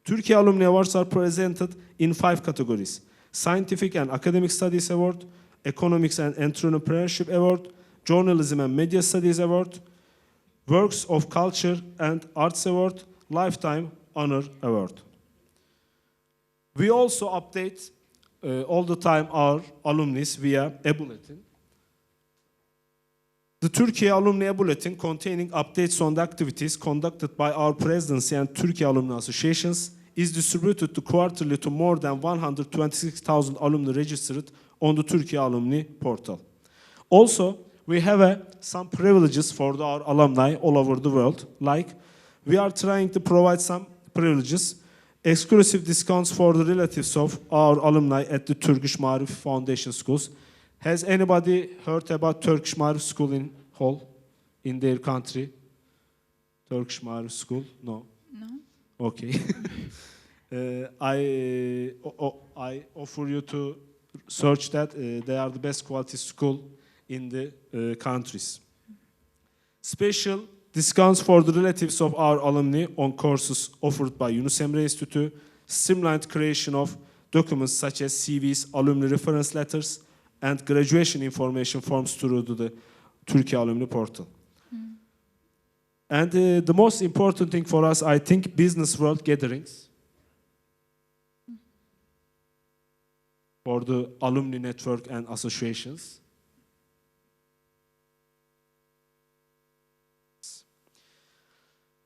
Turkey Alumni Awards are presented in 5 categories: Scientific and Academic Studies Award, Economics and Entrepreneurship Award, Journalism and Media Studies Award, Works of Culture and Arts Award, Lifetime Honor Award. We also update all the time our alumnis via a bulletin. The Turkey Alumni Bulletin, containing updates on the activities conducted by our presidency and Turkey Alumni Associations, is distributed quarterly to more than 126,000 alumni registered on the Turkey Alumni portal. Also, we have some privileges for our alumni all over the world, like we are trying to provide some privileges, exclusive discounts for the relatives of our alumni at the Turkish Marif Foundation schools. Has anybody heard about Turkish Marif School in Hall, in their country? Turkish Marif School? No.
No.
Okay. I offer you to search that. They are the best quality school in the countries. Special discounts for the relatives of our alumni on courses offered by Yunus Emre Institute, streamlined creation of documents such as CVs, alumni reference letters, and graduation information forms through the Turkey Alumni Portal. And the most important thing for us, I think, business world gatherings for the alumni network and associations.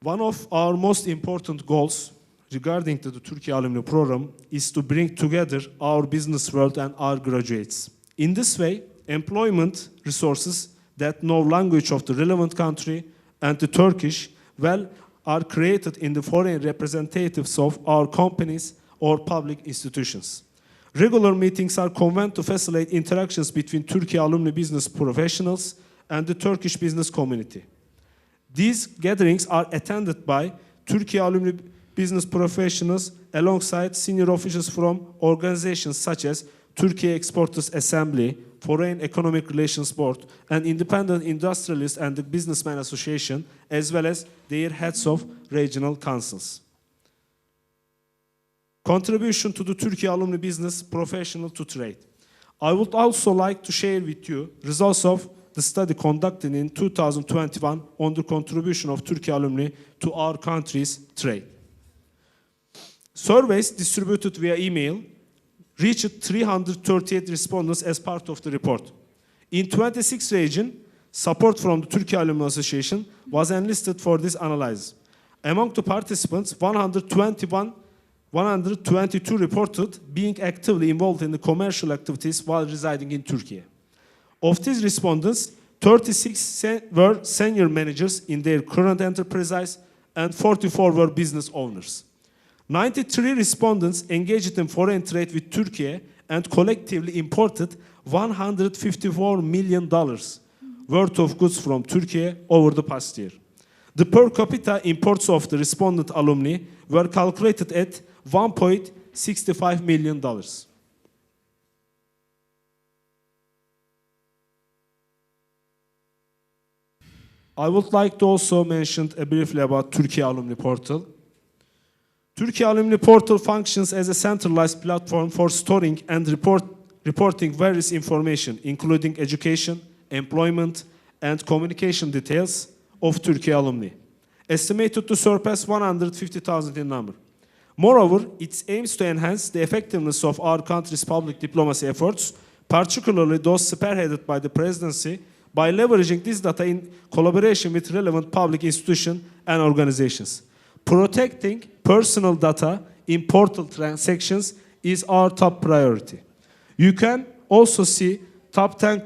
One of our most important goals regarding the Turkey Alumni Program is to bring together our business world and our graduates. In this way, employment resources that know language of the relevant country and the Turkish well are created in the foreign representatives of our companies or public institutions. Regular meetings are convened to facilitate interactions between Turkey alumni business professionals and the Turkish business community. These gatherings are attended by Turkey alumni business professionals alongside senior officials from organizations such as Turkey Exporters Assembly, Foreign Economic Relations Board, and Independent Industrialists and the Businessmen Association, as well as their heads of regional councils. Contribution to the Turkey alumni business professional to trade. I would also like to share with you results of the study conducted in 2021 on the contribution of Turkey alumni to our country's trade. Surveys distributed via email reached 338 respondents as part of the report. In 26 regions, support from the Turkey Alumni Association was enlisted for this analysis. Among the participants, 122 reported being actively involved in the commercial activities while residing in Turkey. Of these respondents, 36 were senior managers in their current enterprises and 44 were business owners. 93 respondents engaged in foreign trade with Turkey and collectively imported $154 million worth of goods from Turkey over the past year. The per capita imports of the respondent alumni were calculated at $1.65 million. I would like to also mention briefly about Turkey Alumni Portal. Turkey Alumni Portal functions as a centralized platform for storing and reporting various information, including education, employment, and communication details of Turkey alumni, estimated to surpass 150,000 in number. Moreover, it aims to enhance the effectiveness of our country's public diplomacy efforts, particularly those spearheaded by the presidency, by leveraging this data in collaboration with relevant public institutions and organizations. Protecting personal data in portal transactions is our top priority. You can also see top 10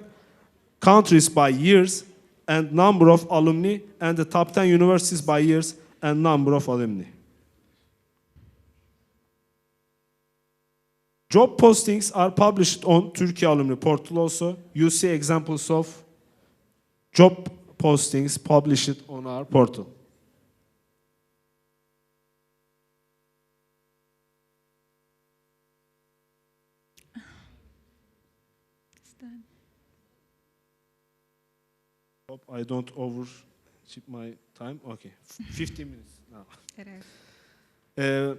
countries by years and number of alumni and the top 10 universities by years and number of alumni. Job postings are published on Turkey Alumni Portal also. You see examples of job postings published on our portal. Hope I don't overship my time. Okay, 15 minutes now.
It is.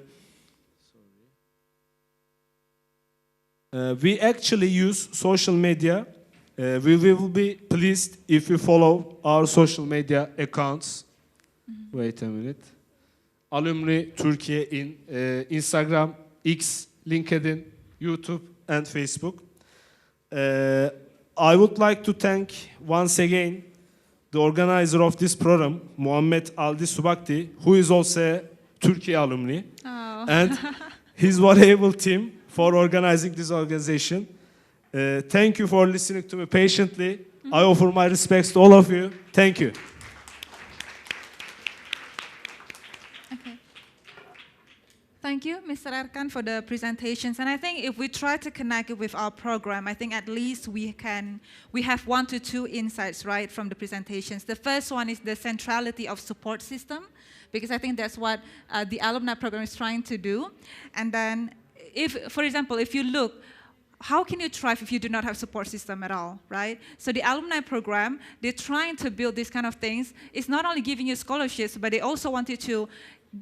We actually use social media. We will be pleased if you follow our social media accounts. Wait a minute. Alumni Turkey in Instagram, X, LinkedIn, YouTube, and Facebook. I would like to thank once again the organizer of this program, Muhammed Aldi Subakti, who is also a Turkey alumni, and his valuable team for organizing this organization. Thank you for listening to me patiently. I offer my respects to all of you. Thank you.
Thank you, Mr. Erkan, for the presentations. And I think if we try to connect it with our program, I think at least we have 1 to 2 insights, right, from the presentations. The first one is the centrality of support system, because I think that's what the alumni program is trying to do. And then, for example, if you look, how can you thrive if you do not have support system at all, right? So the alumni program, they're trying to build these kind of things. It's not only giving you scholarships, but they also wanted to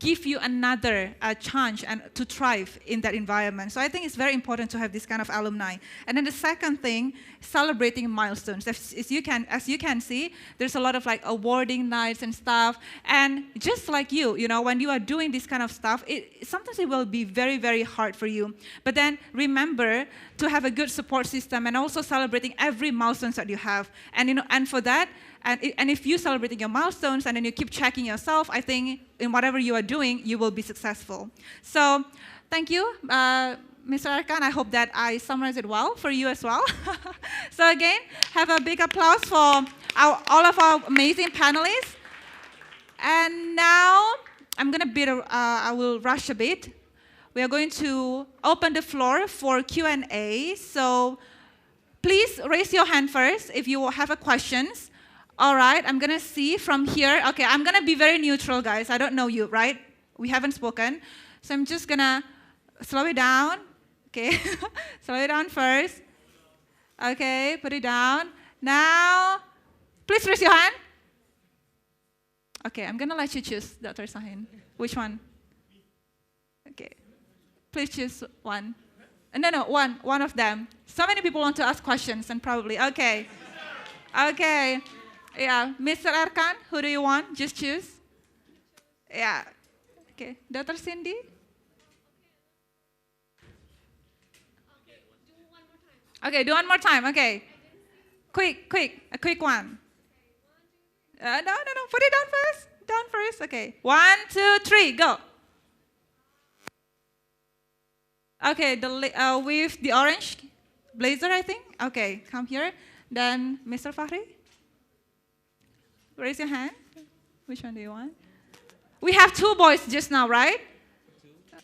give you another chance and to thrive in that environment. So I think it's very important to have this kind of alumni. And then the second thing, celebrating milestones. As you can see, there's a lot of like awarding nights and stuff. And just like you know, when you are doing this kind of stuff, sometimes it will be very, very hard for you. But then remember to have a good support system and also celebrating every milestone that you have. And you know, and for that, and if you're celebrating your milestones and then you keep checking yourself, I think in whatever you are doing, you will be successful. So thank you, Mr. Erkan. I hope that I summarized it well for you as well. So again, have a big applause for all of our amazing panelists. And now I'm going to I will rush a bit. We are going to open the floor for Q&A. So please raise your hand first if you have a questions. All right, I'm going to see from here. Okay, I'm going to be very neutral, guys. I don't know you, right? We haven't spoken. So I'm just going to slow it down. Okay, slow it down first. Okay, put it down. Now, please raise your hand. Okay, I'm going to let you choose, Dr. Sahin. Which one? Okay, please choose one. No, one of them. So many people want to ask questions, and probably, okay. Okay. Yeah, Mr. Erkan, who do you want? Just choose. Yeah. Okay, Dr. Cindy? Okay, do one more time. Okay. Quick, a quick one. No, put it down first. Down first. Okay. 1, 2, 3, go. Okay, with the orange blazer, I think. Okay, come here. Then Mr. Fahri. Raise your hand. Which one do you want? We have 2 boys just now, right?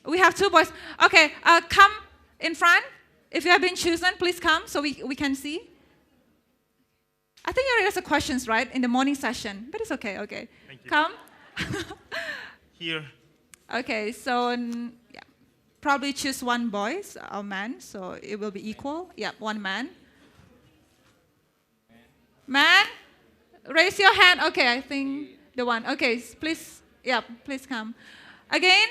We have 2 boys. Okay, come in front. If you have been chosen, please come so we can see. I think you already asked questions, right, in the morning session, but it's okay, okay.
Thank you.
Come.
Here.
Okay, so yeah, probably choose 1 boy or man, so it will be equal. Yeah, 1 man. Man? Raise your hand. Okay, I think the one. Okay, please, yeah, please come. Again,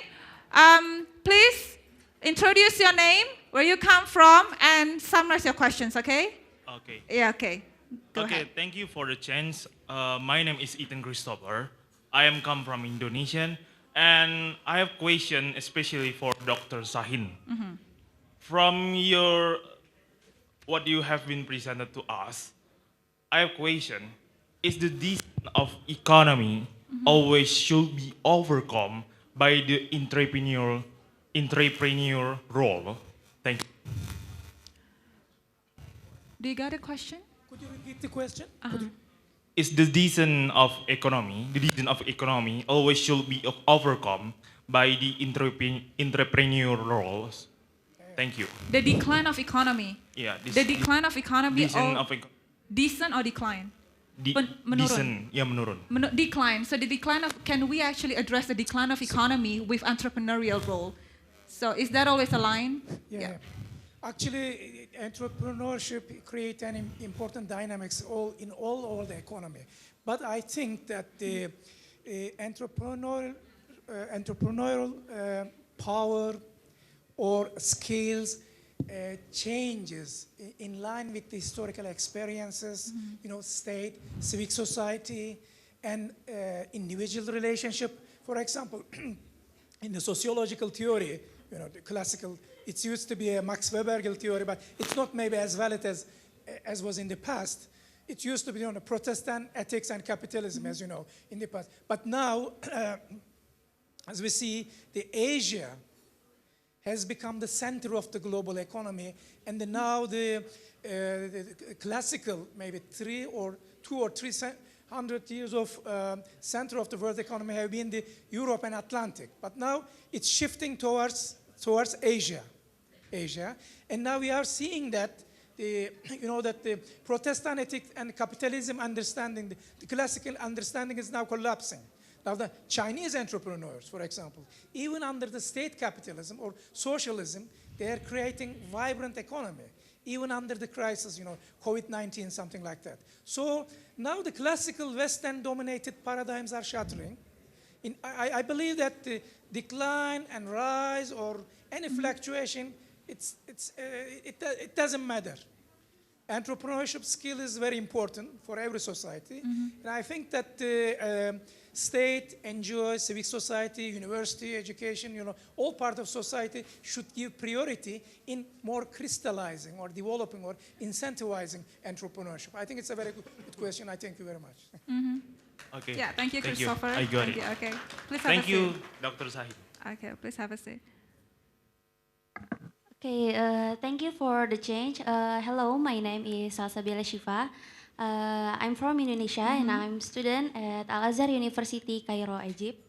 please introduce your name, where you come from, and summarize your questions, okay?
Okay.
Yeah, okay. Go
okay,
ahead.
thank you for the chance. My name is Ethan Christopher. I am come from Indonesia, and I have question especially for Dr. Sahin.
Mhm.
From what you have been presented to us, I have question. Is the design of economy always should be overcome by the entrepreneur role? Thank you.
Do you got a question?
Could you repeat the question?
Is the design of economy always should be overcome by the entrepreneur roles? Thank you.
The decline of economy.
Yeah.
The decline of economy.
Decent
or decline? Menurun.
Decent, yeah, menurun.
Decline. So the decline of, can we actually address the decline of economy with entrepreneurial role? So is that always a line?
Yeah. Actually, entrepreneurship creates an important dynamics in all over the economy. But I think that the entrepreneurial power or skills changes in line with the historical experiences, state, civic society, and individual relationship. For example, in the sociological theory, the classical, it used to be a Max Webergel theory, but it's not maybe as valid as was in the past. It used to be Protestant ethics and capitalism, as you know, in the past. But now, as we see, the Asia has become the center of the global economy, and now the classical, maybe 2 or 300 years of center of the world economy have been the Europe and Atlantic. But now it's shifting towards Asia, and now we are seeing that the Protestant ethics and capitalism understanding, the classical understanding is now collapsing. Now the Chinese entrepreneurs, for example, even under the state capitalism or socialism, they are creating vibrant economy, even under the crisis, COVID-19, something like that. So now the classical Western-dominated paradigms are shattering. I believe that the decline and rise or any fluctuation, it doesn't matter. Entrepreneurship skill is very important for every society. And I think that state, NGOs, civic society, university, education, all part of society should give priority in more crystallizing or developing or incentivizing entrepreneurship. I think it's a very good question. I thank you very much.
Okay. Yeah, thank you, Christopher.
I got it.
Okay, please have
Thank
a
you,
seat.
Dr. Sahid.
Okay, please have a seat.
Okay, thank you for the change. Hello, my name is Salsabila Shiva. I'm from Indonesia and I'm student at Al-Azhar University, Cairo, Egypt.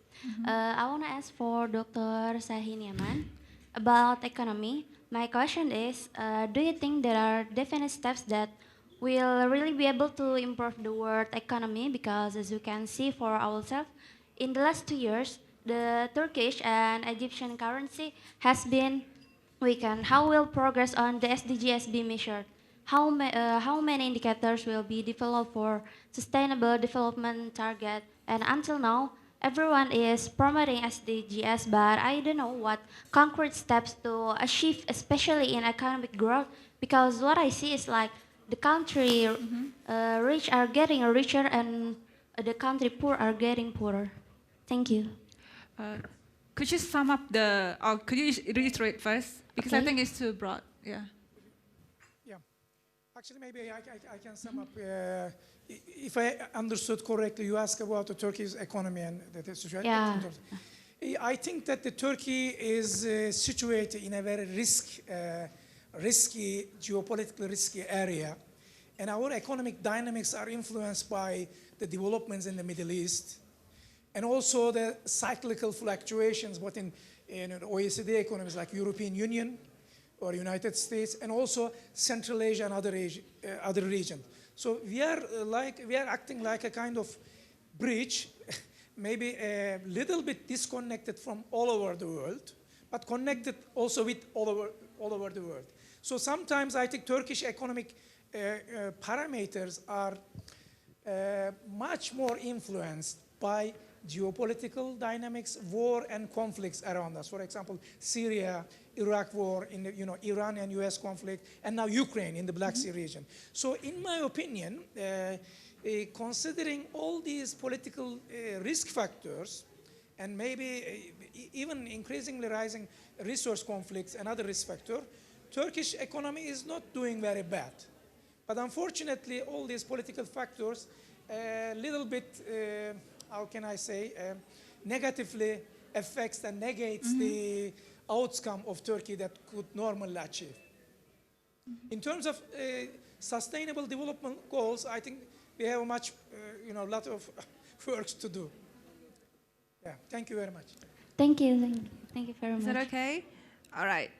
I want to ask for Dr. Sahin Yaman about economy. My question is, do you think there are definite steps that will really be able to improve the world economy? Because as you can see for ourselves, in the last 2 years, the Turkish and Egyptian currency has been weakened. How will progress on the SDGs be measured? How many indicators will be developed for sustainable development target? And until now, everyone is promoting SDGs, but I don't know what concrete steps to achieve, especially in economic growth, because what I see is like the country rich are getting richer and the country poor are getting poorer. Thank you.
Could you sum up or could you reiterate first? Because I
Okay.
think it's too broad. Yeah.
Yeah. Actually, maybe I can sum up. If I understood correctly, you asked about the Turkey's economy and the situation.
Yeah.
I think that the Turkey is situated in a very risky, geopolitically risky area. And our economic dynamics are influenced by the developments in the Middle East. And also the cyclical fluctuations, both in OECD economies like European Union or United States, and also Central Asia and other regions. So we are acting like a kind of bridge, maybe a little bit disconnected from all over the world, but connected also with all over the world. So sometimes I think Turkish economic parameters are much more influenced by geopolitical dynamics, war and conflicts around us. For example, Syria, Iraq war, in the, Iran and US conflict, and now Ukraine in the Black Sea region. So in my opinion, considering all these political risk factors, and maybe even increasingly rising resource conflicts and other risk factors, Turkish economy is not doing very bad. But unfortunately, all these political factors a little bit, how can I say, negatively affects and negates the outcome of Turkey that could normally achieve. In terms of sustainable development goals, I think we have a lot of work to do. Yeah, thank you very much.
Thank you. Thank you very much.
Is that okay? All right.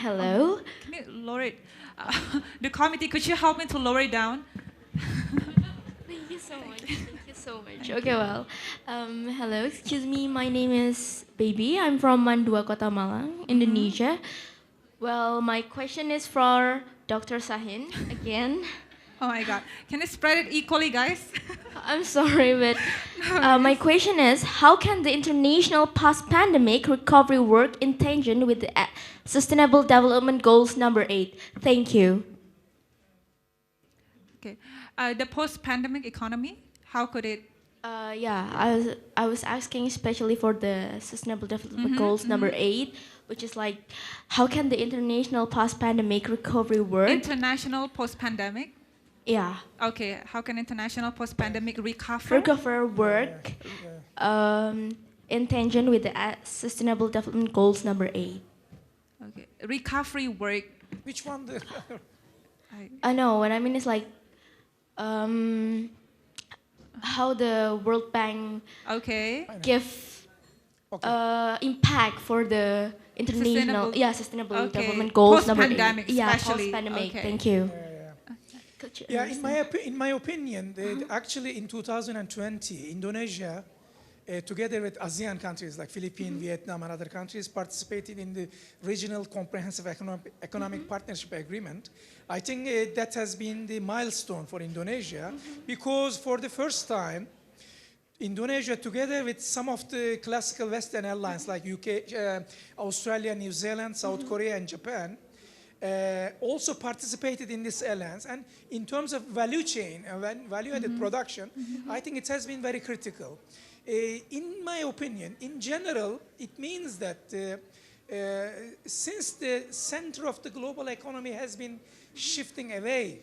Hello.
Can you lower it? The committee, could you help me to lower it down?
Thank you so much. Thank you so much. Okay, well, hello, excuse me. My name is Baby. I'm from Mandua, Kota Malang, Indonesia. Well, my question is for Dr. Sahin again.
Oh my God. Can you spread it equally, guys?
I'm sorry, but my question is, how can the international post-pandemic recovery work in tangent with the Sustainable Development Goals number 8? Thank you.
Okay. The post-pandemic economy, how could it?
Yeah, I was asking especially for the Sustainable Development Goals number 8, which is like, how can the international post-pandemic recovery work?
International post-pandemic?
Yeah.
Okay, how can international post-pandemic recover?
Recover work in tangent with the Sustainable Development Goals number 8.
Okay, recovery work.
Which one?
No, what I mean is like, how the World Bank give impact for the international sustainable development goals number 8. Yeah, post-pandemic.
Okay.
Thank you.
Yeah, in my opinion, actually in 2020, Indonesia, together with ASEAN countries like Philippines, Vietnam, and other countries, participated in the Regional Comprehensive Economic Partnership Agreement. I think that has been the milestone for Indonesia, because for the first time, Indonesia, together with some of the classical Western allies like UK, Australia, New Zealand, South Korea, and Japan, also participated in this alliance. And in terms of value chain, value-added production, I think it has been very critical. In my opinion, in general, it means that since the center of the global economy has been shifting away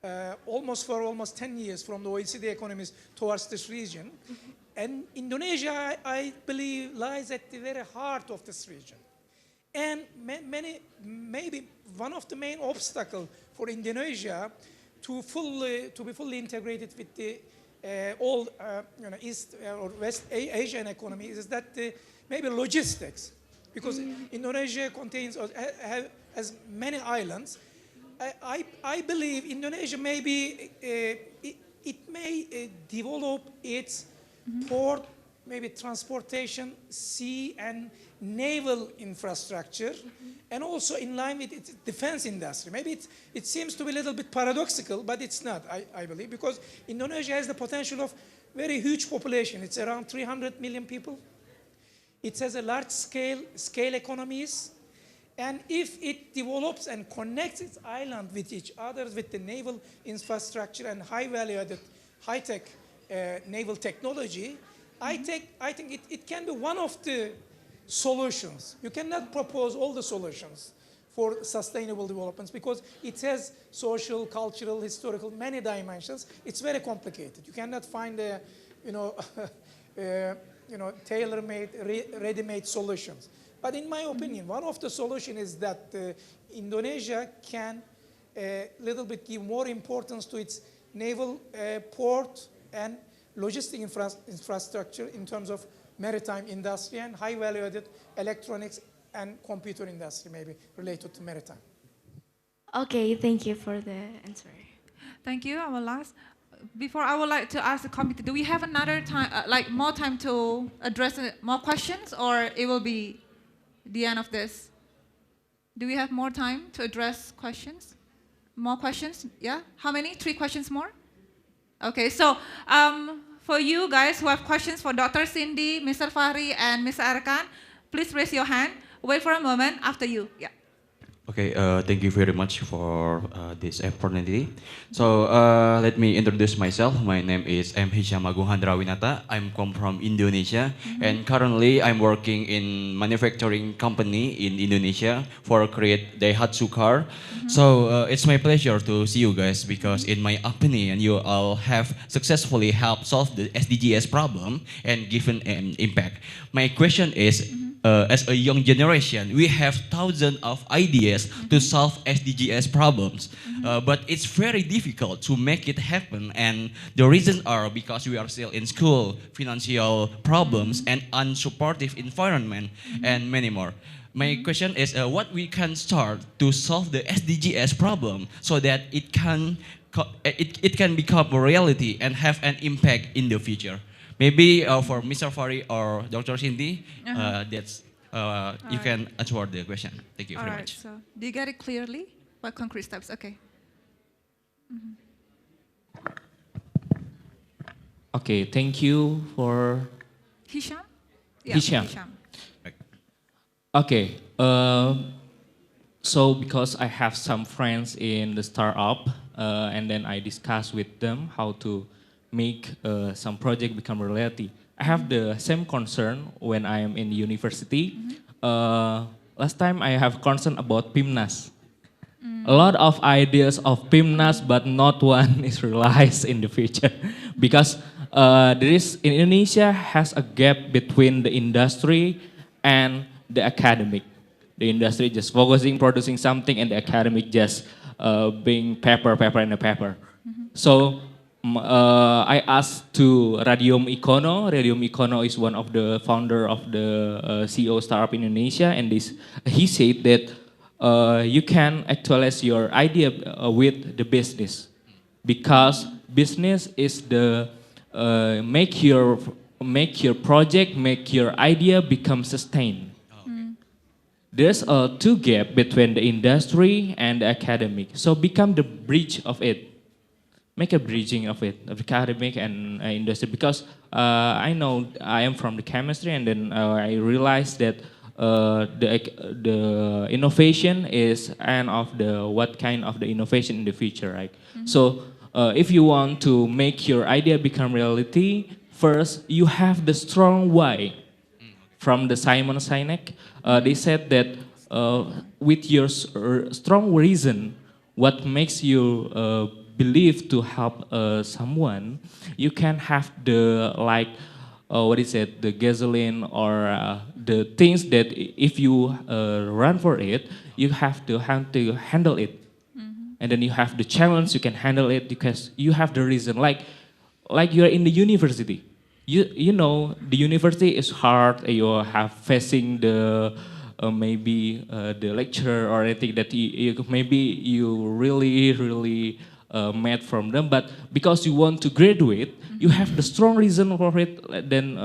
for almost 10 years from the OECD economies towards this region, and Indonesia, I believe, lies at the very heart of this region. And maybe one of the main obstacles for Indonesia to be fully integrated with the all East or West Asian economy is that maybe logistics, because Indonesia contains or has many islands. I believe Indonesia maybe it may develop its port, maybe transportation, sea and naval infrastructure, and also in line with its defense industry. Maybe it seems to be a little bit paradoxical, but it's not, I believe, because Indonesia has the potential of very huge population. It's around 300 million people. It has a large scale economies. And if it develops and connects its island with each other, with the naval infrastructure and high value-added, high-tech naval technology, I think it can be one of the solutions. You cannot propose all the solutions for sustainable developments because it has social, cultural, historical, many dimensions. It's very complicated. You cannot find a, tailor-made, ready-made solutions. But in my opinion, one of the solutions is that Indonesia can a little bit give more importance to its naval port and logistic infrastructure in terms of maritime industry and high value-added electronics and computer industry, maybe related to maritime.
Okay, thank you for the answer.
Thank you. Our last. Before, I would like to ask the committee, do we have another time, more time to address more questions, or it will be the end of this? Do we have more time to address questions? More questions? Yeah? How many? 3 questions more? Okay, so for you guys who have questions for Dr. Cindy, Mr. Fahri, and Mr. Arkan, please raise your hand. Wait for a moment after you. Yeah.
Okay, thank you very much for this opportunity. So let me introduce myself. My name is M. Hisham Agung Handrawinata. I'm come from Indonesia, and currently I'm working in manufacturing company in Indonesia for create Daihatsu car. So it's my pleasure to see you guys because in my opinion, you all have successfully helped solve the SDGs problem and given an impact. My question is, as a young generation, we have thousands of ideas to solve SDGs problems, but it's very difficult to make it happen. And the reasons are because we are still in school, financial problems, and unsupportive environment, and many more. My question is, what we can start to solve the SDGs problem so that it can become a reality and have an impact in the future. Maybe for Mr. Fahri or Dr. Cindy, that's you can answer the question. Thank you very much.
So, do you get it clearly? What concrete steps? Okay.
Okay, thank you for
Hisham?
Hisham. Okay, so because I have some friends in the startup, and then I discuss with them how to make some project become reality. I have the same concern when I am in university. Last time I have concern about PIMNAS. A lot of ideas of PIMNAS, but not one is realized in the future because there is in Indonesia has a gap between the industry and the academic. The industry just focusing producing something, and the academic just being paper and a paper. So I asked to Radium Econo. Radium Econo is one of the founder of the CEO startup in Indonesia, and he said that you can actualize your idea with the business, because business is the make your project, make your idea become sustained. There's a two gap between the industry and the academic, so become the bridge of it. Make a bridging of it, of academic and industry, because I know I am from the chemistry, and then I realized that the innovation is and of the what kind of the innovation in the future, right? So if you want to make your idea become reality, first you have the strong why. From the Simon Sinek, they said that with your strong reason, what makes you believe to help someone, you can have the like what is it, the gasoline or the things that if you run for it, you have to handle it, and then you have the challenge, you can handle it because you have the reason. Like you're in the university, you know the university is hard. You have facing the maybe the lecturer or anything that maybe you really mad from them, but because you want to graduate, you have the strong reason for it. Then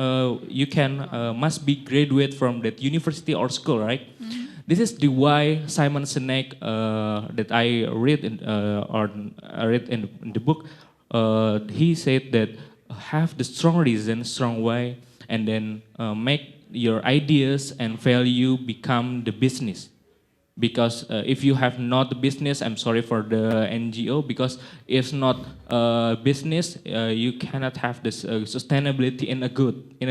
you can must be graduate from that university or school, right? This is the why Simon Sinek that I read in the book. He said that have the strong reason, strong why, and then make your ideas and value become the business. Because if you have not the business, I'm sorry for the NGO, because if not business, you cannot have this sustainability in a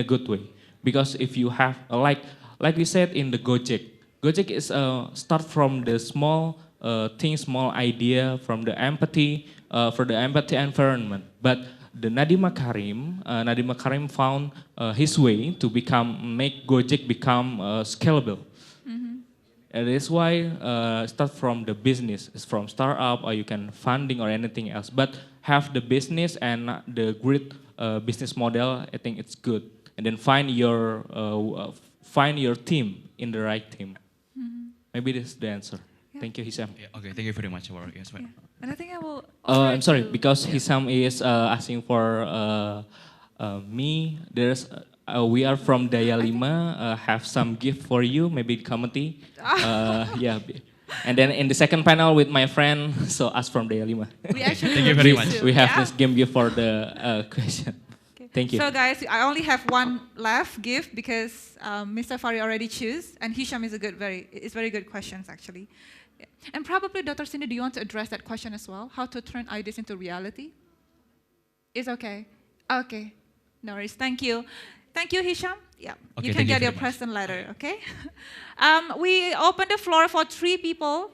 good way. Because if you have like we said in the Gojek is start from the small thing, small idea, from the empathy for the empathy environment. But the Nadiem Makarim found his way to make Gojek become scalable. And that's why start from the business, it's from startup, or you can funding or anything else. But have the business and the great business model. I think it's good. And then find your team in the right team. Maybe this is the answer. Thank you, Hisham.
Yeah, okay, thank you very much for your answer.
And I think I will.
I'm sorry, because Hisham is asking for me. There's we are from Daya Lima. Have some gift for you, maybe committee. Yeah, and then in the second panel with my friend, so us from Daya Lima.
Thank you very much.
We have this game gift for the question. Thank you.
So guys, I only have one left gift because Mr. Fari already chose, and Hisham is very good questions actually. Yeah. And probably Dr. Cindy, do you want to address that question as well? How to turn ideas into reality? It's okay. Okay. No worries. Thank you. Thank you, Hisham. Yeah.
Okay,
you can get your
much.
present later, okay? We open the floor for 3 people.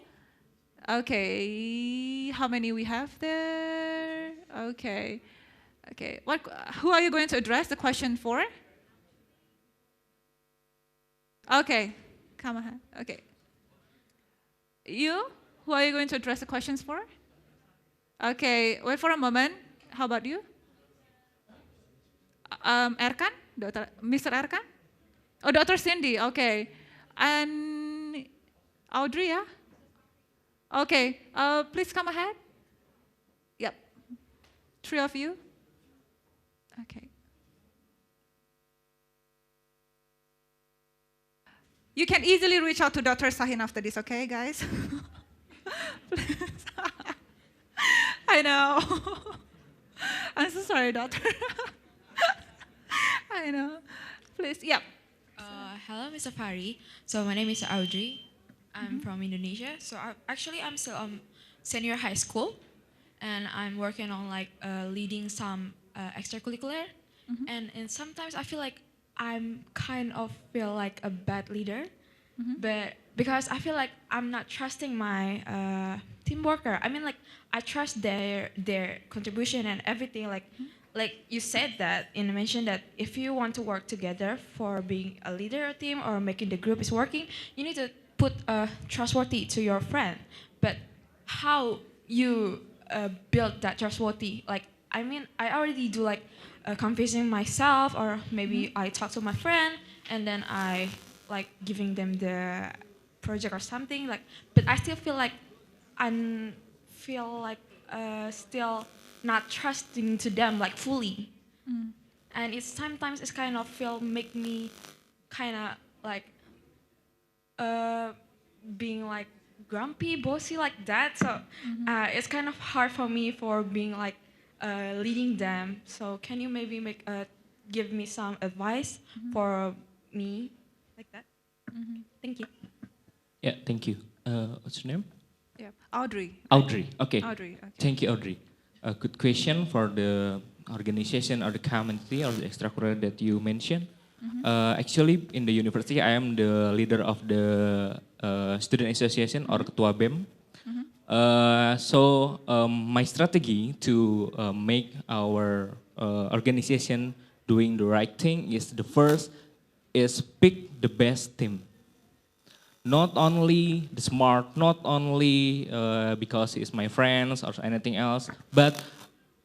Okay. How many we have there? Okay. Okay. Who are you going to address the question for? Okay. Come ahead. Okay. You? Who are you going to address the questions for? Okay. Wait for a moment. How about you? Erkan? Mr. Erkan? Oh, Dr. Cindy. Okay. And Audrey, yeah? Okay. Please come ahead. Yep. 3 of you. Okay. You can easily reach out to Dr. Sahin after this, okay, guys? I know. I'm so sorry, doctor. I know. Please, yeah.
Hello, Mr. Fari. So my name is Audrey. I'm from Indonesia. So actually, I'm still senior high school, and I'm working on like leading some extracurricular. And sometimes I feel like I'm kind of feel like a bad leader, but because I feel like I'm not trusting my team worker. I mean, like I trust their contribution and everything. Like you said that and mentioned that if you want to work together for being a leader of team or making the group is working, you need to put trustworthy to your friend. But how you build that trustworthy? Like I mean, I already do like confessing myself, or maybe I talk to my friend and then I like giving them the project or something. Like, but I still feel like still not trusting to them like fully. And it's sometimes it's kind of make me kind of like being like grumpy, bossy like that. So it's kind of hard for me for being like leading them. So can you maybe give me some advice for me like that? Thank you.
Yeah, thank you. What's your name?
Yeah, Audrey.
Audrey. Okay.
Audrey. Okay.
Thank you, Audrey. A good question for the organization or the community or the extracurricular that you mentioned. Actually, in the university, I am the leader of the student association or ketua BEM. My strategy to make our organization doing the right thing is the first is pick the best team. Not only the smart, not only because it's my friends or anything else, but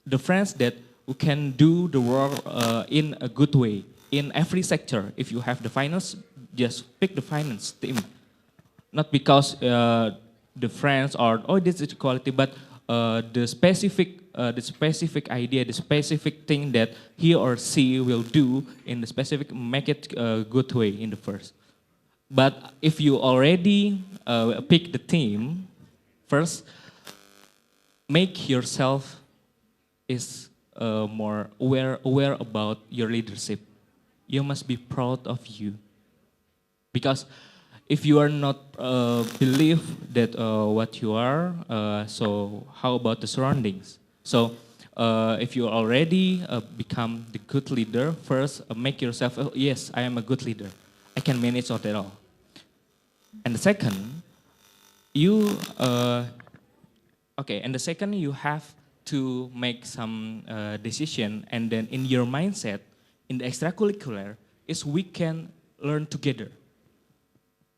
the friends that who can do the work in a good way in every sector. If you have the finance, just pick the finance team. Not because the friends are this is quality, but the specific idea, the specific thing that he or she will do in the specific, make it a good way in the first. But if you already pick the team, first, make yourself is more aware about your leadership. You must be proud of you. Because if you are not believe that what you are, so how about the surroundings? So if you already become the good leader, first make yourself, yes, I am a good leader. I can manage all that all. And the second, you have to make some decision, and then in your mindset, in the extracurricular, is we can learn together.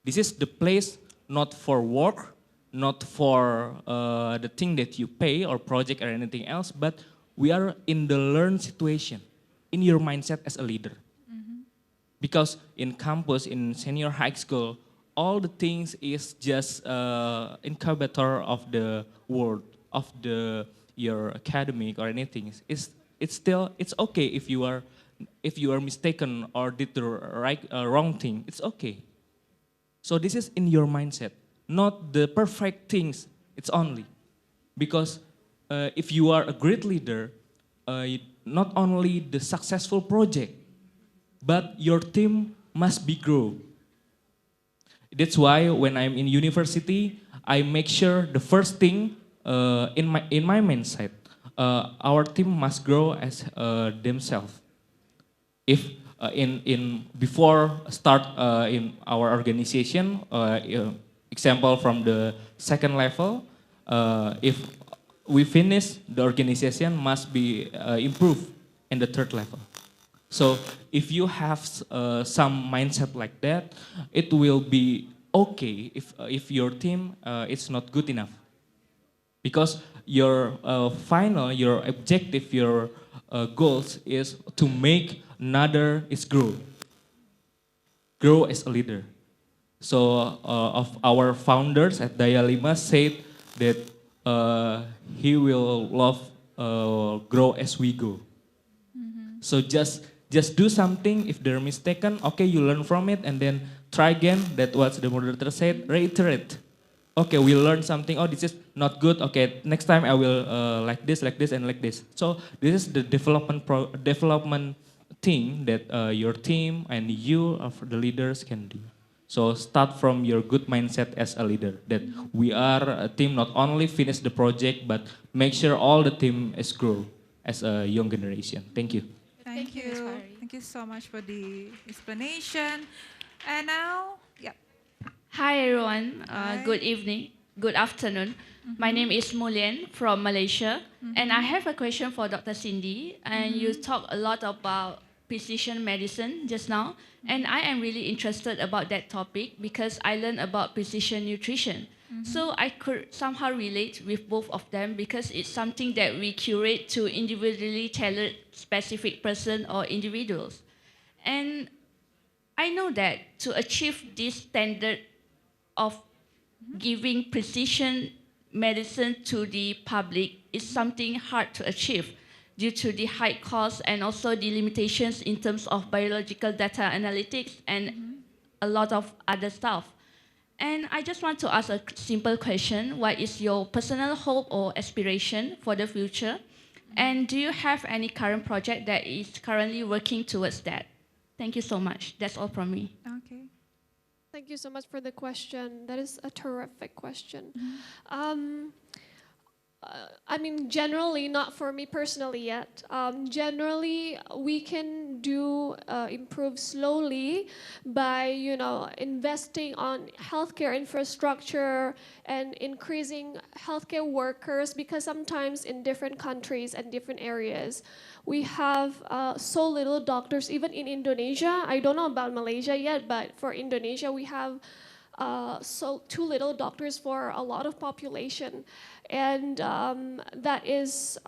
This is the place not for work, not for the thing that you pay or project or anything else, but we are in the learn situation, in your mindset as a leader. Because in campus, in senior high school, all the things is just incubator of the world, of your academic or anything. It's okay if you are mistaken or did the wrong thing. It's okay. So this is in your mindset, not the perfect things. It's only because if you are a great leader, not only the successful project, but your team must be grow. That's why when I'm in university, I make sure the first thing in my mindset, our team must grow as themselves. If before start in our organization, example from the second level, if we finish, the organization must be improved in the third level. So if you have some mindset like that, it will be okay if your team is not good enough. Because your your objective, your goals is to make another is grow as a leader. So of our founders at Daya Lima said that he will love grow as we go. So just do something. If they're mistaken, okay, you learn from it and then try again. That's what the moderator said. Reiterate. okay, we learn something. Oh, this is not good. Okay, next time I will like this, and like this. So this is the development thing that your team and you, of the leaders, can do. So start from your good mindset as a leader. That we are a team, not only finish the project, but make sure all the team is grow as a young generation. Thank you.
Thank you. Thank you so much for the explanation. And now, yeah.
Hi everyone,
Hi.
good evening, good afternoon. My name is Mulian from Malaysia, and I have a question for Dr. Cindy. And you talked a lot about precision medicine just now, and I am really interested about that topic because I learned about precision nutrition. So I could somehow relate with both of them because it's something that we curate to individually tailored specific person or individuals. And I know that to achieve this standard of giving precision medicine to the public is something hard to achieve due to the high cost and also the limitations in terms of biological data analytics and a lot of other stuff. And I just want to ask a simple question. What is your personal hope or aspiration for the future? And do you have any current project that is currently working towards that? Thank you so much. That's all from me.
Okay.
Thank you so much for the question. That is a terrific question. I mean, generally, not for me personally yet. Generally, we can do improve slowly by, investing on healthcare infrastructure and increasing healthcare workers, because sometimes in different countries and different areas, we have so little doctors. Even in Indonesia, I don't know about Malaysia yet, but for Indonesia, we have so too little doctors for a lot of population. And that is,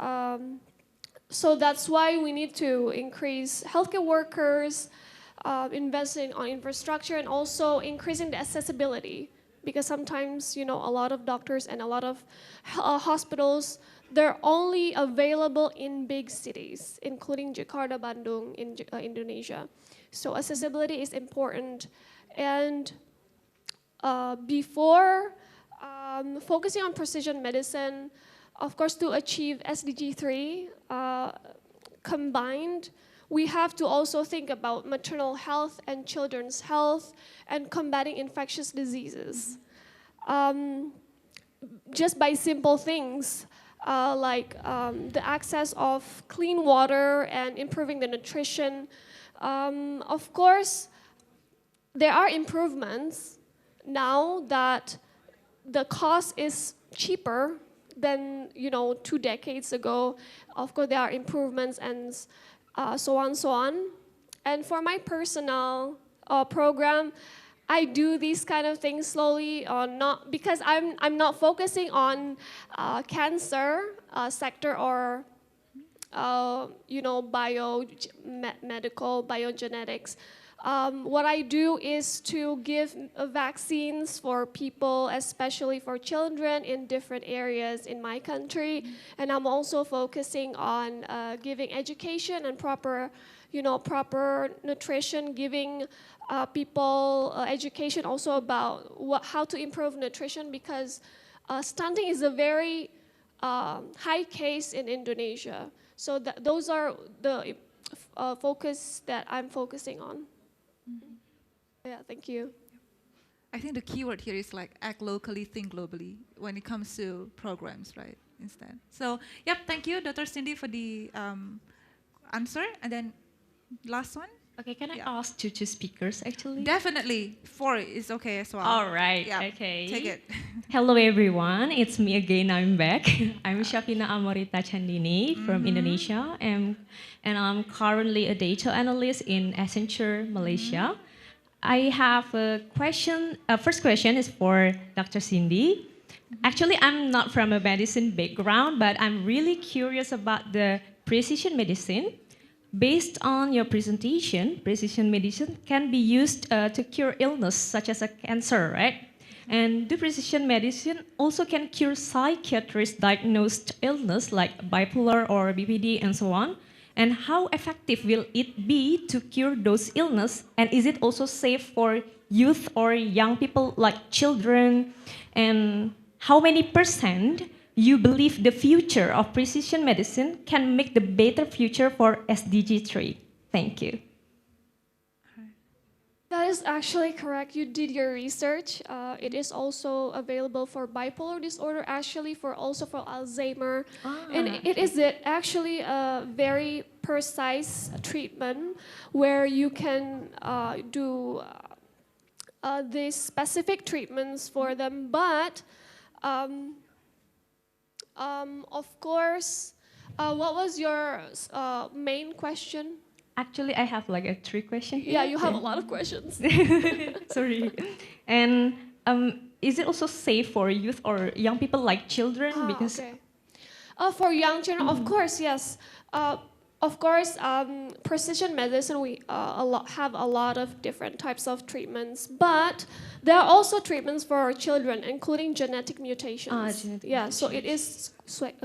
so that's why we need to increase healthcare workers, investing on infrastructure, and also increasing the accessibility. Because sometimes, a lot of doctors and a lot of hospitals, they're only available in big cities, including Jakarta, Bandung, in Indonesia. So accessibility is important. And before focusing on precision medicine, of course, to achieve SDG 3 combined, we have to also think about maternal health and children's health and combating infectious diseases. Just by simple things like the access of clean water and improving the nutrition. Of course, there are improvements now that the cost is cheaper than 2 decades ago. Of course, there are improvements and so on. And for my personal program, I do these kind of things slowly, not because I'm not focusing on cancer sector or medical biogenetics. What I do is to give vaccines for people, especially for children in different areas in my country. And I'm also focusing on giving education and proper nutrition, giving people education also about how to improve nutrition, because stunting is a very high case in Indonesia. So those are the focus that I'm focusing on. Yeah, thank you.
I think the keyword here is like act locally, think globally when it comes to programs, right? Instead. So, yep, thank you, Dr. Cindy, for the answer. And then last one.
Okay, can I ask two speakers actually?
Definitely. 4 is okay as well.
All right,
yeah,
okay.
Take it.
Hello everyone, it's me again, I'm back. I'm Shafina Amorita Chandini from Indonesia, and I'm currently a data analyst in Accenture, Malaysia. I have a question. First question is for Dr. Cindy. Actually, I'm not from a medicine background, but I'm really curious about the precision medicine. Based on your presentation, precision medicine can be used to cure illness such as a cancer, right? And the precision medicine also can cure psychiatrist diagnosed illness like bipolar or BPD and so on. And how effective will it be to cure those illness? And is it also safe for youth or young people like children? And how many percent you believe the future of precision medicine can make the better future for SDG 3? Thank you.
That is actually correct. You did your research. It is also available for bipolar disorder, actually also for Alzheimer. And it is actually a very precise treatment where you can do these specific treatments for them. But of course, what was your main question?
Actually, I have like a 3 questions.
Yeah, you have a lot of questions.
Sorry. And is it also safe for youth or young people like children? Because
okay. For young children, of course, yes. Of course, precision medicine, we have a lot of different types of treatments, but there are also treatments for our children, including genetic mutations. So it is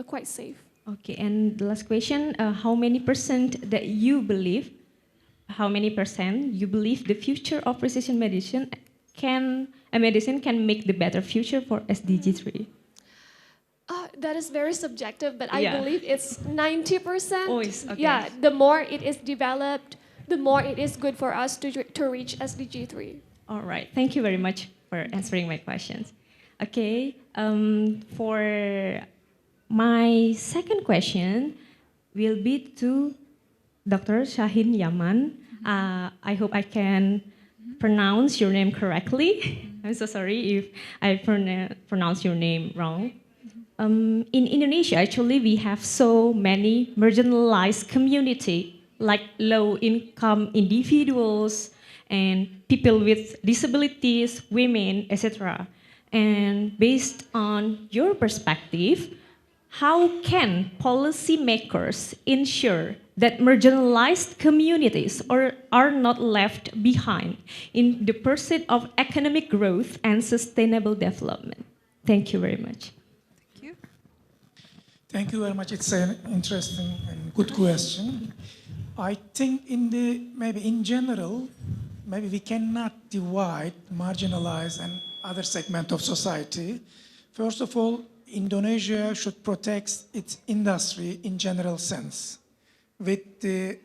quite safe.
Okay, and the last question, how many percent you believe the future of precision medicine can make the better future for SDG 3?
That is very subjective, but I believe it's 90%.
Oh, okay.
Yeah, the more it is developed, the more it is good for us to reach SDG 3.
All right, thank you very much for answering my questions. Okay, for my second question will be to Dr. Shahin Yaman. I hope I can pronounce your name correctly. I'm so sorry if I pronounce your name wrong. In Indonesia, actually, we have so many marginalized community, like low-income individuals and people with disabilities, women, etc. And based on your perspective, how can policymakers ensure that marginalized communities are not left behind in the pursuit of economic growth and sustainable development? Thank you very much.
Thank you very much. It's an interesting and good question. I think maybe in general, maybe we cannot divide marginalized and other segment of society. First of all, Indonesia should protect its industry in general sense with a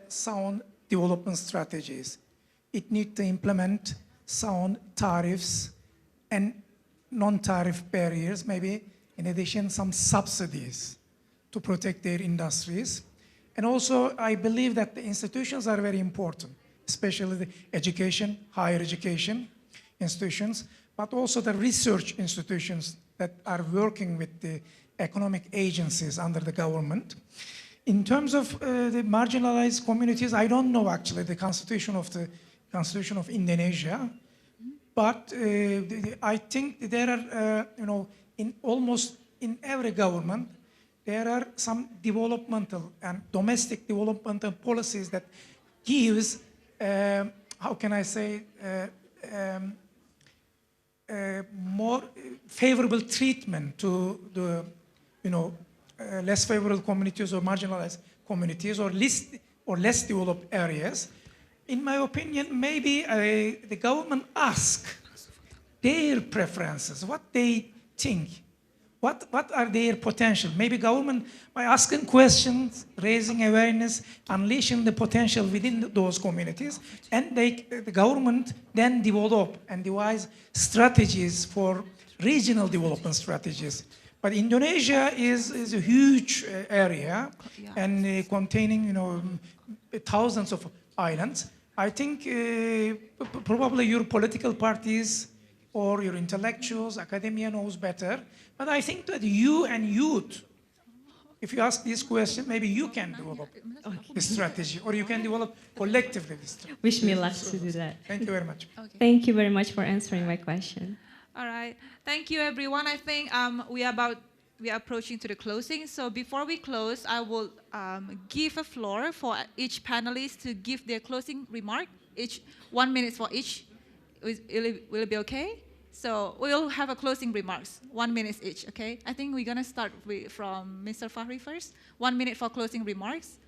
sound development strategies. It needs to implement sound tariffs and non-tariff barriers, maybe in addition some subsidies to protect their industries. And also I believe that the institutions are very important, especially the education, higher education institutions, but also the research institutions that are working with the economic agencies under the government. In terms of the marginalized communities, I don't know actually the constitution of Indonesia, but I think there are, in every government, there are some developmental and domestic developmental policies that gives, how can I say, more favorable treatment to the, less favorable communities or marginalized communities or less developed areas. In my opinion, maybe the government ask their preferences, what they think, what are their potential. Maybe government, by asking questions, raising awareness, unleashing the potential within those communities, and the government then develop and devise strategies for regional development strategies. But Indonesia is a huge area and containing thousands of islands. I think probably your political parties or your intellectuals, academia knows better. But I think that you and youth, if you ask this question, maybe you can develop a strategy, or you can develop collectively this strategy.
Wish me luck to do that.
Thank you very much.
Okay. Thank you very much for answering my question.
All right. Thank you, everyone. I think we are approaching to the closing. So before we close, I will give a floor for each panelist to give their closing remark. 1 minute for each. Will it be okay? So we'll have a closing remarks, 1 minute each, okay? I think we're gonna start from Mr. Fahri first. 1 minute for closing remarks.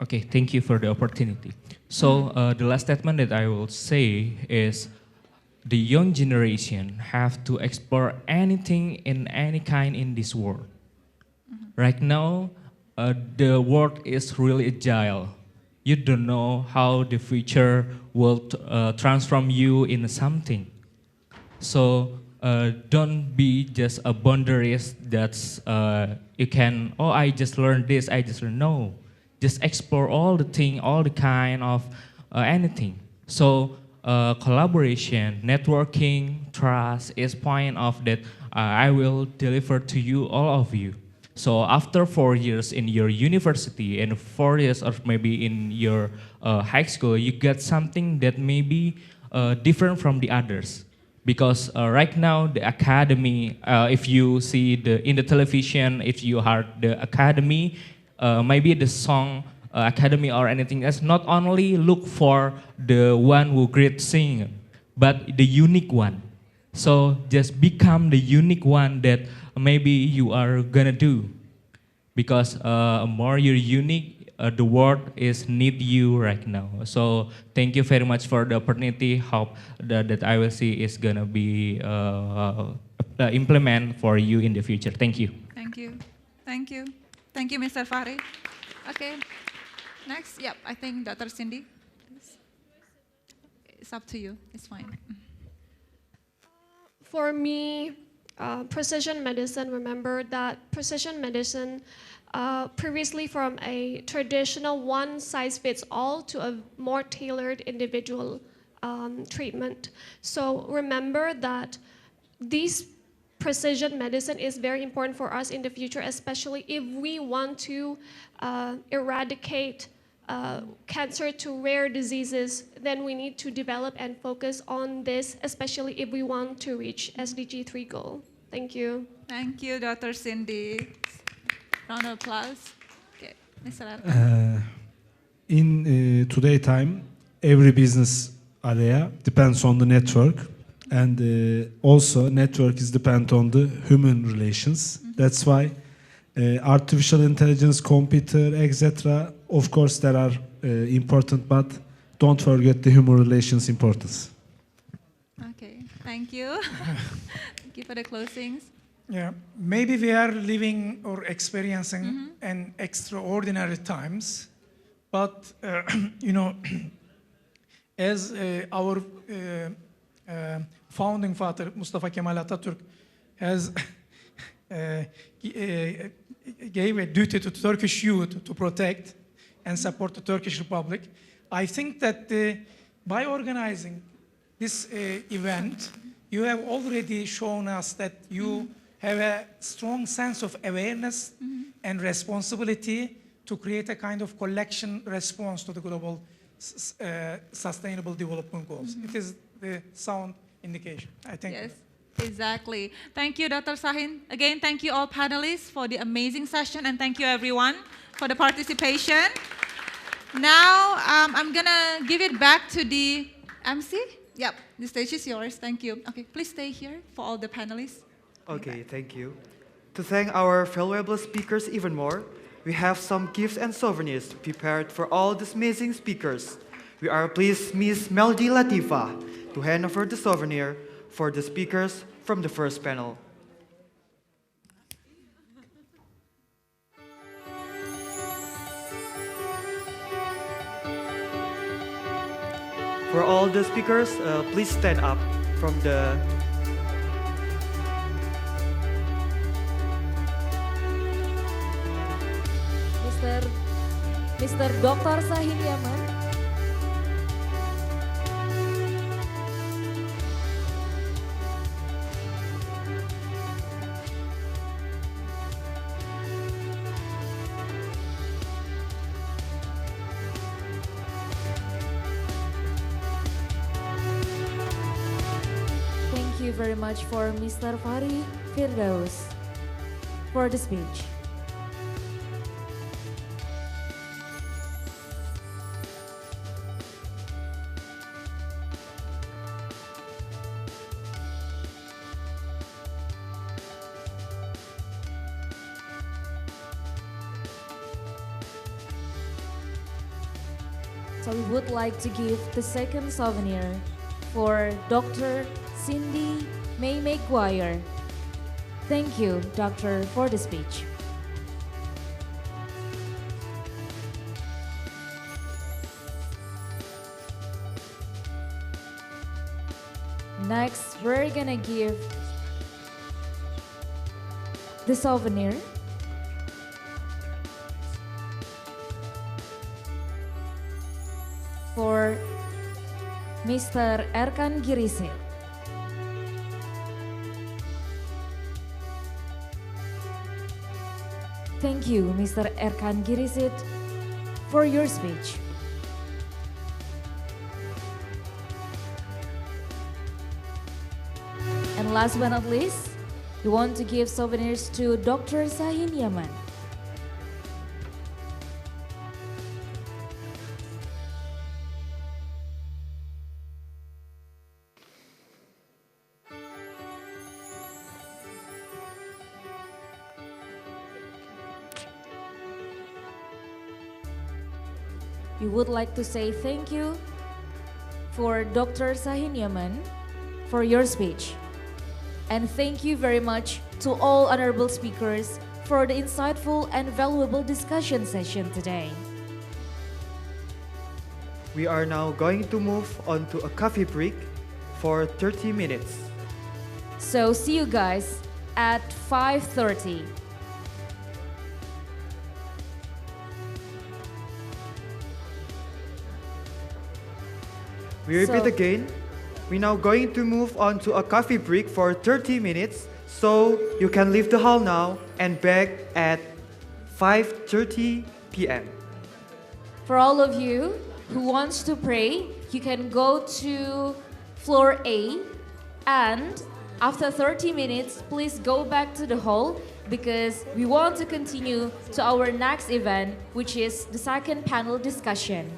Okay, thank you for the opportunity. So the last statement that I will say is the young generation have to explore anything in any kind in this world. Right now, the world is really agile. You don't know how the future will transform you into something. So don't be just a boundaries that's you can, oh, I just learned this, I just learned. No, just explore all the thing, all the kind of anything. So collaboration, networking, trust is point of that I will deliver to you, all of you. So after 4 years in your university and 4 years or maybe in your high school, you get something that may be different from the others. Because right now the academy, if you see in the television, if you heard the academy, maybe the song academy or anything else, not only look for the one who great singer, but the unique one. So just become the unique one that maybe you are gonna do. Because more you're unique, the world is need you right now. So thank you very much for the opportunity. Hope that I will see is gonna be implement for you in the future. Thank you.
Thank you. Thank you. Thank you, Mr. Fahri. Okay. Next, yep, I think Dr. Cindy. It's up to you. It's fine.
For me, precision medicine, remember that precision medicine previously from a traditional one-size-fits-all to a more tailored individual treatment. So remember that these precision medicine is very important for us in the future, especially if we want to eradicate cancer to rare diseases, then we need to develop and focus on this, especially if we want to reach SDG 3 goal. Thank you.
Thank you, Dr. Cindy. Round of applause. Okay, Mr. Arkan.
In today time, every business area depends on the network, and also network is dependent on the human relations. That's why artificial intelligence, computer, etc. Of course, there are important, but don't forget the human relations importance.
Okay, thank you. Thank you for the closings.
Yeah, maybe we are living or experiencing an extraordinary times, but you know, as our founding father Mustafa Kemal Atatürk has gave a duty to Turkish youth to protect and support the Turkish Republic. I think that by organizing this event, you have already shown us that you have a strong sense of awareness and responsibility to create a kind of collection response to the global sustainable development goals. It is the sound indication, I think.
Yes, exactly. Thank you, Dr. Sahin. Again, thank you all panelists for the amazing session, and thank you everyone for the participation. Now, I'm gonna give it back to the MC. Yep, the stage is yours. Thank you. Okay, please stay here for all the panelists.
Okay, thank you. To thank our valuable speakers even more, we have some gifts and souvenirs prepared for all these amazing speakers. We are pleased Miss Melody Latifa to hand over the souvenir for the speakers from the first panel. For all the speakers, please stand up from the
Mr. Dr. Sahin Yaman. Thank you very much for Mr. Fahri Firdaus for the speech. So we would like to give the second souvenir for Dr. Cindy May McGuire. Thank you, Doctor, for the speech. Next, we're gonna give the souvenir for Mr. Erkan Girisil. Thank you, Mr. Erkan Girisit, for your speech. And last but not least, we want to give souvenirs to Dr. Zahin Yaman. We would like to say thank you for Dr. Zahin Yaman for your speech. And thank you very much to all honorable speakers for the insightful and valuable discussion session today.
We are now going to move on to a coffee break for 30 minutes.
So see you guys at 5:30.
We repeat again. We're now going to move on to a coffee break for 30 minutes. So you can leave the hall now and back at 5:30 p.m.
For all of you who wants to pray, you can go to floor A, and after 30 minutes, please go back to the hall because we want to continue to our next event, which is the second panel discussion.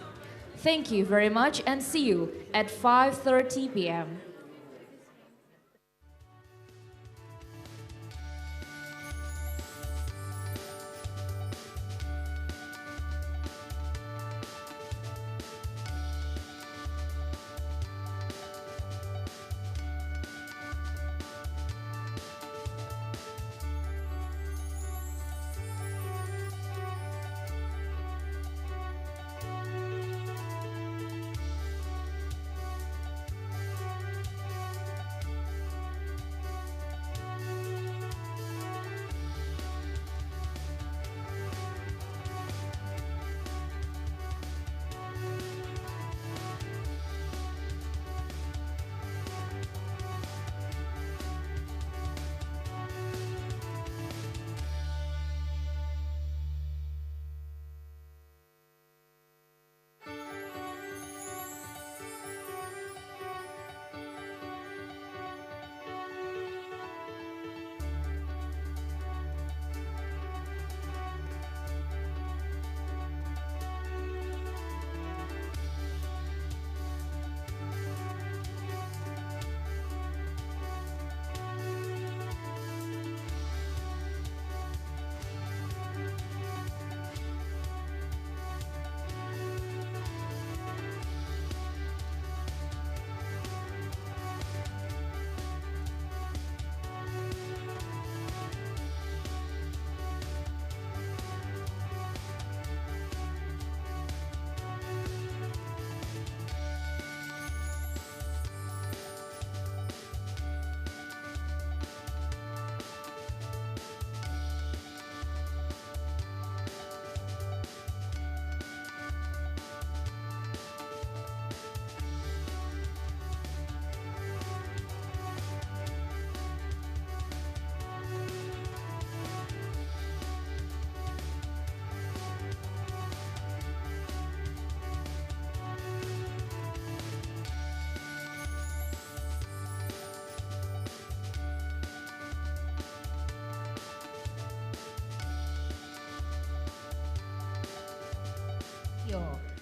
Thank you very much and see you at 5:30 p.m.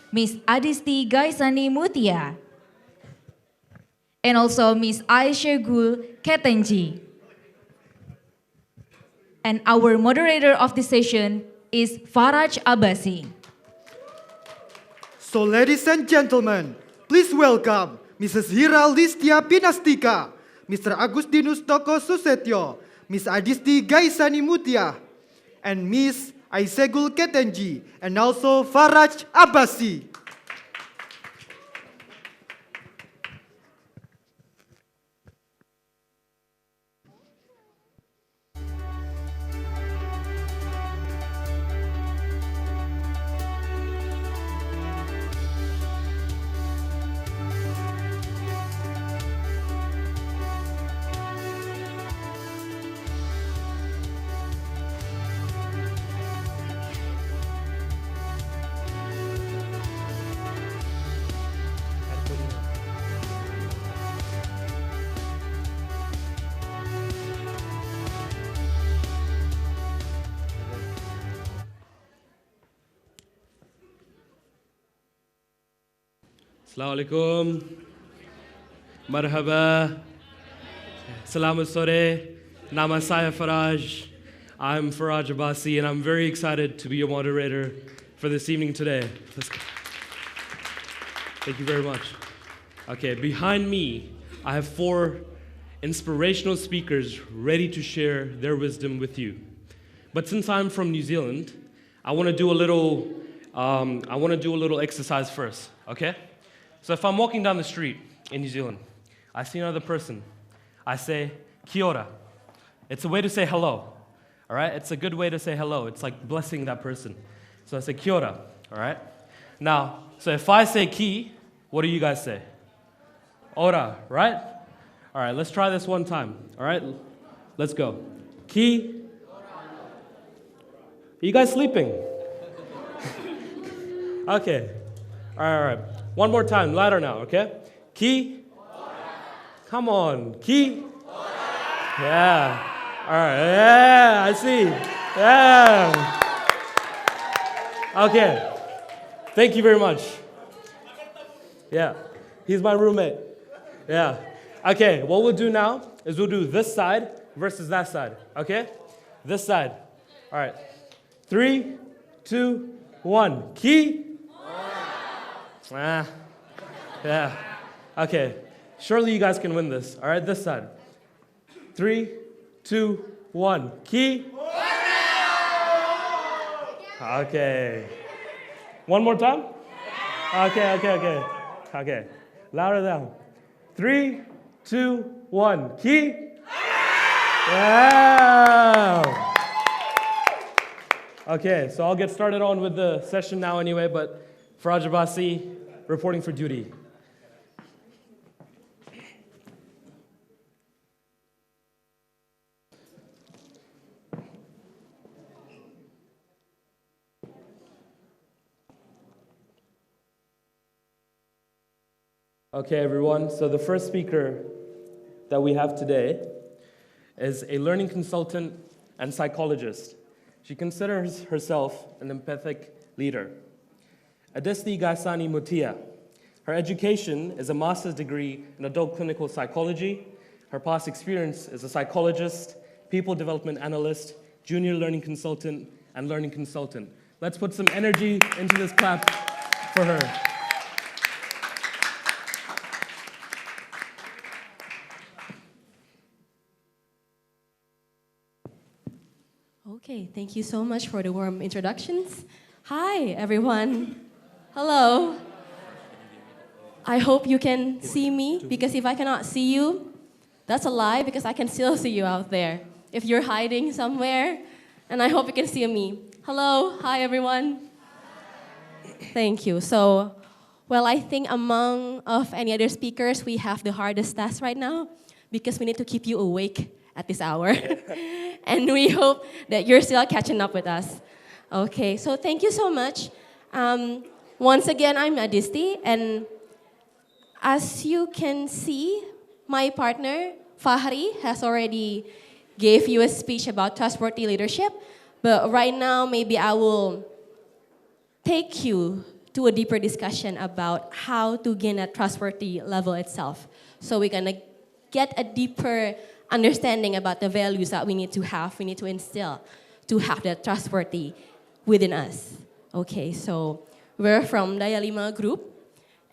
Miss Adisti Gaisani Mutia, and also Miss Aisha Gul Ketenji. And our moderator of the session is Faraj Abbasi.
So ladies and gentlemen, please welcome Mrs. Hira Listia Pinastika, Mr. Agustinus Toko Susetyo, Miss Adisti Gaisani Mutia, and Miss Aisegul Ketenji, and also Faraj Abbasi.
Assalamualaikum. Marhaba. Selamat sore. Nama saya Faraj. I'm Faraj Abbasi, and I'm very excited to be your moderator for this evening today. Let's go. Thank you very much. Okay, behind me, I have 4 inspirational speakers ready to share their wisdom with you. But since I'm from New Zealand, I want to do a little exercise first. Okay? So if I'm walking down the street in New Zealand, I see another person, I say, kia ora. It's a way to say hello, all right? It's a good way to say hello. It's like blessing that person. So I say kia ora, all right? Now, so if I say ki, what do you guys say? Ora, right? All right, let's try this one time, all right? Let's go. Ki. Are you guys sleeping? Okay. All right. One more time, louder now, okay? Ki. Come on. Ki. Yeah. All right. Yeah, I see. Yeah. Okay. Thank you very much. Yeah. He's my roommate. Yeah. Okay, what we'll do now is we'll do this side versus that side, okay? This side. All right. 3, 2, 1. Ki. Yeah. Okay. Surely you guys can win this. All right, this side. 3, 2, 1. Ki. Okay. One more time? Okay. Louder now. 3, 2, 1. Ki. Yeah. Okay, so I'll get started on with the session now anyway, but Faraj Abbasi, reporting for duty. Okay, everyone, so the first speaker that we have today is a learning consultant and psychologist. She considers herself an empathic leader. Adisti Gaisani Mutia. Her education is a master's degree in adult clinical psychology. Her past experience is a psychologist, people development analyst, junior learning consultant, and learning consultant. Let's put some energy into this clap for her.
Okay, thank you so much for the warm introductions. Hi, everyone. Hello. I hope you can see me, because if I cannot see you, that's a lie, because I can still see you out there. If you're hiding somewhere, and I hope you can see me. Hello, hi, everyone. Thank you. So, well, I think among of any other speakers, we have the hardest task right now, because we need to keep you awake at this hour. And we hope that you're still catching up with us. Okay, so thank you so much. Once again, I'm Adisti, and as you can see, my partner, Fahri, has already gave you a speech about trustworthy leadership, but right now, maybe I will take you to a deeper discussion about how to gain a trustworthy level itself. So we're gonna get a deeper understanding about the values that we need to instill to have that trustworthy within us. Okay, so We're from Dayalima Group,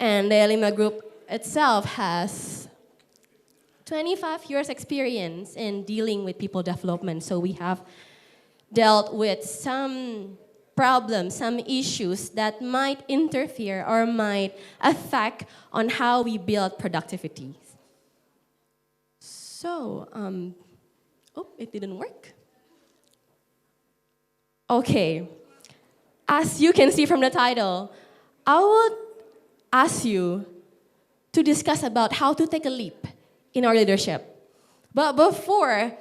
and Dayalima Group itself has 25 years experience in dealing with people development. So we have dealt with some problems, some issues that might interfere or might affect on how we build productivity. So, oh, it didn't work. Okay, as you can see from the title, I would ask you to discuss about how to take a leap in our leadership. But before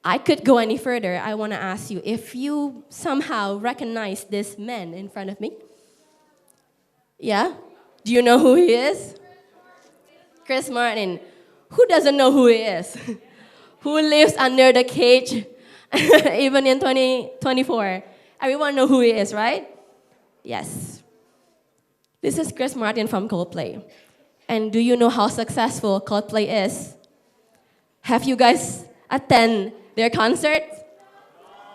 I could go any further, I want to ask you if you somehow recognize this man in front of me. Yeah? Do you know who he is? Chris Martin. Who doesn't know who he is? Who lives under the cage even in 2024? Everyone know who he is, right? Yes. This is Chris Martin from Coldplay. And do you know how successful Coldplay is? Have you guys attend their concerts?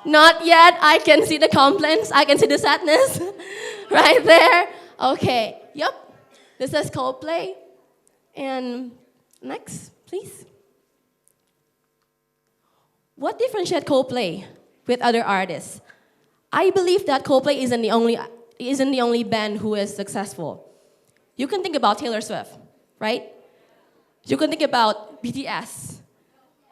Not yet. I can see the complaints. I can see the sadness right there. Okay. Yep. This is Coldplay. And next, please. What differentiates Coldplay with other artists? I believe that Coldplay isn't the only band who is successful. You can think about Taylor Swift, right? You can think about BTS.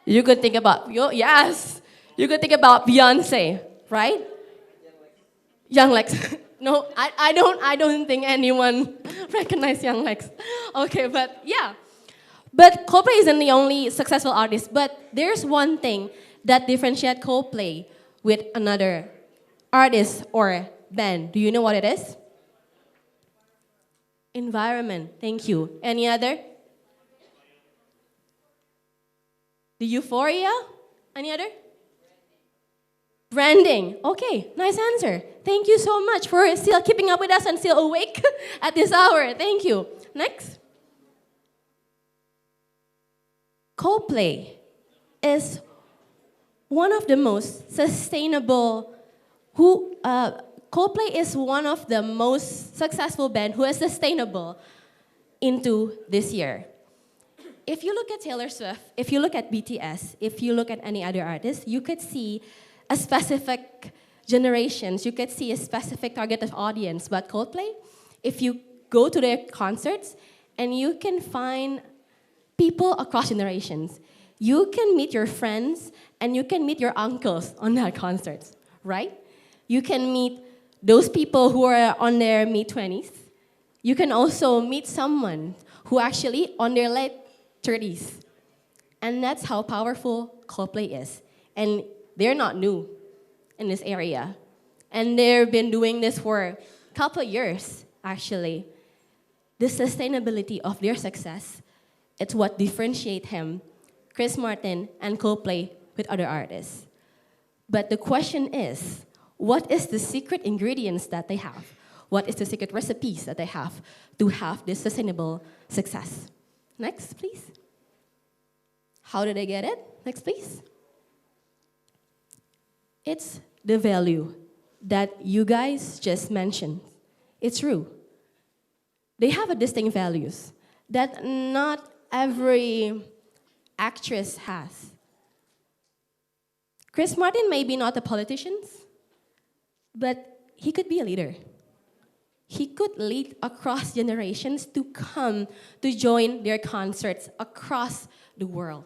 You could think about, yes, you could think about Beyonce, right? Young Lex. No, I don't think anyone recognize Young Lex. Okay, but yeah. But Coldplay isn't the only successful artist, but there's one thing that differentiates Coldplay with another artist or band. Do you know what it is? Environment, thank you. Any other? The euphoria? Any other? Branding. Okay, nice answer. Thank you so much for still keeping up with us and still awake at this hour. Thank you. Next. Coldplay is one of the most sustainable Coldplay is one of the most successful band who is sustainable into this year. If you look at Taylor Swift, if you look at BTS, if you look at any other artist, you could see a specific generations, you could see a specific targeted audience. But Coldplay, if you go to their concerts, and you can find people across generations. You can meet your friends, and you can meet your uncles on that concerts, right? You can meet those people who are on their mid-20s. You can also meet someone who actually on their late 30s. And that's how powerful Coldplay is. And they're not new in this area. And they've been doing this for a couple of years, actually. The sustainability of their success, it's what differentiates him, Chris Martin, and Coldplay with other artists. But the question is, what is the secret ingredients that they have? What is the secret recipes that they have to have this sustainable success? Next, please. How did they get it? Next, please. It's the value that you guys just mentioned. It's true. They have a distinct values that not every actress has. Chris Martin may be not a politician, but he could be a leader. He could lead across generations to come to join their concerts across the world.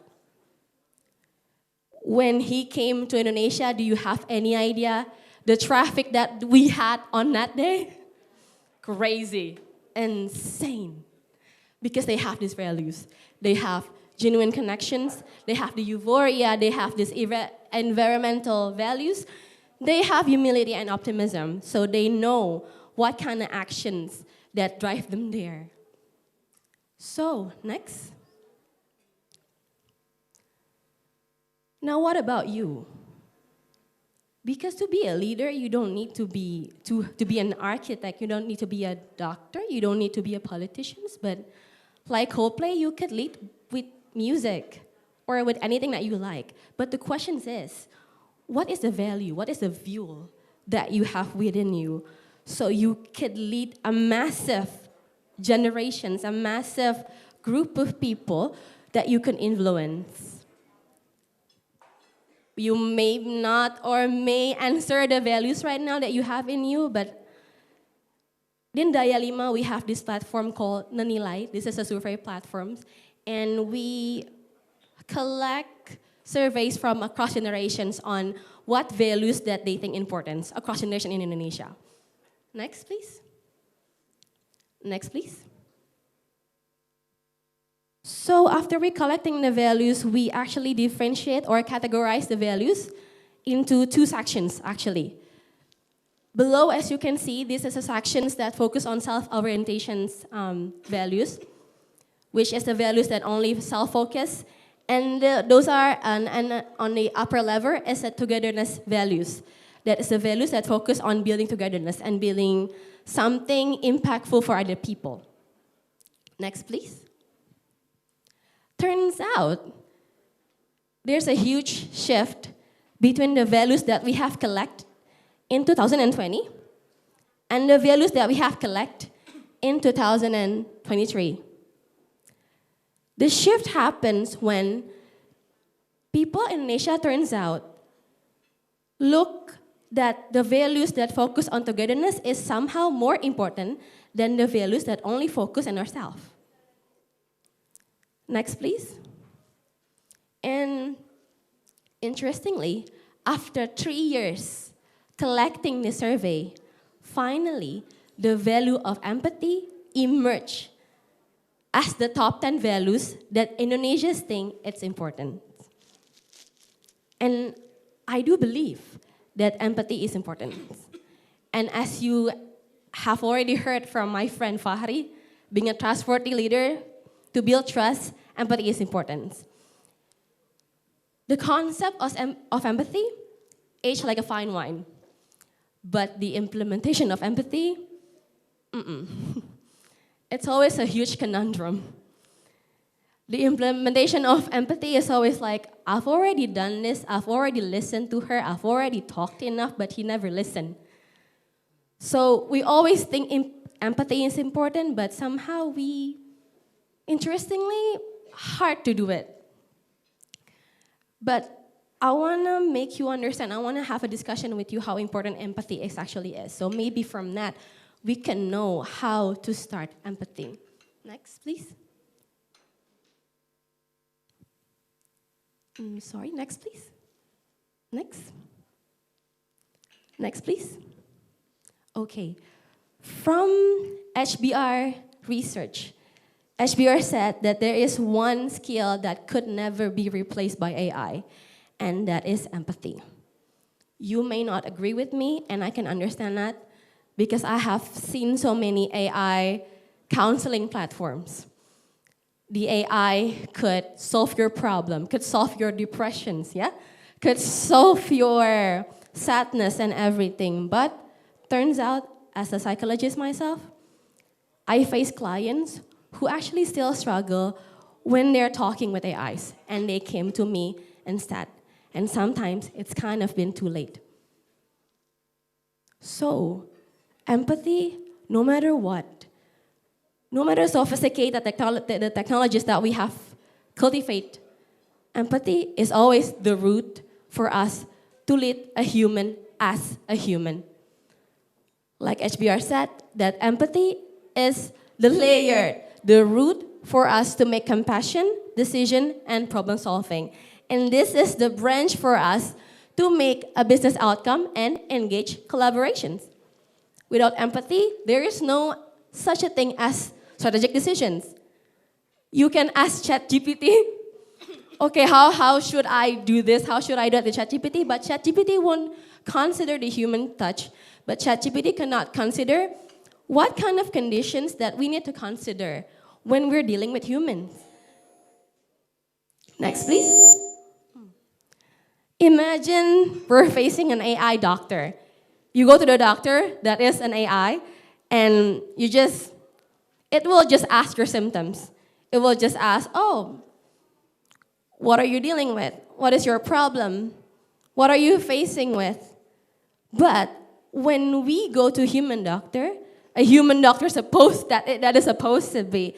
When he came to Indonesia, do you have any idea the traffic that we had on that day? Crazy, insane. Because they have these values. They have genuine connections, they have the euphoria, they have these environmental values, they have humility and optimism, so they know what kind of actions that drive them there. So, next. Now, what about you? Because to be a leader, you don't need to be an architect, you don't need to be a doctor, you don't need to be a politician, but like Coldplay, you could lead with music or with anything that you like. But the question is, what is the value, what is the fuel that you have within you So you could lead a massive generations, a massive group of people that you can influence. You may not or may answer the values right now that you have in you, but in Daya Lima, we have this platform called Nanilai. This is a survey platform, and we collect surveys from across generations on what values that they think important across generation in Indonesia. Next, please. Next, please. So after we collecting the values, we actually differentiate or categorize the values into two sections, actually. Below, as you can see, this is a sections that focus on self-orientations values, which is the values that only self-focus. And those are, and on the upper level, is the togetherness values. That is the values that focus on building togetherness and building something impactful for other people. Next, please. Turns out, there's a huge shift between the values that we have collected in 2020 and the values that we have collected in 2023. The shift happens when people in Indonesia, turns out, look that the values that focus on togetherness is somehow more important than the values that only focus on ourselves. Next, please. And interestingly, after 3 years collecting the survey, finally, the value of empathy emerged as the top 10 values that Indonesians think it's important. And I do believe that empathy is important. And as you have already heard from my friend Fahri, being a trustworthy leader, to build trust, empathy is important. The concept of empathy aged like a fine wine, but the implementation of empathy, it's always a huge conundrum. The implementation of empathy is always like, I've already done this, I've already listened to her, I've already talked enough, but he never listened. So we always think empathy is important, but somehow we, interestingly, hard to do it. But I want to make you understand, I want to have a discussion with you how important empathy actually is. So maybe from that, we can know how to start empathy. Next, please. Sorry, next, please. Next. Next, please. Okay. From HBR research, HBR said that there is one skill that could never be replaced by AI, and that is empathy. You may not agree with me, and I can understand that, because I have seen so many AI counseling platforms. The AI could solve your problem, could solve your depressions, yeah? Could solve your sadness and everything. But turns out, as a psychologist myself, I face clients who actually still struggle when they're talking with AIs, and they came to me instead. And sometimes it's kind of been too late. So, empathy, no matter what, no matter sophisticated the technologies that we have cultivate, empathy is always the root for us to lead a human as a human. Like HBR said, that empathy is the layer, the root for us to make compassion, decision, and problem solving. And this is the branch for us to make a business outcome and engage collaborations. Without empathy, there is no such a thing as strategic decisions. You can ask ChatGPT, okay, how should I do this? How should I do it with ChatGPT? But ChatGPT won't consider the human touch. But ChatGPT cannot consider what kind of conditions that we need to consider when we're dealing with humans. Next, please. Imagine we're facing an AI doctor. You go to the doctor that is an AI, and it will just ask your symptoms. It will just ask, oh, what are you dealing with? What is your problem? What are you facing with? But when we go to human doctor, a human doctor that is supposed to be,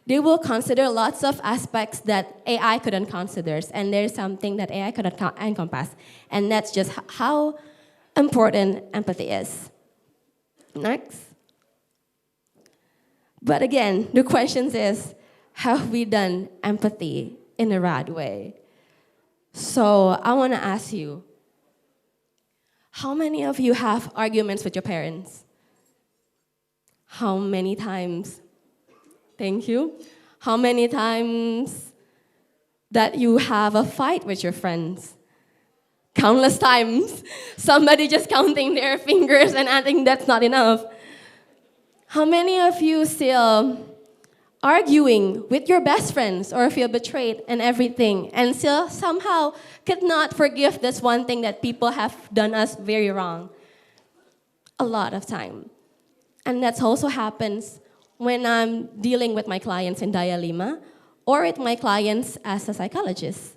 they will consider lots of aspects that AI couldn't consider, and there's something that AI couldn't encompass, and that's just how important empathy is. Next. But again, the question is, have we done empathy in the right way? So I want to ask you, how many of you have arguments with your parents? How many times? Thank you. How many times that you have a fight with your friends? Countless times. Somebody just counting their fingers, and I think that's not enough. How many of you still arguing with your best friends or feel betrayed and everything, and still somehow could not forgive this one thing that people have done us very wrong? A lot of time. And that also happens when I'm dealing with my clients in Daya Lima or with my clients as a psychologist.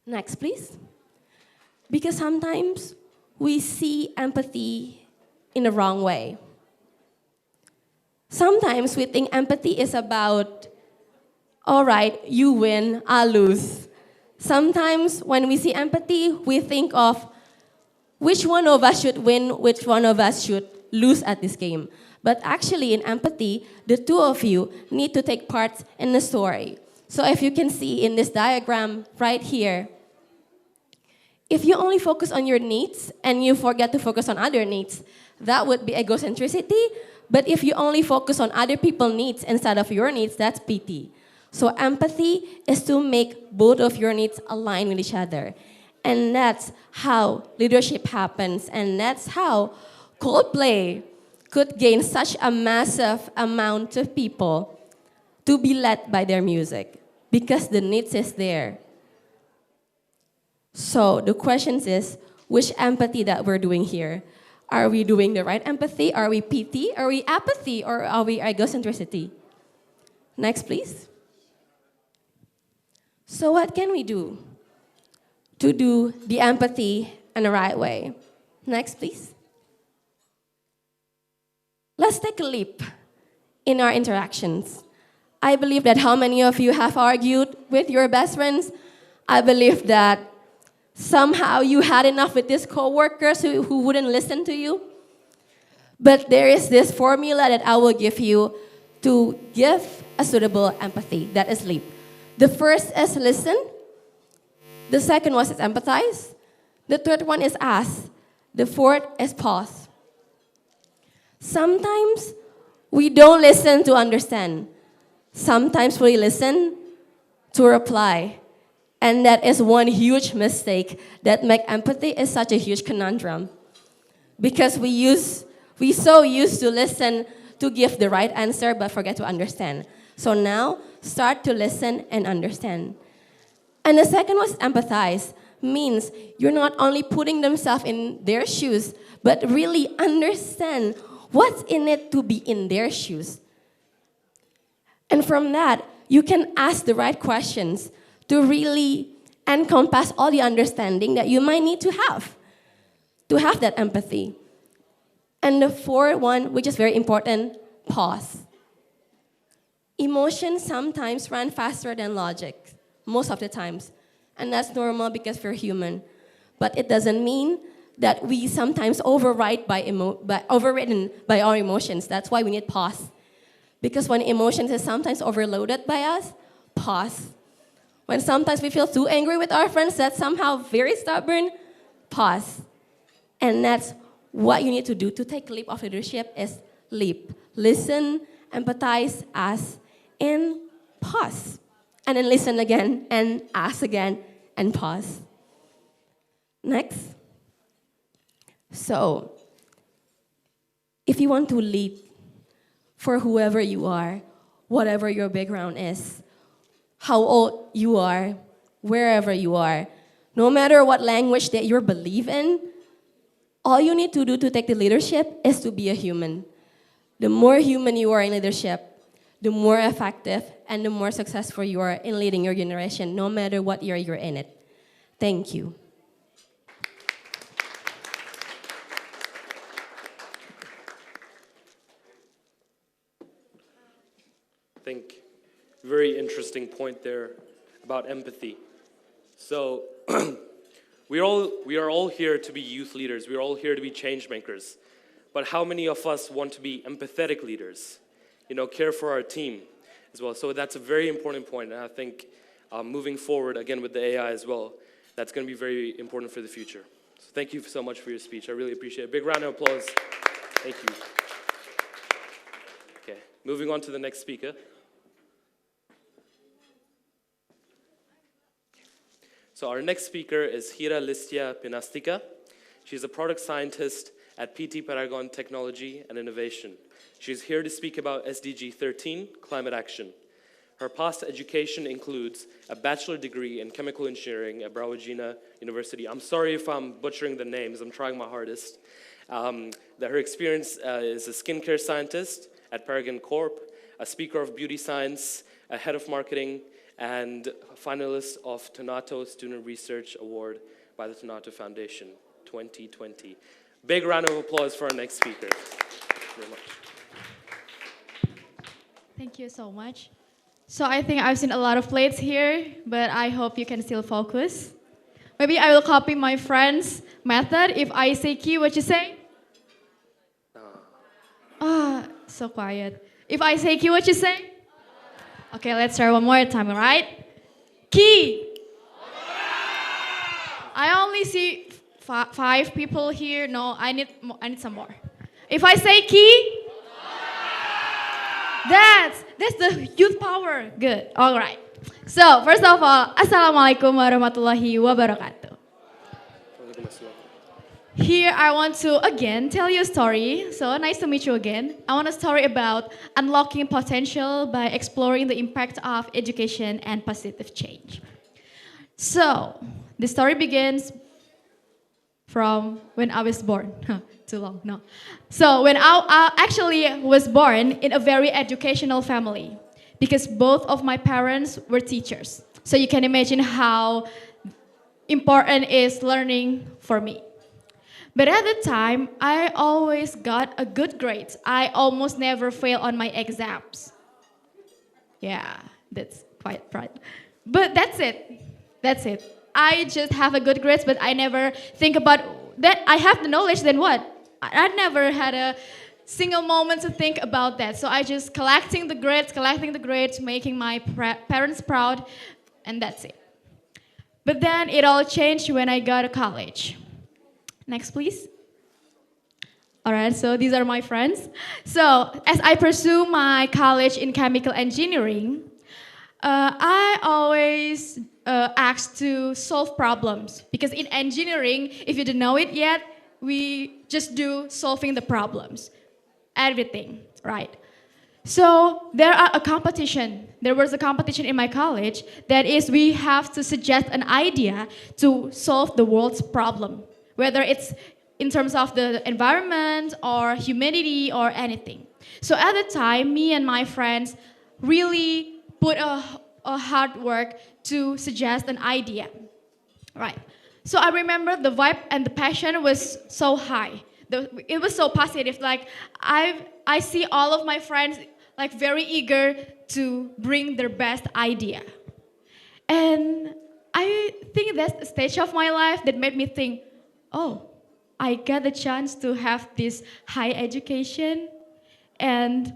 Next, please. Because sometimes we see empathy in the wrong way. Sometimes we think empathy is about, all right, you win, I lose. Sometimes when we see empathy, we think of which one of us should win, which one of us should lose at this game. But actually, in empathy, the two of you need to take part in the story. So if you can see in this diagram right here, if you only focus on your needs and you forget to focus on other needs, that would be egocentricity. But if you only focus on other people's needs instead of your needs, that's pity. So empathy is to make both of your needs align with each other. And that's how leadership happens. And that's how Coldplay could gain such a massive amount of people to be led by their music, because the needs is there. So the question is, which empathy that we're doing here? Are we doing the right empathy? Are we pity? Are we apathy? Or are we egocentricity? Next, please. So what can we do to do the empathy in the right way? Next, please. Let's take a leap in our interactions. I believe that how many of you have argued with your best friends? I believe that somehow you had enough with these coworkers who wouldn't listen to you. But there is this formula that I will give you to give a suitable empathy. That is leap. The first is listen. The second one is empathize. The third one is ask. The fourth is pause. Sometimes we don't listen to understand. Sometimes we listen to reply. And that is one huge mistake that makes empathy is such a huge conundrum. Because we so used to listen to give the right answer but forget to understand. So now, start to listen and understand. And the second was empathize. Means you're not only putting themselves in their shoes, but really understand what's in it to be in their shoes. And from that, you can ask the right questions to really encompass all the understanding that you might need to have that empathy. And the fourth one, which is very important, pause. Emotions sometimes run faster than logic, most of the times. And that's normal because we're human. But it doesn't mean that we sometimes overriden by our emotions. That's why we need pause. Because when emotions is sometimes overloaded by us, pause. When sometimes we feel too angry with our friends that's somehow very stubborn, pause. And that's what you need to do to take a leap of leadership is leap. Listen, empathize, ask, and pause. And then listen again, and ask again, and pause. Next. So, if you want to lead for whoever you are, whatever your background is, how old you are, wherever you are, no matter what language that you believe in, all you need to do to take the leadership is to be a human. The more human you are in leadership, the more effective and the more successful you are in leading your generation, no matter what year you're in it. Thank you.
think, very interesting point there about empathy. So we are all here to be youth leaders. We are all here to be change makers. But how many of us want to be empathetic leaders? You know, care for our team as well. So that's a very important point. And I think moving forward, again, with the AI as well, that's going to be very important for the future. So thank you so much for your speech. I really appreciate it. Big round of applause. Thank you. Okay, moving on to the next speaker. So our next speaker is Hira Listia Pinastika. She's a product scientist at PT Paragon Technology and Innovation. She's here to speak about SDG 13, climate action. Her past education includes a bachelor degree in chemical engineering at Browagina University. I'm sorry if I'm butchering the names, I'm trying my hardest. That her experience is a skincare scientist at Paragon Corp, a speaker of beauty science, a head of marketing, and finalist of Tonato Student Research Award by the Tonato Foundation 2020. Big round of applause for our next speaker. Thank you very much.
Thank you so much. So I think I've seen a lot of plates here, but I hope you can still focus. Maybe I will copy my friend's method. If I say key, what you say? So quiet. If I say key, what you say? Okay, let's try one more time, all right? Key. I only see 5 people here. No, I need some more. If I say key, that's the youth power. Good. All right. So first of all, Assalamualaikum warahmatullahi wabarakatuh. Here I want to again tell you a story. So nice to meet you again. I want a story about unlocking potential by exploring the impact of education and positive change. So the story begins from when I was born. Too long, no. So when I actually was born in a very educational family because both of my parents were teachers. So you can imagine how important is learning for me. But at the time, I always got a good grade. I almost never fail on my exams. Yeah, that's quite proud. But that's it. That's it. I just have a good grades, but I never think about that. I have the knowledge, then what? I never had a single moment to think about that. So I just collecting the grades, making my parents proud, and that's it. But then it all changed when I got to college. Next, please. All right, so these are my friends. So as I pursue my college in chemical engineering, I always asked to solve problems. Because in engineering, if you don't know it yet, we just do solving the problems. Everything, right? So there was a competition in my college that is we have to suggest an idea to solve the world's problem. Whether it's in terms of the environment or humanity or anything. So at the time, me and my friends really put a hard work to suggest an idea, right? So I remember the vibe and the passion was so high. It was so positive. Like I see all of my friends like very eager to bring their best idea. And I think that's the stage of my life that made me think, oh, I got the chance to have this high education, and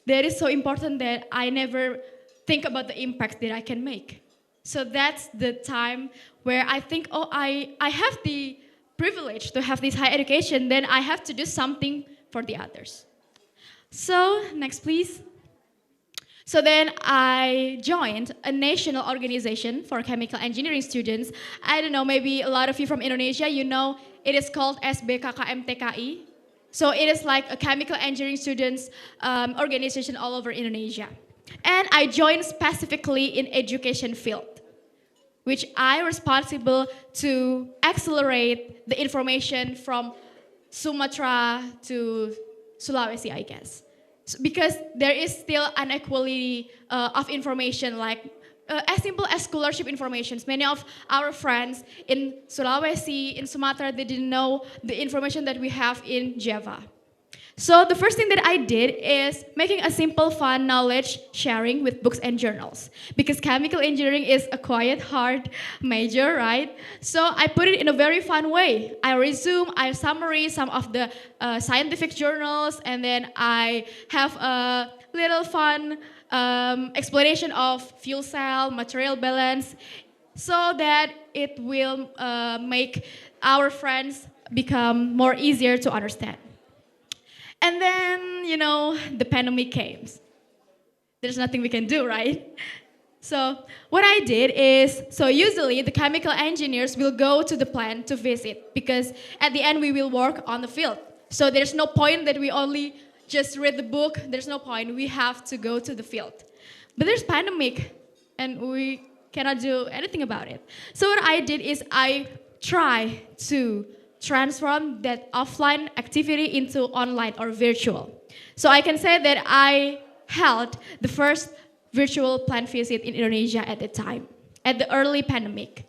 that is so important that I never think about the impact that I can make. So that's the time where I think, oh, I have the privilege to have this high education, then I have to do something for the others. So next, please. So then I joined a national organization for chemical engineering students. I don't know, maybe a lot of you from Indonesia, you know, it is called SBKKMTKI. So it is like a chemical engineering students organization all over Indonesia. And I joined specifically in education field, which I responsible to accelerate the information from Sumatra to Sulawesi, I guess. So, because there is still inequality of information, like as simple as scholarship information. Many of our friends in Sulawesi, in Sumatra, they didn't know the information that we have in Java. So the first thing that I did is making a simple, fun knowledge sharing with books and journals. Because chemical engineering is a quite hard major, right? So I put it in a very fun way. I summary some of the scientific journals, and then I have a little fun explanation of fuel cell, material balance, so that it will make our friends become more easier to understand. And then, the pandemic came. There's nothing we can do, right? So what I did is, so usually the chemical engineers will go to the plant to visit, because at the end we will work on the field. So there's no point that we only just read the book. There's no point. We have to go to the field. But there's pandemic, and we cannot do anything about it. So what I did is I try to transform that offline activity into online or virtual. So I can say that I held the first virtual plant visit in Indonesia at the time, at the early pandemic.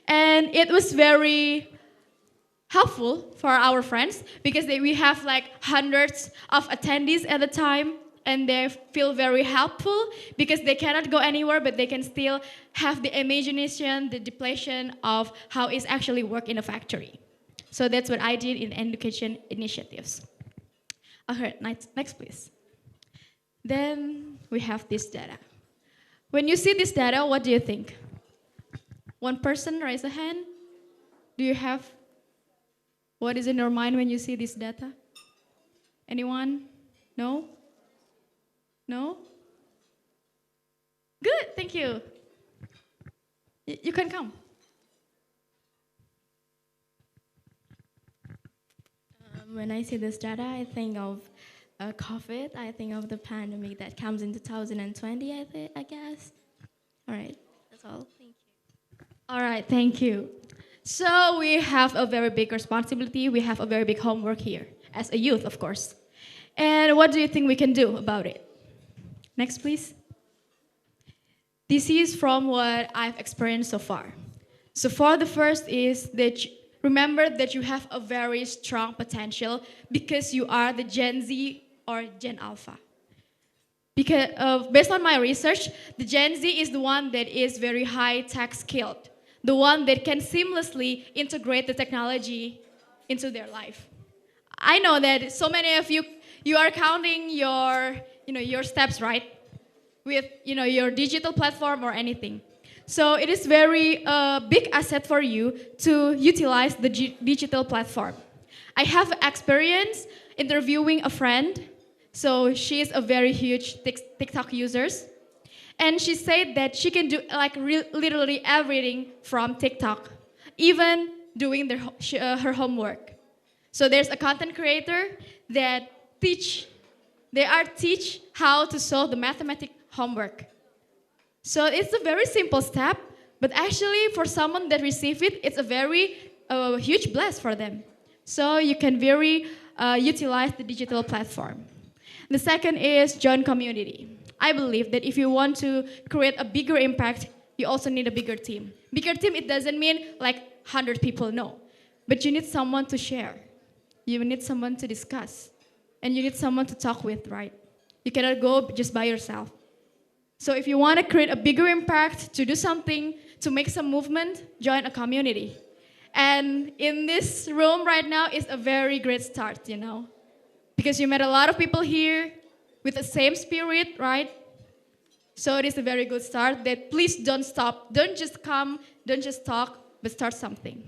And it was very helpful for our friends, because we have like hundreds of attendees at the time, and they feel very helpful because they cannot go anywhere, but they can still have the imagination, the depletion of how it's actually work in a factory. So that's what I did in education initiatives. Okay, next please. Then we have this data. When you see this data, what do you think? One person raise a hand. Do you have, what is in your mind when you see this data? Anyone? No? No? Good, thank you. You can come.
When I see this data, I think of COVID. I think of the pandemic that comes in 2020, I guess. All right, that's all. Thank you.
All right, thank you. So we have a very big responsibility. We have a very big homework here, as a youth, of course. And what do you think we can do about it? Next, please. This is from what I've experienced so far. So far, the first is that remember that you have a very strong potential because you are the Gen Z or Gen Alpha. Because based on my research, the Gen Z is the one that is very high-tech skilled, the one that can seamlessly integrate the technology into their life. I know that so many of you are counting your steps, right? With your digital platform or anything. So it is very big asset for you to utilize the digital platform. I have experience interviewing a friend. So she is a very huge TikTok user. And she said that she can do like literally everything from TikTok, even doing her homework. So there's a content creator that teach how to solve the mathematics homework. So it's a very simple step, but actually for someone that receives it, it's a very huge bless for them. So you can utilize the digital platform. The second is join community. I believe that if you want to create a bigger impact, you also need a bigger team. Bigger team, it doesn't mean like 100 people, no. But you need someone to share. You need someone to discuss. And you need someone to talk with, right? You cannot go just by yourself. So if you want to create a bigger impact, to do something, to make some movement, join a community. And in this room right now is a very great start, because you met a lot of people here with the same spirit, right? So it is a very good start that please don't stop. Don't just come, don't just talk, but start something.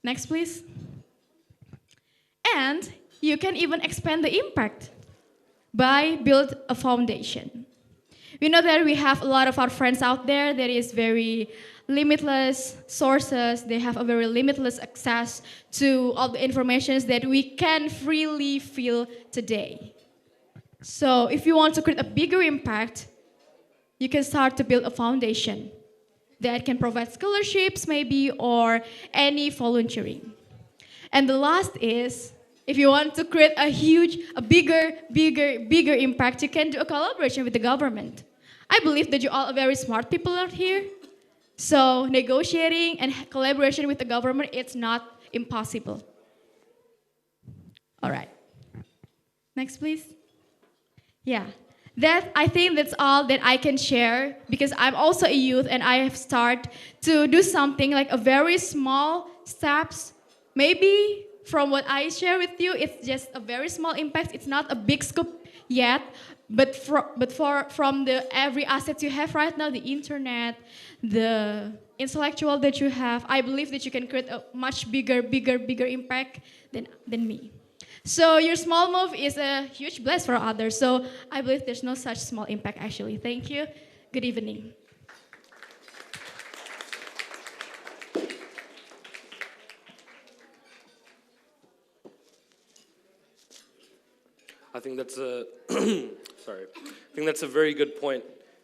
Next, please. And you can even expand the impact by build a foundation. We know that we have a lot of our friends out there that is very limitless sources. They have a very limitless access to all the information that we can freely feel today. So if you want to create a bigger impact, you can start to build a foundation that can provide scholarships maybe or any volunteering. And the last is, if you want to create a bigger impact, you can do a collaboration with the government. I believe that you all are very smart people out here. So negotiating and collaboration with the government, it's not impossible. All right. Next, please. Yeah, that I think that's all that I can share because I'm also a youth and I have started to do something like a very small steps. Maybe from what I share with you, it's just a very small impact. It's not a big scope yet, but from the every asset you have right now, the internet, the intellectual that you have, I believe that you can create a much bigger impact than me. So your small move is a huge bless for others. So I believe there's no such small impact actually. Thank you. Good evening.
I think that's a sorry. I think that's a very good point.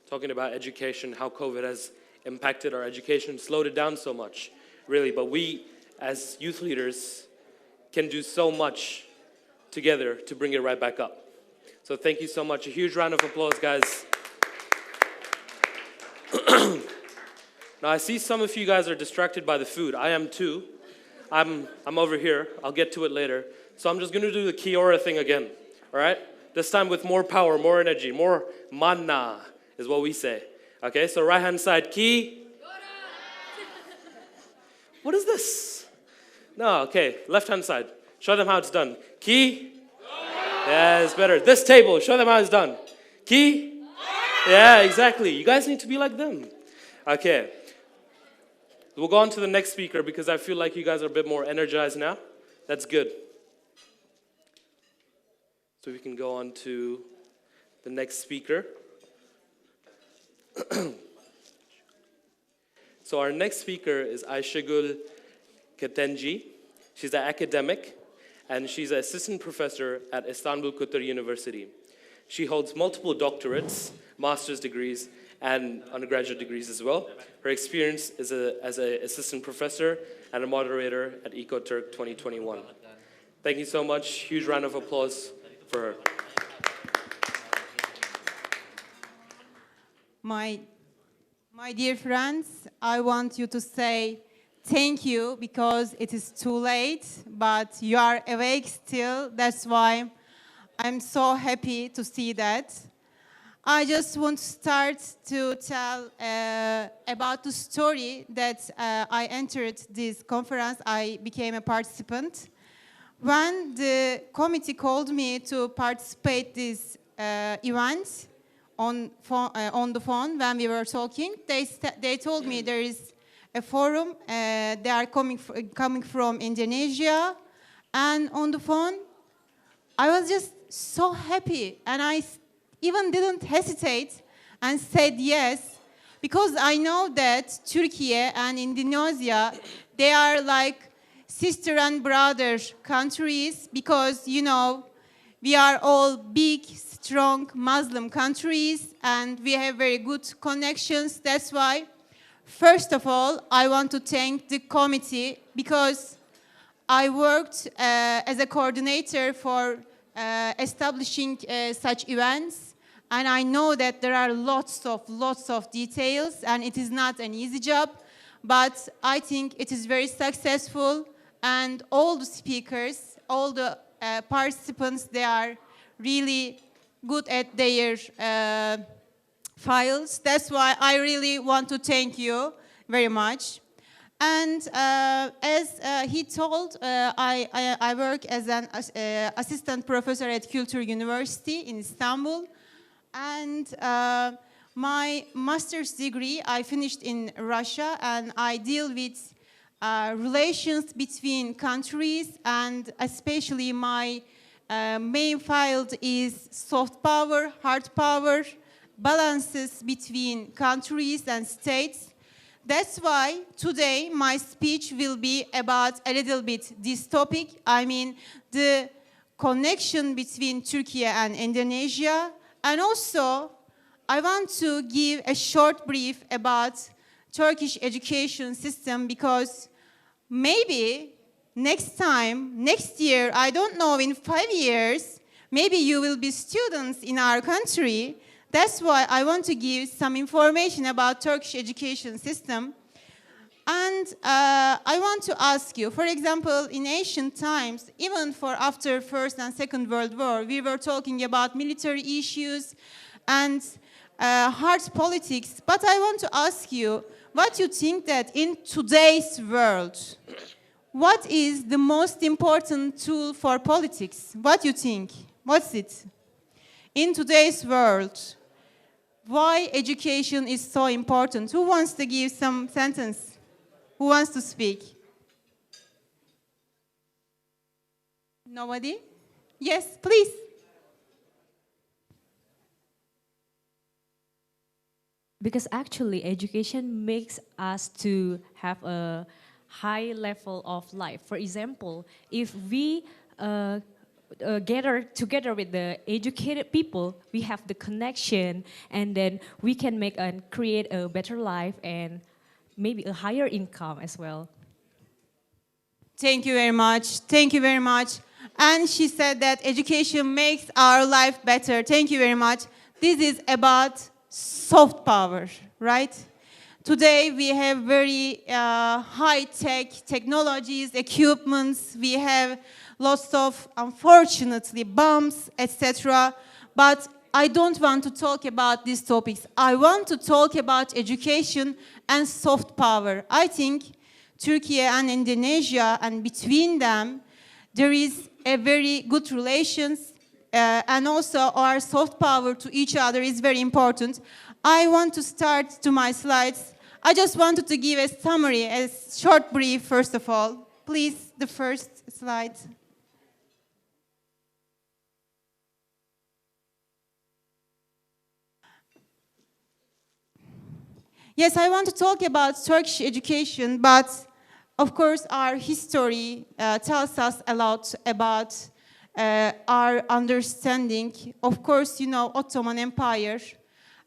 Talking about education, how COVID has impacted our education, slowed it down so much, really. But we, as youth leaders, can do so much together to bring it right back up. So thank you so much. A huge round of applause, guys. Now I see some of you guys are distracted by the food. I am too. I'm over here. I'll get to it later. So I'm just going to do the Kiora thing again. All right? This time with more power, more energy, more manna is what we say. Okay, so right hand side, Ki. What is this? No, okay, left hand side. Show them how it's done. Ki. Yeah, it's better. This table, show them how it's done. Ki. Yeah, exactly. You guys need to be like them. Okay. We'll go on to the next speaker because I feel like you guys are a bit more energized now. That's good. So we can go on to the next speaker. So our next speaker is Ayşegül Ketenci. She's an academic and she's an assistant professor at Istanbul University. She holds multiple doctorates, master's degrees, and undergraduate degrees as well. Her experience is as an assistant professor and a moderator at EcoTurk 2021. Thank you so much. Huge round of applause for her.
My dear friends, I want you to say thank you because it is too late, but you are awake still. That's why I'm so happy to see that. I just want to start to tell about the story that I entered this conference. I became a participant. When the committee called me to participate this event on the phone when we were talking, they told me there is a forum. They are coming from Indonesia, and on the phone, I was just so happy, and I even didn't hesitate and said yes, because I know that Turkey and Indonesia, they are like sister and brother countries, because, you know, we are all big, strong Muslim countries, and we have very good connections. That's why, first of all, I want to thank the committee, because I worked as a coordinator for establishing such events. And I know that there are lots of details, and it is not an easy job, but I think it is very successful, and all the speakers, all the participants, they are really good at their files. That's why I really want to thank you very much. And as he told, I work as an assistant professor at Kültür University in Istanbul. And my master's degree, I finished in Russia, and I deal with relations between countries, and especially my main field is soft power, hard power, balances between countries and states. That's why today my speech will be about a little bit this topic. I mean, the connection between Turkey and Indonesia. And also, I want to give a short brief about Turkish education system, because maybe next year, I don't know, in 5 years, maybe you will be students in our country. That's why I want to give some information about Turkish education system. And I want to ask you, for example, in ancient times, even for after First and Second World War, we were talking about military issues and hard politics. But I want to ask you, what you think that in today's world, what is the most important tool for politics? What do you think? What's it? In today's world, why education is so important? Who wants to give some sentence? Who wants to speak? Nobody? Yes, please.
Because actually education makes us to have a high level of life. For example, if we gather together with the educated people, we have the connection, and then we can make and create a better life and maybe a higher income as well.
Thank you very much. Thank you very much. And she said that education makes our life better. Thank you very much. This is about soft power, right? Today we have very high-tech technologies, equipments. We have lots of, unfortunately, bombs, etc. But I don't want to talk about these topics. I want to talk about education and soft power. I think Turkey and Indonesia, and between them, there is a very good relations, and also our soft power to each other is very important. I want to start to my slides. I just wanted to give a summary, a short brief, first of all. Please, the first slide. Yes, I want to talk about Turkish education, but of course our history tells us a lot about our understanding. Of course, you know, Ottoman Empire,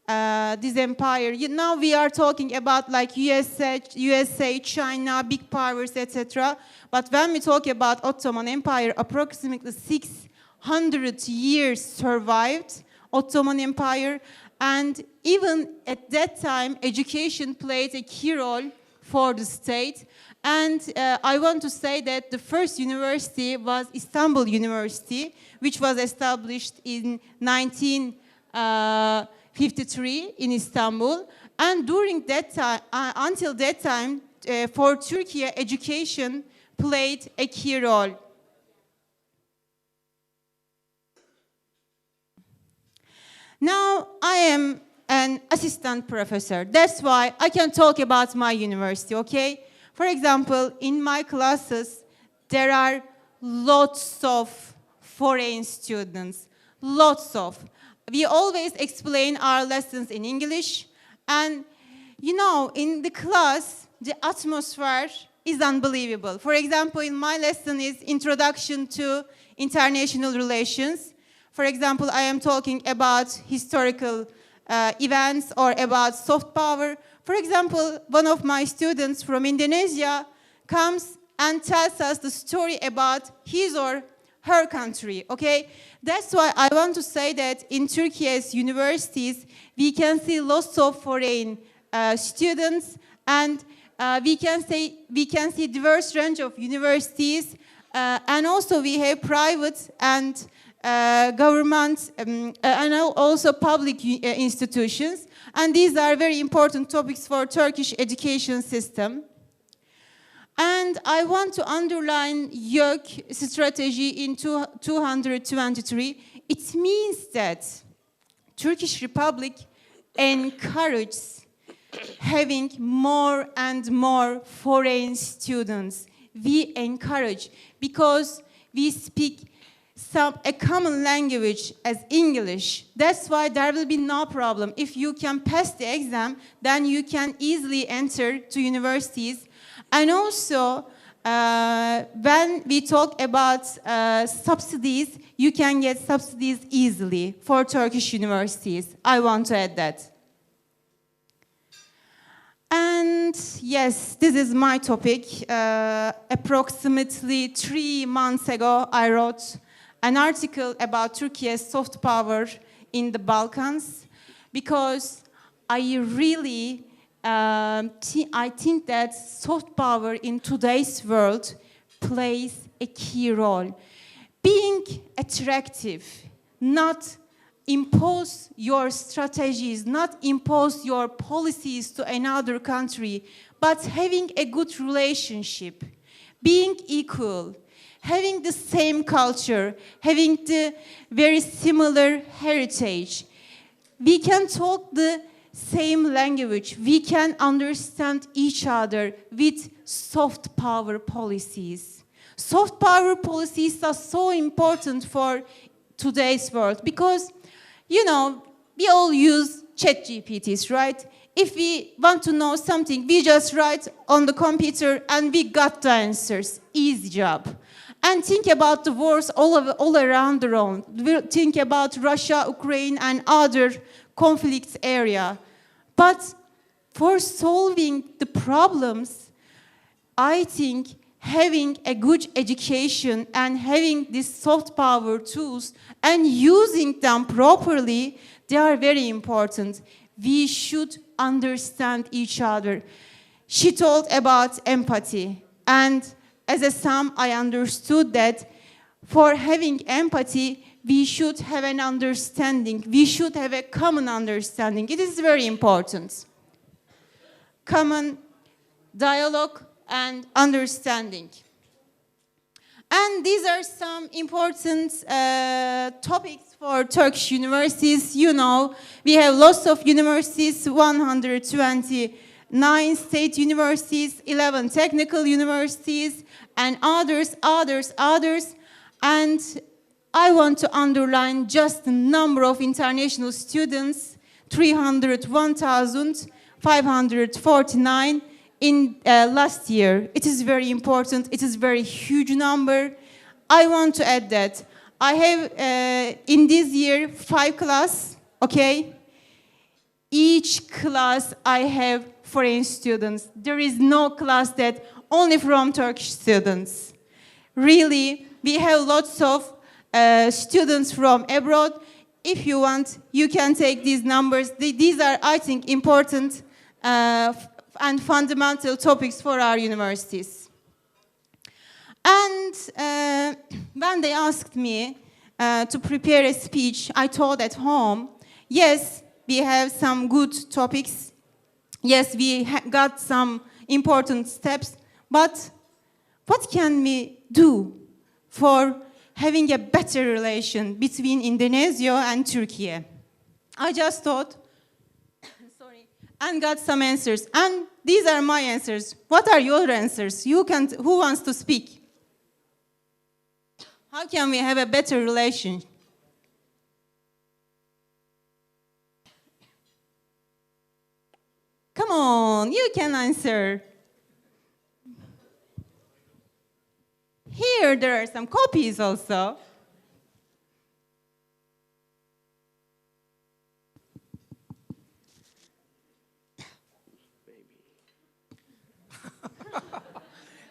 this empire. Now we are talking about like USA, China, big powers, etc. But when we talk about Ottoman Empire, approximately 600 years survived Ottoman Empire. And even at that time, education played a key role for the state. And I want to say that the first university was Istanbul University, which was established in 1953 in Istanbul. And during that time, until that time, for Turkey, education played a key role. Now, I am an assistant professor. That's why I can talk about my university, okay? For example, in my classes, there are lots of foreign students, lots of. We always explain our lessons in English, and you know, in the class, the atmosphere is unbelievable. For example, in my lesson is Introduction to International Relations. For example, I am talking about historical events or about soft power. For example, one of my students from Indonesia comes and tells us the story about his or her country, okay? That's why I want to say that in Turkey's universities, we can see lots of foreign students, and we can see diverse range of universities, and also we have private and government and also public institutions, and these are very important topics for Turkish education system. And I want to underline YÖK strategy in 223. It means that Turkish Republic encourages having more and more foreign students. We encourage because we speak a common language as English. That's why there will be no problem. If you can pass the exam, then you can easily enter to universities. And also, when we talk about subsidies, you can get subsidies easily for Turkish universities. I want to add that. And yes, this is my topic. Approximately 3 months ago, I wrote an article about Turkey's soft power in the Balkans, because I really I think that soft power in today's world plays a key role. Being attractive, not impose your strategies, not impose your policies to another country, but having a good relationship, being equal, having the same culture, having the very similar heritage. We can talk the same language. We can understand each other with soft power policies. Soft power policies are so important for today's world because, you know, we all use ChatGPTs, right? If we want to know something, we just write on the computer and we got the answers. Easy job. And think about the wars all around the world. Think about Russia, Ukraine, and other conflict area. But for solving the problems, I think having a good education and having these soft power tools and using them properly, they are very important. We should understand each other. She told about empathy. And as a sum, I understood that for having empathy, we should have an understanding. We should have a common understanding. It is very important. Common dialogue and understanding. And these are some important topics for Turkish universities. You know, we have lots of universities, 129 state universities, 11 technical universities, and others. And I want to underline just the number of international students, 301,549 in last year. It is very important. It is a very huge number. I want to add that I have in this year 5 classes, okay? Each class I have foreign students. There is no class that only from Turkish students. Really, we have lots of students from abroad. If you want, you can take these numbers. These are, I think, important and fundamental topics for our universities. And when they asked me to prepare a speech, I told at home, yes, we have some good topics. Yes, we got some important steps, but what can we do for having a better relation between Indonesia and Turkey? I just thought, and got some answers. And these are my answers. What are your answers? Who wants to speak? How can we have a better relation? Come on, you can answer. Here, there are some copies also.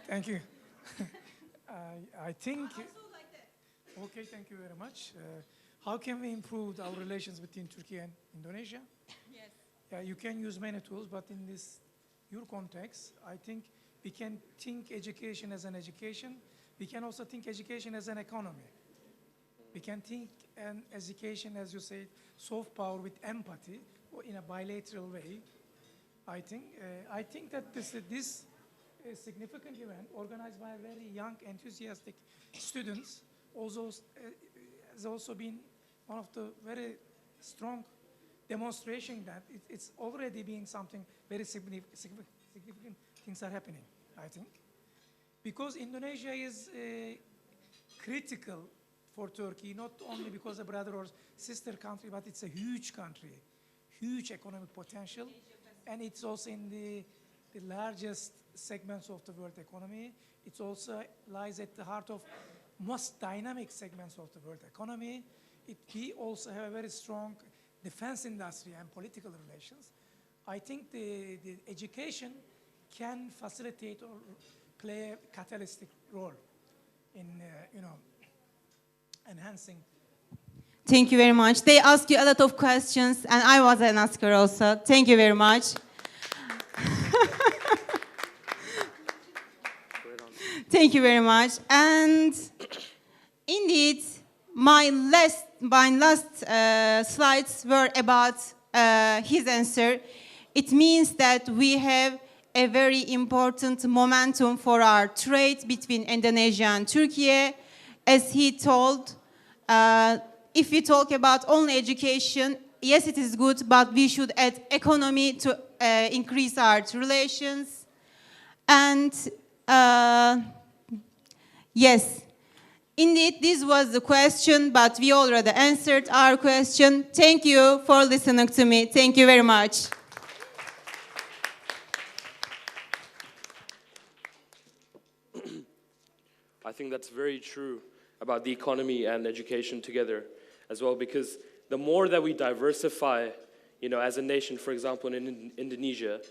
Thank you. I think. Okay, thank you very much. How can we improve our relations between Turkey and Indonesia?
Yes.
Yeah, you can use many tools, but in your context, I think we can think education as an education. We can also think education as an economy. We can think an education, as you say, soft power with empathy, or in a bilateral way. I think that this a significant event organized by very young, enthusiastic students has also been one of the very strong demonstration that it's already being something very significant things are happening, I think. Because Indonesia is critical for Turkey, not only because a brother or sister country, but it's a huge country, huge economic potential, and it's also in the largest segments of the world economy. It also lies at the heart of most dynamic segments of the world economy. We also have a very strong defense industry and political relations. I think the education can facilitate or play a catalytic role in enhancing.
Thank you very much. They asked you a lot of questions, and I was an asker also. Thank you very much. Thank you very much. And indeed, my last slides were about his answer. It means that we have a very important momentum for our trade between Indonesia and Turkey. As he told, if we talk about only education, yes, it is good, but we should add economy to increase our relations. And yes, indeed, this was the question, but we already answered our question. Thank you for listening to me. Thank you very much.
I think that's very true about the economy and education together as well, because the more that we diversify, as a nation, for example, in Indonesia,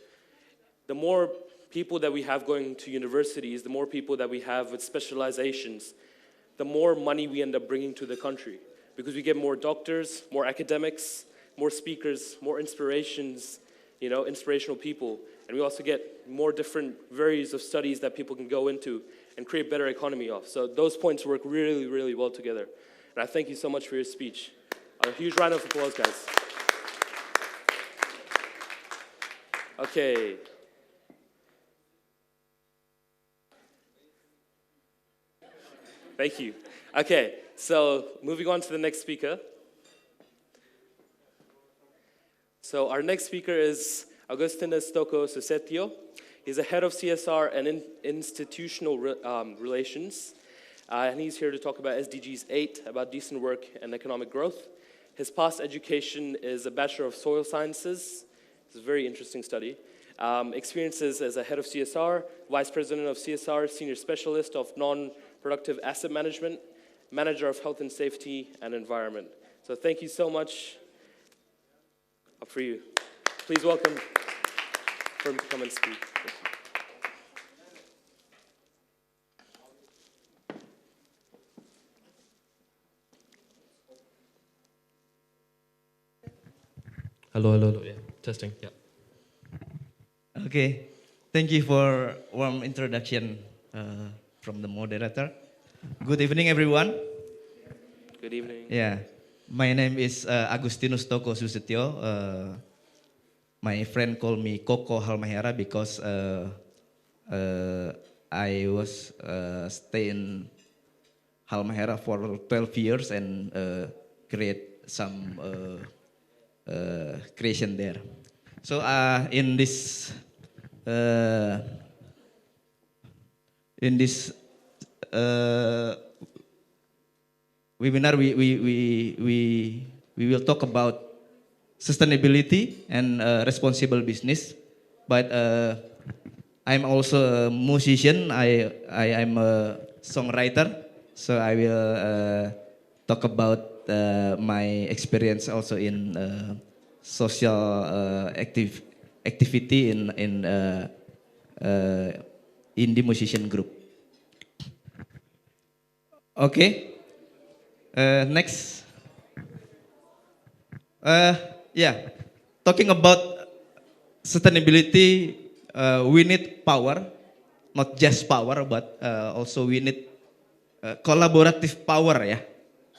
the more people that we have going to universities, the more people that we have with specializations, the more money we end up bringing to the country, because we get more doctors, more academics, more speakers, more inspirations, inspirational people. And we also get more different varieties of studies that people can go into and create better economy off. So those points work really, really well together. And I thank you so much for your speech. A huge round of applause, guys. Okay. Thank you. Okay, so moving on to the next speaker. So our next speaker is Augustinus Stoko Susetio. He's the head of CSR and institutional relations. And he's here to talk about SDGs 8, about decent work and economic growth. His past education is a Bachelor of Soil Sciences. It's a very interesting study. Experiences as a head of CSR, Vice President of CSR, Senior Specialist of Non-Productive Asset Management, Manager of Health and Safety and Environment. So thank you so much. Up for you. Please welcome for him to come and speak.
Hello, yeah, testing, yeah. Okay, thank you for warm introduction from the moderator. Good evening, everyone.
Good evening.
Yeah, my name is Agustinus Toko Susetio. My friend called me Koko Halmahera because I was staying Halmahera for 12 years and create some creation there. So in this webinar, we will talk about sustainability and responsible business. But I'm also a musician. I'm a songwriter, so I will talk about my experience also in social activity in indie musician group. Okay, next. Yeah, talking about sustainability, we need power, not just power, but also we need collaborative power, yeah.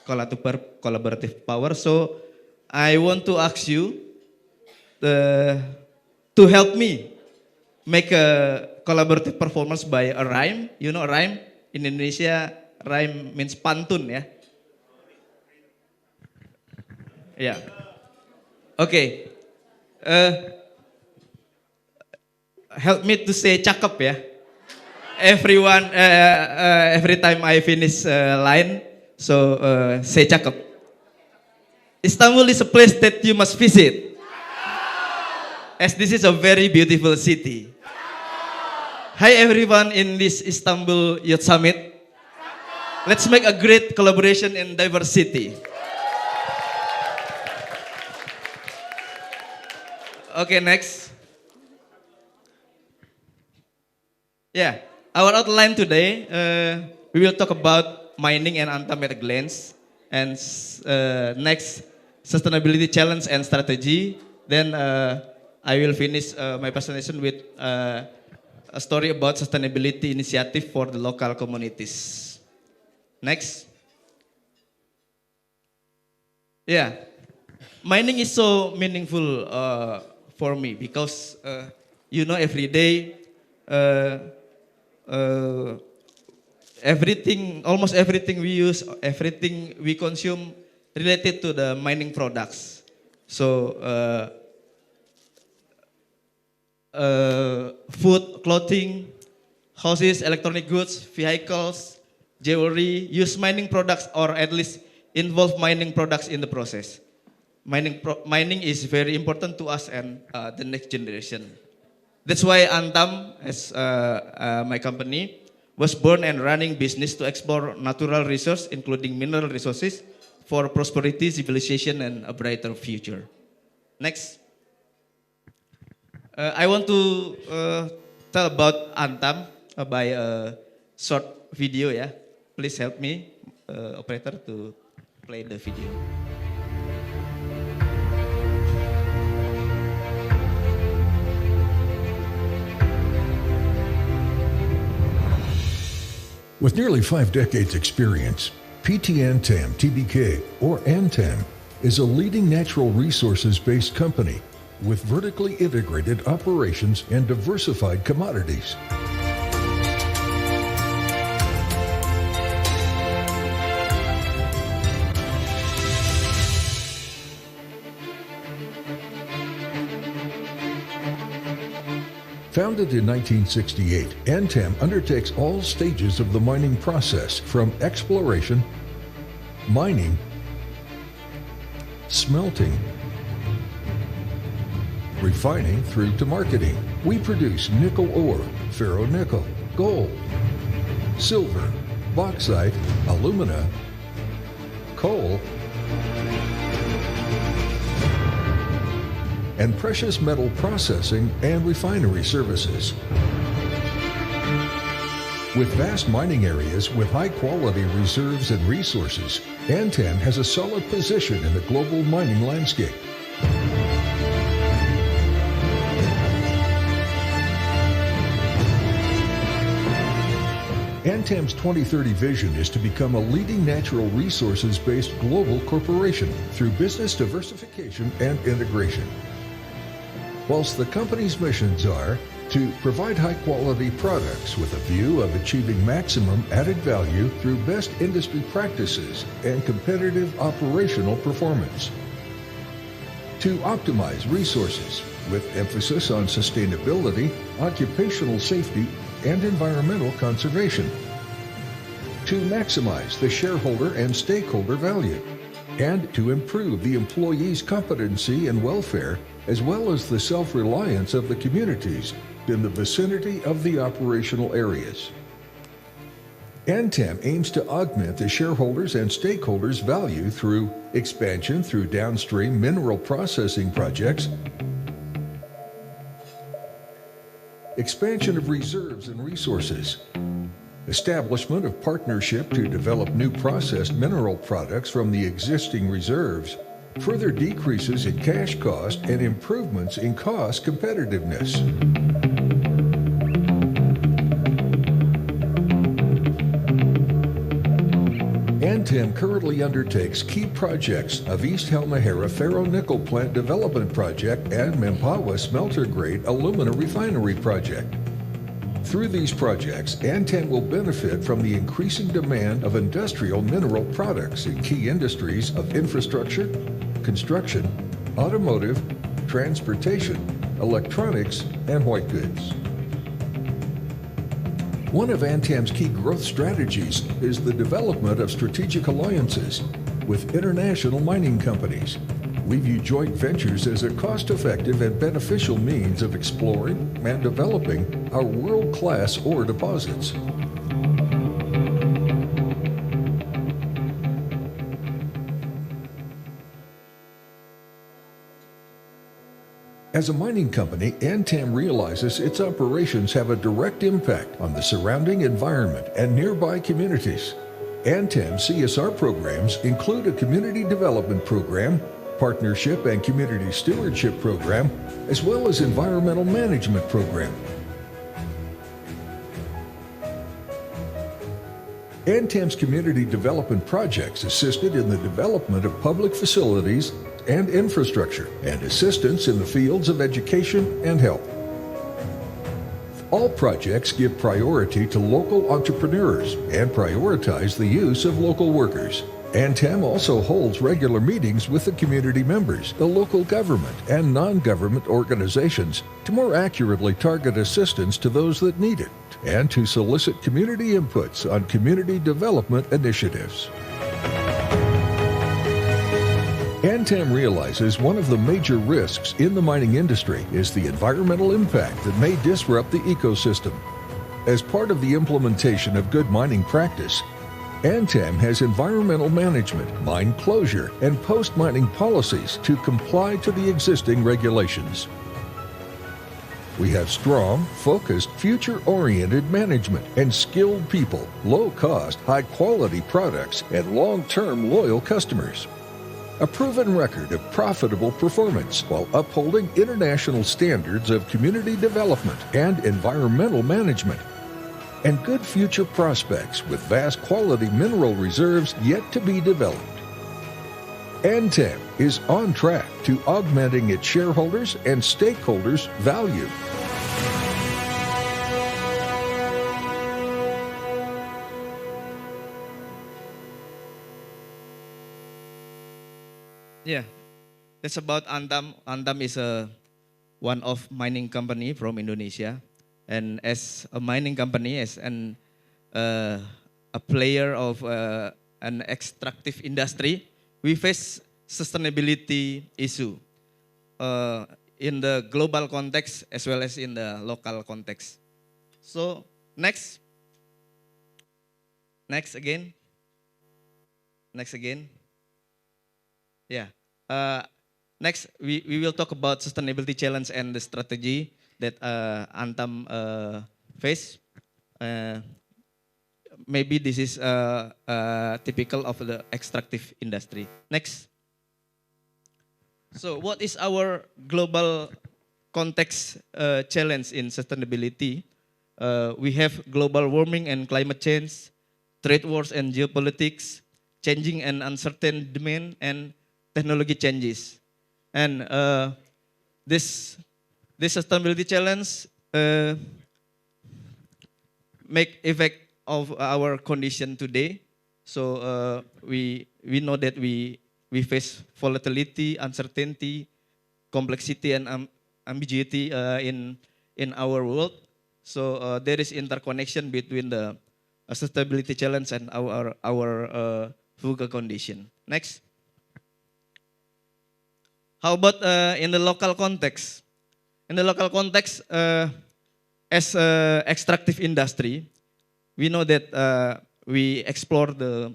Collaborative power. So I want to ask you to help me make a collaborative performance by a rhyme. You know rhyme? In Indonesia, rhyme means pantun, ya. Yeah. Okay. Help me to say cakep, ya. Everyone, every time I finish a line, so say cakep. Istanbul is a place that you must visit, as this is a very beautiful city. Hi everyone in this Istanbul Youth Summit. Let's make a great collaboration in diversity. Okay, next. Yeah, our outline today, we will talk about mining and untapped lands, and next, sustainability challenge and strategy. Then I will finish my presentation with a story about sustainability initiative for the local communities. Next. Yeah, mining is so meaningful for me because every day, almost everything we use, everything we consume related to the mining products. So food, clothing, houses, electronic goods, vehicles, jewelry use mining products or at least involve mining products in the process. Mining is very important to us and the next generation. That's why Antam, as my company, was born and running business to explore natural resources, including mineral resources, for prosperity, civilization, and a brighter future. Next. I want to tell about Antam by a short video. Yeah, please help me, operator, to play the video.
With nearly 5 decades experience, PT Antam TBK, or Antam, is a leading natural resources-based company with vertically integrated operations and diversified commodities. Founded in 1968, Antam undertakes all stages of the mining process from exploration, mining, smelting, refining through to marketing. We produce nickel ore, ferronickel, gold, silver, bauxite, alumina, coal, and precious metal processing and refinery services. With vast mining areas with high-quality reserves and resources, Antam has a solid position in the global mining landscape. Antam's 2030 vision is to become a leading natural resources-based global corporation through business diversification and integration. Whilst the company's missions are to provide high-quality products with a view of achieving maximum added value through best industry practices and competitive operational performance, to optimize resources with emphasis on sustainability, occupational safety, and environmental conservation, to maximize the shareholder and stakeholder value, and to improve the employees' competency and welfare, as well as the self-reliance of the communities in the vicinity of the operational areas. Antam aims to augment the shareholders' and stakeholders' value through expansion through downstream mineral processing projects, expansion of reserves and resources, establishment of partnership to develop new processed mineral products from the existing reserves, further decreases in cash cost and improvements in cost competitiveness. Antam currently undertakes key projects of East Halmahera Ferro-Nickel Plant Development Project and Mempawah Smelter-Grade Alumina Refinery Project. Through these projects, Antam will benefit from the increasing demand of industrial mineral products in key industries of infrastructure, construction, automotive, transportation, electronics, and white goods. One of Antam's key growth strategies is the development of strategic alliances with international mining companies. We view joint ventures as a cost-effective and beneficial means of exploring and developing our world-class ore deposits. As a mining company, Antam realizes its operations have a direct impact on the surrounding environment and nearby communities. Antam CSR programs include a community development program, partnership and community stewardship program, as well as environmental management program. ANTAM's community development projects assisted in the development of public facilities and infrastructure, and assistance in the fields of education and health. All projects give priority to local entrepreneurs and prioritize the use of local workers. ANTAM also holds regular meetings with the community members, the local government, and non-government organizations to more accurately target assistance to those that need it and to solicit community inputs on community development initiatives. ANTAM realizes one of the major risks in the mining industry is the environmental impact that may disrupt the ecosystem. As part of the implementation of good mining practice, ANTAM has environmental management, mine closure, and post-mining policies to comply to the existing regulations. We have strong, focused, future-oriented management and skilled people, low-cost, high-quality products, and long-term loyal customers. A proven record of profitable performance while upholding international standards of community development and environmental management. And good future prospects with vast quality mineral reserves yet to be developed. ANTAM is on track to augmenting its shareholders' and stakeholders' value.
Yeah, that's about Antam. Antam is one of mining company from Indonesia, and as a mining company, as a player of an extractive industry, we face sustainability issue in the global context as well as in the local context. So next again. Yeah. Next, we will talk about sustainability challenge and the strategy that Antam face. Maybe this is typical of the extractive industry. Next. So what is our global context challenge in sustainability? We have global warming and climate change, trade wars and geopolitics, changing and uncertain demand, and technology changes. And this sustainability challenge make effect of our condition today. So we know that we face volatility, uncertainty, complexity, and ambiguity in our world. So there is interconnection between the sustainability challenge and our future condition. Next. How about in the local context? In the local context, as extractive industry, we know that we explore the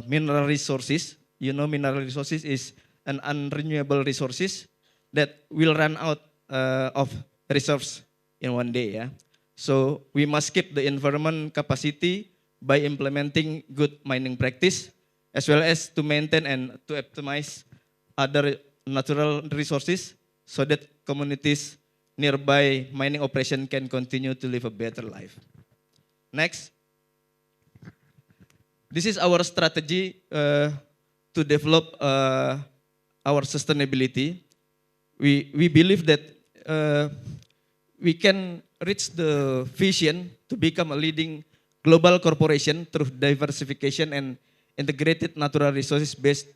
mineral resources. You know, mineral resources is an unrenewable resources that will run out of reserves in one day. Yeah? So we must keep the environment capacity by implementing good mining practice, as well as to maintain and to optimize other natural resources so that communities nearby mining operation can continue to live a better life. Next. This is our strategy to develop our sustainability. We believe that we can reach the vision to become a leading global corporation through diversification and integrated natural resources-based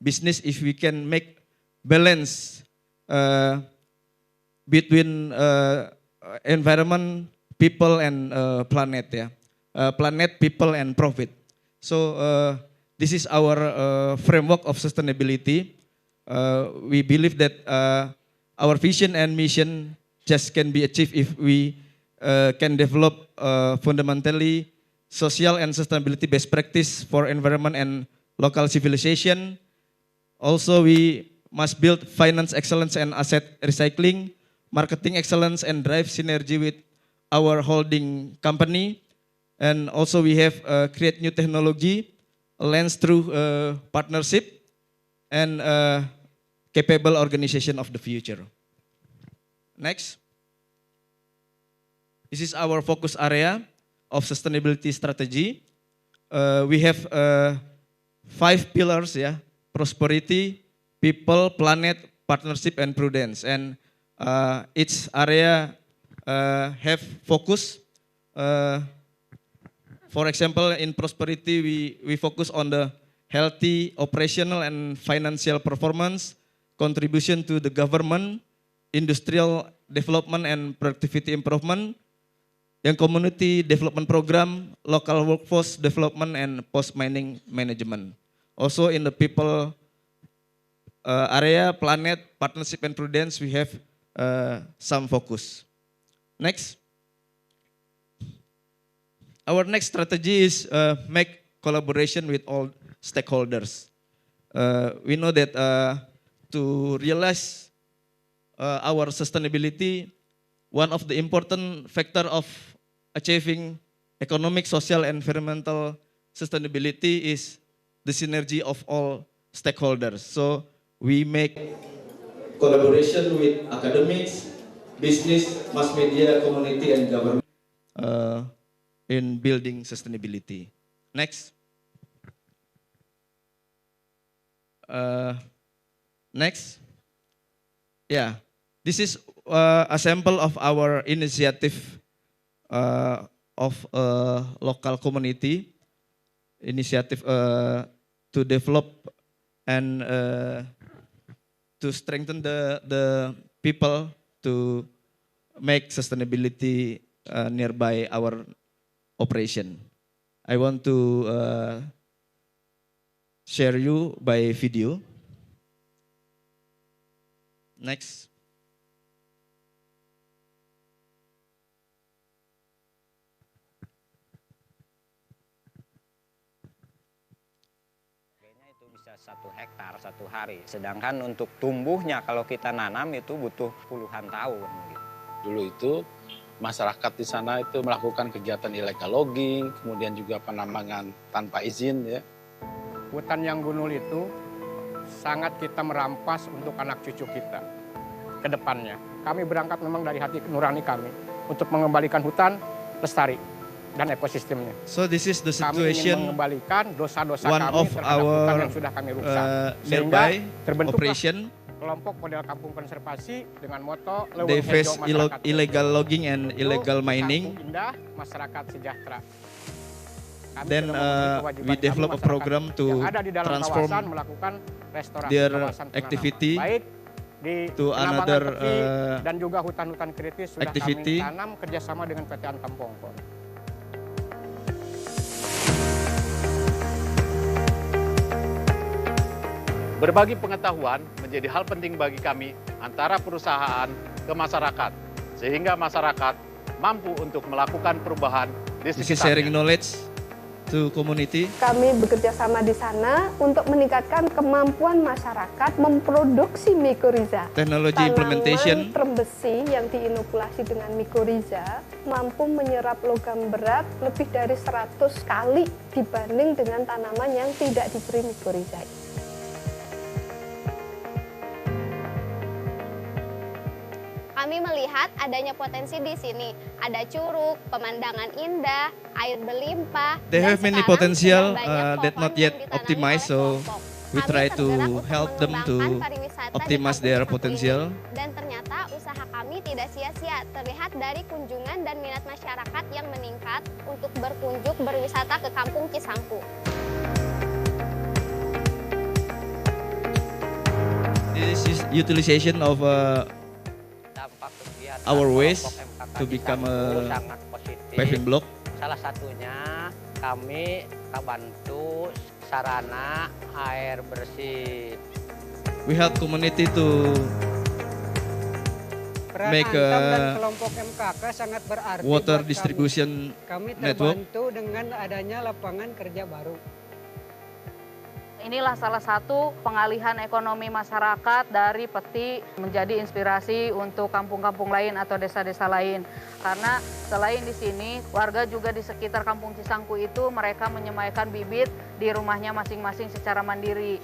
business if we can make balance between environment, people, and planet. Yeah, planet, people, and profit. So this is our framework of sustainability. We believe that our vision and mission just can be achieved if we can develop fundamentally social and sustainability best practice for environment and local civilization. Also, we must build finance excellence and asset recycling, marketing excellence, and drive synergy with our holding company. And also we have create new technology, lens through partnership, and capable organization of the future. Next. This is our focus area. of sustainability strategy, we have 5 pillars, yeah: prosperity, people, planet, partnership, and prudence. And each area have focus. For example, in prosperity, we focus on the healthy operational and financial performance, contribution to the government, industrial development and productivity improvement, yang community development program, local workforce development, and post-mining management. Also in the people area, planet, partnership, and prudence, we have some focus. Next. Our next strategy is make collaboration with all stakeholders. We know that to realize our sustainability, one of the important factor of achieving economic, social, and environmental sustainability is the synergy of all stakeholders. So we make collaboration with academics, business, mass media, community, and government in building sustainability. Next. Next. Yeah, this is a sample of our initiative of a local community initiative to develop and to strengthen the people to make sustainability nearby our operation. I want to share you by video. Next.
Itu bisa 1 hektar 1 hari. Sedangkan untuk tumbuhnya kalau kita nanam itu butuh puluhan tahun.
Dulu itu masyarakat di sana itu melakukan kegiatan illegal logging, kemudian juga penambangan tanpa izin, ya.
Hutan yang gundul itu sangat kita merampas untuk anak cucu kita ke depannya. Kami berangkat memang dari hati nurani kami untuk mengembalikan hutan lestari dan ekosistemnya.
So this is the
Kami ingin
situation
mengembalikan dosa-dosa
one
kami
of
terhadap hutan
our
yang sudah kami rusak.
nearby
terbentuklah
operation.
kelompok model kampung konservasi dengan moto
They
Leuweung
face
Hejo Masyarakat.
illegal logging and illegal
Kampung
mining.
Indah, masyarakat sejahtera. Kami
Then
sudah memenuhi kewajiban
we
kami,
develop a
masyarakat
program to
yang ada di dalam
transform
kawasan melakukan restorasi
their
kawasan penanaman.
activity
Baik di
to
penambangan
another
tepi dan juga hutan-hutan kritis sudah
activity.
kami tanam kerjasama dengan PT Antam Pongkon.
Berbagi pengetahuan menjadi hal penting bagi kami antara perusahaan ke masyarakat, sehingga masyarakat mampu untuk melakukan perubahan di
This is sharing knowledge to community.
Kami bekerja sama di sana untuk meningkatkan kemampuan masyarakat memproduksi mikoriza.
Technology implementation.
Tanaman terembesi yang diinokulasi dengan mikoriza mampu menyerap logam berat lebih dari 100 kali dibanding dengan tanaman yang tidak diberi mikoriza.
Kami melihat adanya potensi di sini. Ada curug, pemandangan indah, air berlimpah.
They
dan
have many
sekarang
potential
sudah banyak
that not yet optimized, so we try to help them to optimize their potential.
Dan ternyata usaha kami tidak sia-sia. Terlihat dari kunjungan dan minat masyarakat yang meningkat untuk berkunjung berwisata ke Kampung Cisangku.
This is utilization of our waste to become a paving block.
Salah satunya kami bantu sarana air bersih.
We help community to
Peran
make
Antam dan
a
kelompok MKK sangat berarti
water
buat
distribution
kami
network.
terbantu dengan adanya lapangan kerja baru.
Inilah salah satu pengalihan ekonomi masyarakat dari peti menjadi inspirasi untuk kampung-kampung lain atau desa-desa lain. Karena selain di sini, warga juga di sekitar Kampung Cisangku itu mereka menyemaikan bibit di rumahnya masing-masing secara mandiri.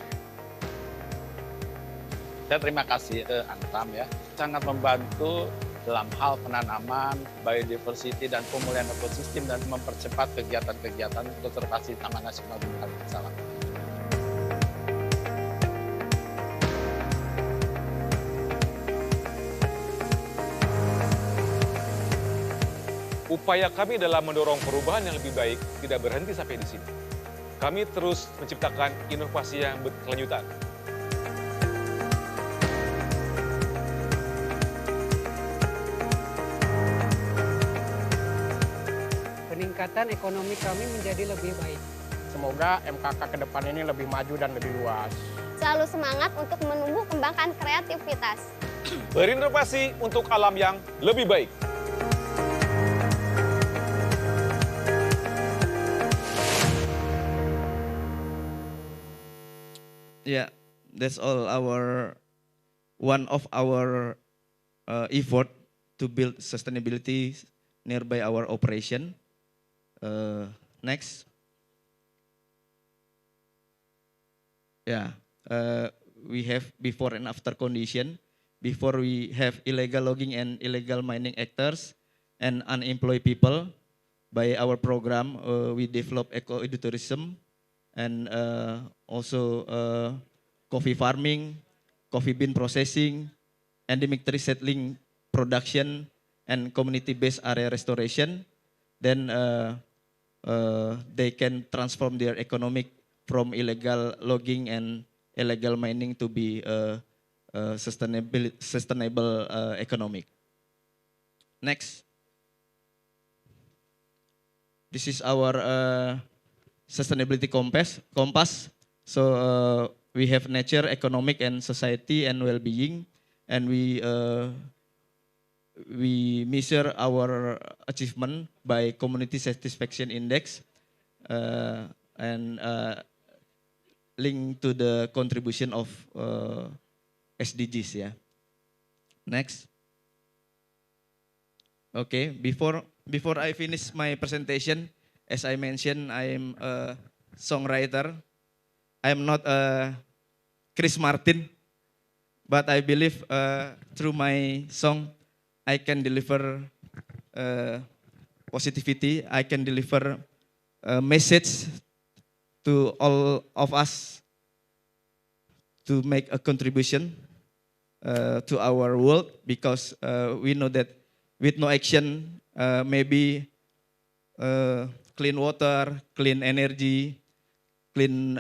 Saya terima kasih ke Antam, ya, sangat membantu dalam hal penanaman, biodiversity, dan pemulihan ekosistem dan mempercepat kegiatan-kegiatan konservasi Taman Nasional Gunung Halimun Salak.
Upaya kami dalam mendorong perubahan yang lebih baik tidak berhenti sampai di sini. Kami terus menciptakan inovasi yang berkelanjutan.
Peningkatan ekonomi kami menjadi lebih baik.
Semoga MKK ke depan ini lebih maju dan lebih luas.
Selalu semangat untuk menumbuh kembangkan kreativitas.
Berinovasi untuk alam yang lebih baik.
Yeah, that's all one of our effort to build sustainability nearby our operation. Next. Yeah, we have before and after condition. Before we have illegal logging and illegal mining actors and unemployed people. By our program, we develop eco-tourism and also coffee farming, coffee bean processing, endemic tree settling production, and community-based area restoration. Then they can transform their economic from illegal logging and illegal mining to be sustainable economic. Next. This is our sustainability compass. So we have nature, economic, and society, and well-being, and we measure our achievement by community satisfaction index and link to the contribution of SDGs. Yeah. Next. Okay. Before I finish my presentation, as I mentioned, I am a songwriter. I am not a Chris Martin, but I believe through my song, I can deliver positivity. I can deliver a message to all of us to make a contribution to our world, because we know that with no action, maybe clean water, clean energy, clean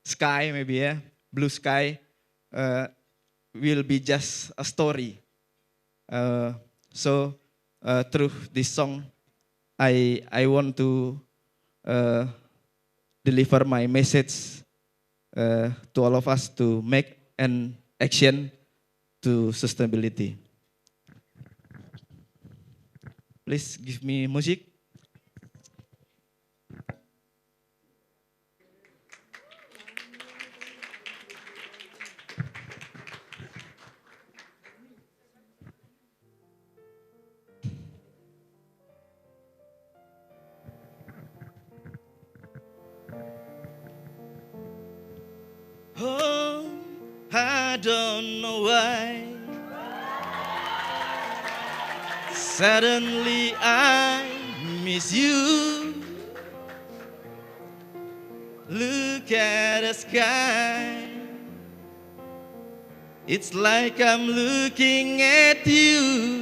sky, maybe blue sky, will be just a story. So through this song, I want to deliver my message to all of us to make an action to sustainability. Please give me music. Oh, I don't know why. Suddenly I miss you. Look at the sky. It's like I'm looking at you.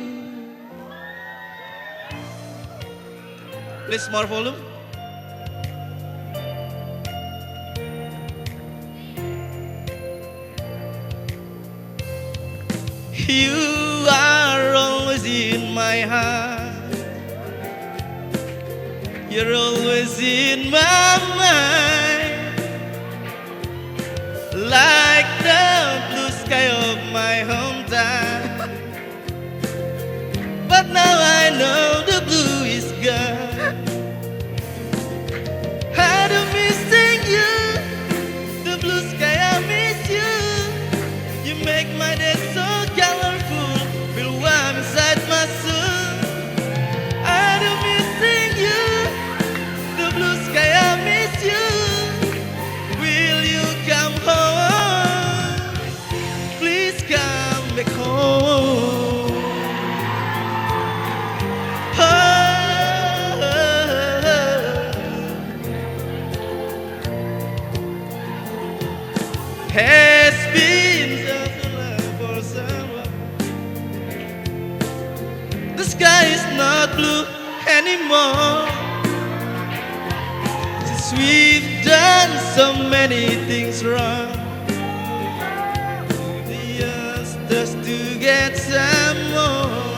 Please, more volume. You are always in my heart. You're always in my mind, like the blue sky of my hometown. But now I know the blue is gone. I'm missing you, the blue sky, I miss you. You make my day so colorful, feel warm inside my soul. I'm missing you, the blue sky, I miss you. has been just a love for someone. The sky is not blue anymore, since we've done so many things wrong. Just to get some more.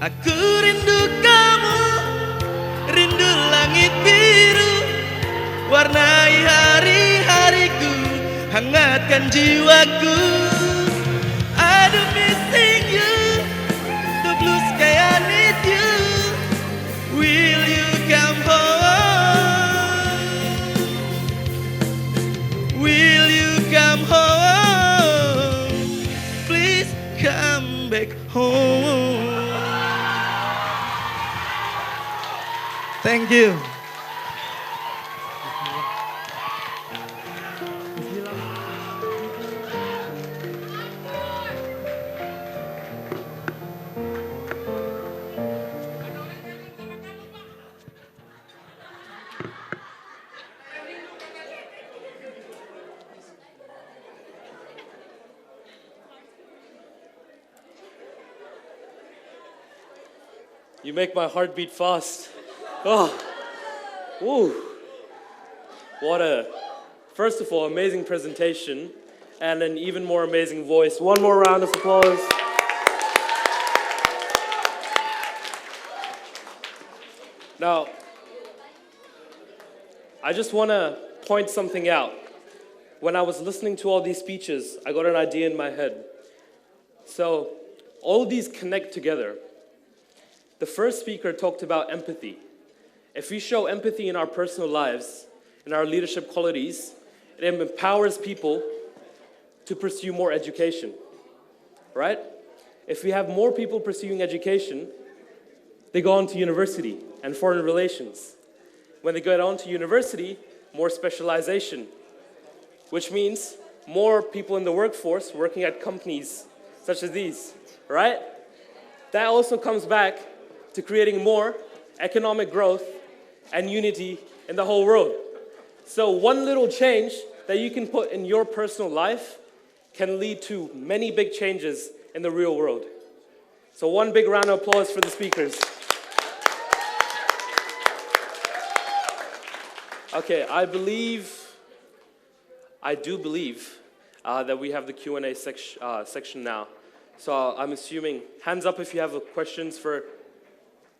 Aku rindu kamu, rindu langit biru, warnai hari-hariku, hangatkan jiwaku. I do missing you, the blue sky I need you. Will you come home? Will you come home? Please come back home. Thank you.
You make my heart beat fast. Oh, woo. First of all, amazing presentation and an even more amazing voice. One more round of applause. Now, I just want to point something out. When I was listening to all these speeches, I got an idea in my head. So, all these connect together. The first speaker talked about empathy. If we show empathy in our personal lives, in our leadership qualities, it empowers people to pursue more education, right? If we have more people pursuing education, they go on to university and foreign relations. When they go on to university, more specialization, which means more people in the workforce working at companies such as these, right? That also comes back to creating more economic growth and unity in the whole world. So one little change that you can put in your personal life can lead to many big changes in the real world. So one big round of applause for the speakers. Okay, I do believe that we have the Q&A section now. So I'm assuming, hands up if you have questions for,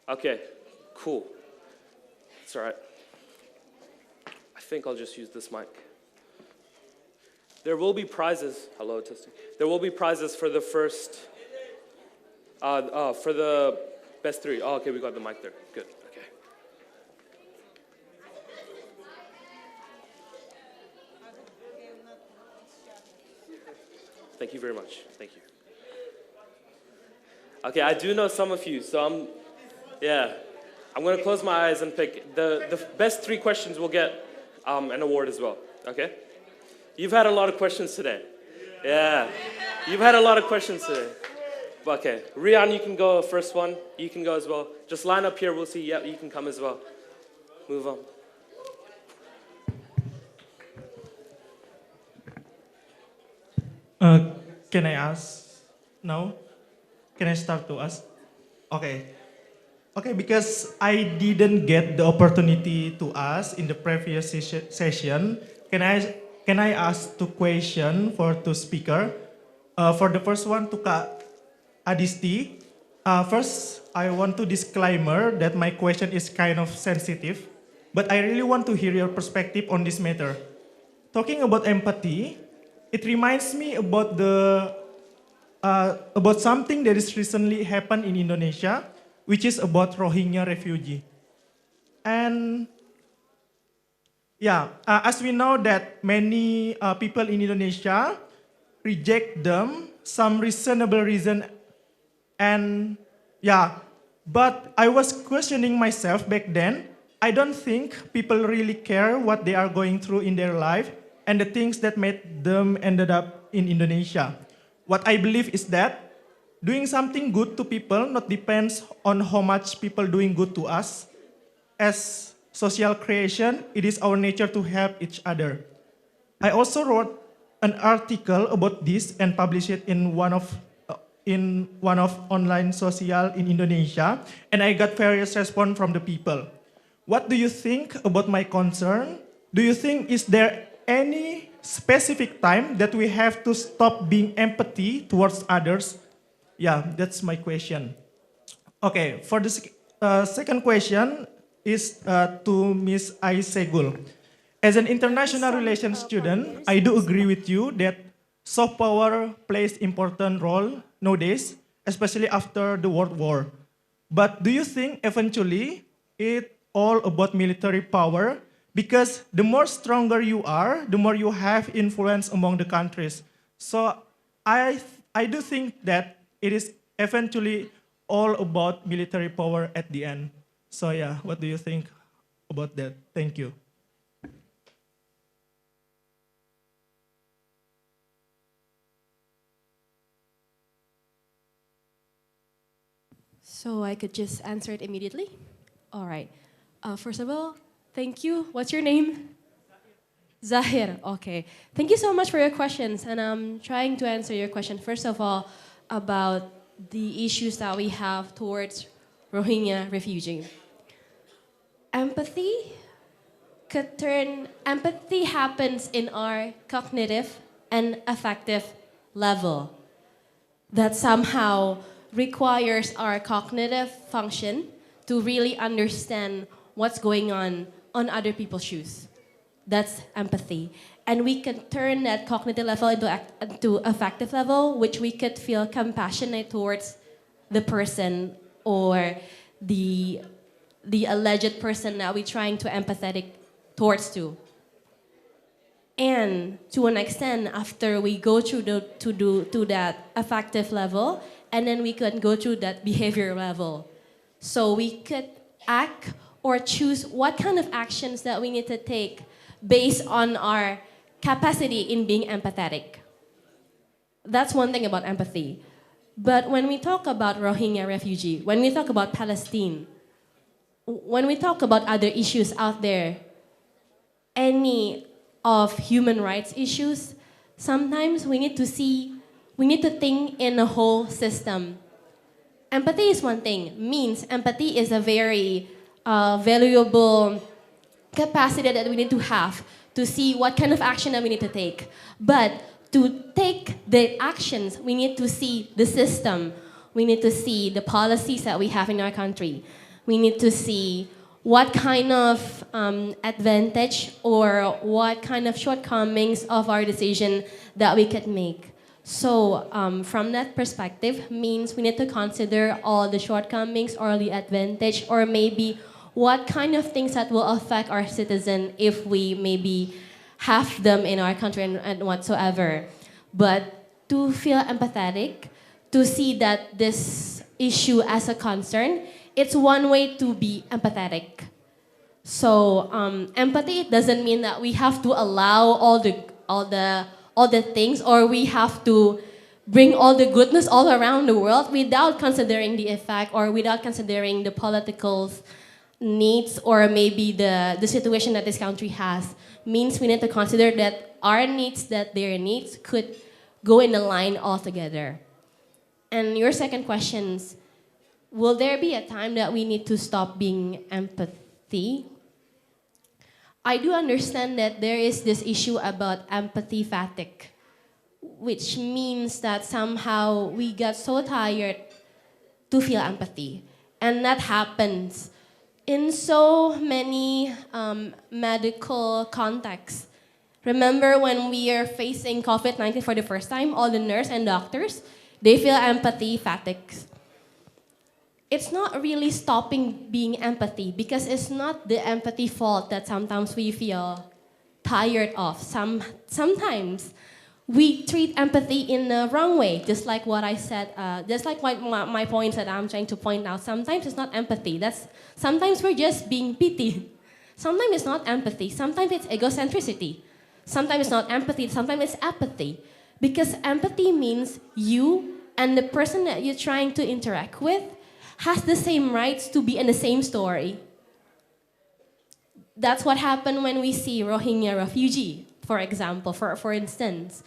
okay, cool. It's all right. I think I'll just use this mic. There will be prizes, hello, testing. There will be prizes for the first, for the best three. Oh, okay, we got the mic there, good, okay. Thank you very much, thank you. Okay, I do know some of you, so I'm gonna close my eyes and pick. The best three questions will get an award as well, okay? You've had a lot of questions today. Yeah, you've had a lot of questions today. Okay, Rian, you can go first one. You can go as well. Just line up here, we'll see. Yeah, you can come as well. Move on.
Can I ask now? Can I start to ask? Okay. Okay, because I didn't get the opportunity to ask in the previous session, can I ask two questions for two speakers? For the first one, to Kak Adisti. First, I want to disclaimer that my question is kind of sensitive, but I really want to hear your perspective on this matter. Talking about empathy, it reminds me about about something that is recently happened in Indonesia, which is about Rohingya refugee. And as we know that many people in Indonesia reject them, some reasonable reason, and Yeah, but I was questioning myself back then. I don't think people really care what they are going through in their life and the things that made them ended up in Indonesia. What I believe is that doing something good to people not depends on how much people doing good to us. As social creation, it is our nature to help each other. I also wrote an article about this and published it in one of online social in Indonesia, and I got various response from the people. What do you think about my concern? Do you think is there any specific time that we have to stop being empathy towards others? Yeah, that's my question. Okay, for the second question is to Ms. Aisegul. As an international relations student, I do agree with you that soft power plays important role nowadays, especially after the World War. But do you think eventually it all about military power? Because the more stronger you are, the more you have influence among the countries. So I do think that it is eventually all about military power at the end. So yeah, what do you think about that? Thank you.
So I could just answer it immediately? All right. First of all, thank you. What's your name? Zahir. Okay. Thank you so much for your questions. And I'm trying to answer your question. First of all, about the issues that we have towards Rohingya refugee. Empathy happens in our cognitive and affective level that somehow requires our cognitive function to really understand what's going on other people's shoes. That's empathy. And we can turn that cognitive level into affective level, which we could feel compassionate towards the person or the alleged person that we're trying to empathetic towards to. And to an extent, after we go through to that affective level, and then we can go through that behavior level. So we could act or choose what kind of actions that we need to take based on our capacity in being empathetic. That's one thing about empathy. But when we talk about Rohingya refugee, when we talk about Palestine, when we talk about other issues out there, any of human rights issues, sometimes we need to think in a whole system. Empathy is one thing, means empathy is a very valuable capacity that we need to have to see what kind of action that we need to take. But to take the actions, we need to see the system. We need to see the policies that we have in our country. We need to see what kind of advantage or what kind of shortcomings of our decision that we could make. So from that perspective means we need to consider all the shortcomings or the advantage or maybe what kind of things that will affect our citizen if we maybe have them in our country and whatsoever. But to feel empathetic, to see that this issue as a concern, it's one way to be empathetic. So empathy doesn't mean that we have to allow all the things or we have to bring all the goodness all around the world without considering the effect or without considering the political needs or maybe the situation that this country has. Means we need to consider that our needs, that their needs could go in a line altogether. And your second question, will there be a time that we need to stop being empathy? I do understand that there is this issue about empathy fatigue, which means that somehow we got so tired to feel empathy. And that happens in so many medical contexts. Remember when we are facing COVID-19 for the first time, all the nurses and doctors, they feel empathy fatigue. It's not really stopping being empathy because it's not the empathy fault that sometimes we feel tired of. Sometimes we treat empathy in the wrong way, just like what I said, just like my points that I'm trying to point out. Sometimes it's not empathy. Sometimes we're just being pity. Sometimes it's not empathy. Sometimes it's egocentricity. Sometimes it's not empathy. Sometimes it's apathy. Because empathy means you and the person that you're trying to interact with has the same rights to be in the same story. That's what happened when we see Rohingya refugee, for example, for instance.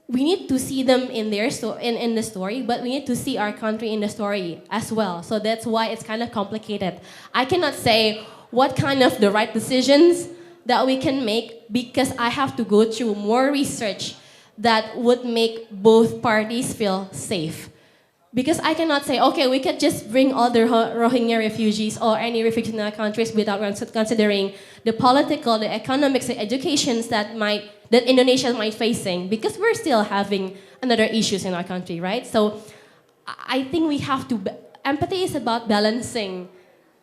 We need to see them in their in the story, but we need to see our country in the story as well. So that's why it's kind of complicated. I cannot say what kind of the right decisions that we can make because I have to go through more research that would make both parties feel safe. Because I cannot say, okay, we could just bring all the Rohingya refugees or any refugees in our countries without considering the political, the economics, the educations that Indonesia might facing, because we're still having another issues in our country, right? So I think we have to, empathy is about balancing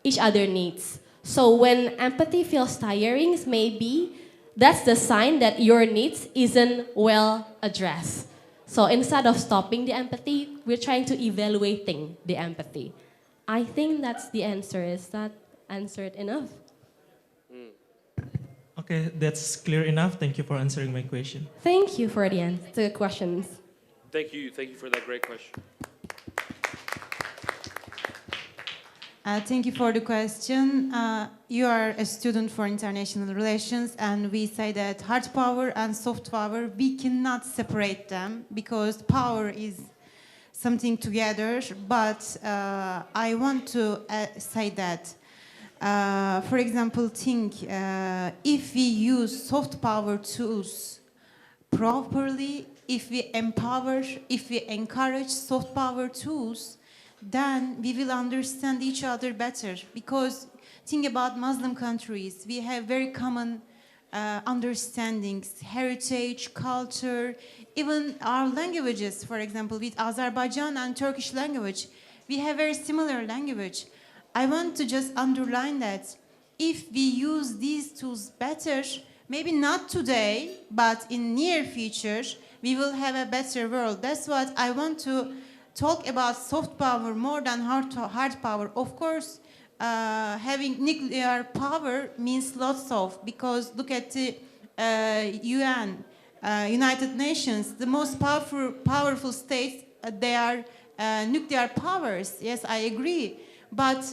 each other needs. So when empathy feels tiring, maybe that's the sign that your needs isn't well addressed. So instead of stopping the empathy, we're trying to evaluating the empathy. I think that's the answer. Is that answered enough?
Okay, that's clear enough. Thank you for answering my question.
Thank you for the questions.
Thank you for that great question.
Thank you for the question. You are a student for international relations, and we say that hard power and soft power, we cannot separate them because power is something together. But I want to say that, for example, if we use soft power tools properly, if we encourage soft power tools, then we will understand each other better. Because think about Muslim countries, we have very common understandings, heritage, culture, even our languages. For example, with Azerbaijan and Turkish language, we have very similar language. I want to just underline that if we use these tools better, maybe not today, but in near future, we will have a better world. That's what I want to talk about soft power more than hard power. Of course, having nuclear power means lots of, because look at the UN, United Nations, the most powerful states, they are nuclear powers. Yes, I agree. But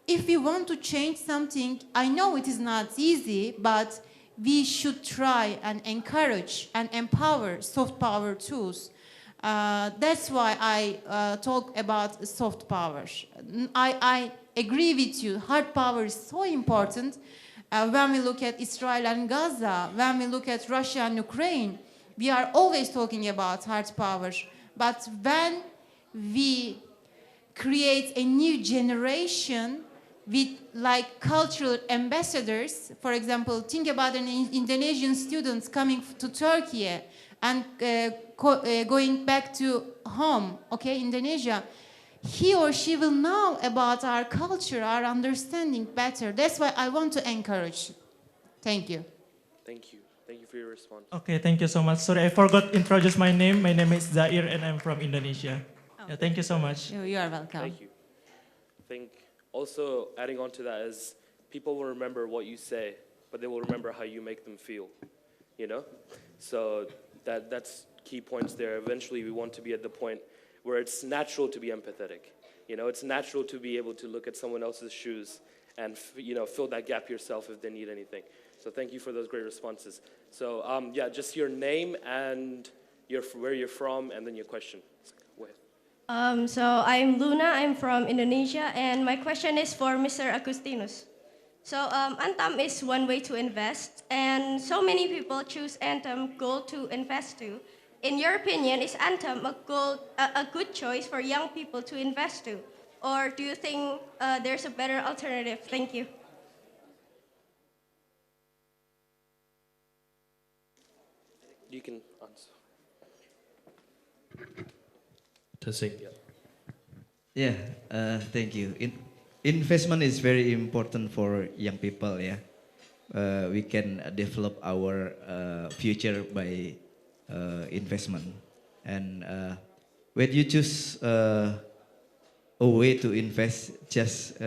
if we want to change something, I know it is not easy, but we should try and encourage and empower soft power tools. That's why I talk about soft power. I agree with you. Hard power is so important. When we look at Israel and Gaza, when we look at Russia and Ukraine, we are always talking about hard power. But when we create a new generation with like cultural ambassadors, for example, think about an Indonesian student coming to Turkey and going back to home, okay, Indonesia, he or she will know about our culture, our understanding better. That's why I want to encourage. Thank you.
Thank you. Thank you for your response.
Okay, thank you so much. Sorry, I forgot to introduce my name. My name is Zair and I'm from Indonesia. Yeah, thank you so much.
You are welcome.
Thank you. I think also adding on to that is people will remember what you say, but they will remember how you make them feel, you know? So that's key points there. Eventually we want to be at the point where it's natural to be empathetic. You know, it's natural to be able to look at someone else's shoes and fill that gap yourself if they need anything. So thank you for those great responses. So yeah, just your name and where you're from and then your question. Go ahead.
So I'm Luna, I'm from Indonesia, and my question is for Mr. Agustinus. So Antam is one way to invest, and so many people choose Antam Gold to invest to. In your opinion, is Antam a good choice for young people to invest to? Or do you think there's a better alternative? Thank you.
You can answer.
Yeah, thank you. Investment is very important for young people. Yeah, we can develop our future by investment. And when you choose a way to invest, just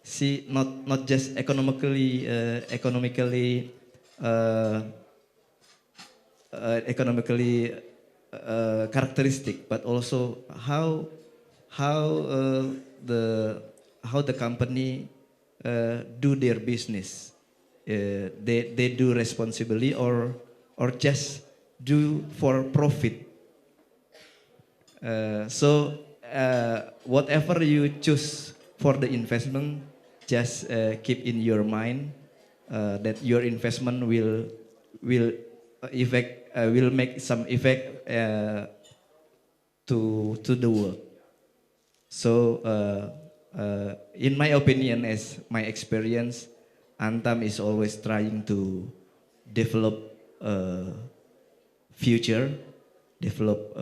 see not just economically characteristic, but also how the company do their business. They do responsibly or just do for profit. So whatever you choose for the investment, just keep in your mind that your investment will make some effect to the world. So in my opinion, as my experience, Antam is always trying to develop future, develop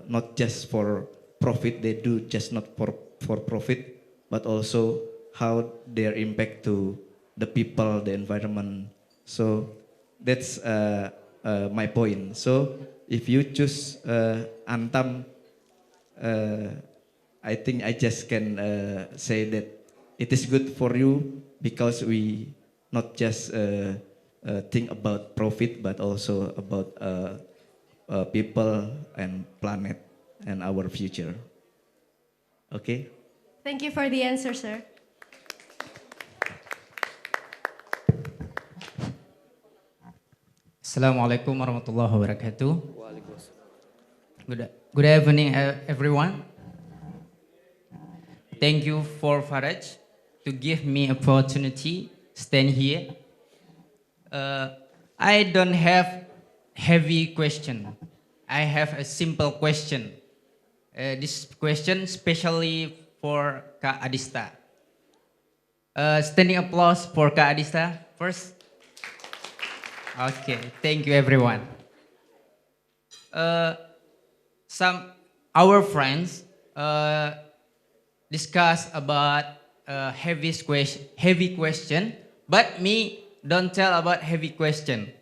not just for profit, they do just not for profit, but also how their impact to the people, the environment. So that's my point. So if you choose Antam, I think I just can say that it is good for you because we not just think about profit, but also about people and planet and our future. Okay?
Thank you for the answer, sir.
Assalamualaikum warahmatullahi wabarakatuh. Good evening, everyone. Thank you for Faraj to give me opportunity stand here. I don't have heavy question. I have a simple question. This question especially for Kak Adista. Standing applause for Kak Adista first. Okay, thank you everyone. Some our friends discuss about heavy question, but me don't tell about heavy question.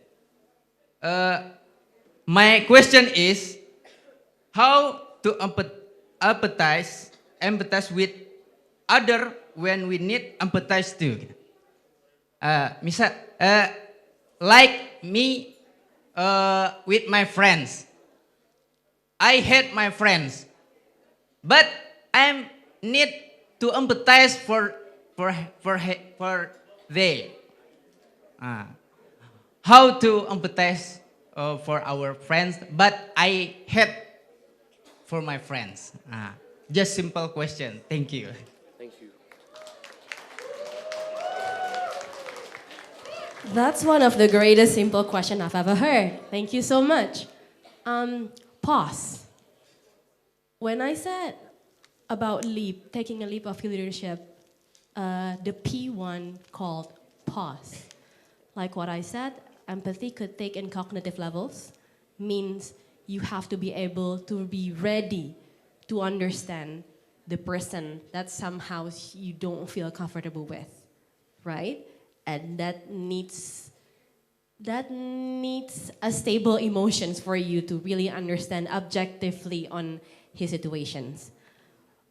My question is how to empathize with other when we need empathize too. Misal, like me with my friends. I hate my friends, but I need to empathize for they. How to empathize for our friends, but I hate for my friends. Just simple question. Thank you.
Thank you.
That's one of the greatest simple questions I've ever heard. Thank you so much. Pause. When I said about taking a leap of leadership, the P1 called pause. Like what I said, empathy could take in cognitive levels, means you have to be able to be ready to understand the person that somehow you don't feel comfortable with, right? And that needs a stable emotions for you to really understand objectively on his situations.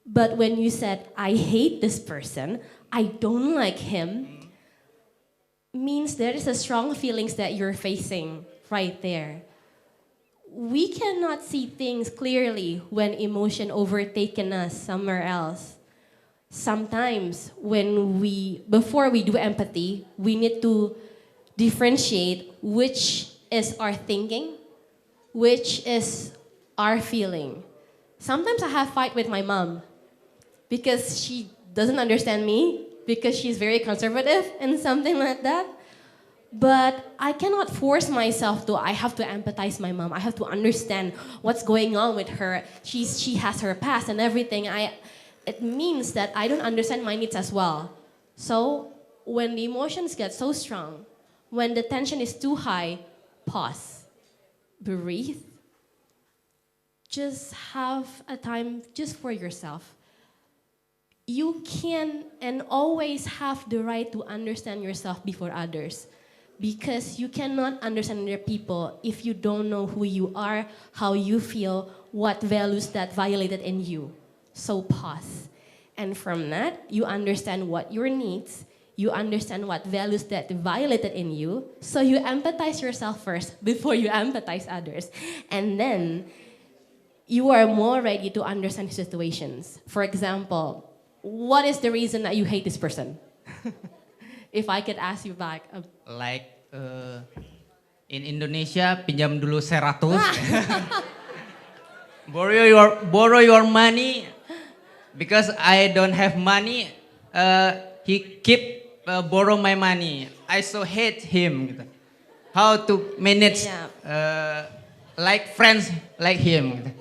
But when you said, I hate this person, I don't like him, means there is a strong feelings that you're facing right there. We cannot see things clearly when emotion overtaken us somewhere else. Sometimes before we do empathy, we need to differentiate which is our thinking, which is our feeling. Sometimes I have fight with my mom because she doesn't understand me, because she's very conservative and something like that. But I cannot force myself I have to empathize my mom. I have to understand what's going on with her. She has her past and everything. It means that I don't understand my needs as well. So when the emotions get so strong, when the tension is too high, pause, breathe, just have a time just for yourself. You can and always have the right to understand yourself before others. because you cannot understand other people if you don't know who you are, how you feel, what values that violated in you. So pause. And from that, you understand what your needs, you understand what values that violated in you, so you empathize yourself first before you empathize others. And then you are more ready to understand situations. For example, what is the reason that you hate this person? If I could ask you back.
Like in Indonesia, pinjam dulu 100. borrow your money because I don't have money. He keep borrow my money. I so hate him. Gitu. How to manage like friends like him. Gitu.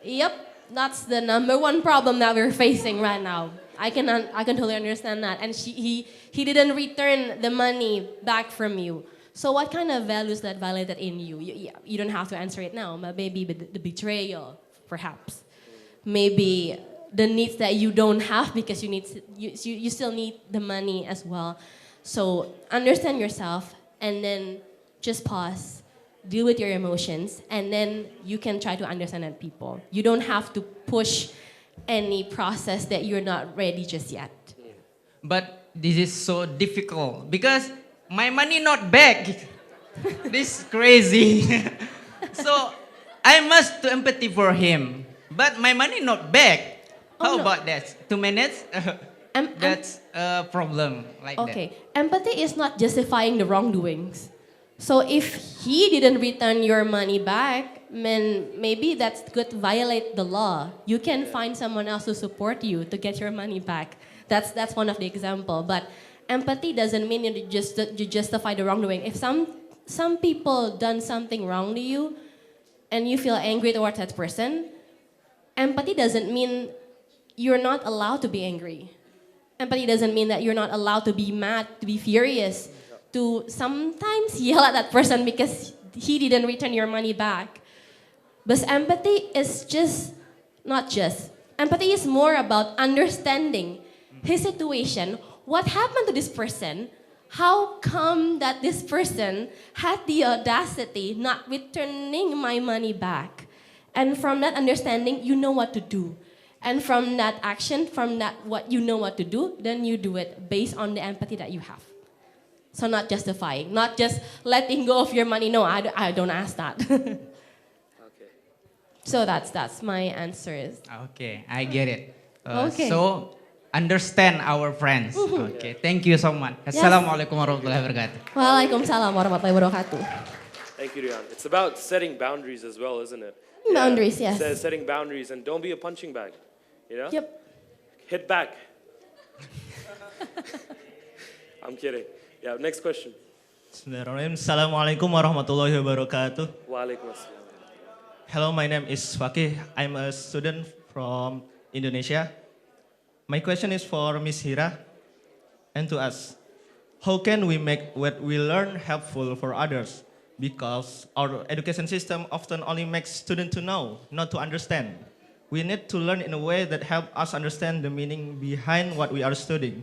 Yep, that's the number one problem that we're facing right now. I can totally understand that. And he didn't return the money back from you. So what kind of values that violated in you? You don't have to answer it now, but maybe the betrayal, perhaps. Maybe the needs that you don't have because you still need the money as well. So understand yourself and then just pause, deal with your emotions, and then you can try to understand other people. You don't have to push any process that you're not ready just yet.
But this is so difficult because my money not back. This is crazy. So I must to empathy for him, but my money not back. How about that? 2 minutes? That's a problem like that.
Okay, empathy is not justifying the wrongdoings. So if he didn't return your money back, then maybe that could violate the law. You can find someone else to support you to get your money back. That's one of the example. But empathy doesn't mean you justify the wrongdoing. If some people done something wrong to you, and you feel angry towards that person, empathy doesn't mean you're not allowed to be angry. Empathy doesn't mean that you're not allowed to be mad, to be furious, to sometimes yell at that person because he didn't return your money back. But empathy is empathy is more about understanding his situation, what happened to this person, how come that this person had the audacity not returning my money back. And from that understanding, you know what to do. And from that action, from that what you know what to do, then you do it based on the empathy that you have. So not justifying, not just letting go of your money. No, I don't ask that.
Okay.
So that's my answer.
Okay, I get it.
Okay.
So understand our friends. Okay, thank you so much.
Yes.
Assalamualaikum warahmatullahi wabarakatuh.
Waalaikumsalam warahmatullahi wabarakatuh.
Thank you, Rian. It's about setting boundaries as well, isn't it?
Boundaries, yes.
Setting boundaries and don't be a punching bag. You know?
Yep.
Hit back. I'm kidding. Yeah, next question.
Bismillahirrahmanirrahim. Assalamualaikum warahmatullahi wabarakatuh.
Waalaikumsalam.
Hello, my name is Fakih. I'm a student from Indonesia. My question is for Ms. Hira and to us. How can we make what we learn helpful for others? Because our education system often only makes students to know, not to understand. We need to learn in a way that helps us understand the meaning behind what we are studying,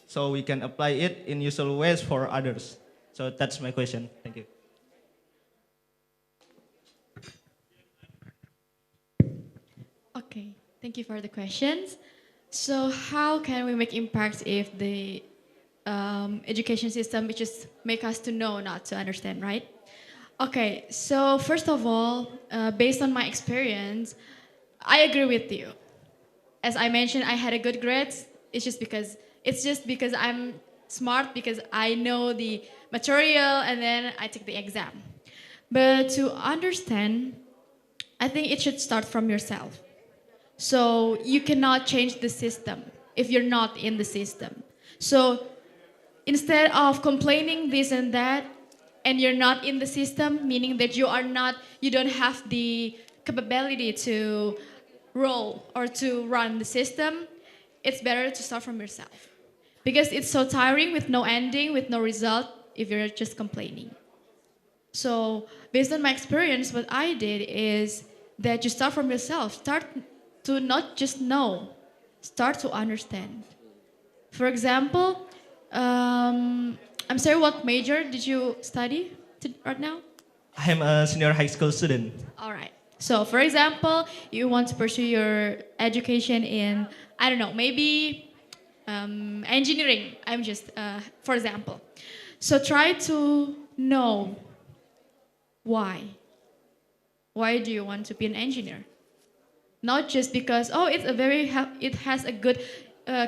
so we can apply it in useful ways for others. So that's my question. Thank you.
Okay, thank you for the questions. So how can we make impact if the education system just make us to know, not to understand, right? Okay, so first of all, based on my experience, I agree with you. As I mentioned, I had a good grades. It's just because I'm smart, because I know the material and then I take the exam. But to understand, I think it should start from yourself. So you cannot change the system if you're not in the system. So instead of complaining this and that, and you're not in the system, meaning that you don't have the capability to roll or to run the system, it's better to start from yourself. Because it's so tiring with no ending, with no result, if you're just complaining. So based on my experience, what I did is that you start from yourself. Start to not just know, start to understand. For example, I'm sorry, what major did you study right now?
I'm a senior high school student.
All right. So, for example, you want to pursue your education in, I don't know, maybe engineering. I'm just, for example. So, try to know why. Why do you want to be an engineer? Not just because, oh, it has a good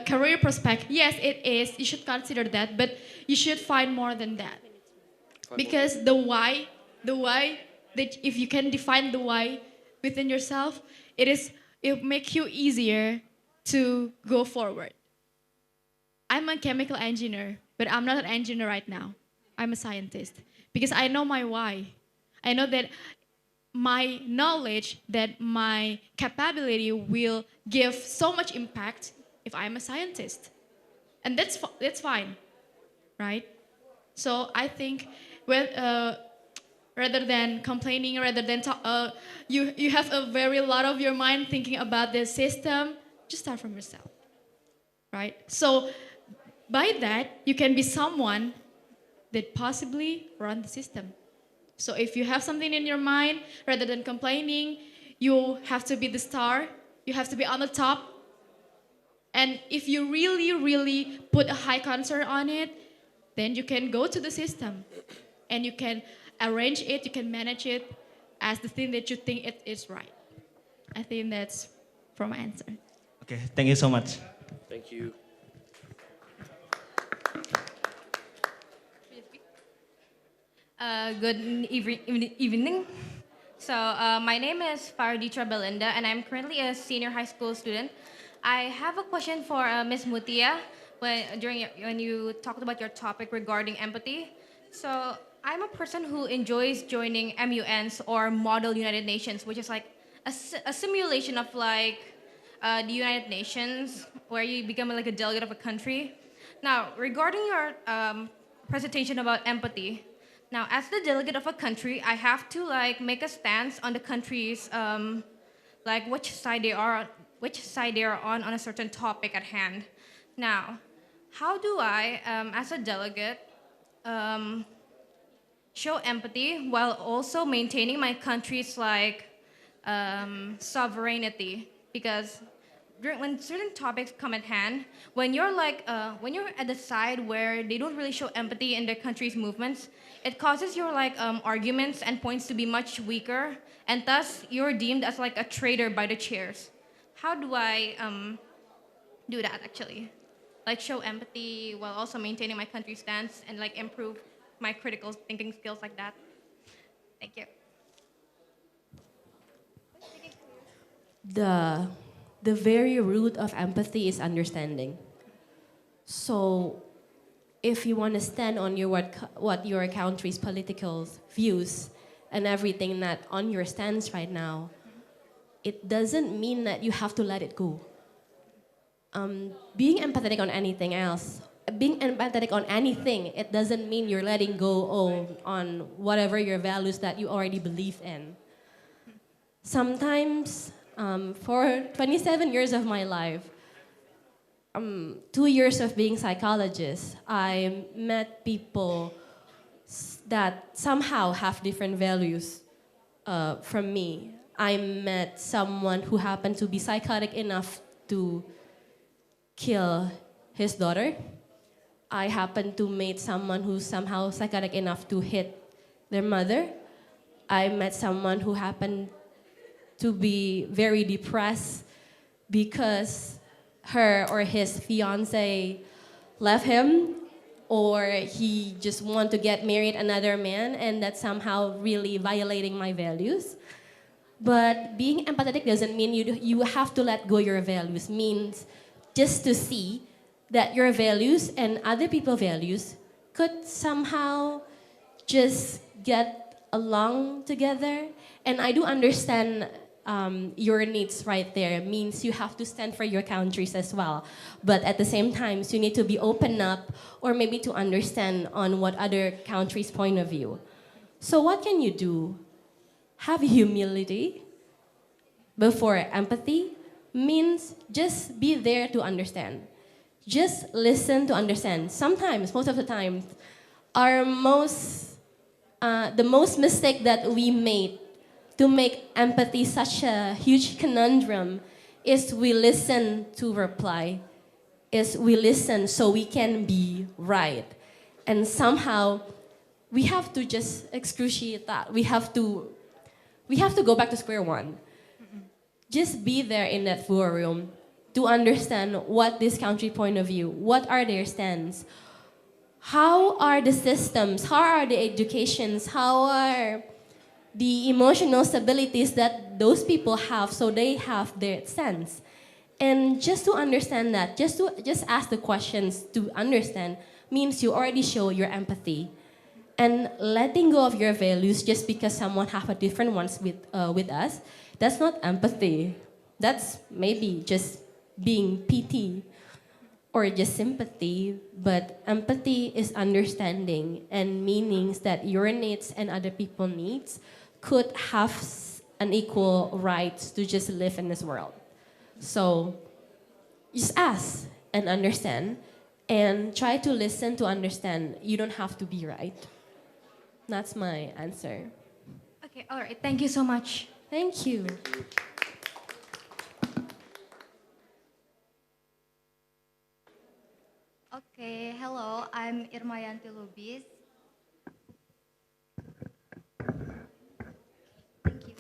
career prospect. Yes, it is. You should consider that, but you should find more than that. Because the why, that if you can define the why within yourself, it makes you easier to go forward. I'm a chemical engineer, but I'm not an engineer right now. I'm a scientist because I know my why. I know that my knowledge, that my capability will give so much impact if I'm a scientist. And that's fine, right? So I think rather than complaining, rather than you have a very lot of your mind thinking about the system, just start from yourself, right? So by that, you can be someone that possibly run the system. So if you have something in your mind, rather than complaining, you have to be the star, you have to be on the top. And if you really, really put a high concern on it, then you can go to the system and you can arrange it, you can manage it as the thing that you think it is right. I think that's from my answer.
Okay, thank you so much.
Thank you.
Good evening. So my name is Fariditra Belinda, and I'm currently a senior high school student. I have a question for Ms. Mutia when you talked about your topic regarding empathy. So I'm a person who enjoys joining MUNs or Model United Nations, which is like a simulation of like the United Nations, where you become like a delegate of a country. Now, regarding your presentation about empathy, now as the delegate of a country, I have to like make a stance on the country's like which side they are on a certain topic at hand. Now, how do I, as a delegate, show empathy while also maintaining my country's like sovereignty? Because when certain topics come at hand, when you're at the side where they don't really show empathy in their country's movements, it causes your like arguments and points to be much weaker, and thus you're deemed as like a traitor by the chairs. How do I do that actually? Like show empathy while also maintaining my country's stance and like improve my critical thinking skills like that. Thank you.
The very root of empathy is understanding. So if you want to stand on what your country's political views and everything that on your stance right now, it doesn't mean that you have to let it go. Being empathetic on anything else, being empathetic on anything, it doesn't mean you're letting go on whatever your values that you already believe in. Sometimes, for 27 years of my life, 2 years of being psychologist, I met people that somehow have different values from me. I met someone who happened to be psychotic enough to kill his daughter. I happened to meet someone who's somehow psychotic enough to hit their mother. I met someone who happened to be very depressed because her or his fiance left him, or he just want to get married another man, and that's somehow really violating my values. But being empathetic doesn't mean you have to let go your values. Means just to see that your values and other people's values could somehow just get along together. And I do understand your needs right there. Means you have to stand for your countries as well. But at the same time, you need to be open up or maybe to understand on what other countries' point of view. So what can you do? Have humility before empathy. Means just be there to understand. Just listen to understand. Sometimes, most of the time, the most mistake that we made to make empathy such a huge conundrum is we listen to reply, is we listen so we can be right. And somehow we have to just excruciate that. We have to go back to square one. Just be there in that forum to understand what this country point of view, what are their stands, how are the systems, how are the educations, how are the emotional stabilities that those people have so they have their sense. And just to understand that, just ask the questions to understand means you already show your empathy. And letting go of your values just because someone have a different ones with us, that's not empathy. That's maybe just being pity or just sympathy, but empathy is understanding and meanings that your needs and other people's needs could have an equal right to just live in this world. So just ask and understand and try to listen to understand. You don't have to be right. That's my answer.
Okay, all right. Thank you so much.
Thank you.
Okay, hello, I'm Irmayanti Lubis. Thank you.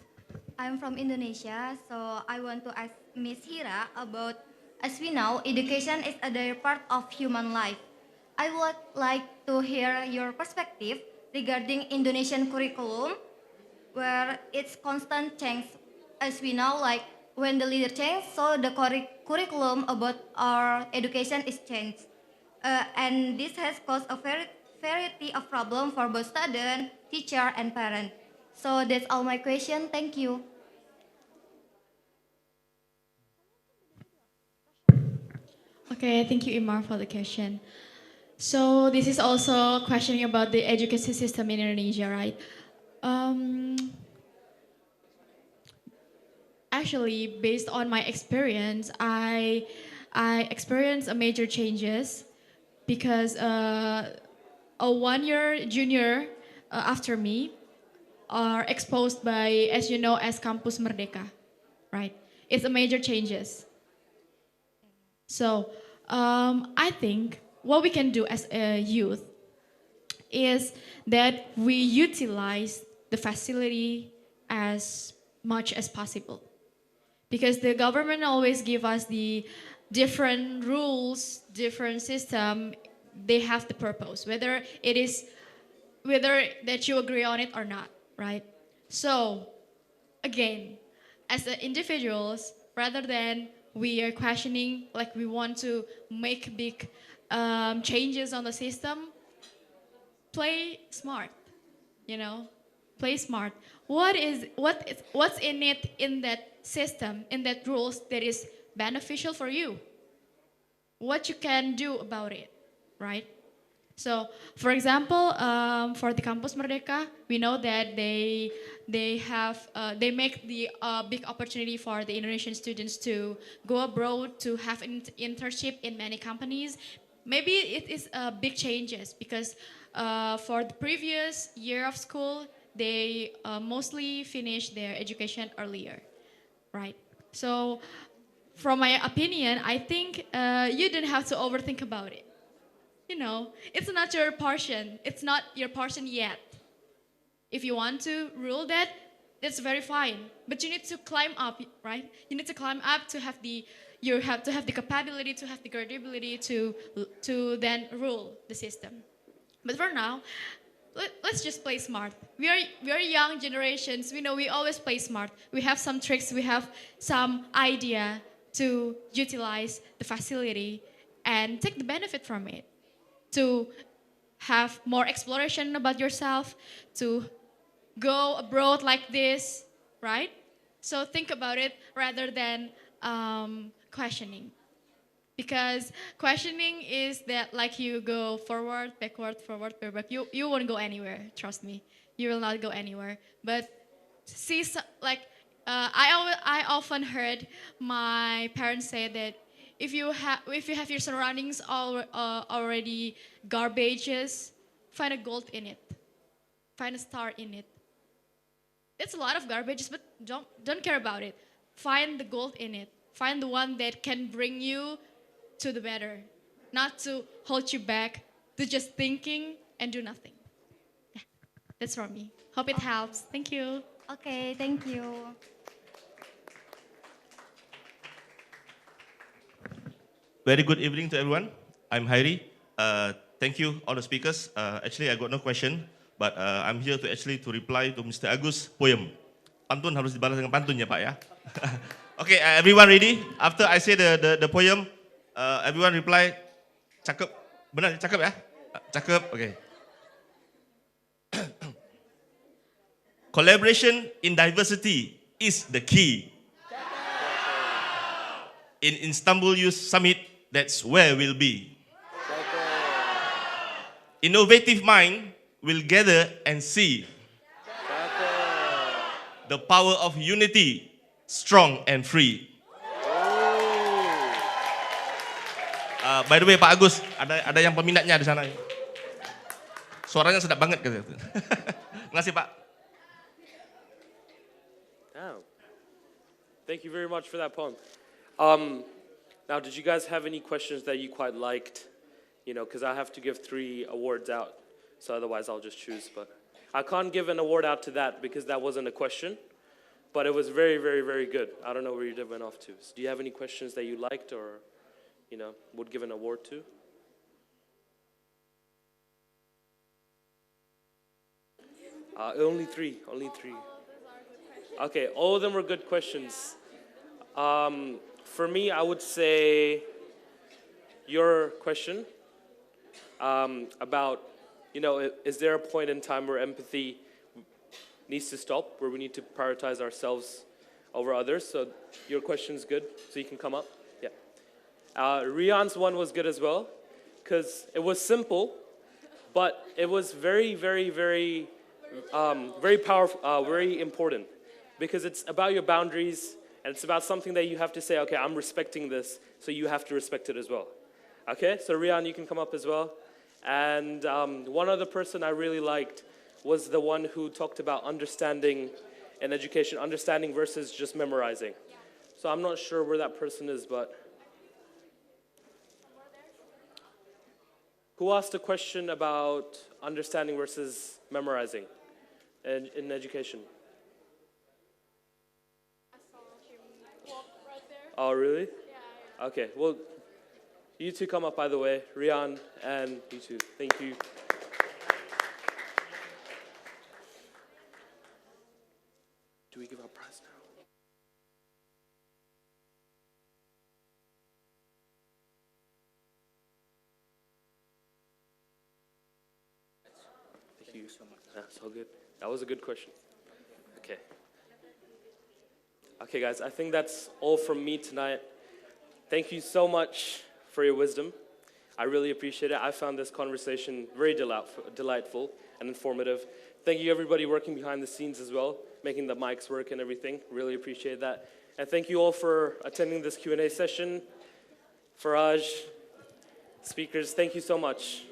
I'm from Indonesia, so I want to ask Miss Hira about, as we know, education is a daily part of human life. I would like to hear your perspective regarding Indonesian curriculum, where it's constant change. As we know, like when the leader change, so the curriculum about our education is changed. And this has caused a variety of problems for both student, teacher, and parent. So that's all my question. Thank you.
Okay, thank you, Imar, for the question. So this is also questioning about the education system in Indonesia, right? Um, Actually, based on my experience, I experienced a major changes because a 1 year junior after me are exposed by, as you know, as Campus Merdeka, right? It's a major changes. So I think what we can do as a youth is that we utilize the facility as much as possible. Because the government always give us the different rules, different system, they have the purpose, whether that you agree on it or not, right? So, again, as individuals, rather than we are questioning, like we want to make big changes on the system, play smart, you know, play smart. What's in it in that system, in that rules that is beneficial for you? What you can do about it, right? So, for example, for the Campus Merdeka, we know that they make the big opportunity for the Indonesian students to go abroad to have an internship in many companies. Maybe it is big changes because for the previous year of school, they mostly finish their education earlier, right? So, from my opinion, I think you don't have to overthink about it. You know, it's not your portion. It's not your portion yet. If you want to rule that, that's very fine. But you need to climb up, right? You need to climb up to have you have to have the capability, to have the credibility to then rule the system. But for now, let's just play smart. We are young generations. We know we always play smart. We have some tricks. We have some idea to utilize the facility and take the benefit from it. To have more exploration about yourself, to go abroad like this, right? So think about it rather than questioning. Because questioning is that like you go forward, backward, backward. You won't go anywhere, trust me. You will not go anywhere. But see, like, I often heard my parents say that if you have your surroundings already garbages, find a gold in it. Find a star in it. It's a lot of garbage, but don't care about it. Find the gold in it. Find the one that can bring you to the better, not to hold you back, to just thinking and do nothing. Yeah, that's from me. Hope it helps. Thank you.
Okay, thank you.
Very good evening to everyone. I'm Hairi. Thank you, all the speakers. Actually, I got no question, but I'm here to reply to Mr. Agus' poem. Pantun harus dibalas dengan pantun ya, Pak ya. Okay, everyone ready? After I say the poem, everyone reply, cakep. Benar, cakep ya? Cakep, okay. Collaboration in diversity is the key. In Istanbul Youth Summit, that's where we'll be. Innovative mind will gather and see the power of unity, strong and free. By the way, Pak Agus, ada yang peminatnya di sana. Suaranya sedap banget gitu. Terima kasih, Pak.
Oh. Thank you very much for that poem. Now, did you guys have any questions that you quite liked? You know, because I have to give 3 awards out, so otherwise I'll just choose. But I can't give an award out to that because that wasn't a question, but it was very, very, very good. I don't know where you went off to. So do you have any questions that you liked or, you know, would give an award to? Only three. Okay, all of them were good questions. For me, I would say your question about, you know, is there a point in time where empathy needs to stop, where we need to prioritize ourselves over others? So your question's good, so you can come up. Yeah. Rian's one was good as well, because it was simple, but it was very, very, very, very powerful, very important, because it's about your boundaries, and it's about something that you have to say, okay, I'm respecting this, so you have to respect it as well. Okay, so Rian, you can come up as well. And one other person I really liked was the one who talked about understanding in education, understanding versus just memorizing. So I'm not sure where that person is, but who asked a question about understanding versus memorizing in education? Oh, really? Yeah. Okay, well, you two come up, by the way, Rian and you two. Thank you. Do we give our prize now? Thank you so much. That's all good. That was a good question. Okay. Okay, guys, I think that's all from me tonight. Thank you so much for your wisdom. I really appreciate it. I found this conversation very delightful and informative. Thank you, everybody working behind the scenes as well, making the mics work and everything. Really appreciate that. And thank you all for attending this Q&A session. Faraj, speakers, thank you so much.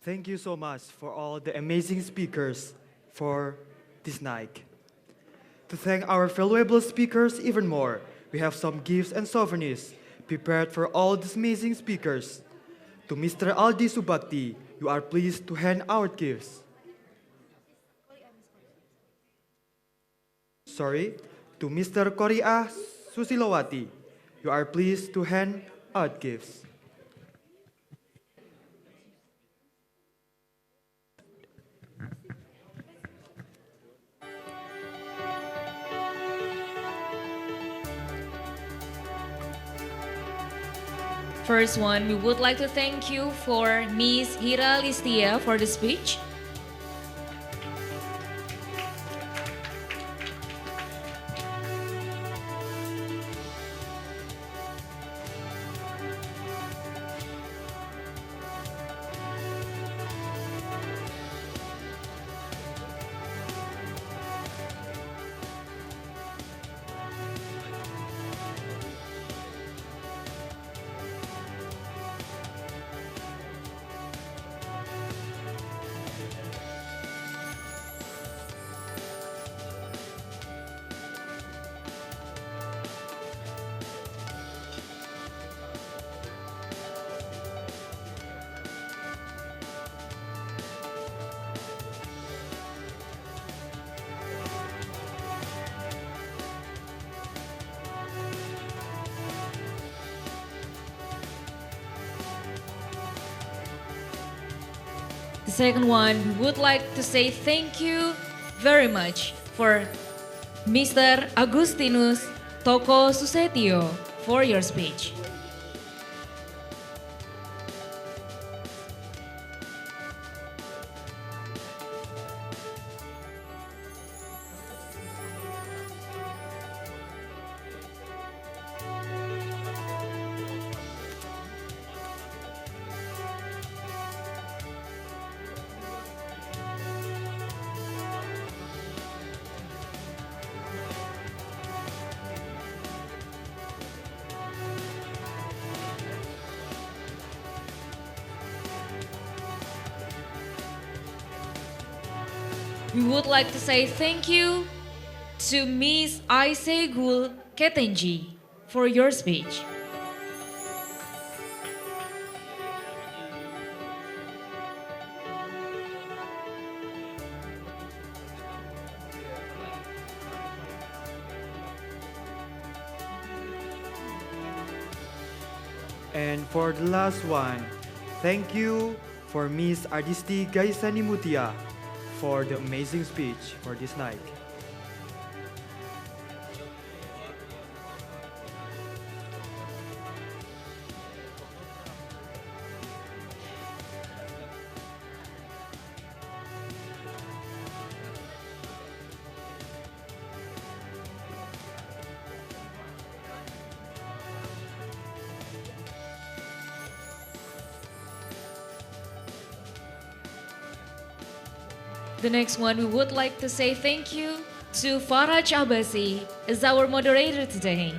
Thank you so much for all the amazing speakers for this night. To thank our valuable speakers even more, we have some gifts and souvenirs prepared for all these amazing speakers. To Mr. Aldi Subakti, you are pleased to hand out gifts. To Mr. Korea Susilowati, you are pleased to hand out gifts.
First one, we would like to thank you for Ms. Hira Listia for the speech. second one, we would like to say thank you very much for Mr. Agustinus Toko Susetio for your speech. We would like to say thank you to Ms. Aisegul Ketenji for your speech.
And for the last one, thank you for Miss Adisti Gaisani Mutia for the amazing speech for this night.
The next one, we would like to say thank you to Faraj Abbasi as our moderator today.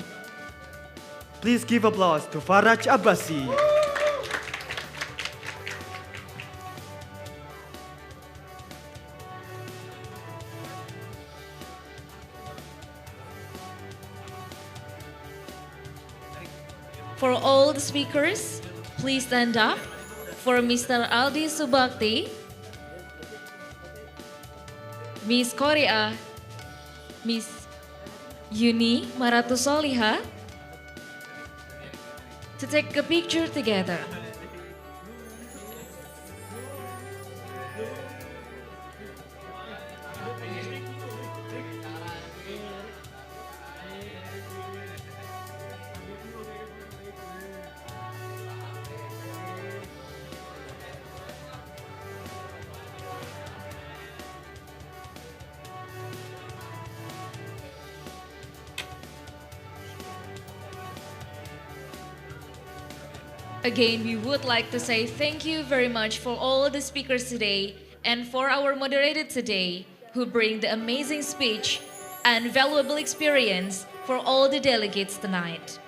Please give applause to Faraj Abbasi.
For all the speakers, please stand up. For Mr. Aldi Subakti, Miss Korea, Miss Yuni Maratusoliha, to take a picture together. Again, we would like to say thank you very much for all the speakers today and for our moderator today who bring the amazing speech and valuable experience for all the delegates tonight.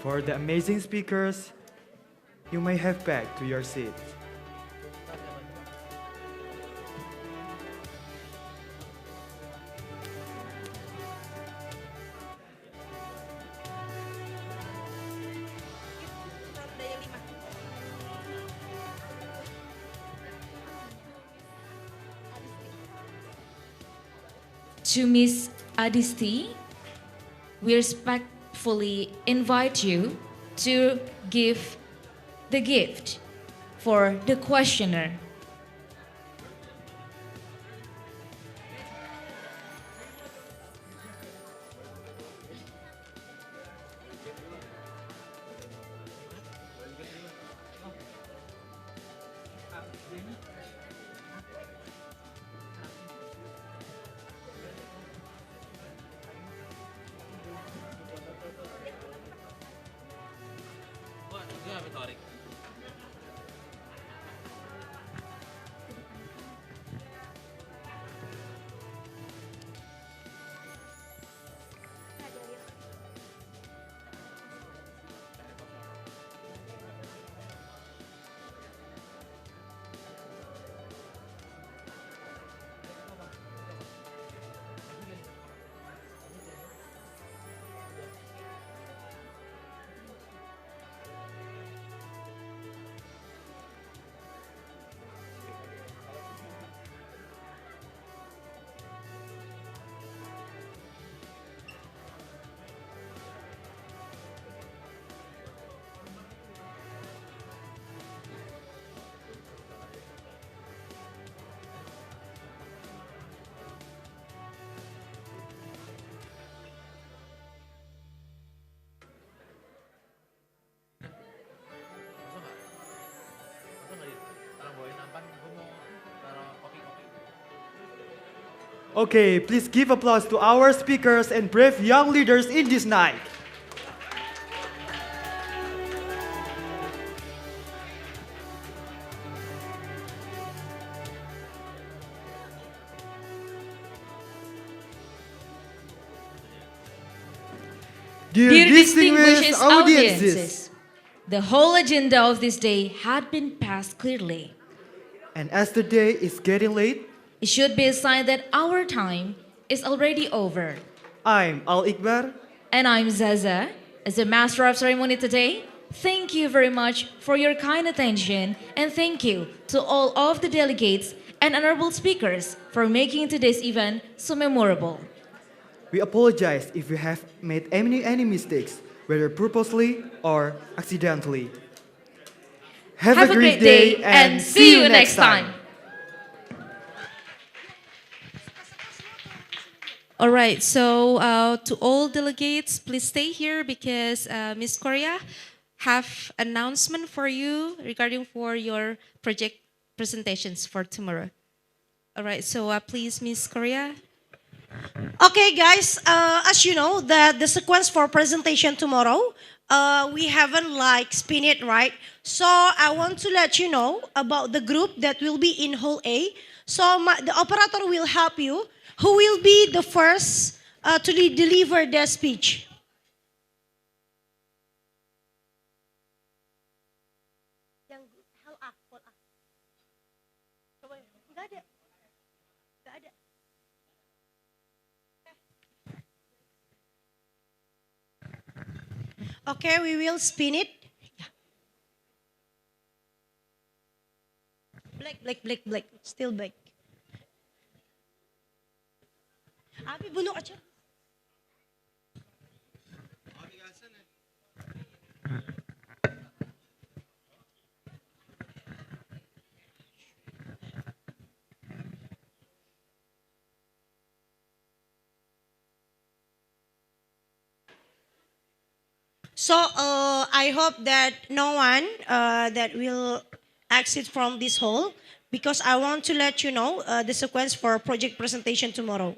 For the amazing speakers, you may have back to your seat.
To Miss Adisti, we respectfully invite you to give the gift for the questioner.
Okay, please give applause to our speakers and brave young leaders in this night.
Dear distinguished audiences, the whole agenda of this day had been passed clearly.
And as the day is getting late,
it should be a sign that our time is already over.
I'm Al Ikbar.
And I'm Zaza. As the master of ceremony today, thank you very much for your kind attention, and thank you to all of the delegates and honorable speakers for making today's event so memorable.
We apologize if we have made any mistakes, whether purposely or accidentally. Have a great day and see you next time.
All right, so to all delegates, please stay here because Miss Korea have announcement for you regarding for your project presentations for tomorrow. All right, so please, Miss Korea.
Okay, guys, as you know, the sequence for presentation tomorrow, we haven't like spin it, right? So I want to let you know about the group that will be in Hall A. So the operator will help you. Who will be the first to deliver their speech? Okay, we will spin it. Black. Still black. Abi bunu açar. So I hope that no one that will exit from this hall, because I want to let you know the sequence for project presentation tomorrow.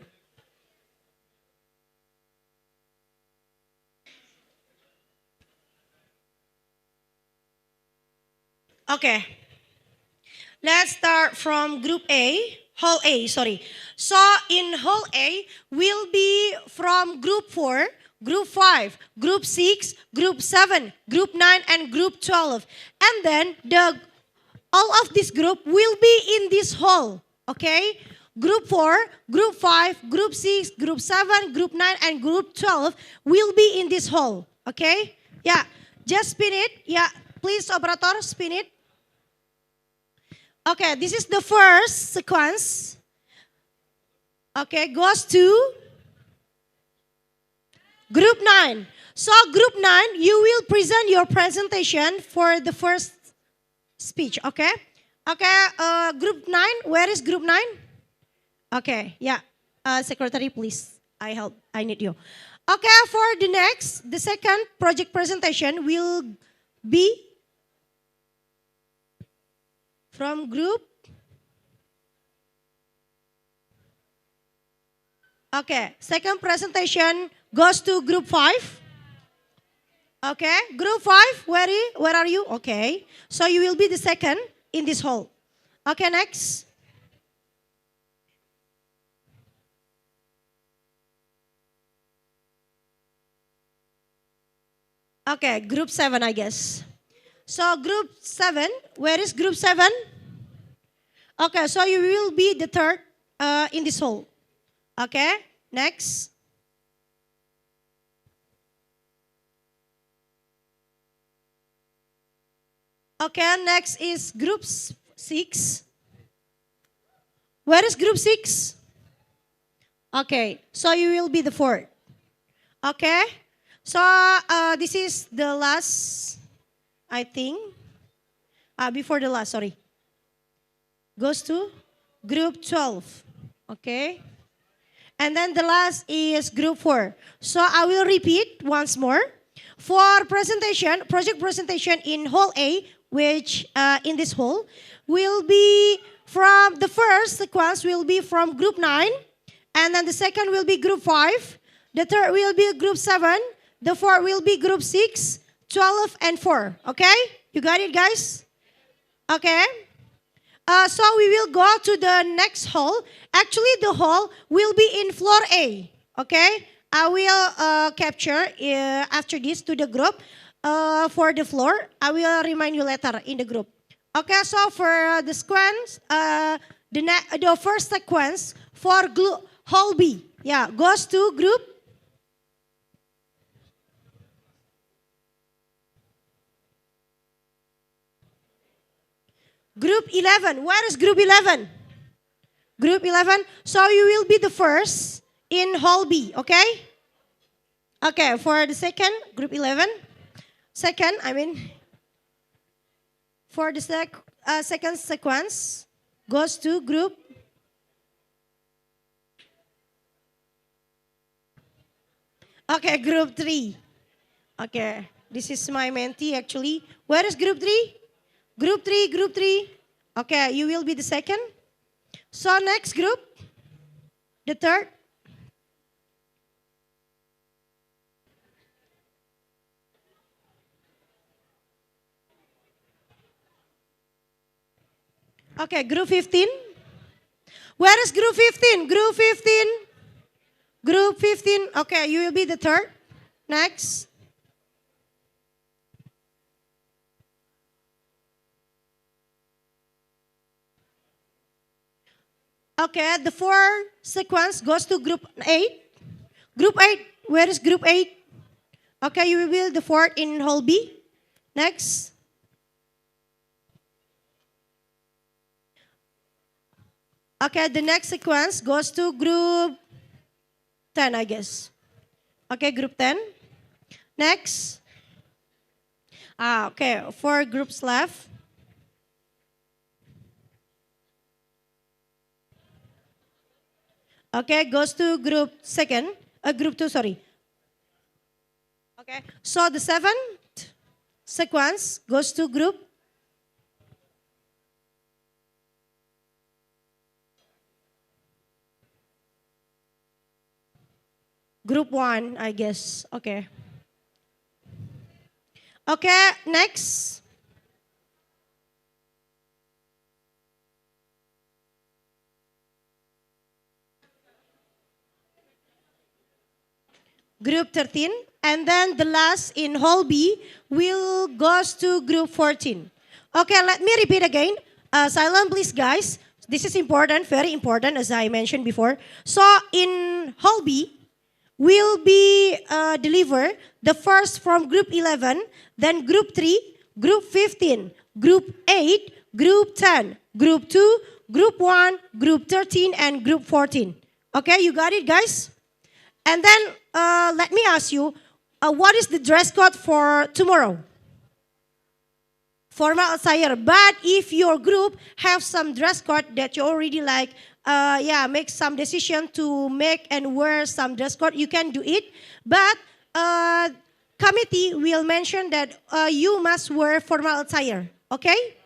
Okay. Let's start from Group A, Hall A, sorry. So in Hall A, will be from Group 4, Group 5, Group 6, Group 7, Group 9, and Group 12. And then all of this group will be in this hall, okay? Group 4, Group 5, Group 6, Group 7, Group 9, and Group 12 will be in this hall, okay? Yeah, just spin it. Yeah, please, operator, spin it. Okay, this is the first sequence. Okay, goes to Group 9. So Group 9, you will present your presentation for the first speech, okay? Okay, Group 9, where is Group 9? Okay, yeah, secretary, please, I need you. Okay, for the second project presentation will be from group. Okay, second presentation goes to Group 5. Okay, Group 5, where are you? Okay, so you will be the second in this hall. Okay, next. Okay, Group 7, I guess. So Group 7, where is Group 7? Okay, so you will be the third in this hall. Okay, next. Okay, next is Group 6. Where is Group 6? Okay, so you will be the fourth. Okay, so this is the last, I think. Before the last, sorry. Goes to Group 12. Okay. And then the last is Group 4. So I will repeat once more. For presentation, project presentation in Hall A, which in this hall, will be from the first sequence will be from Group 9. And then the second will be group 5. The third will be group 7. The fourth will be group 6, 12, and 4. Okay? You got it, guys? Okay. So we will go to the next hall. Actually, the hall will be in floor A. Okay? I will capture after this to the group for the floor. I will remind you later in the group. Okay, so for the sequence, the first sequence for hall B, yeah, goes to group 11. Where is group 11? Group 11. So you will be the first in hall B, okay? Okay, for the second, group 11. Second, for the second sequence, goes to group. Okay, group 3. Okay, this is my mentee actually. Where is group 3? Group 3, group 3. Okay, you will be the second. So next group, the third. Okay, group 15. Where is group 15? Group 15. Group 15. Okay, you will be the third. Next. Okay, the fourth sequence goes to group 8. Group 8. Where is group 8? Okay, you will be the fourth in hall B. Next. Okay, the next sequence goes to group 10, I guess. Okay, group 10. Next. Okay, 4 groups left. Okay, goes to group 2, sorry. Okay, so the 7th sequence goes to group Group 1, I guess. Okay. Okay, next. Group 13. And then the last in hall B will goes to group 14. Okay, let me repeat again. Silent please, guys. This is important, very important, as I mentioned before. So in hall B, will be deliver the first from group 11, then group 3, group 15, group 8, group 10, group 2, group 1, group 13, and group 14. Okay, you got it, guys? And then let me ask you, what is the dress code for tomorrow? Formal attire. But if your group have some dress code that you already like, make some decision to make and wear some dress code, you can do it. But committee will mention that you must wear formal attire. Okay?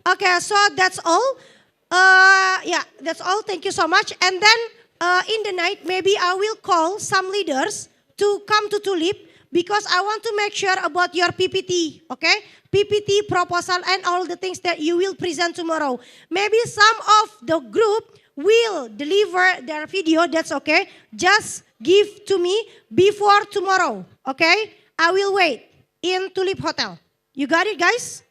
Okay, so that's all. That's all. Thank you so much. And then in the night, maybe I will call some leaders to come to Tulip because I want to make sure about your PPT, okay? PPT, proposal, and all the things that you will present tomorrow. Maybe some of the group will deliver their video, that's okay. Just give to me before tomorrow, okay? I will wait in Tulip Hotel. You got it, guys?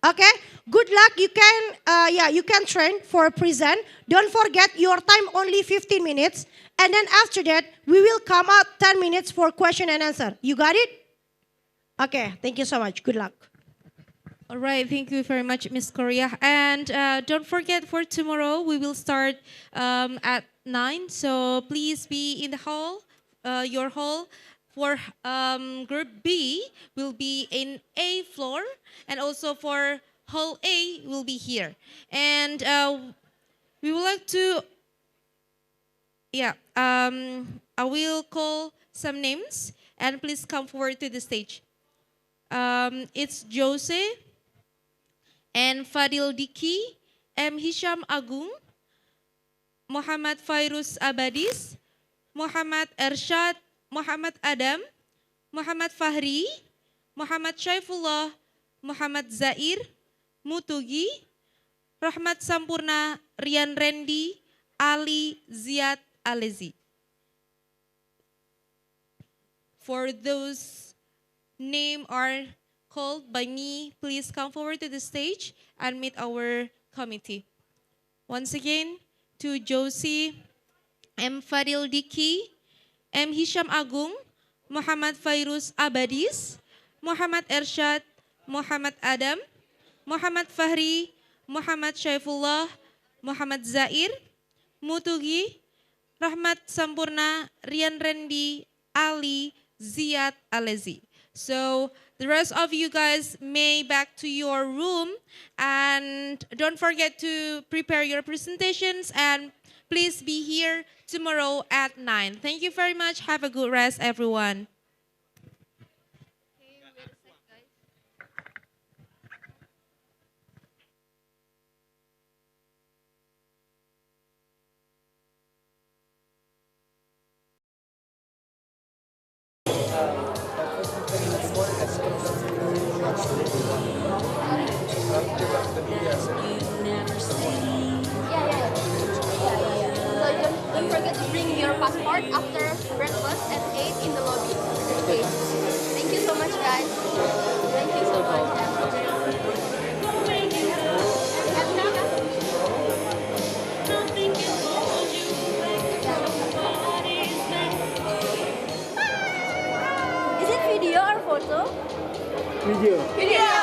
Okay, good luck. You can train for present. Don't forget your time only 15 minutes. And then after that, we will come out 10 minutes for question and answer. You got it? Okay, thank you so much. Good luck.
All right, thank you very much, Miss Korea. And don't forget for tomorrow, we will start at 9. So please be in the hall, your hall. For group B, will be in A floor. And also for hall A, will be here. And we would like to, I will call some names. And please come forward to the stage. It's Jose and Fadil Diki, M. Hisham Agung, Muhammad Fairuz Abadis, Muhammad Ershad, Muhammad Adam, Muhammad Fahri, Muhammad Syaifullah, Muhammad Zair, Mutugi, Rahmat Sampurna, Rian Rendi, Ali Ziad Alezi. For those names are called by me, please come forward to the stage and meet our committee. Once again, to Josie, M. Fadil Diki, M. Hisham Agung, Muhammad Fairuz Abadis, Muhammad Ershad, Muhammad Adam, Muhammad Fahri, Muhammad Syaifullah, Muhammad Zair, Mutugi, Rahmat Sampurna, Rian Rendi, Ali, Ziad Alezi. So the rest of you guys may back to your room, and don't forget to prepare your presentations, and please be here tomorrow at 9. Thank you very much. Have a good rest, everyone.
Don't forget to bring your passport after breakfast at 8 in the lobby. Okay. Thank you so much, guys. Thank you so much.
Is it video or photo?
Video.
Video.